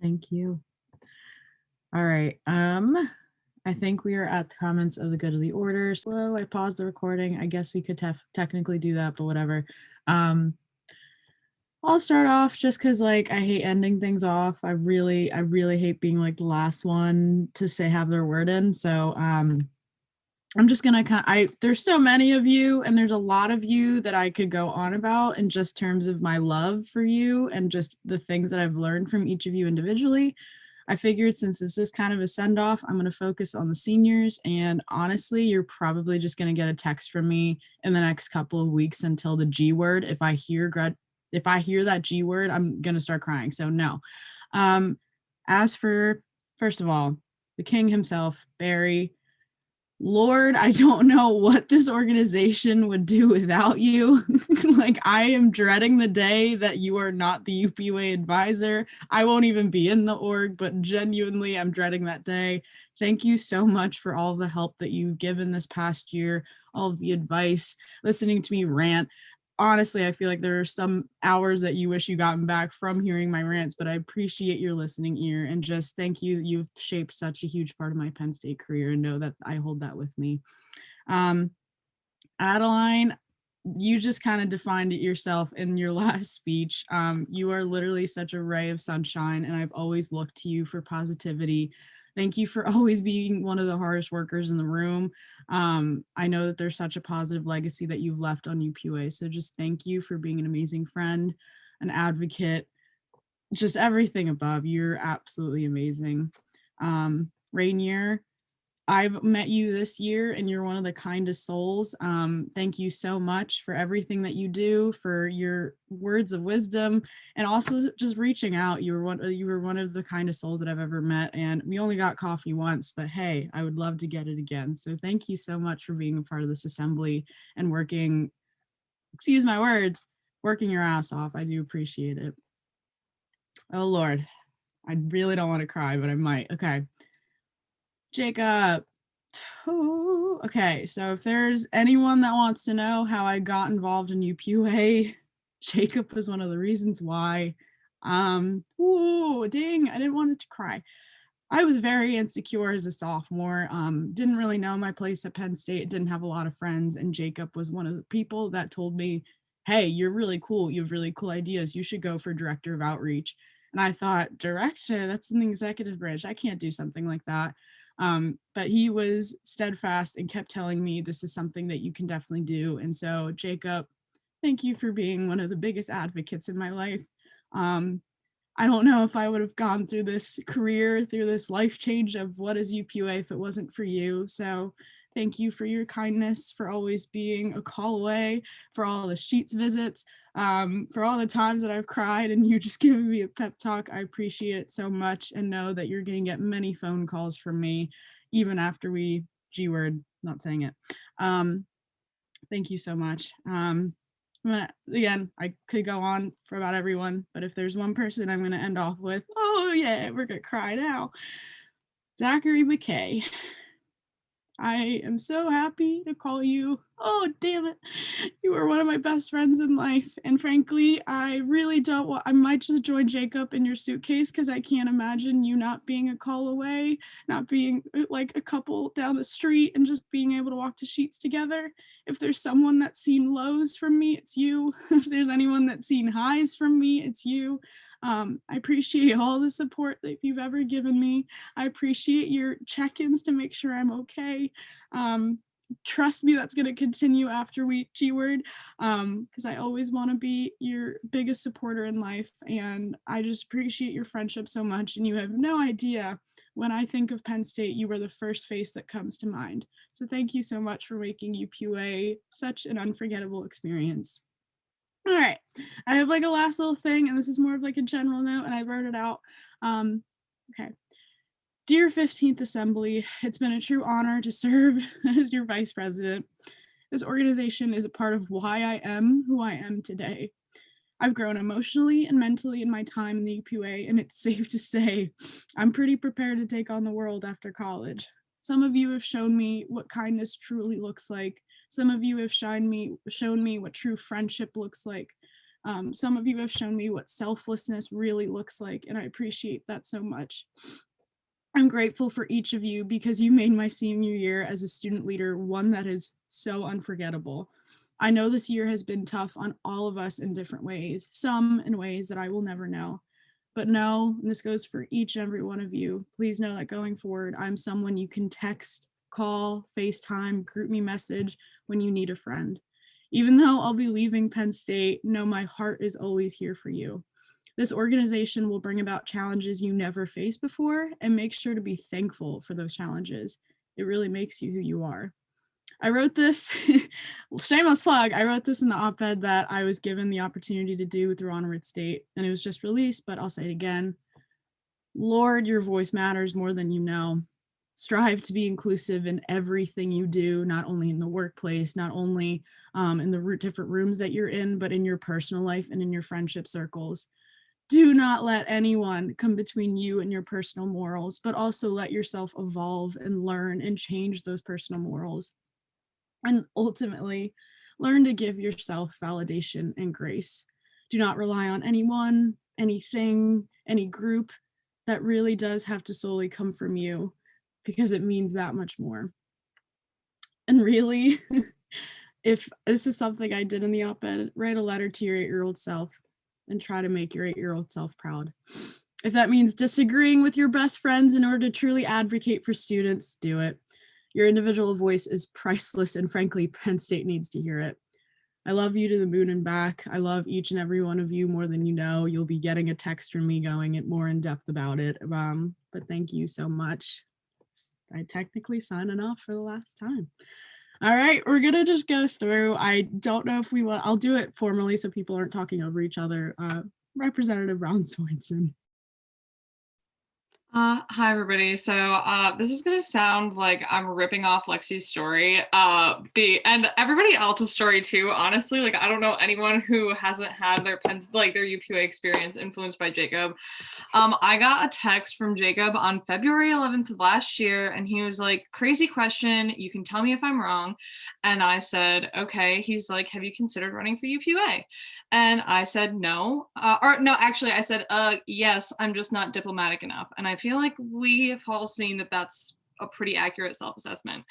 Thank you. All right. I think we are at the comments of the good of the order. So I paused the recording. I guess we could technically do that, but whatever. I'll start off just because like I hate ending things off. I really hate being like the last one to have their word in. So I'm just gonna there's so many of you, and there's a lot of you that I could go on about in just terms of my love for you and just the things that I've learned from each of you individually. I figured since this is kind of a send off, I'm gonna focus on the seniors, and honestly, you're probably just gonna get a text from me in the next couple of weeks until the G word. If I hear that G word, I'm gonna start crying. So no. As for, first of all, the king himself, Barry, Lord, I don't know what this organization would do without you. Like, I am dreading the day that you are not the UPUA advisor. I won't even be in the org, but genuinely, I'm dreading that day. Thank you so much for all the help that you've given this past year, all of the advice, listening to me rant. Honestly, I feel like there are some hours that you wish you gotten back from hearing my rants, but I appreciate your listening ear, and just thank you. You've shaped such a huge part of my Penn State career, and know that I hold that with me. Adeline, you just kind of defined it yourself in your last speech. You are literally such a ray of sunshine, and I've always looked to you for positivity. Thank you for always being one of the hardest workers in the room. I know that there's such a positive legacy that you've left on UPUA, so just thank you for being an amazing friend, an advocate, just everything above. You're absolutely amazing. Rainier, I've met you this year, and you're one of the kindest souls. Thank you so much for everything that you do, for your words of wisdom, and also just reaching out. You were one of the kindest souls that I've ever met, and we only got coffee once, but hey, I would love to get it again. So thank you so much for being a part of this assembly and working, excuse my words, working your ass off. I do appreciate it. Oh Lord, I really don't want to cry, but I might. Okay. Jacob. Oh, okay, so if there's anyone that wants to know how I got involved in UPUA, Jacob was one of the reasons why. Oh, dang, I didn't want it to cry. I was very insecure as a sophomore, didn't really know my place at Penn State, didn't have a lot of friends, and Jacob was one of the people that told me, hey, you're really cool, you have really cool ideas, you should go for director of outreach. And I thought, director, that's in the executive branch, I can't do something like that. But he was steadfast and kept telling me this is something that you can definitely do. And so, Jacob, thank you for being one of the biggest advocates in my life. I don't know if I would have gone through this career, through this life change of what is UPUA if it wasn't for you. So thank you for your kindness, for always being a call away, for all the Sheets visits, for all the times that I've cried and you just giving me a pep talk. I appreciate it so much, and know that you're going to get many phone calls from me, even after we G-word, not saying it. Thank you so much. Again, I could go on for about everyone, but if there's one person I'm going to end off with, oh yeah, we're going to cry now. Zachary McKay. I am so happy to call you. Oh, damn it. You are one of my best friends in life. And frankly, I really don't want, I might just join Jacob in your suitcase because I can't imagine you not being a call away, not being like a couple down the street and just being able to walk to Sheets together. If there's someone that's seen lows from me, it's you. If there's anyone that's seen highs from me, it's you. I appreciate all the support that you've ever given me. I appreciate your check-ins to make sure I'm okay. Trust me, that's going to continue after we G-word, because I always want to be your biggest supporter in life, and I just appreciate your friendship so much. And you have no idea, when I think of Penn State, you are the first face that comes to mind. So thank you so much for making UPUA such an unforgettable experience. All right, I have like a last little thing, and this is more of like a general note, and I wrote it out. Okay. Dear 15th Assembly, it's been a true honor to serve as your vice president. This organization is a part of why I am who I am today. I've grown emotionally and mentally in my time in the UPUA, and it's safe to say I'm pretty prepared to take on the world after college. Some of you have shown me what kindness truly looks like. Some of you have shown me what true friendship looks like. Some of you have shown me what selflessness really looks like, and I appreciate that so much. I'm grateful for each of you because you made my senior year as a student leader one that is so unforgettable. I know this year has been tough on all of us in different ways, some in ways that I will never know. But know, and this goes for each and every one of you, please know that going forward, I'm someone you can text, call, FaceTime, group me message when you need a friend. Even though I'll be leaving Penn State, know my heart is always here for you. This organization will bring about challenges you never faced before and make sure to be thankful for those challenges. It really makes you who you are. I wrote this, shameless plug, I wrote this in the op-ed that I was given the opportunity to do through Onward State, and it was just released, but I'll say it again. Lord, your voice matters more than you know. Strive to be inclusive in everything you do, not only in the workplace, not only in the different rooms that you're in, but in your personal life and in your friendship circles. Do not let anyone come between you and your personal morals, but also let yourself evolve and learn and change those personal morals. And ultimately, learn to give yourself validation and grace. Do not rely on anyone, anything, any group. That really does have to solely come from you because it means that much more. And really, if this is something I did in the op-ed, write a letter to your 8-year-old self and try to make your 8-year-old self proud. If that means disagreeing with your best friends in order to truly advocate for students, do it. Your individual voice is priceless, and frankly, Penn State needs to hear it. I love you to the moon and back. I love each and every one of you more than you know. You'll be getting a text from me going it more in depth about it. But thank you so much. I technically signing off for the last time. All right, we're gonna just go through. I don't know if we will. I'll do it formally so people aren't talking over each other. Representative Brown Sorensen. Hi everybody. So this is gonna sound like I'm ripping off Lexi's story, and everybody else's story too. Honestly, like I don't know anyone who hasn't had their UPUA experience influenced by Jacob. I got a text from Jacob on February 11th of last year, and he was like, "Crazy question. You can tell me if I'm wrong." And I said, "Okay." He's like, "Have you considered running for UPUA?" And I said, "No." Or no, actually, I said, "Yes, I'm just not diplomatic enough." And I feel like we have all seen that that's a pretty accurate self-assessment.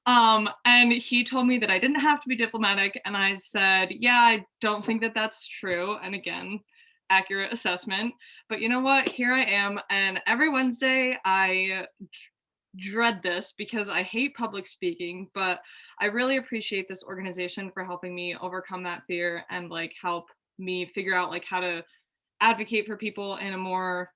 And he told me that I didn't have to be diplomatic, and I said, "Yeah, I don't think that that's true." And again, accurate assessment. But you know what? Here I am, and every Wednesday I dread this because I hate public speaking, but I really appreciate this organization for helping me overcome that fear and like help me figure out like how to advocate for people in a more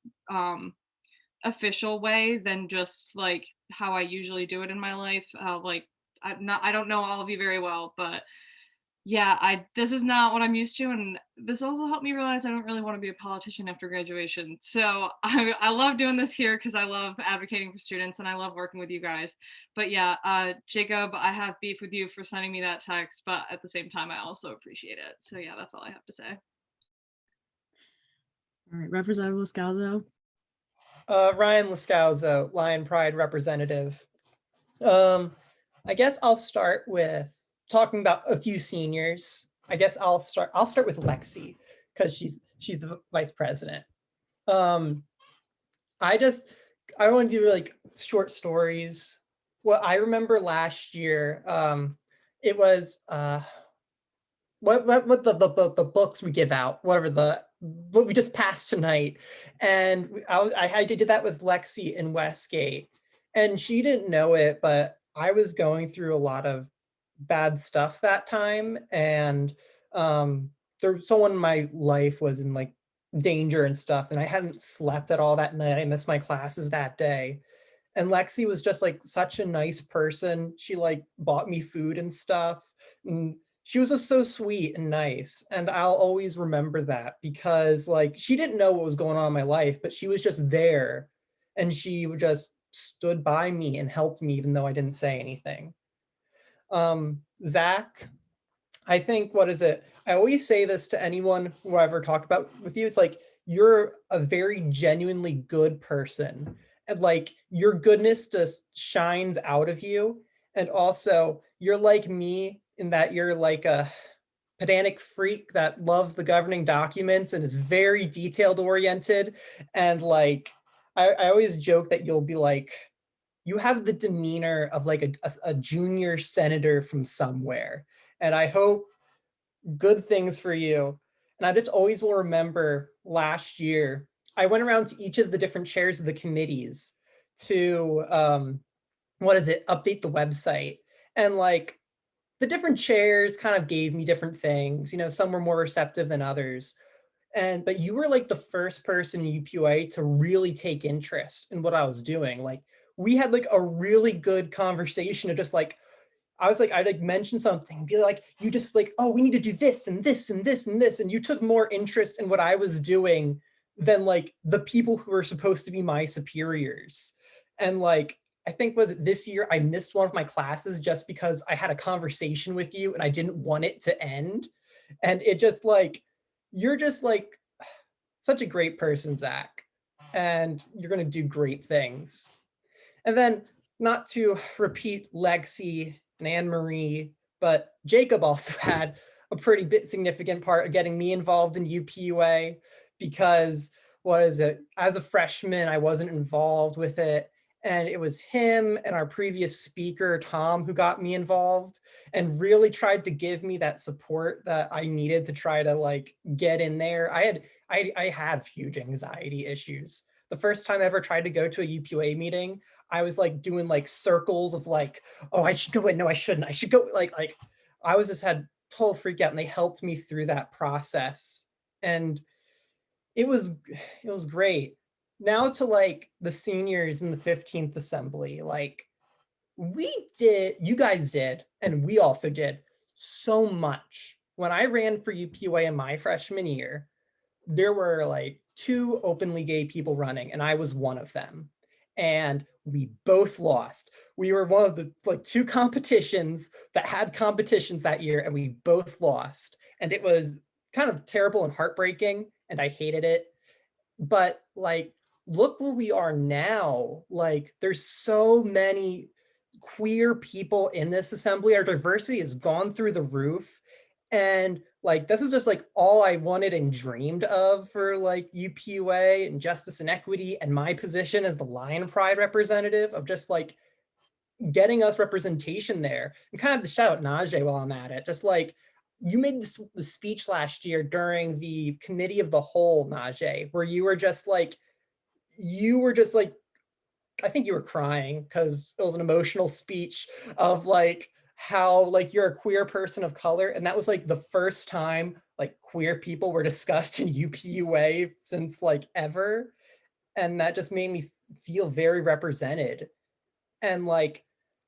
official way than just like how I usually do it in my life. I don't know all of you very well, but yeah, this is not what I'm used to, and this also helped me realize I don't really want to be a politician after graduation. So I love doing this here because I love advocating for students and I love working with you guys. But yeah, Jacob, I have beef with you for sending me that text, but at the same time, I also appreciate it. So yeah, that's all I have to say. All right, Representative Lascalzo. Ryan Lascalzo, Lion Pride representative. I guess I'll start with talking about a few seniors. I guess I'll start with Lexi because she's the vice president. I want to do like short stories. What I remember last year, it was what the books we give out, what we just passed tonight, and I did that with Lexi in Westgate, and she didn't know it, but I was going through a lot of bad stuff that time, and someone in my life was in like danger and stuff, and I hadn't slept at all that night. I missed my classes that day. And Lexi was just like such a nice person. She like bought me food and stuff. And she was just so sweet and nice. And I'll always remember that because like she didn't know what was going on in my life, but she was just there. And she just stood by me and helped me even though I didn't say anything. Zach, I think, what is it? I always say this to anyone who I ever talk about with you. It's like, you're a very genuinely good person. And like your goodness just shines out of you. And also you're like me in that you're like a pedantic freak that loves the governing documents and is very detailed oriented. And like, I always joke that you'll be like, you have the demeanor of like a junior senator from somewhere. And I hope good things for you. And I just always will remember last year, I went around to each of the different chairs of the committees to update the website. And like the different chairs kind of gave me different things. Some were more receptive than others. But you were like the first person in UPUA to really take interest in what I was doing. Like we had like a really good conversation of just like, I'd like mention something and be like, you just like, oh, we need to do this and this and this and this. And you took more interest in what I was doing than like the people who were supposed to be my superiors. And like, I think was it this year, I missed one of my classes just because I had a conversation with you and I didn't want it to end. And it just like, you're just like such a great person, Zach, and you're going to do great things. And then not to repeat Lexi and Anne-Marie, but Jacob also had a pretty bit significant part of getting me involved in UPUA because as a freshman, I wasn't involved with it. And it was him and our previous speaker, Tom, who got me involved and really tried to give me that support that I needed to try to like get in there. I have huge anxiety issues. The first time I ever tried to go to a UPUA meeting, I was like doing like circles of like, oh, I should go in. No, I shouldn't. I should go like I was just had total freak out and they helped me through that process. And it was great. Now to like the seniors in the 15th assembly, like you guys did, and we also did so much. When I ran for UPUA in my freshman year, there were like 2 openly gay people running and I was one of them. And we both lost. We were one of the like 2 competitions that had competitions that year and we both lost. And it was kind of terrible and heartbreaking and I hated it. But like, look where we are now. Like there's so many queer people in this assembly. Our diversity has gone through the roof. And like, this is just like all I wanted and dreamed of for like UPUA and justice and equity and my position as the Lion Pride representative of just like getting us representation there. And kind of to shout out Najee while I'm at it, just like you made the speech last year during the committee of the whole, Najee, where you were just like, I think you were crying because it was an emotional speech of like how like you're a queer person of color. And that was like the first time like queer people were discussed in UPUA since like ever. And that just made me feel very represented. And like,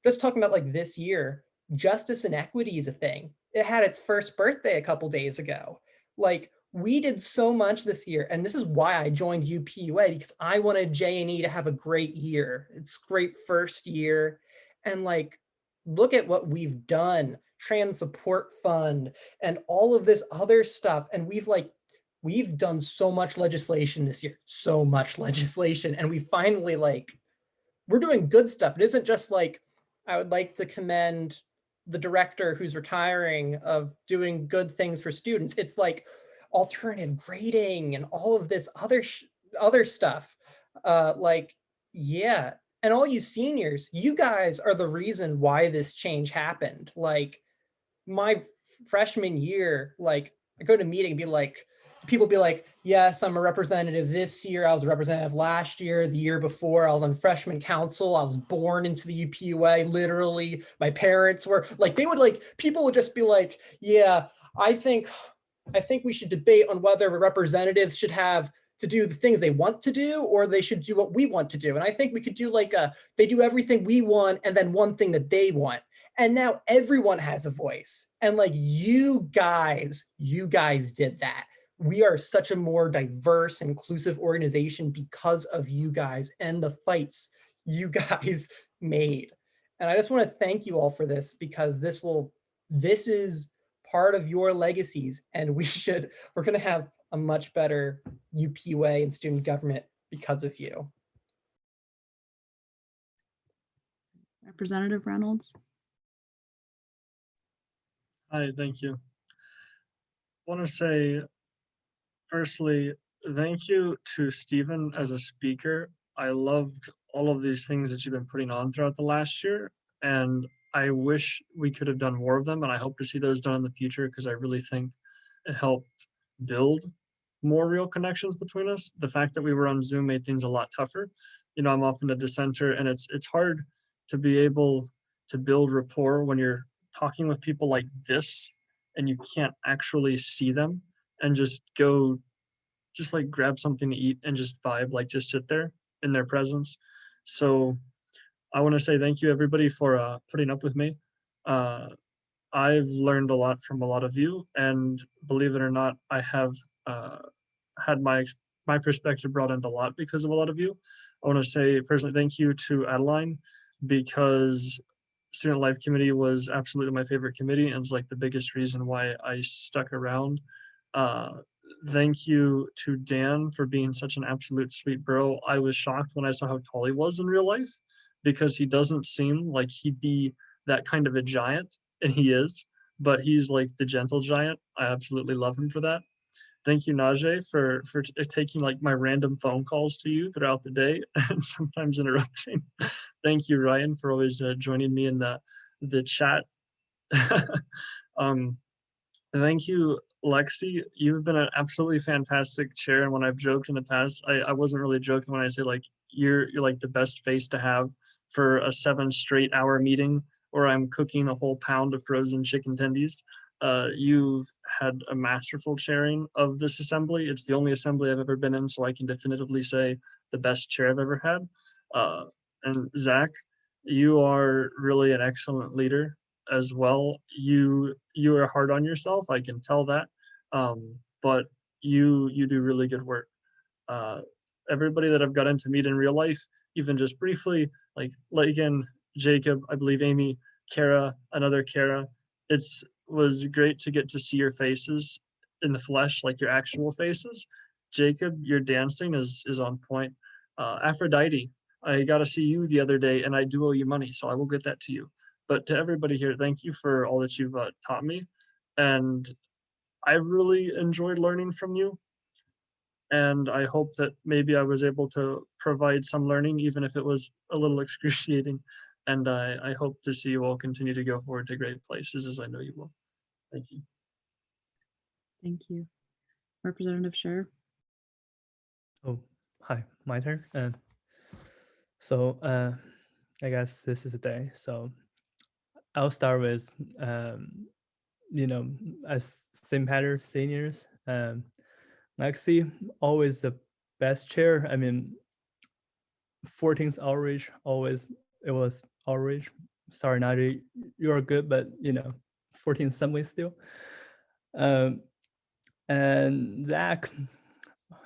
just talking about like this year, justice and equity is a thing. It had its first birthday a couple days ago. Like we did so much this year. And this is why I joined UPUA, because I wanted J&E to have a great year. It's great first year. And like, look at what we've done, Trans Support Fund and all of this other stuff. And we've done so much legislation this year, so much legislation. And we finally we're doing good stuff. It isn't just like, I would like to commend the director who's retiring of doing good things for students. It's like alternative grading and all of this other stuff. Yeah. And all you seniors, you guys are the reason why this change happened. Like my freshman year, like I go to a meeting and be like, people be like, yes, I'm a representative this year. I was a representative last year, the year before. I was on freshman council. I was born into the UPUA. Literally, my parents were like, people would just be like, yeah, I think we should debate on whether representatives should have to do the things they want to do or they should do what we want to do. And I think we could do they do everything we want and then one thing that they want. And now everyone has a voice. And like you guys did that. We are such a more diverse, inclusive organization because of you guys and the fights you guys made. And I just want to thank you all for this because this is part of your legacies and we're going to have a much better UPUA and student government because of you. Representative Reynolds. Hi, thank you. I want to say, firstly, thank you to Stephen as a speaker. I loved all of these things that you've been putting on throughout the last year, and I wish we could have done more of them, and I hope to see those done in the future because I really think it helped build more real connections between us. The fact that we were on Zoom made things a lot tougher. I'm often a dissenter, and it's hard to be able to build rapport when you're talking with people like this and you can't actually see them, and just go, just like grab something to eat and just vibe, like just sit there in their presence. So I want to say thank you everybody for putting up with me. I've learned a lot from a lot of you, and believe it or not, I have had my perspective brought into a lot because of a lot of you. I want to say personally thank you to Adeline, because Student Life Committee was absolutely my favorite committee, and it's like the biggest reason why I stuck around. Thank you to Dan for being such an absolute sweet bro. I was shocked when I saw how tall he was in real life, because he doesn't seem like he'd be that kind of a giant, and he is, but he's like the gentle giant. I absolutely love him for that. Thank you, Najee, for taking like my random phone calls to you throughout the day and sometimes interrupting. Thank you, Ryan, for always joining me in the chat. Thank you, Lexi. You've been an absolutely fantastic chair. And when I've joked in the past, I wasn't really joking when I say like you're like the best face to have for a 7 straight hour meeting, or I'm cooking a whole pound of frozen chicken tendies. You've had a masterful chairing of this assembly. It's the only assembly I've ever been in, so I can definitively say the best chair I've ever had. And Zach, you are really an excellent leader as well. You are hard on yourself, I can tell that, but you do really good work. Everybody that I've gotten to meet in real life, even just briefly, like Lagan, Jacob, I believe Amy, Kara, another Kara, was great to get to see your faces in the flesh, like your actual faces. Jacob, your dancing is on point. Aphrodite, I got to see you the other day, and I do owe you money, so I will get that to you. But to everybody here, thank you for all that you've taught me, and I've really enjoyed learning from you. And I hope that maybe I was able to provide some learning, even if it was a little excruciating. And I hope to see you all continue to go forward to great places, as I know you will. Thank you. Thank you. Representative Scher. Oh, hi, my turn. I guess this is the day. So I'll start with, as St. Patrick's seniors, Lexi, always the best chair. I mean, 14th outreach, always, it was outreach. Sorry, Najee, you are good, but 14th assembly still. And Zach,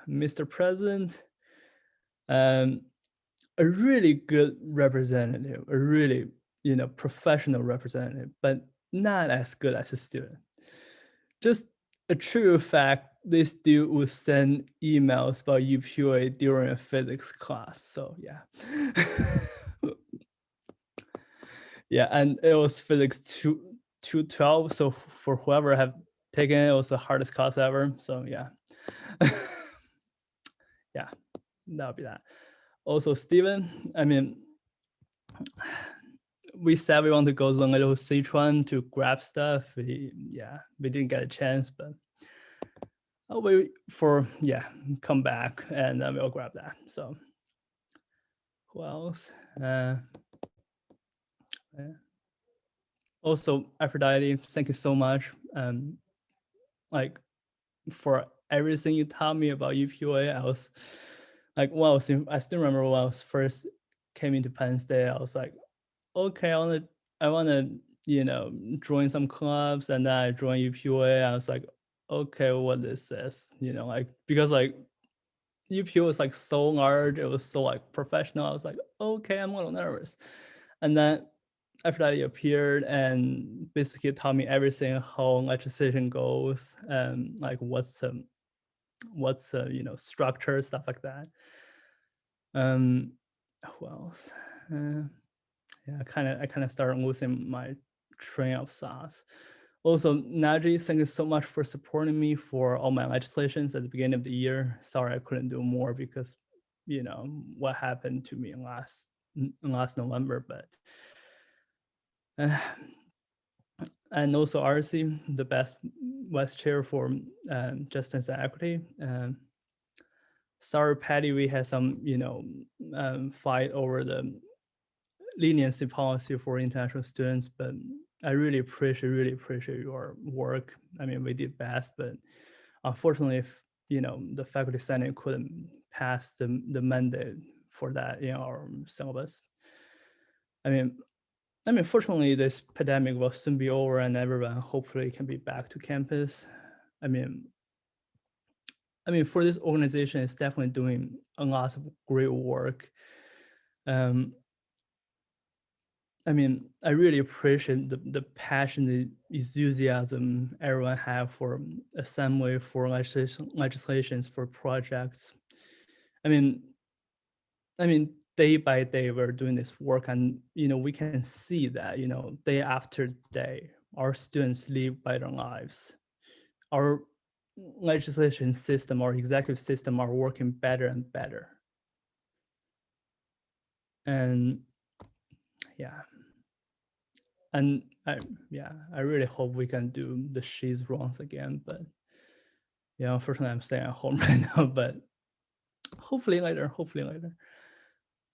Mr. President, a really good representative, a really, professional representative, but not as good as a student. Just a true fact, this dude would send emails about UPUA during a physics class. So yeah. Yeah, and it was physics 212. So for whoever have taken it, it was the hardest class ever. So yeah. Yeah, that would be that. Also, Steven, I mean, we said we want to go to Little Sichuan to grab stuff. We didn't get a chance, but I'll wait for, come back and then we'll grab that. So who else? Also, Aphrodite, thank you so much. Like for everything you taught me about UPUA, I was like, well, I still remember when I was first came into Penn State, I was like, okay, I wanna, join some clubs, and then I joined UPUA. I was like, okay, what this is, because like UPUA was like so large, it was so like professional. I was like, okay, I'm a little nervous. And then after that, appeared and basically taught me everything, how legislation goes, and like what's structure, stuff like that. Who else? I kind of started losing my train of thoughts. Also, Najee, thank you so much for supporting me for all my legislations at the beginning of the year. Sorry I couldn't do more because, what happened to me last November, but. And also RC, the best Vice Chair for Justice and Equity. Sorry, Patty, we had some, fight over the leniency policy for international students, but I really appreciate your work. I mean, we did best, but unfortunately, if the faculty senate couldn't pass the mandate for that in our syllabus. I mean, fortunately, this pandemic will soon be over, and everyone hopefully can be back to campus. I mean, for this organization, it's definitely doing a lot of great work. I mean, I really appreciate the passion, the enthusiasm everyone have for assembly, for legislations, for projects. I mean, day by day, we're doing this work, and we can see that day after day, our students live by their lives. Our legislation system, our executive system are working better and better. And yeah. And I really hope we can do the she's wrongs again, but unfortunately I'm staying at home right now, but hopefully later.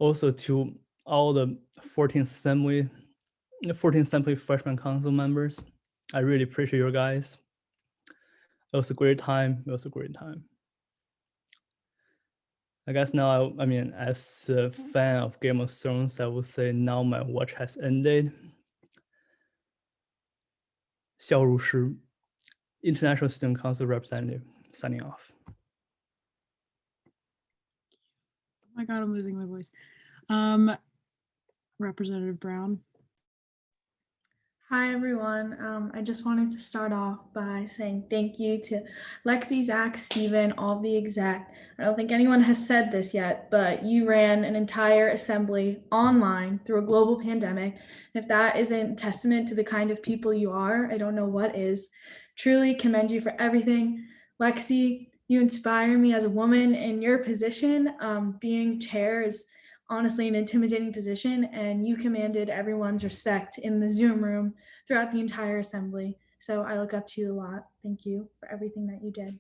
Also to all the 14th Assembly Freshman Council members, I really appreciate you guys. It was a great time. I guess now, I mean, as a fan of Game of Thrones, I would say now my watch has ended. 肖如诗, International Student Council representative, signing off. Oh my God, I'm losing my voice. Representative Brown. Hi, everyone. I just wanted to start off by saying thank you to Lexi, Zach, Steven, all the exec. I don't think anyone has said this yet, but you ran an entire assembly online through a global pandemic. If that isn't testament to the kind of people you are, I don't know what is. Truly commend you for everything. Lexi, you inspire me as a woman in your position. Being chair is honestly an intimidating position, and you commanded everyone's respect in the Zoom room throughout the entire assembly. So I look up to you a lot. Thank you for everything that you did.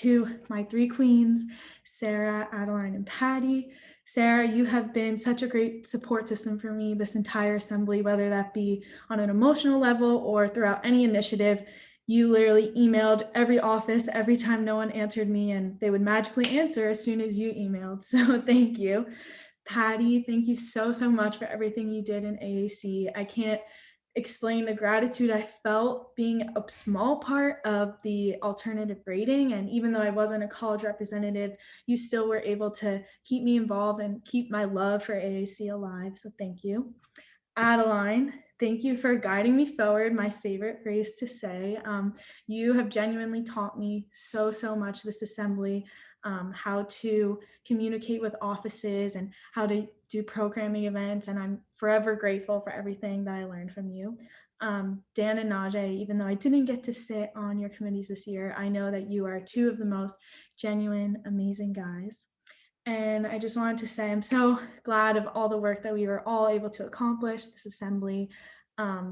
To my three queens, Sarah, Adeline, and Patty. Sarah, you have been such a great support system for me this entire assembly, whether that be on an emotional level or throughout any initiative. You literally emailed every office every time no one answered me, and they would magically answer as soon as you emailed. So thank you. Patty, thank you so much for everything you did in AAC. I can't explain the gratitude I felt being a small part of the alternative grading. And even though I wasn't a college representative, you still were able to keep me involved and keep my love for AAC alive. So thank you. Adeline, thank you for guiding me forward. My favorite phrase to say. You have genuinely taught me so much this assembly, how to communicate with offices and how to do programming events. And I'm forever grateful for everything that I learned from you. Dan and Najee, even though I didn't get to sit on your committees this year, I know that you are two of the most genuine, amazing guys. And I just wanted to say I'm so glad of all the work that we were all able to accomplish this assembly.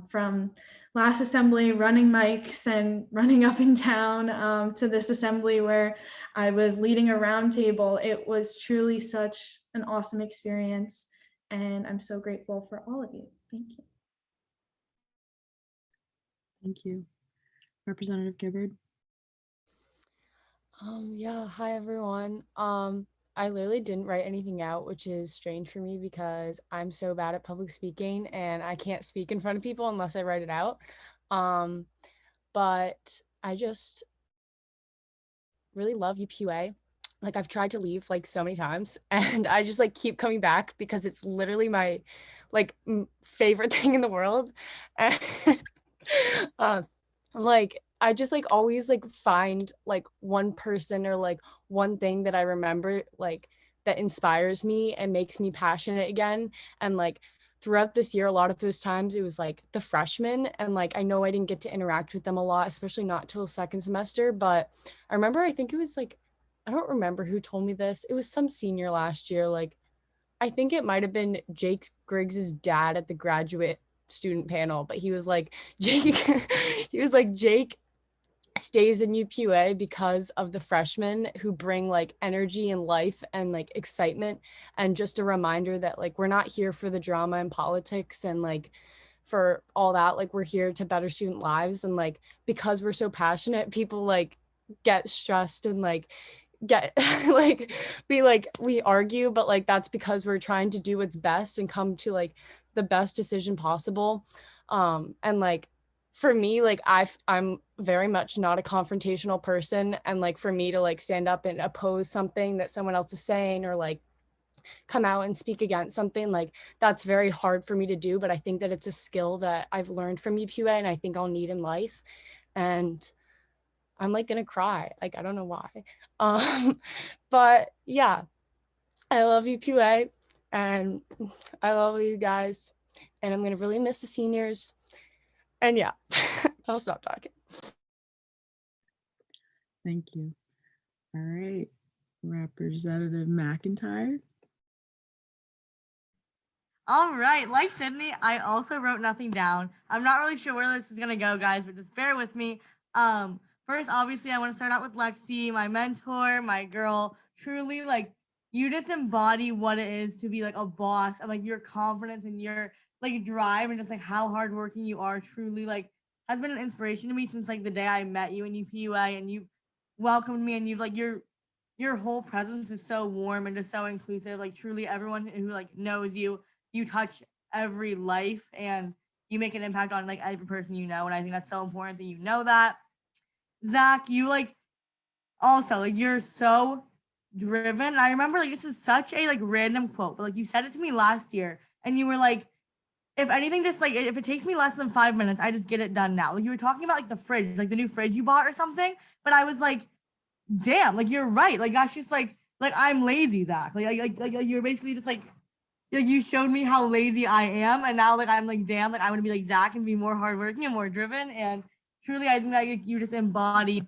From last assembly, running mics and running up and down, to this assembly where I was leading a roundtable. It was truly such an awesome experience, and I'm so grateful for all of you. Thank you. Thank you. Representative Gibbard. Yeah, hi everyone. I literally didn't write anything out, which is strange for me because I'm so bad at public speaking and I can't speak in front of people unless I write it out. But I just really love UPUA. Like I've tried to leave like so many times and I just like keep coming back because it's literally my like favorite thing in the world. Like I just like always like find like one person or like one thing that I remember like that inspires me and makes me passionate again. And like throughout this year, a lot of those times it was like the freshmen, and like I know I didn't get to interact with them a lot, especially not till second semester, but I remember I think it was like, I don't remember who told me this. It was some senior last year. Like I think it might have been Jake Griggs's dad at the graduate student panel, but he was like, Jake stays in UPUA because of the freshmen who bring like energy and life and like excitement, and just a reminder that like we're not here for the drama and politics and like for all that. Like we're here to better student lives, and like because we're so passionate, people like get stressed and like get like we argue, but like that's because we're trying to do what's best and come to like the best decision possible. And like for me, like I'm very much not a confrontational person, and like for me to like stand up and oppose something that someone else is saying, or like come out and speak against something, like that's very hard for me to do, but I think that it's a skill that I've learned from UPUA and I think I'll need in life. And I'm like gonna cry, like I don't know why. But yeah, I love UPUA and I love you guys, and I'm gonna really miss the seniors. And yeah, I'll stop talking. Thank you. All right, Representative McIntyre. All right, like Sydney, I also wrote nothing down. I'm not really sure where this is gonna go, guys, but just bear with me. First, obviously, I want to start out with Lexi, my mentor, my girl. Truly, like, you just embody what it is to be like a boss, and like your confidence and your like drive and just like how hardworking you are. Truly, like, has been an inspiration to me since like the day I met you in UPUA, and you've welcomed me, and you've like your whole presence is so warm and just so inclusive. Like, truly, everyone who like knows you, you touch every life and you make an impact on like every person you know. And I think that's so important that you know that. Zach, you like also like you're so driven. I remember like this is such a like random quote, but like you said it to me last year and you were like, if anything, just like if it takes me less than 5 minutes, I just get it done now. Like you were talking about like the fridge, like the new fridge you bought or something. But I was like, damn, like you're right. Like that's just like I'm lazy, Zach. Like you're basically just like you showed me how lazy I am, and now like I'm like damn, like I want to be like Zach and be more hardworking and more driven. And truly, I think that like, you just embody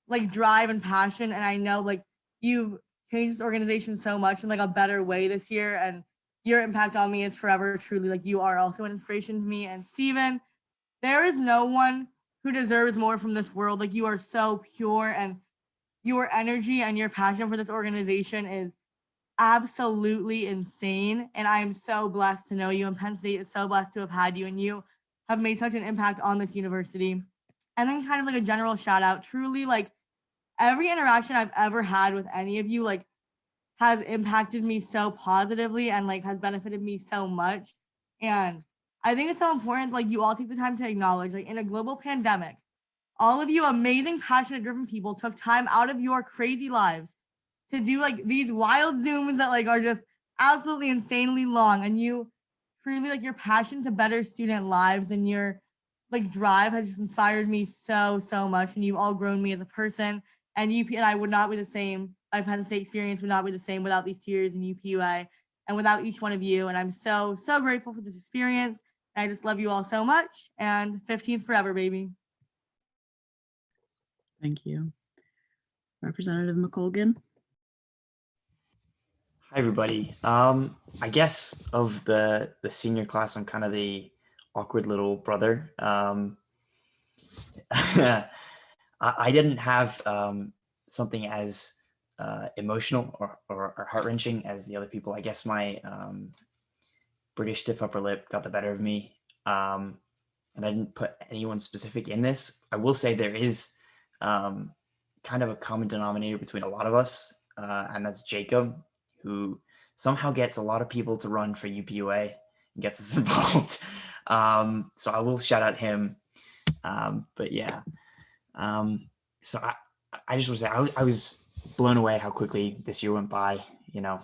like drive and passion. And I know like you've changed this organization so much in like a better way this year, and your impact on me is forever. Truly, like you are also an inspiration to me. And Steven, there is no one who deserves more from this world. Like you are so pure, and your energy and your passion for this organization is absolutely insane. And I am so blessed to know you. And Penn State is so blessed to have had you. And you have made such an impact on this university. And then kind of like a general shout out, truly like every interaction I've ever had with any of you, like has impacted me so positively and like has benefited me so much. And I think it's so important, like you all take the time to acknowledge, like in a global pandemic, all of you amazing, passionate, driven people took time out of your crazy lives to do like these wild Zooms that like are just absolutely insanely long. And you truly like your passion to better student lives and your like drive has just inspired me so, so much. And you've all grown me as a person. And UP and I would not be the same. My Penn State experience would not be the same without these 2 years in UPUA and without each one of you. And I'm so, so grateful for this experience. And I just love you all so much. And 15th forever, baby. Thank you. Representative McColgan. Hi, everybody. I guess of the senior class, I'm kind of the awkward little brother. I didn't have something as emotional or heart-wrenching as the other people. I guess my British stiff upper lip got the better of me. And I didn't put anyone specific in this. I will say there is kind of a common denominator between a lot of us, and that's Jacob, who somehow gets a lot of people to run for UPUA and gets us involved. So I will shout out him. But yeah, so I just want to say I was blown away how quickly this year went by. You know,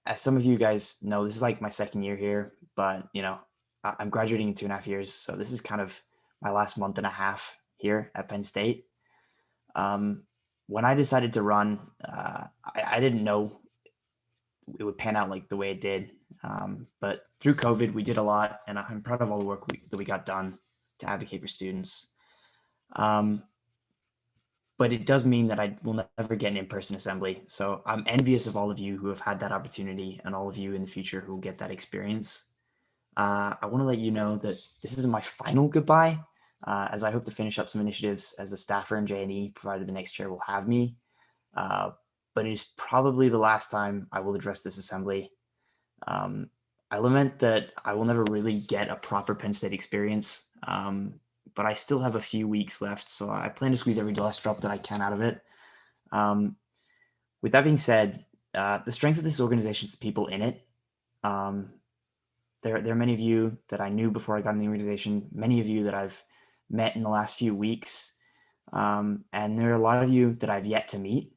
as some of you guys know, this is like my second year here, but you know, I'm graduating in 2.5 years. So this is kind of my last month and a half here at Penn State. When I decided to run, I didn't know it would pan out like the way it did. But through COVID, we did a lot, and I'm proud of all the work that we got done to advocate for students. But it does mean that I will never get an in-person assembly. So I'm envious of all of you who have had that opportunity and all of you in the future who will get that experience. I want to let you know that this is my final goodbye. as I hope to finish up some initiatives as a staffer in J&E, provided the next chair will have me. But it is probably the last time I will address this assembly. I lament that I will never really get a proper Penn State experience, but I still have a few weeks left, so I plan to squeeze every last drop that I can out of it. With that being said, the strength of this organization is the people in it. There are many of you that I knew before I got in the organization, many of you that I've met in the last few weeks, and there are a lot of you that I've yet to meet.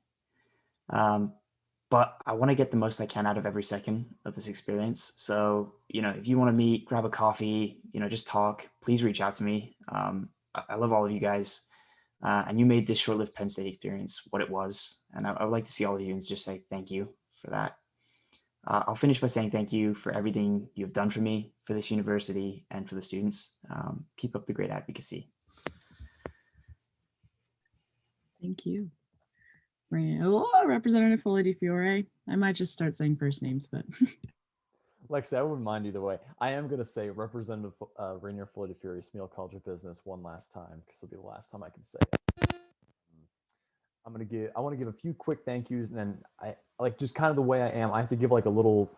But I want to get the most I can out of every second of this experience. So, if you want to meet, grab a coffee, just talk, please reach out to me. I love all of you guys. And you made this short-lived Penn State experience what it was. And I would like to see all of you and just say thank you for that. I'll finish by saying thank you for everything you've done for me, for this university, and for the students. Keep up the great advocacy. Thank you. Oh, Representative Foley de Fiore. I might just start saying first names, but Lexi, I wouldn't mind either way. I am going to say Representative Rainier Foley de Fiore, Smeal College of Business, one last time, because it'll be the last time I can say it. I want to give a few quick thank yous, and then I just kind of the way I am. I have to give like a little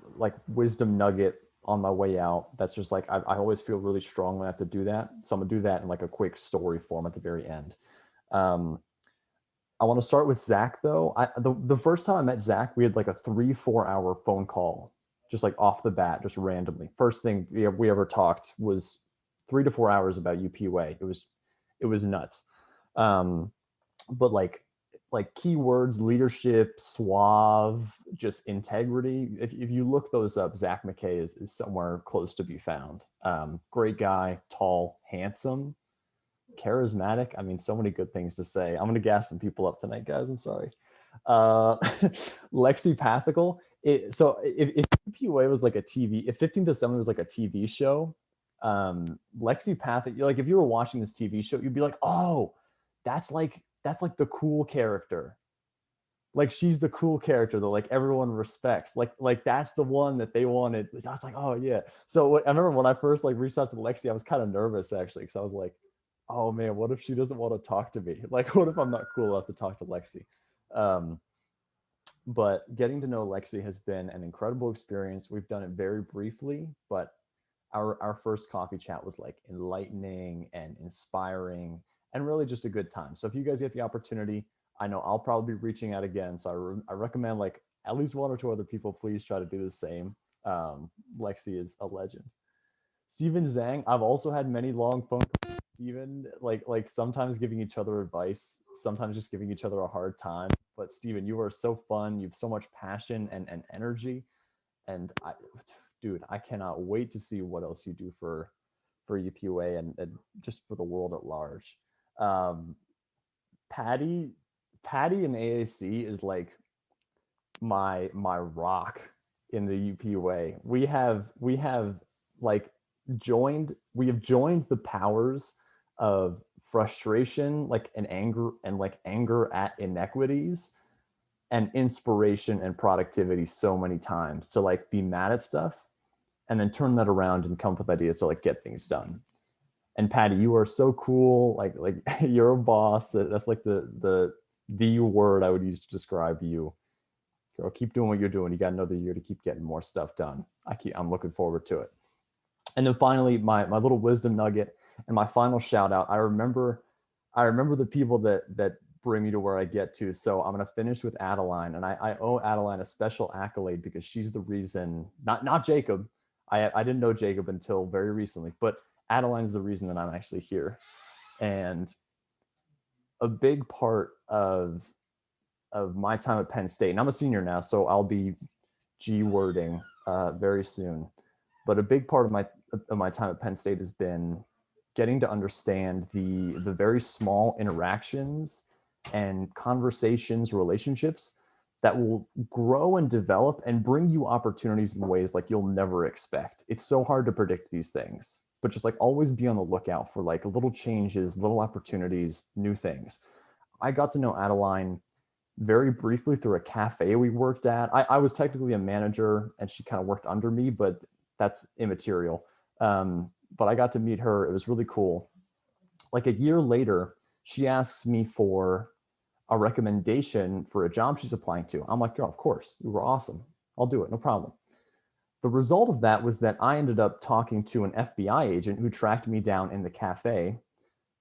wisdom nugget on my way out. That's just I always feel really strong when I have to do that. So I'm gonna do that in like a quick story form at the very end. I want to start with Zach though. The first time I met Zach, we had like a 3-4 hour phone call, just like off the bat, just randomly. First thing we ever talked was 3 to 4 hours about UPUA. It was nuts. But like keywords, leadership, suave, just integrity. If you look those up, Zach McKay is somewhere close to be found. Great guy, tall, handsome, charismatic. I mean, so many good things to say. I'm going to gas some people up tonight, guys. I'm sorry. Lexi Pathical. So if UPUA was like a TV, if 15 to 7 was like a TV show, Lexi Pathical, like if you were watching this TV show, you'd be like, oh, that's like the cool character. Like she's the cool character that like everyone respects. Like that's the one that they wanted. I was like, oh yeah. So I remember when I first like reached out to Lexi, I was kind of nervous actually, because I was like, oh man, what if she doesn't want to talk to me? Like, what if I'm not cool enough to talk to Lexi? But getting to know Lexi has been an incredible experience. We've done it very briefly, but our first coffee chat was like enlightening and inspiring and really just a good time. So if you guys get the opportunity, I know I'll probably be reaching out again. So I recommend like at least 1 or 2 other people, please try to do the same. Lexi is a legend. Steven Zhang, I've also had many long phone calls. Steven, like sometimes giving each other advice, sometimes just giving each other a hard time. But Steven, you are so fun. You have so much passion and energy. And dude, I cannot wait to see what else you do for UPUA and just for the world at large. Patty in AAC is like my rock in the UPUA. We have joined the powers of frustration, and anger at inequities, and inspiration and productivity so many times to be mad at stuff and then turn that around and come up with ideas to get things done. And Patty, you are so cool. Like you're a boss. That's like the word I would use to describe you. Girl, keep doing what you're doing. You got another year to keep getting more stuff done. I'm looking forward to it. And then finally, my little wisdom nugget and my final shout out. I remember the people that bring me to where I get to. So I'm going to finish with Adeline, and I owe Adeline a special accolade because she's the reason, not Jacob. I didn't know Jacob until very recently, but Adeline's the reason that I'm actually here. And a big part of my time at Penn State, and I'm a senior now, so I'll be G-wording very soon. But a big part of my time at Penn State has been getting to understand the very small interactions and conversations, relationships that will grow and develop and bring you opportunities in ways like you'll never expect. It's so hard to predict these things, but just always be on the lookout for little changes, little opportunities, new things. I got to know Adeline very briefly through a cafe we worked at. I was technically a manager and she kind of worked under me, but that's immaterial. But I got to meet her. It was really cool. like a year later, she asks me for a recommendation for a job she's applying to. I'm like, oh, of course, you were awesome. I'll do it, no problem. The result of that was that I ended up talking to an FBI agent who tracked me down in the cafe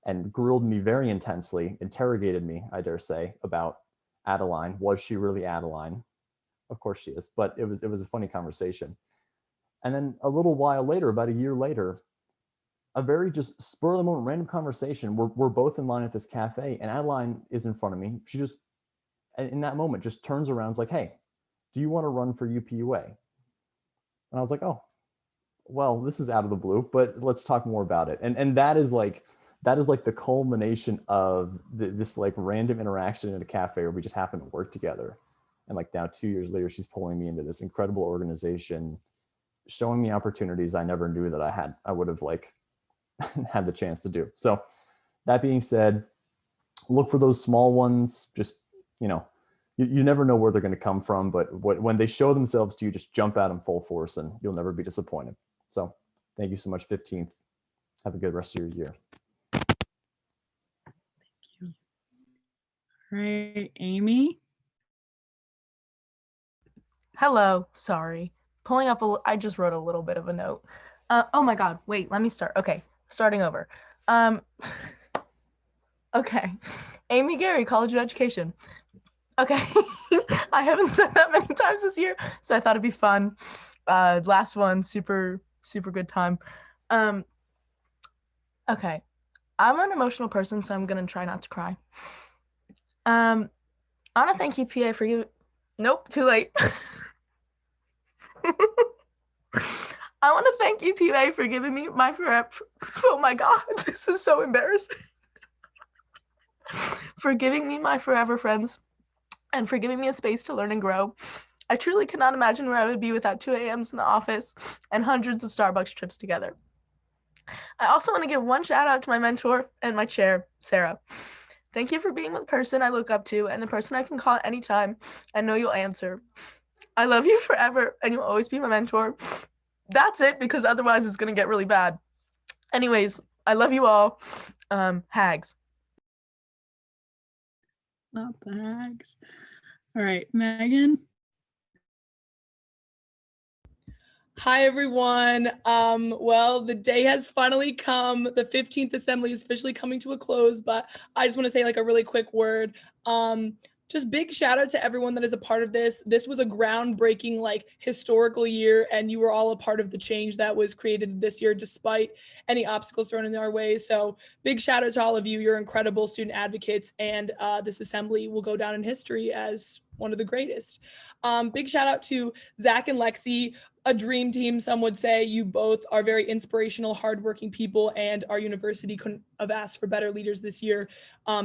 and grilled me very intensely, interrogated me, I dare say, about Adeline. Was she really Adeline? Of course she is, but it was a funny conversation. And then a little while later, about a year later, a very just spur of the moment random conversation. We're both in line at this cafe and Adeline is in front of me. She just, in that moment, just turns around and is like, hey, do you want to run for UPUA? And I was like, oh, well, this is out of the blue, but let's talk more about it. And that is like the culmination of this like random interaction in a cafe where we just happen to work together. And like now 2 years later, she's pulling me into this incredible organization, showing me opportunities I never knew that I would have like had the chance to do. So that being said, look for those small ones. Just, you never know where they're going to come from, but when they show themselves to you, just jump out in full force and you'll never be disappointed. So thank you so much, 15th. Have a good rest of your year. Thank you. All right, Amy. Hello, sorry. Pulling up, I just wrote a little bit of a note. Oh my God, wait, let me start. Okay, starting over. Okay, Amy Gary, College of Education. Okay, I haven't said that many times this year, so I thought it'd be fun. Last one, super good time. Okay, I'm an emotional person, so I'm gonna try not to cry. I wanna thank UPA for you. Nope, too late. I want to thank UPUA for giving me my forever. Oh my God, this is so embarrassing. For giving me my forever friends and for giving me a space to learn and grow. I truly cannot imagine where I would be without 2 a.m.s in the office and hundreds of Starbucks trips together. I also want to give one shout out to my mentor and my chair, Sarah. Thank you for being the person I look up to and the person I can call at any time and know you'll answer. I love you forever and you'll always be my mentor. That's it, because otherwise it's going to get really bad. Anyways, I love you all. Hags. Not the hags. All right, Megan. Hi, everyone. Well, the day has finally come. The 15th Assembly is officially coming to a close, but I just want to say like a really quick word. Just big shout out to everyone that is a part of this. This was a groundbreaking, like historical year, and you were all a part of the change that was created this year, despite any obstacles thrown in our way. So big shout out to all of you. You're incredible student advocates, and this assembly will go down in history as one of the greatest. Big shout out to Zach and Lexi, a dream team, some would say. You both are very inspirational, hardworking people, and our university couldn't have asked for better leaders this year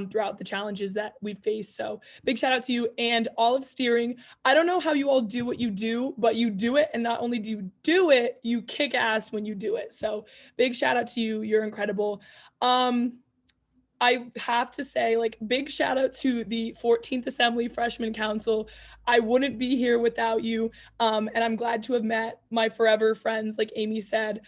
throughout the challenges that we've faced. So big shout out to you and all of steering. I don't know how you all do what you do, but you do it. And not only do you do it, you kick ass when you do it. So big shout out to you. You're incredible. I have to say, like, big shout out to the 14th Assembly Freshman Council. I wouldn't be here without you. And I'm glad to have met my forever friends, like Amy said.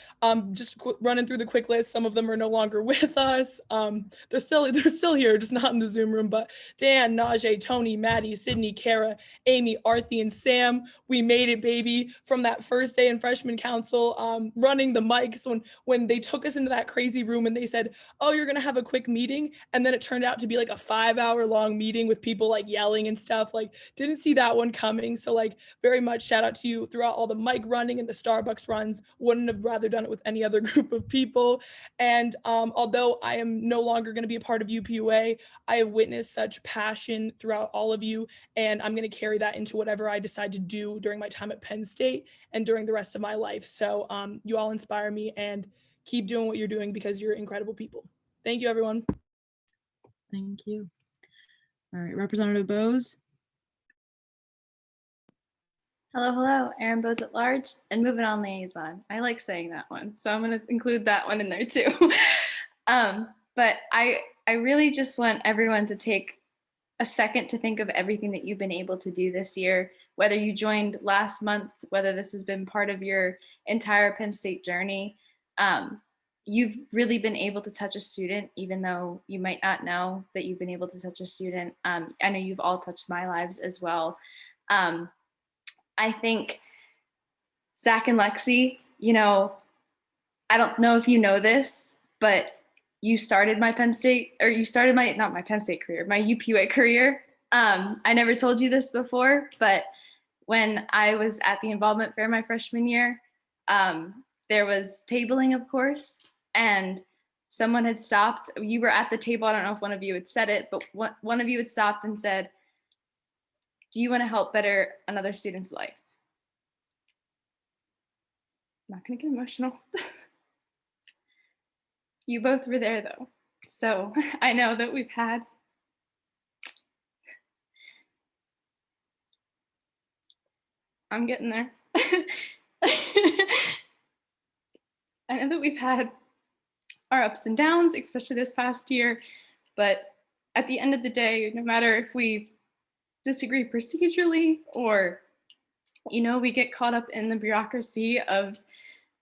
Just running through the quick list. Some of them are no longer with us. They're still here, just not in the Zoom room. But Dan, Najee, Tony, Maddie, Sydney, Kara, Amy, Arthi, and Sam. We made it, baby. From that first day in Freshman Council, running the mics when they took us into that crazy room and they said, oh, you're gonna have a quick meeting. And then it turned out to be like a 5-hour long meeting with people like yelling and stuff. Like, didn't see that one coming. So like, very much shout out to you throughout all the mic running and the Starbucks runs. Wouldn't have rather done it with any other group of people. And although I am no longer going to be a part of UPUA, I have witnessed such passion throughout all of you. And I'm going to carry that into whatever I decide to do during my time at Penn State and during the rest of my life. So you all inspire me, and keep doing what you're doing because you're incredible people. Thank you, everyone. Thank you. All right, Representative Bose. Hello, Aaron Bose at large and moving on liaison. I like saying that one, so I'm going to include that one in there too. But I really just want everyone to take a second to think of everything that you've been able to do this year, whether you joined last month, whether this has been part of your entire Penn State journey. you've really been able to touch a student, even though you might not know that you've been able to touch a student. I know you've all touched my lives as well. I think Zach and Lexi, you know, I don't know if you know this, but you started my Penn State, or you started my, not my Penn State career, my UPUA career. I never told you this before, but when I was at the involvement fair my freshman year, there was tabling, of course, and someone had stopped. You were at the table. I don't know if one of you had said it, but one of you had stopped and said, "Do you want to help better another student's life?" I'm not going to get emotional. You both were there though. So I know that we've had I'm getting there. I know that we've had our ups and downs, especially this past year, but at the end of the day, no matter if we disagree procedurally or, you know, we get caught up in the bureaucracy of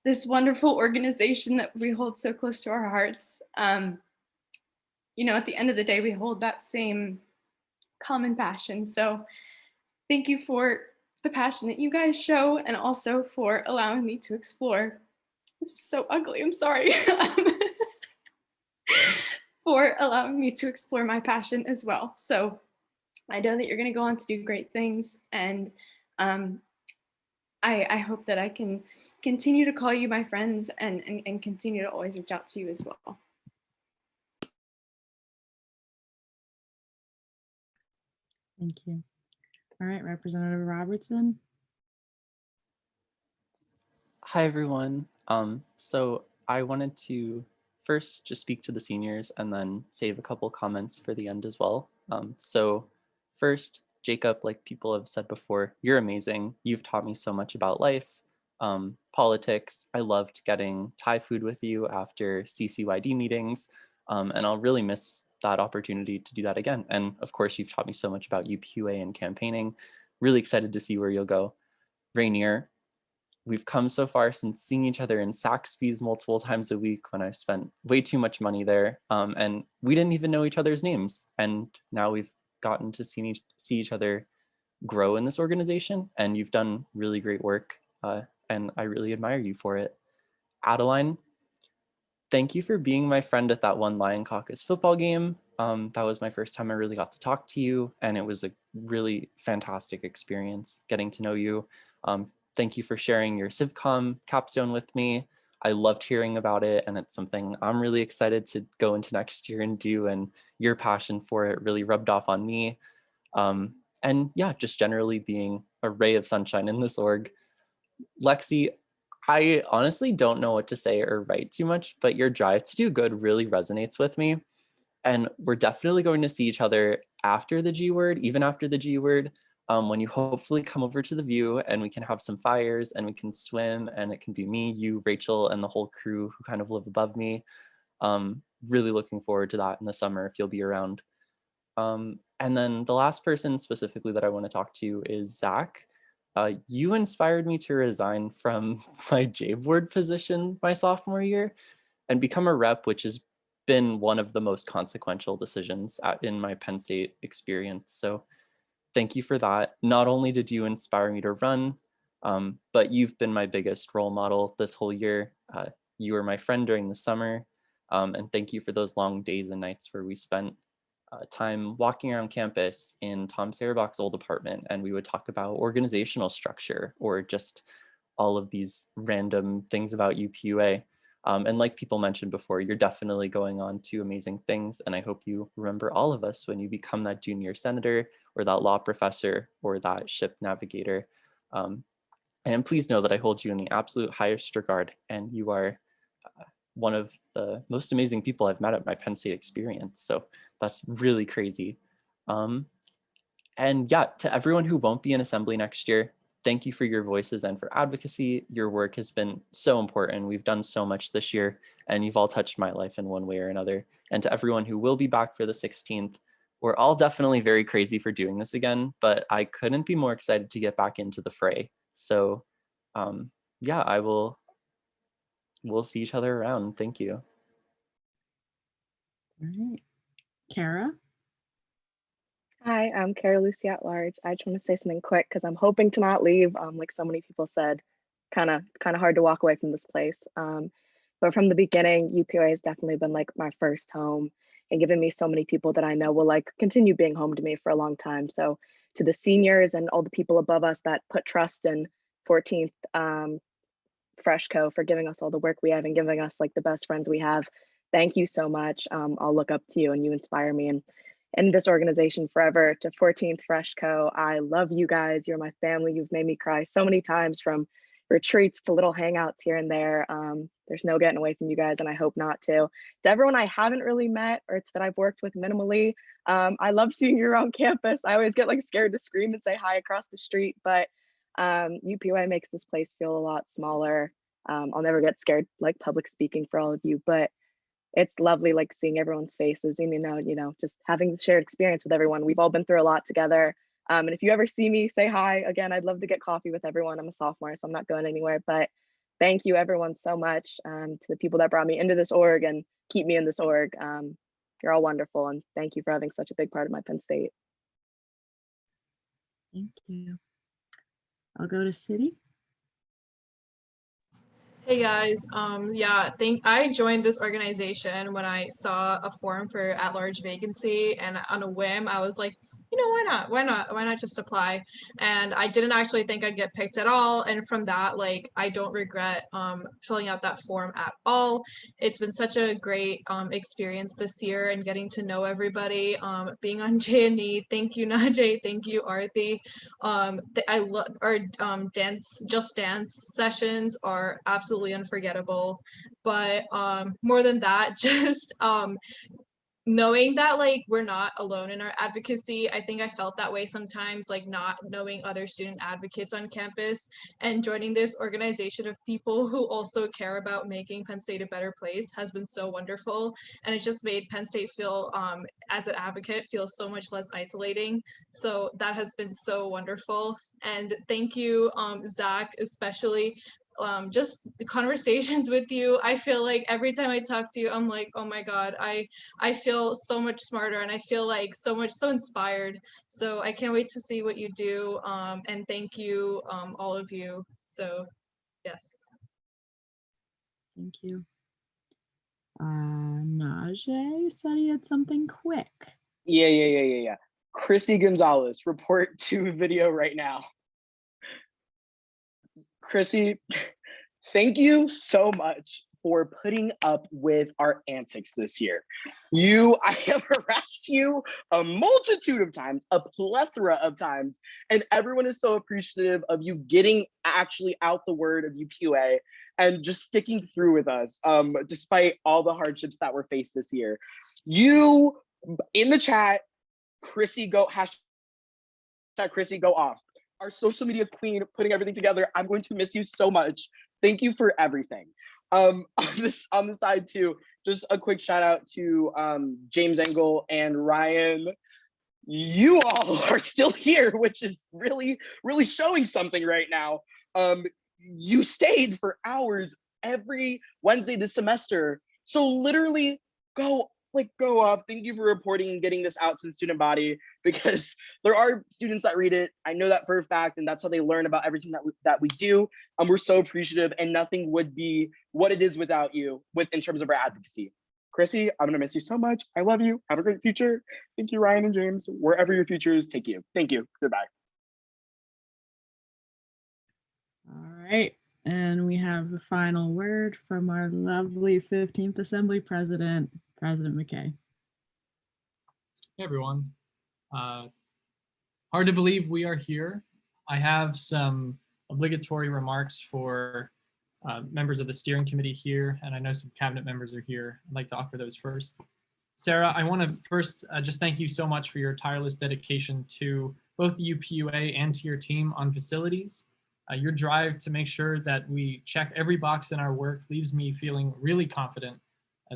this wonderful organization that we hold so close to our hearts, you know, at the end of the day, we hold that same common passion. So thank you for the passion that you guys show, and also for allowing me to explore. This is so ugly, I'm sorry. For allowing me to explore my passion as well. So I know that you're gonna go on to do great things, and I hope that I can continue to call you my friends and continue to always reach out to you as well. Thank you. All right, Representative Robertson. Hi, everyone. So I wanted to first just speak to the seniors and then save a couple comments for the end as well. So first, Jacob, like people have said before, you're amazing. You've taught me so much about life, politics. I loved getting Thai food with you after CCYD meetings, and I'll really miss that opportunity to do that again. And of course, you've taught me so much about UPUA and campaigning. Really excited to see where you'll go. Rainier, we've come so far since seeing each other in Saxby's multiple times a week when I've spent way too much money there. And we didn't even know each other's names. And now we've gotten to see each other grow in this organization. And you've done really great work. And I really admire you for it. Adeline, thank you for being my friend at that one Lion Caucus football game. That was my first time I really got to talk to you. And it was a really fantastic experience getting to know you. Thank you for sharing your CivCom capstone with me. I loved hearing about it, and it's something I'm really excited to go into next year and do, and your passion for it really rubbed off on me. And yeah, just generally being a ray of sunshine in this org. Lexi, I honestly don't know what to say or write too much, but your drive to do good really resonates with me. And we're definitely going to see each other after the G word, even after the G word, when you hopefully come over to the view and we can have some fires and we can swim, and it can be me, you, Rachel, and the whole crew who kind of live above me. Really looking forward to that in the summer if you'll be around. And then the last person specifically that I want to talk to is Zach. You inspired me to resign from my J board position my sophomore year and become a rep, which has been one of the most consequential decisions in my Penn State experience. So thank you for that. Not only did you inspire me to run, but you've been my biggest role model this whole year. You were my friend during the summer. And thank you for those long days and nights where we spent time walking around campus in Tom Sayerbach's old apartment, and we would talk about organizational structure or just all of these random things about UPUA. And like people mentioned before, you're definitely going on to amazing things, and I hope you remember all of us when you become that junior senator or that law professor or that ship navigator. And please know that I hold you in the absolute highest regard, and you are one of the most amazing people I've met at my Penn State experience. So that's really crazy. And yeah, to everyone who won't be in assembly next year, thank you for your voices and for advocacy. Your work has been so important. We've done so much this year, and you've all touched my life in one way or another. And to everyone who will be back for the 16th, we're all definitely very crazy for doing this again, but I couldn't be more excited to get back into the fray. So yeah, I will we'll see each other around. Thank you. All right. Kara? Hi, I'm Kara Lucy at large. I just want to say something quick because I'm hoping to not leave. Like so many people said, kind of hard to walk away from this place. But from the beginning, UPUA has definitely been like my first home and given me so many people that I know will like continue being home to me for a long time. So to the seniors and all the people above us that put trust in 14th Freshco for giving us all the work we have and giving us like the best friends we have. Thank you so much. I'll look up to you and you inspire me and this organization forever. To 14th Freshco, I love you guys. You're my family. You've made me cry so many times, from retreats to little hangouts here and there. There's no getting away from you guys, and I hope not to. To everyone I haven't really met or it's that I've worked with minimally, I love seeing you around campus. I always get like scared to scream and say hi across the street, but UPUA makes this place feel a lot smaller. I'll never get scared like public speaking for all of you, but it's lovely like seeing everyone's faces and just having the shared experience with everyone. We've all been through a lot together. And if you ever see me, say hi. Again, I'd love to get coffee with everyone. I'm a sophomore, so I'm not going anywhere, but thank you everyone so much, to the people that brought me into this org and keep me in this org. You're all wonderful, and thank you for having such a big part of my Penn State. Thank you. I'll go to City. Hey guys, I joined this organization when I saw a form for at-large vacancy, and on a whim I was like, why not just apply? And I didn't actually think I'd get picked at all, and from that, like, I don't regret filling out that form at all. It's been such a great experience this year and getting to know everybody, being on J&E. Thank you, Najee. Thank you, Arthi. I love our dance sessions are absolutely unforgettable, but more than that, just knowing that like we're not alone in our advocacy. I think I felt that way sometimes, like not knowing other student advocates on campus, and joining this organization of people who also care about making Penn State a better place has been so wonderful, and it just made Penn State feel as an advocate feel so much less isolating. So that has been so wonderful, and thank you, Zach, especially. Just the conversations with you, I feel like every time I talk to you, I'm like, oh my god, I feel so much smarter, and I feel like so inspired. So I can't wait to see what you do, and thank you, all of you. So yes. Thank you. Najee said he had something quick. Yeah. Chrissy Gonzalez, report to video right now. Chrissy, thank you so much for putting up with our antics this year. I have harassed you a multitude of times, a plethora of times, and everyone is so appreciative of you getting actually out the word of UPUA and just sticking through with us, despite all the hardships that were faced this year. You, in the chat, Chrissy, hashtag Chrissy, go off. Our social media queen, putting everything together. I'm going to miss you so much. Thank you for everything. On the side too, just a quick shout out to James Engel and Ryan. You all are still here, which is really showing something right now. You stayed for hours every Wednesday this semester. So literally go up. Thank you for reporting and getting this out to the student body, because there are students that read it. I know that for a fact, and that's how they learn about everything that we do. We're so appreciative, and nothing would be what it is without you in terms of our advocacy. Chrissy, I'm gonna miss you so much. I love you. Have a great future. Thank you, Ryan and James. Wherever your futures take you. Thank you. Goodbye. All right. And we have the final word from our lovely 15th Assembly President, President McKay. Hey everyone. Hard to believe we are here. I have some obligatory remarks for members of the steering committee here, and I know some cabinet members are here. I'd like to offer those first. Sarah, I want to first just thank you so much for your tireless dedication to both the UPUA and to your team on facilities. Your drive to make sure that we check every box in our work leaves me feeling really confident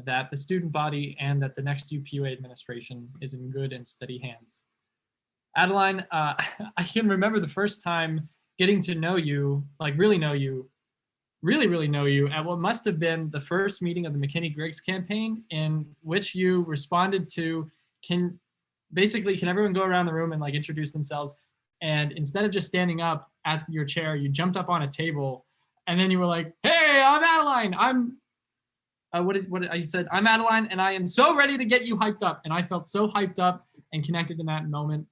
that the student body and that the next UPUA administration is in good and steady hands. Adeline, I can remember the first time getting to know you, like really know you, really know you at what must have been the first meeting of the McKinney-Griggs campaign, in which you responded to, can everyone go around the room and like introduce themselves? And instead of just standing up at your chair, you jumped up on a table, and then you were like, "Hey, I'm Adeline. I said, I'm Adeline, and I am so ready to get you hyped up." And I felt so hyped up and connected in that moment.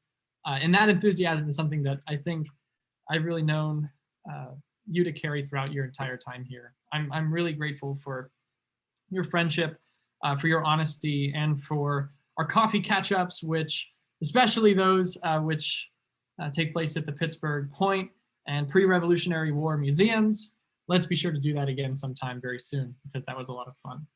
And that enthusiasm is something that I think I've really known you to carry throughout your entire time here. I'm really grateful for your friendship, for your honesty, and for our coffee catch-ups, which, especially those which take place at the Pittsburgh Point and pre-Revolutionary War museums. Let's be sure to do that again sometime very soon, because that was a lot of fun.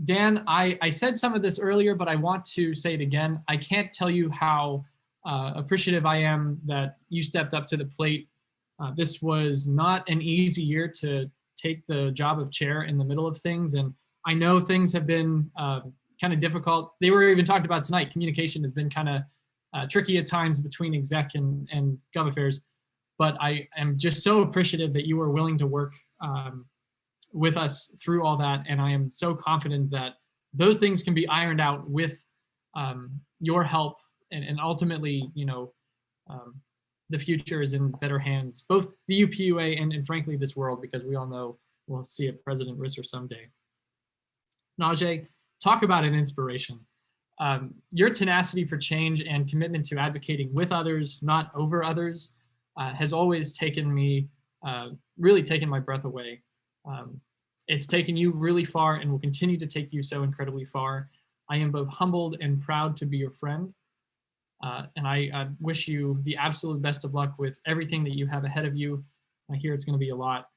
Dan, I said some of this earlier, but I want to say it again. I can't tell you how appreciative I am that you stepped up to the plate. This was not an easy year to take the job of chair in the middle of things. And I know things have been kind of difficult. They were even talked about tonight. Communication has been kind of tricky at times between exec and gov affairs. But I am just so appreciative that you were willing to work with us through all that. And I am so confident that those things can be ironed out with your help. And ultimately, you know, the future is in better hands, both the UPUA and frankly, this world, because we all know we'll see a President Risser someday. Najee, talk about an inspiration. Your tenacity for change and commitment to advocating with others, not over others, has always taken me, really taken my breath away. It's taken you really far and will continue to take you so incredibly far. I am both humbled and proud to be your friend. And I wish you the absolute best of luck with everything that you have ahead of you. I hear it's going to be a lot.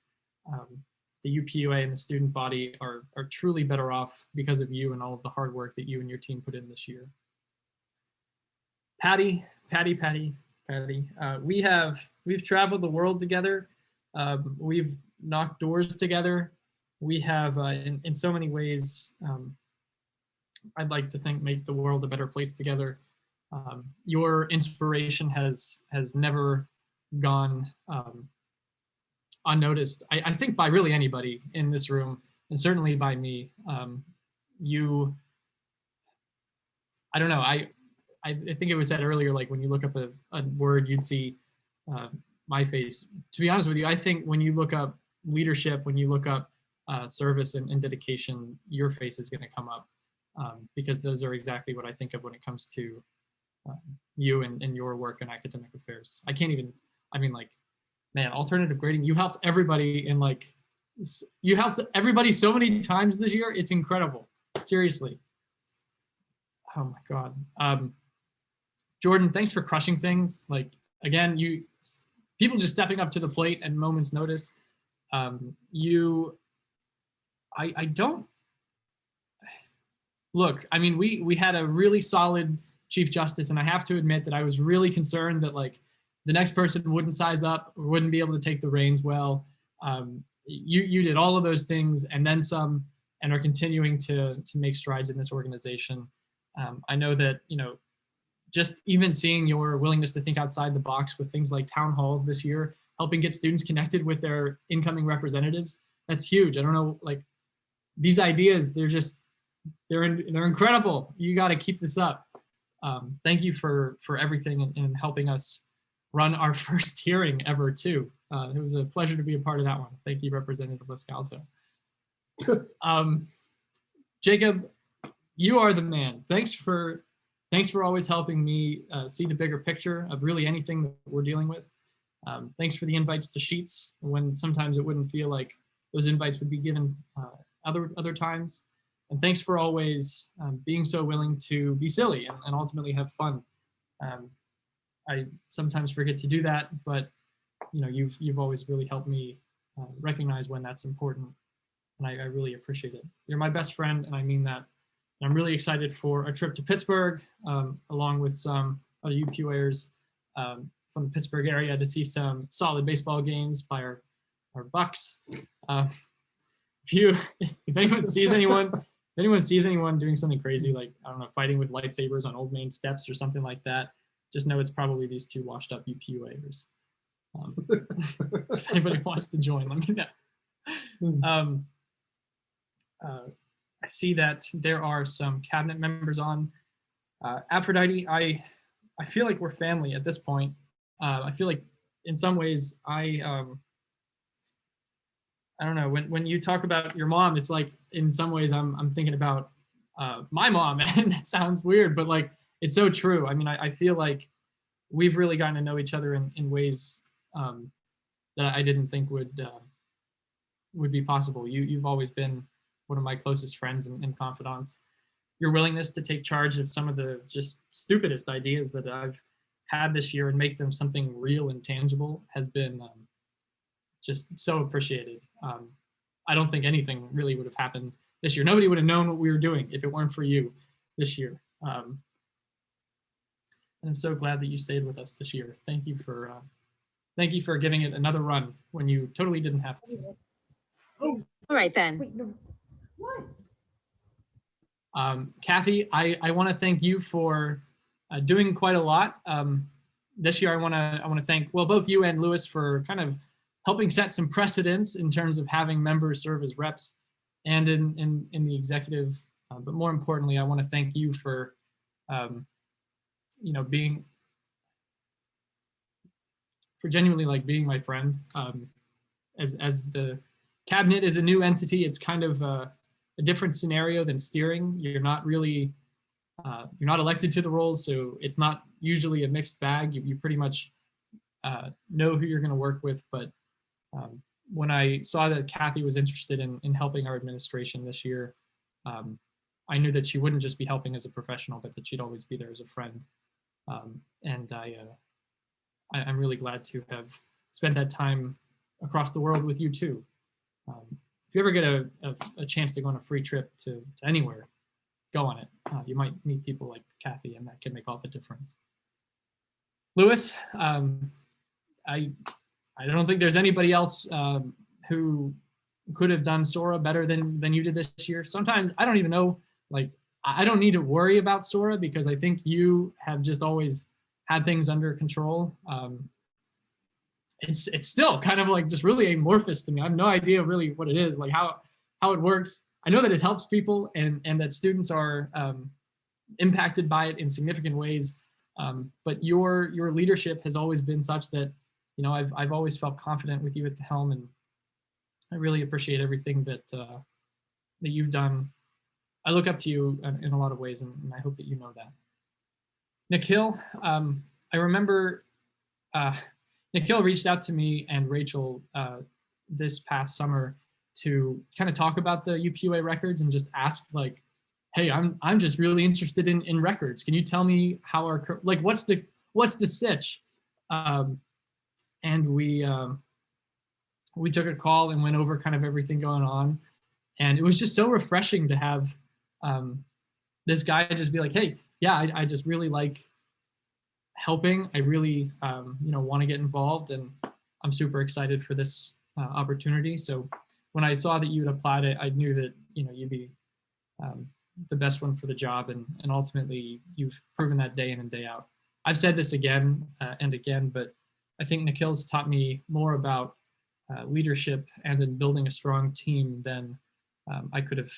The UPUA and the student body are truly better off because of you and all of the hard work that you and your team put in this year. Patty, we've traveled the world together. We've knocked doors together. We have, in so many ways, I'd like to think, make the world a better place together. Your inspiration has never gone unnoticed. I think by really anybody in this room, and certainly by me. I don't know. I think it was said earlier, like when you look up a word, you'd see my face. To be honest with you, I think when you look up leadership, when you look up service and dedication, your face is going to come up, because those are exactly what I think of when it comes to you and your work in academic affairs. Man, alternative grading, you helped everybody you helped everybody so many times this year. It's incredible, seriously. Oh my God. Jordan, thanks for crushing things. Like, again, people just stepping up to the plate at moment's notice. Look, I mean, we had a really solid Chief Justice, and I have to admit that I was really concerned that like the next person wouldn't size up or wouldn't be able to take the reins well. You did all of those things and then some, and are continuing to make strides in this organization. I know that, you know, just even seeing your willingness to think outside the box with things like town halls this year, helping get students connected with their incoming representatives, that's huge. I don't know, like these ideas, they're incredible. You got to keep this up. Thank you for everything and helping us run our first hearing ever too. It was a pleasure to be a part of that one. Thank you, Representative Liscalzo. Jacob, you are the man. Thanks for always helping me see the bigger picture of really anything that we're dealing with. Thanks for the invites to Sheets when sometimes it wouldn't feel like those invites would be given other times. And thanks for always being so willing to be silly and ultimately have fun. I sometimes forget to do that, but you know, you've always really helped me recognize when that's important, and I really appreciate it. You're my best friend, and I mean that. And I'm really excited for a trip to Pittsburgh, along with some other UPUAers from the Pittsburgh area to see some solid baseball games by our Bucks. If anyone sees anyone doing something crazy, like, I don't know, fighting with lightsabers on Old Main steps or something like that, just know it's probably these two washed up UPUAers. If anybody wants to join, let me know. I see that there are some cabinet members on. Aphrodite, I feel like we're family at this point. I feel like in some ways I don't know, when you talk about your mom, it's like in some ways I'm thinking about my mom, and that sounds weird, but like it's so true. I mean, I feel like we've really gotten to know each other in ways that I didn't think would be possible. You've always been one of my closest friends and confidants. Your willingness to take charge of some of the just stupidest ideas that I've had this year and make them something real and tangible has been just so appreciated. I don't think anything really would have happened this year. Nobody would have known what we were doing if it weren't for you this year. And I'm so glad that you stayed with us this year. Thank you for giving it another run when you totally didn't have to. All right then. Kathy, I want to thank you for doing quite a lot. This year, I want to thank, well, both you and Lewis for kind of helping set some precedents in terms of having members serve as reps and in the executive. But more importantly, I want to thank you for, genuinely like being my friend. As the cabinet is a new entity, it's kind of a different scenario than steering. You're not really, you're not elected to the roles, so it's not usually a mixed bag. You pretty much know who you're going to work with. But when I saw that Kathy was interested in helping our administration this year, I knew that she wouldn't just be helping as a professional, but that she'd always be there as a friend. And I'm really glad to have spent that time across the world with you too. If you ever get a chance to go on a free trip to anywhere, go on it. You might meet people like Kathy, and that can make all the difference. Lewis, I don't think there's anybody else who could have done Sora better than you did this year. Sometimes I don't even know, like, I don't need to worry about Sora because I think you have just always had things under control. It's still kind of like just really amorphous to me. I have no idea really what it is, like how it works. I know that it helps people and that students are impacted by it in significant ways. But your leadership has always been such that, I've always felt confident with you at the helm, and I really appreciate everything that you've done. I look up to you in a lot of ways, and I hope that you know that. Nikhil, I remember Nikhil reached out to me and Rachel this past summer to kind of talk about the UPUA records and just ask, like, hey, I'm just really interested in records. Can you tell me how our, like, what's the sitch? And we took a call and went over kind of everything going on. And it was just so refreshing to have this guy just be like, hey, yeah, I just really like helping. I really, want to get involved, and I'm super excited for this opportunity. So when I saw that you had applied, I knew that, you'd be the best one for the job. And ultimately you've proven that day in and day out. I've said this again and again, but I think Nikhil's taught me more about leadership and in building a strong team than I could have,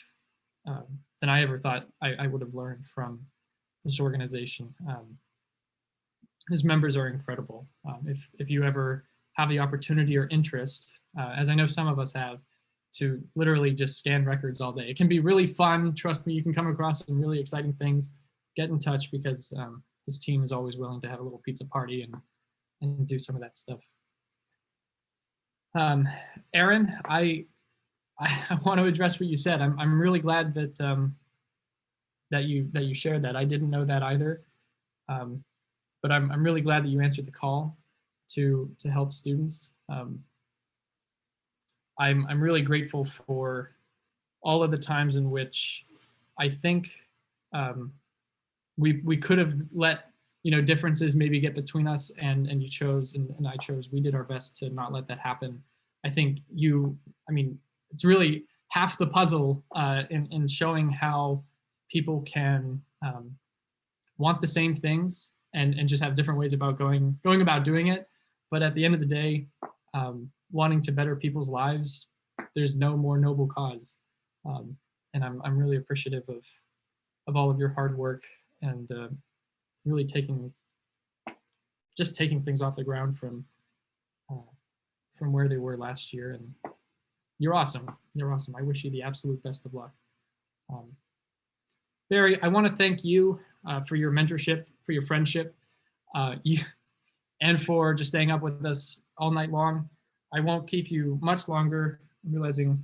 than I ever thought I would have learned from this organization. His members are incredible. If you ever have the opportunity or interest, as I know some of us have, to literally just scan records all day. It can be really fun. Trust me, you can come across some really exciting things. Get in touch because this team is always willing to have a little pizza party and do some of that stuff. Aaron, I want to address what you said. I'm really glad that that you shared that. I didn't know that either, but I'm really glad that you answered the call to help students. I'm really grateful for all of the times in which I think we could have let differences maybe get between us, and you chose and I chose. We did our best to not let that happen. I think it's really half the puzzle in showing how people can want the same things and just have different ways about going about doing it. But at the end of the day, wanting to better people's lives, there's no more noble cause. And I'm really appreciative of all of your hard work and really taking things off the ground from where they were last year. And you're awesome. You're awesome. I wish you the absolute best of luck. Barry, I want to thank you for your mentorship, for your friendship, and for just staying up with us all night long. I won't keep you much longer. I'm realizing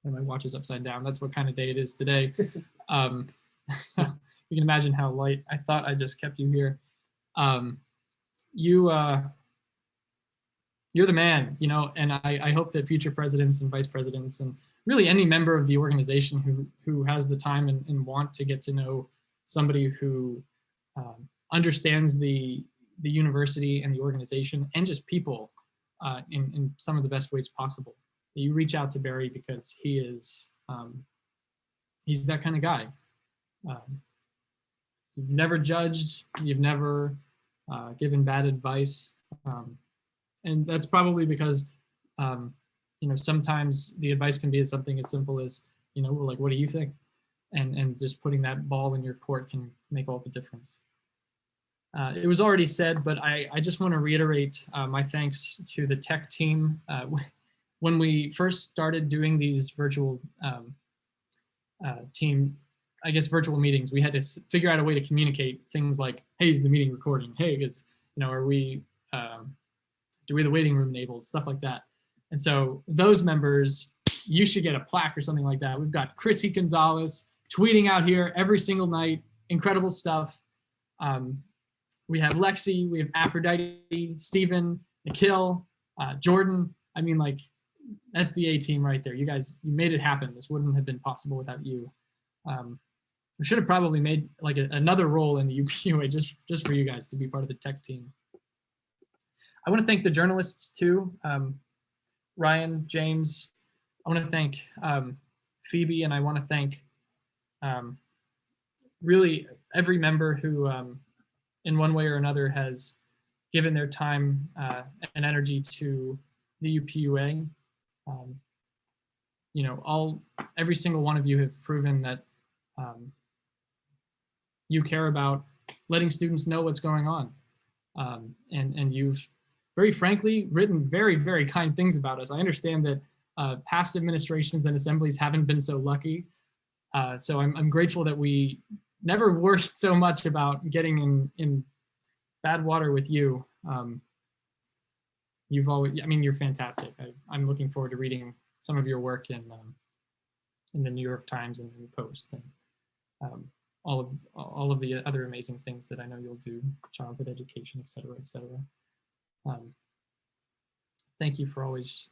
that my watch is upside down. That's what kind of day it is today. So you can imagine how light. I thought I just kept you here. You're the man, you know, and I hope that future presidents and vice presidents and really any member of the organization who has the time and want to get to know somebody who understands the university and the organization and just people in some of the best ways possible. You reach out to Barry because he is he's that kind of guy. You've never judged, you've never given bad advice, and that's probably because you know, sometimes the advice can be something as simple as, you know, like, what do you think? And just putting that ball in your court can make all the difference. It was already said, but I just want to reiterate my thanks to the tech team. When we first started doing these virtual virtual meetings, we had to figure out a way to communicate things like, hey, is the meeting recording? Hey, is, you know, are we, do we have the waiting room enabled? Stuff like that. And so those members, you should get a plaque or something like that. We've got Chrissy Gonzalez tweeting out here every single night, incredible stuff. We have Lexi, we have Aphrodite, Stephen, Nikhil, Jordan. I mean, like, that's the A team right there. You guys, you made it happen. This wouldn't have been possible without you. We should have probably made like another role in the UPUA just for you guys to be part of the tech team. I want to thank the journalists too. Ryan, James, I want to thank Phoebe, and I want to thank really every member who in one way or another has given their time and energy to the UPUA. You know, every single one of you have proven that you care about letting students know what's going on. And you've very frankly written very, very kind things about us. I understand that past administrations and assemblies haven't been so lucky. So I'm grateful that we never worried so much about getting in bad water with you. You've always, I mean, you're fantastic. I'm looking forward to reading some of your work in the New York Times and in the Post, and all of the other amazing things that I know you'll do, childhood education, et cetera, et cetera. Thank you for always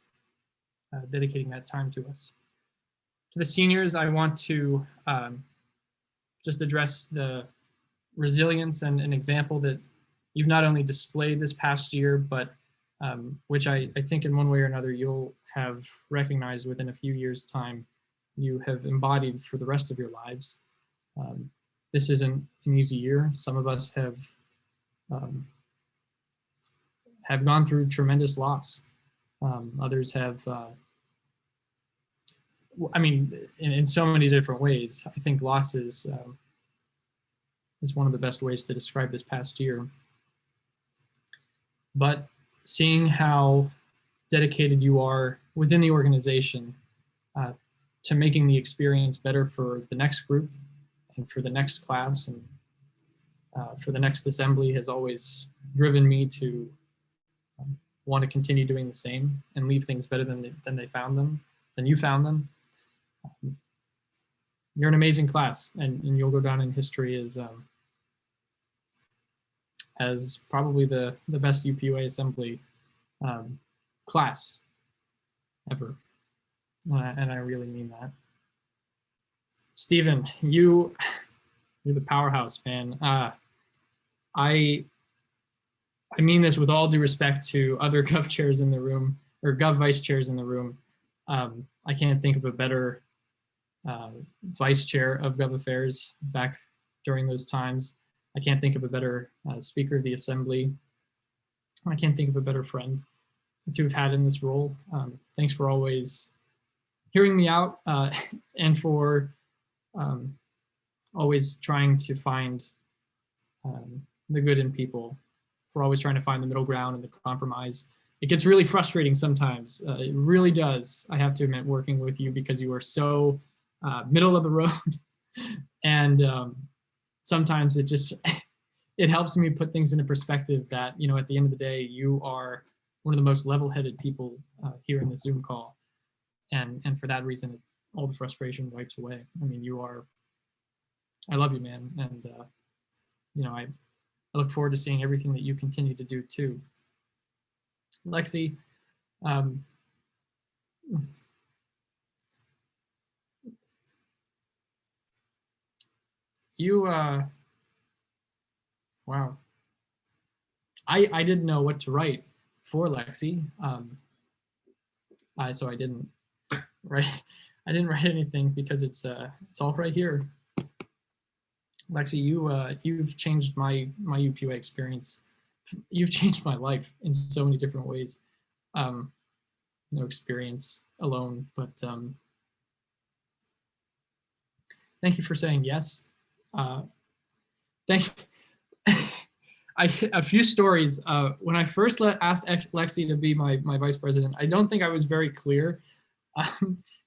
dedicating that time to us. To the seniors, I want to just address the resilience and an example that you've not only displayed this past year, but which I think in one way or another you'll have recognized within a few years' time, you have embodied for the rest of your lives. This isn't an easy year. Some of us have gone through tremendous loss. Others have, I mean, in so many different ways. I think loss is one of the best ways to describe this past year. But seeing how dedicated you are within the organization to making the experience better for the next group and for the next class and for the next assembly has always driven me to want to continue doing the same and leave things better than you found them. You're an amazing class, and you'll go down in history as probably the best UPUA assembly class ever, and I really mean that. Stephen, you're the powerhouse, man. I mean this with all due respect to other Gov chairs in the room, or Gov vice chairs in the room. I can't think of a better vice chair of Gov Affairs back during those times. I can't think of a better Speaker of the Assembly. I can't think of a better friend to have had in this role. Thanks for always hearing me out and for always trying to find the good in people, for always trying to find the middle ground and the compromise. It gets really frustrating sometimes. It really does, I have to admit, working with you, because you are so middle of the road. And sometimes it just, it helps me put things into perspective that, you know, at the end of the day, you are one of the most level-headed people here in the Zoom call. And for that reason, all the frustration wipes away. I mean, you are, I love you, man. And, you know, I look forward to seeing everything that you continue to do too. Lexi, you, wow. I didn't know what to write for Lexi. So I didn't write anything because it's all right here. Lexi, you've changed my UPUA experience. You've changed my life in so many different ways. No experience alone, but thank you for saying yes. Thank you. A few stories. When I first asked Lexi to be my vice president, I don't think I was very clear.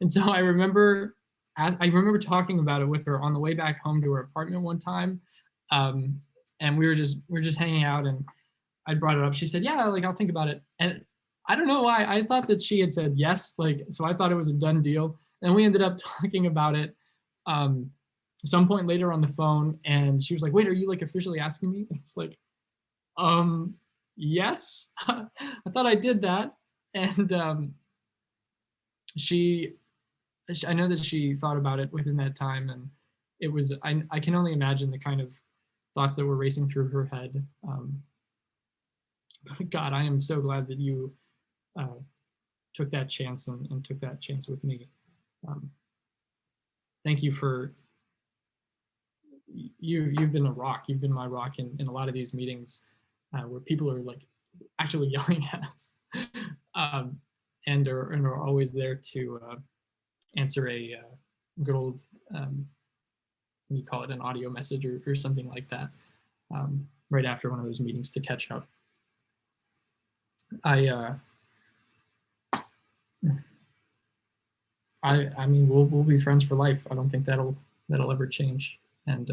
And so I remember talking about it with her on the way back home to her apartment one time. And we were just hanging out, and I brought it up. She said, yeah, like, I'll think about it. And I don't know why, I thought that she had said yes, like, so I thought it was a done deal. And we ended up talking about it some point later on the phone, and she was like, wait, are you like officially asking me? And it's like, yes, I thought I did that. And I know that she thought about it within that time, and it was, I can only imagine the kind of thoughts that were racing through her head. God, I am so glad that you took that chance and took that chance with me. Thank you for, you've been a rock. You've been my rock in a lot of these meetings where people are like actually yelling at us and are always there to answer a good old, you call it an audio message or something like that, right after one of those meetings to catch up. I mean, we'll be friends for life. I don't think that'll ever change. And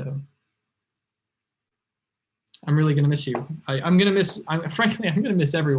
I'm really gonna miss you. Frankly, I'm gonna miss everyone.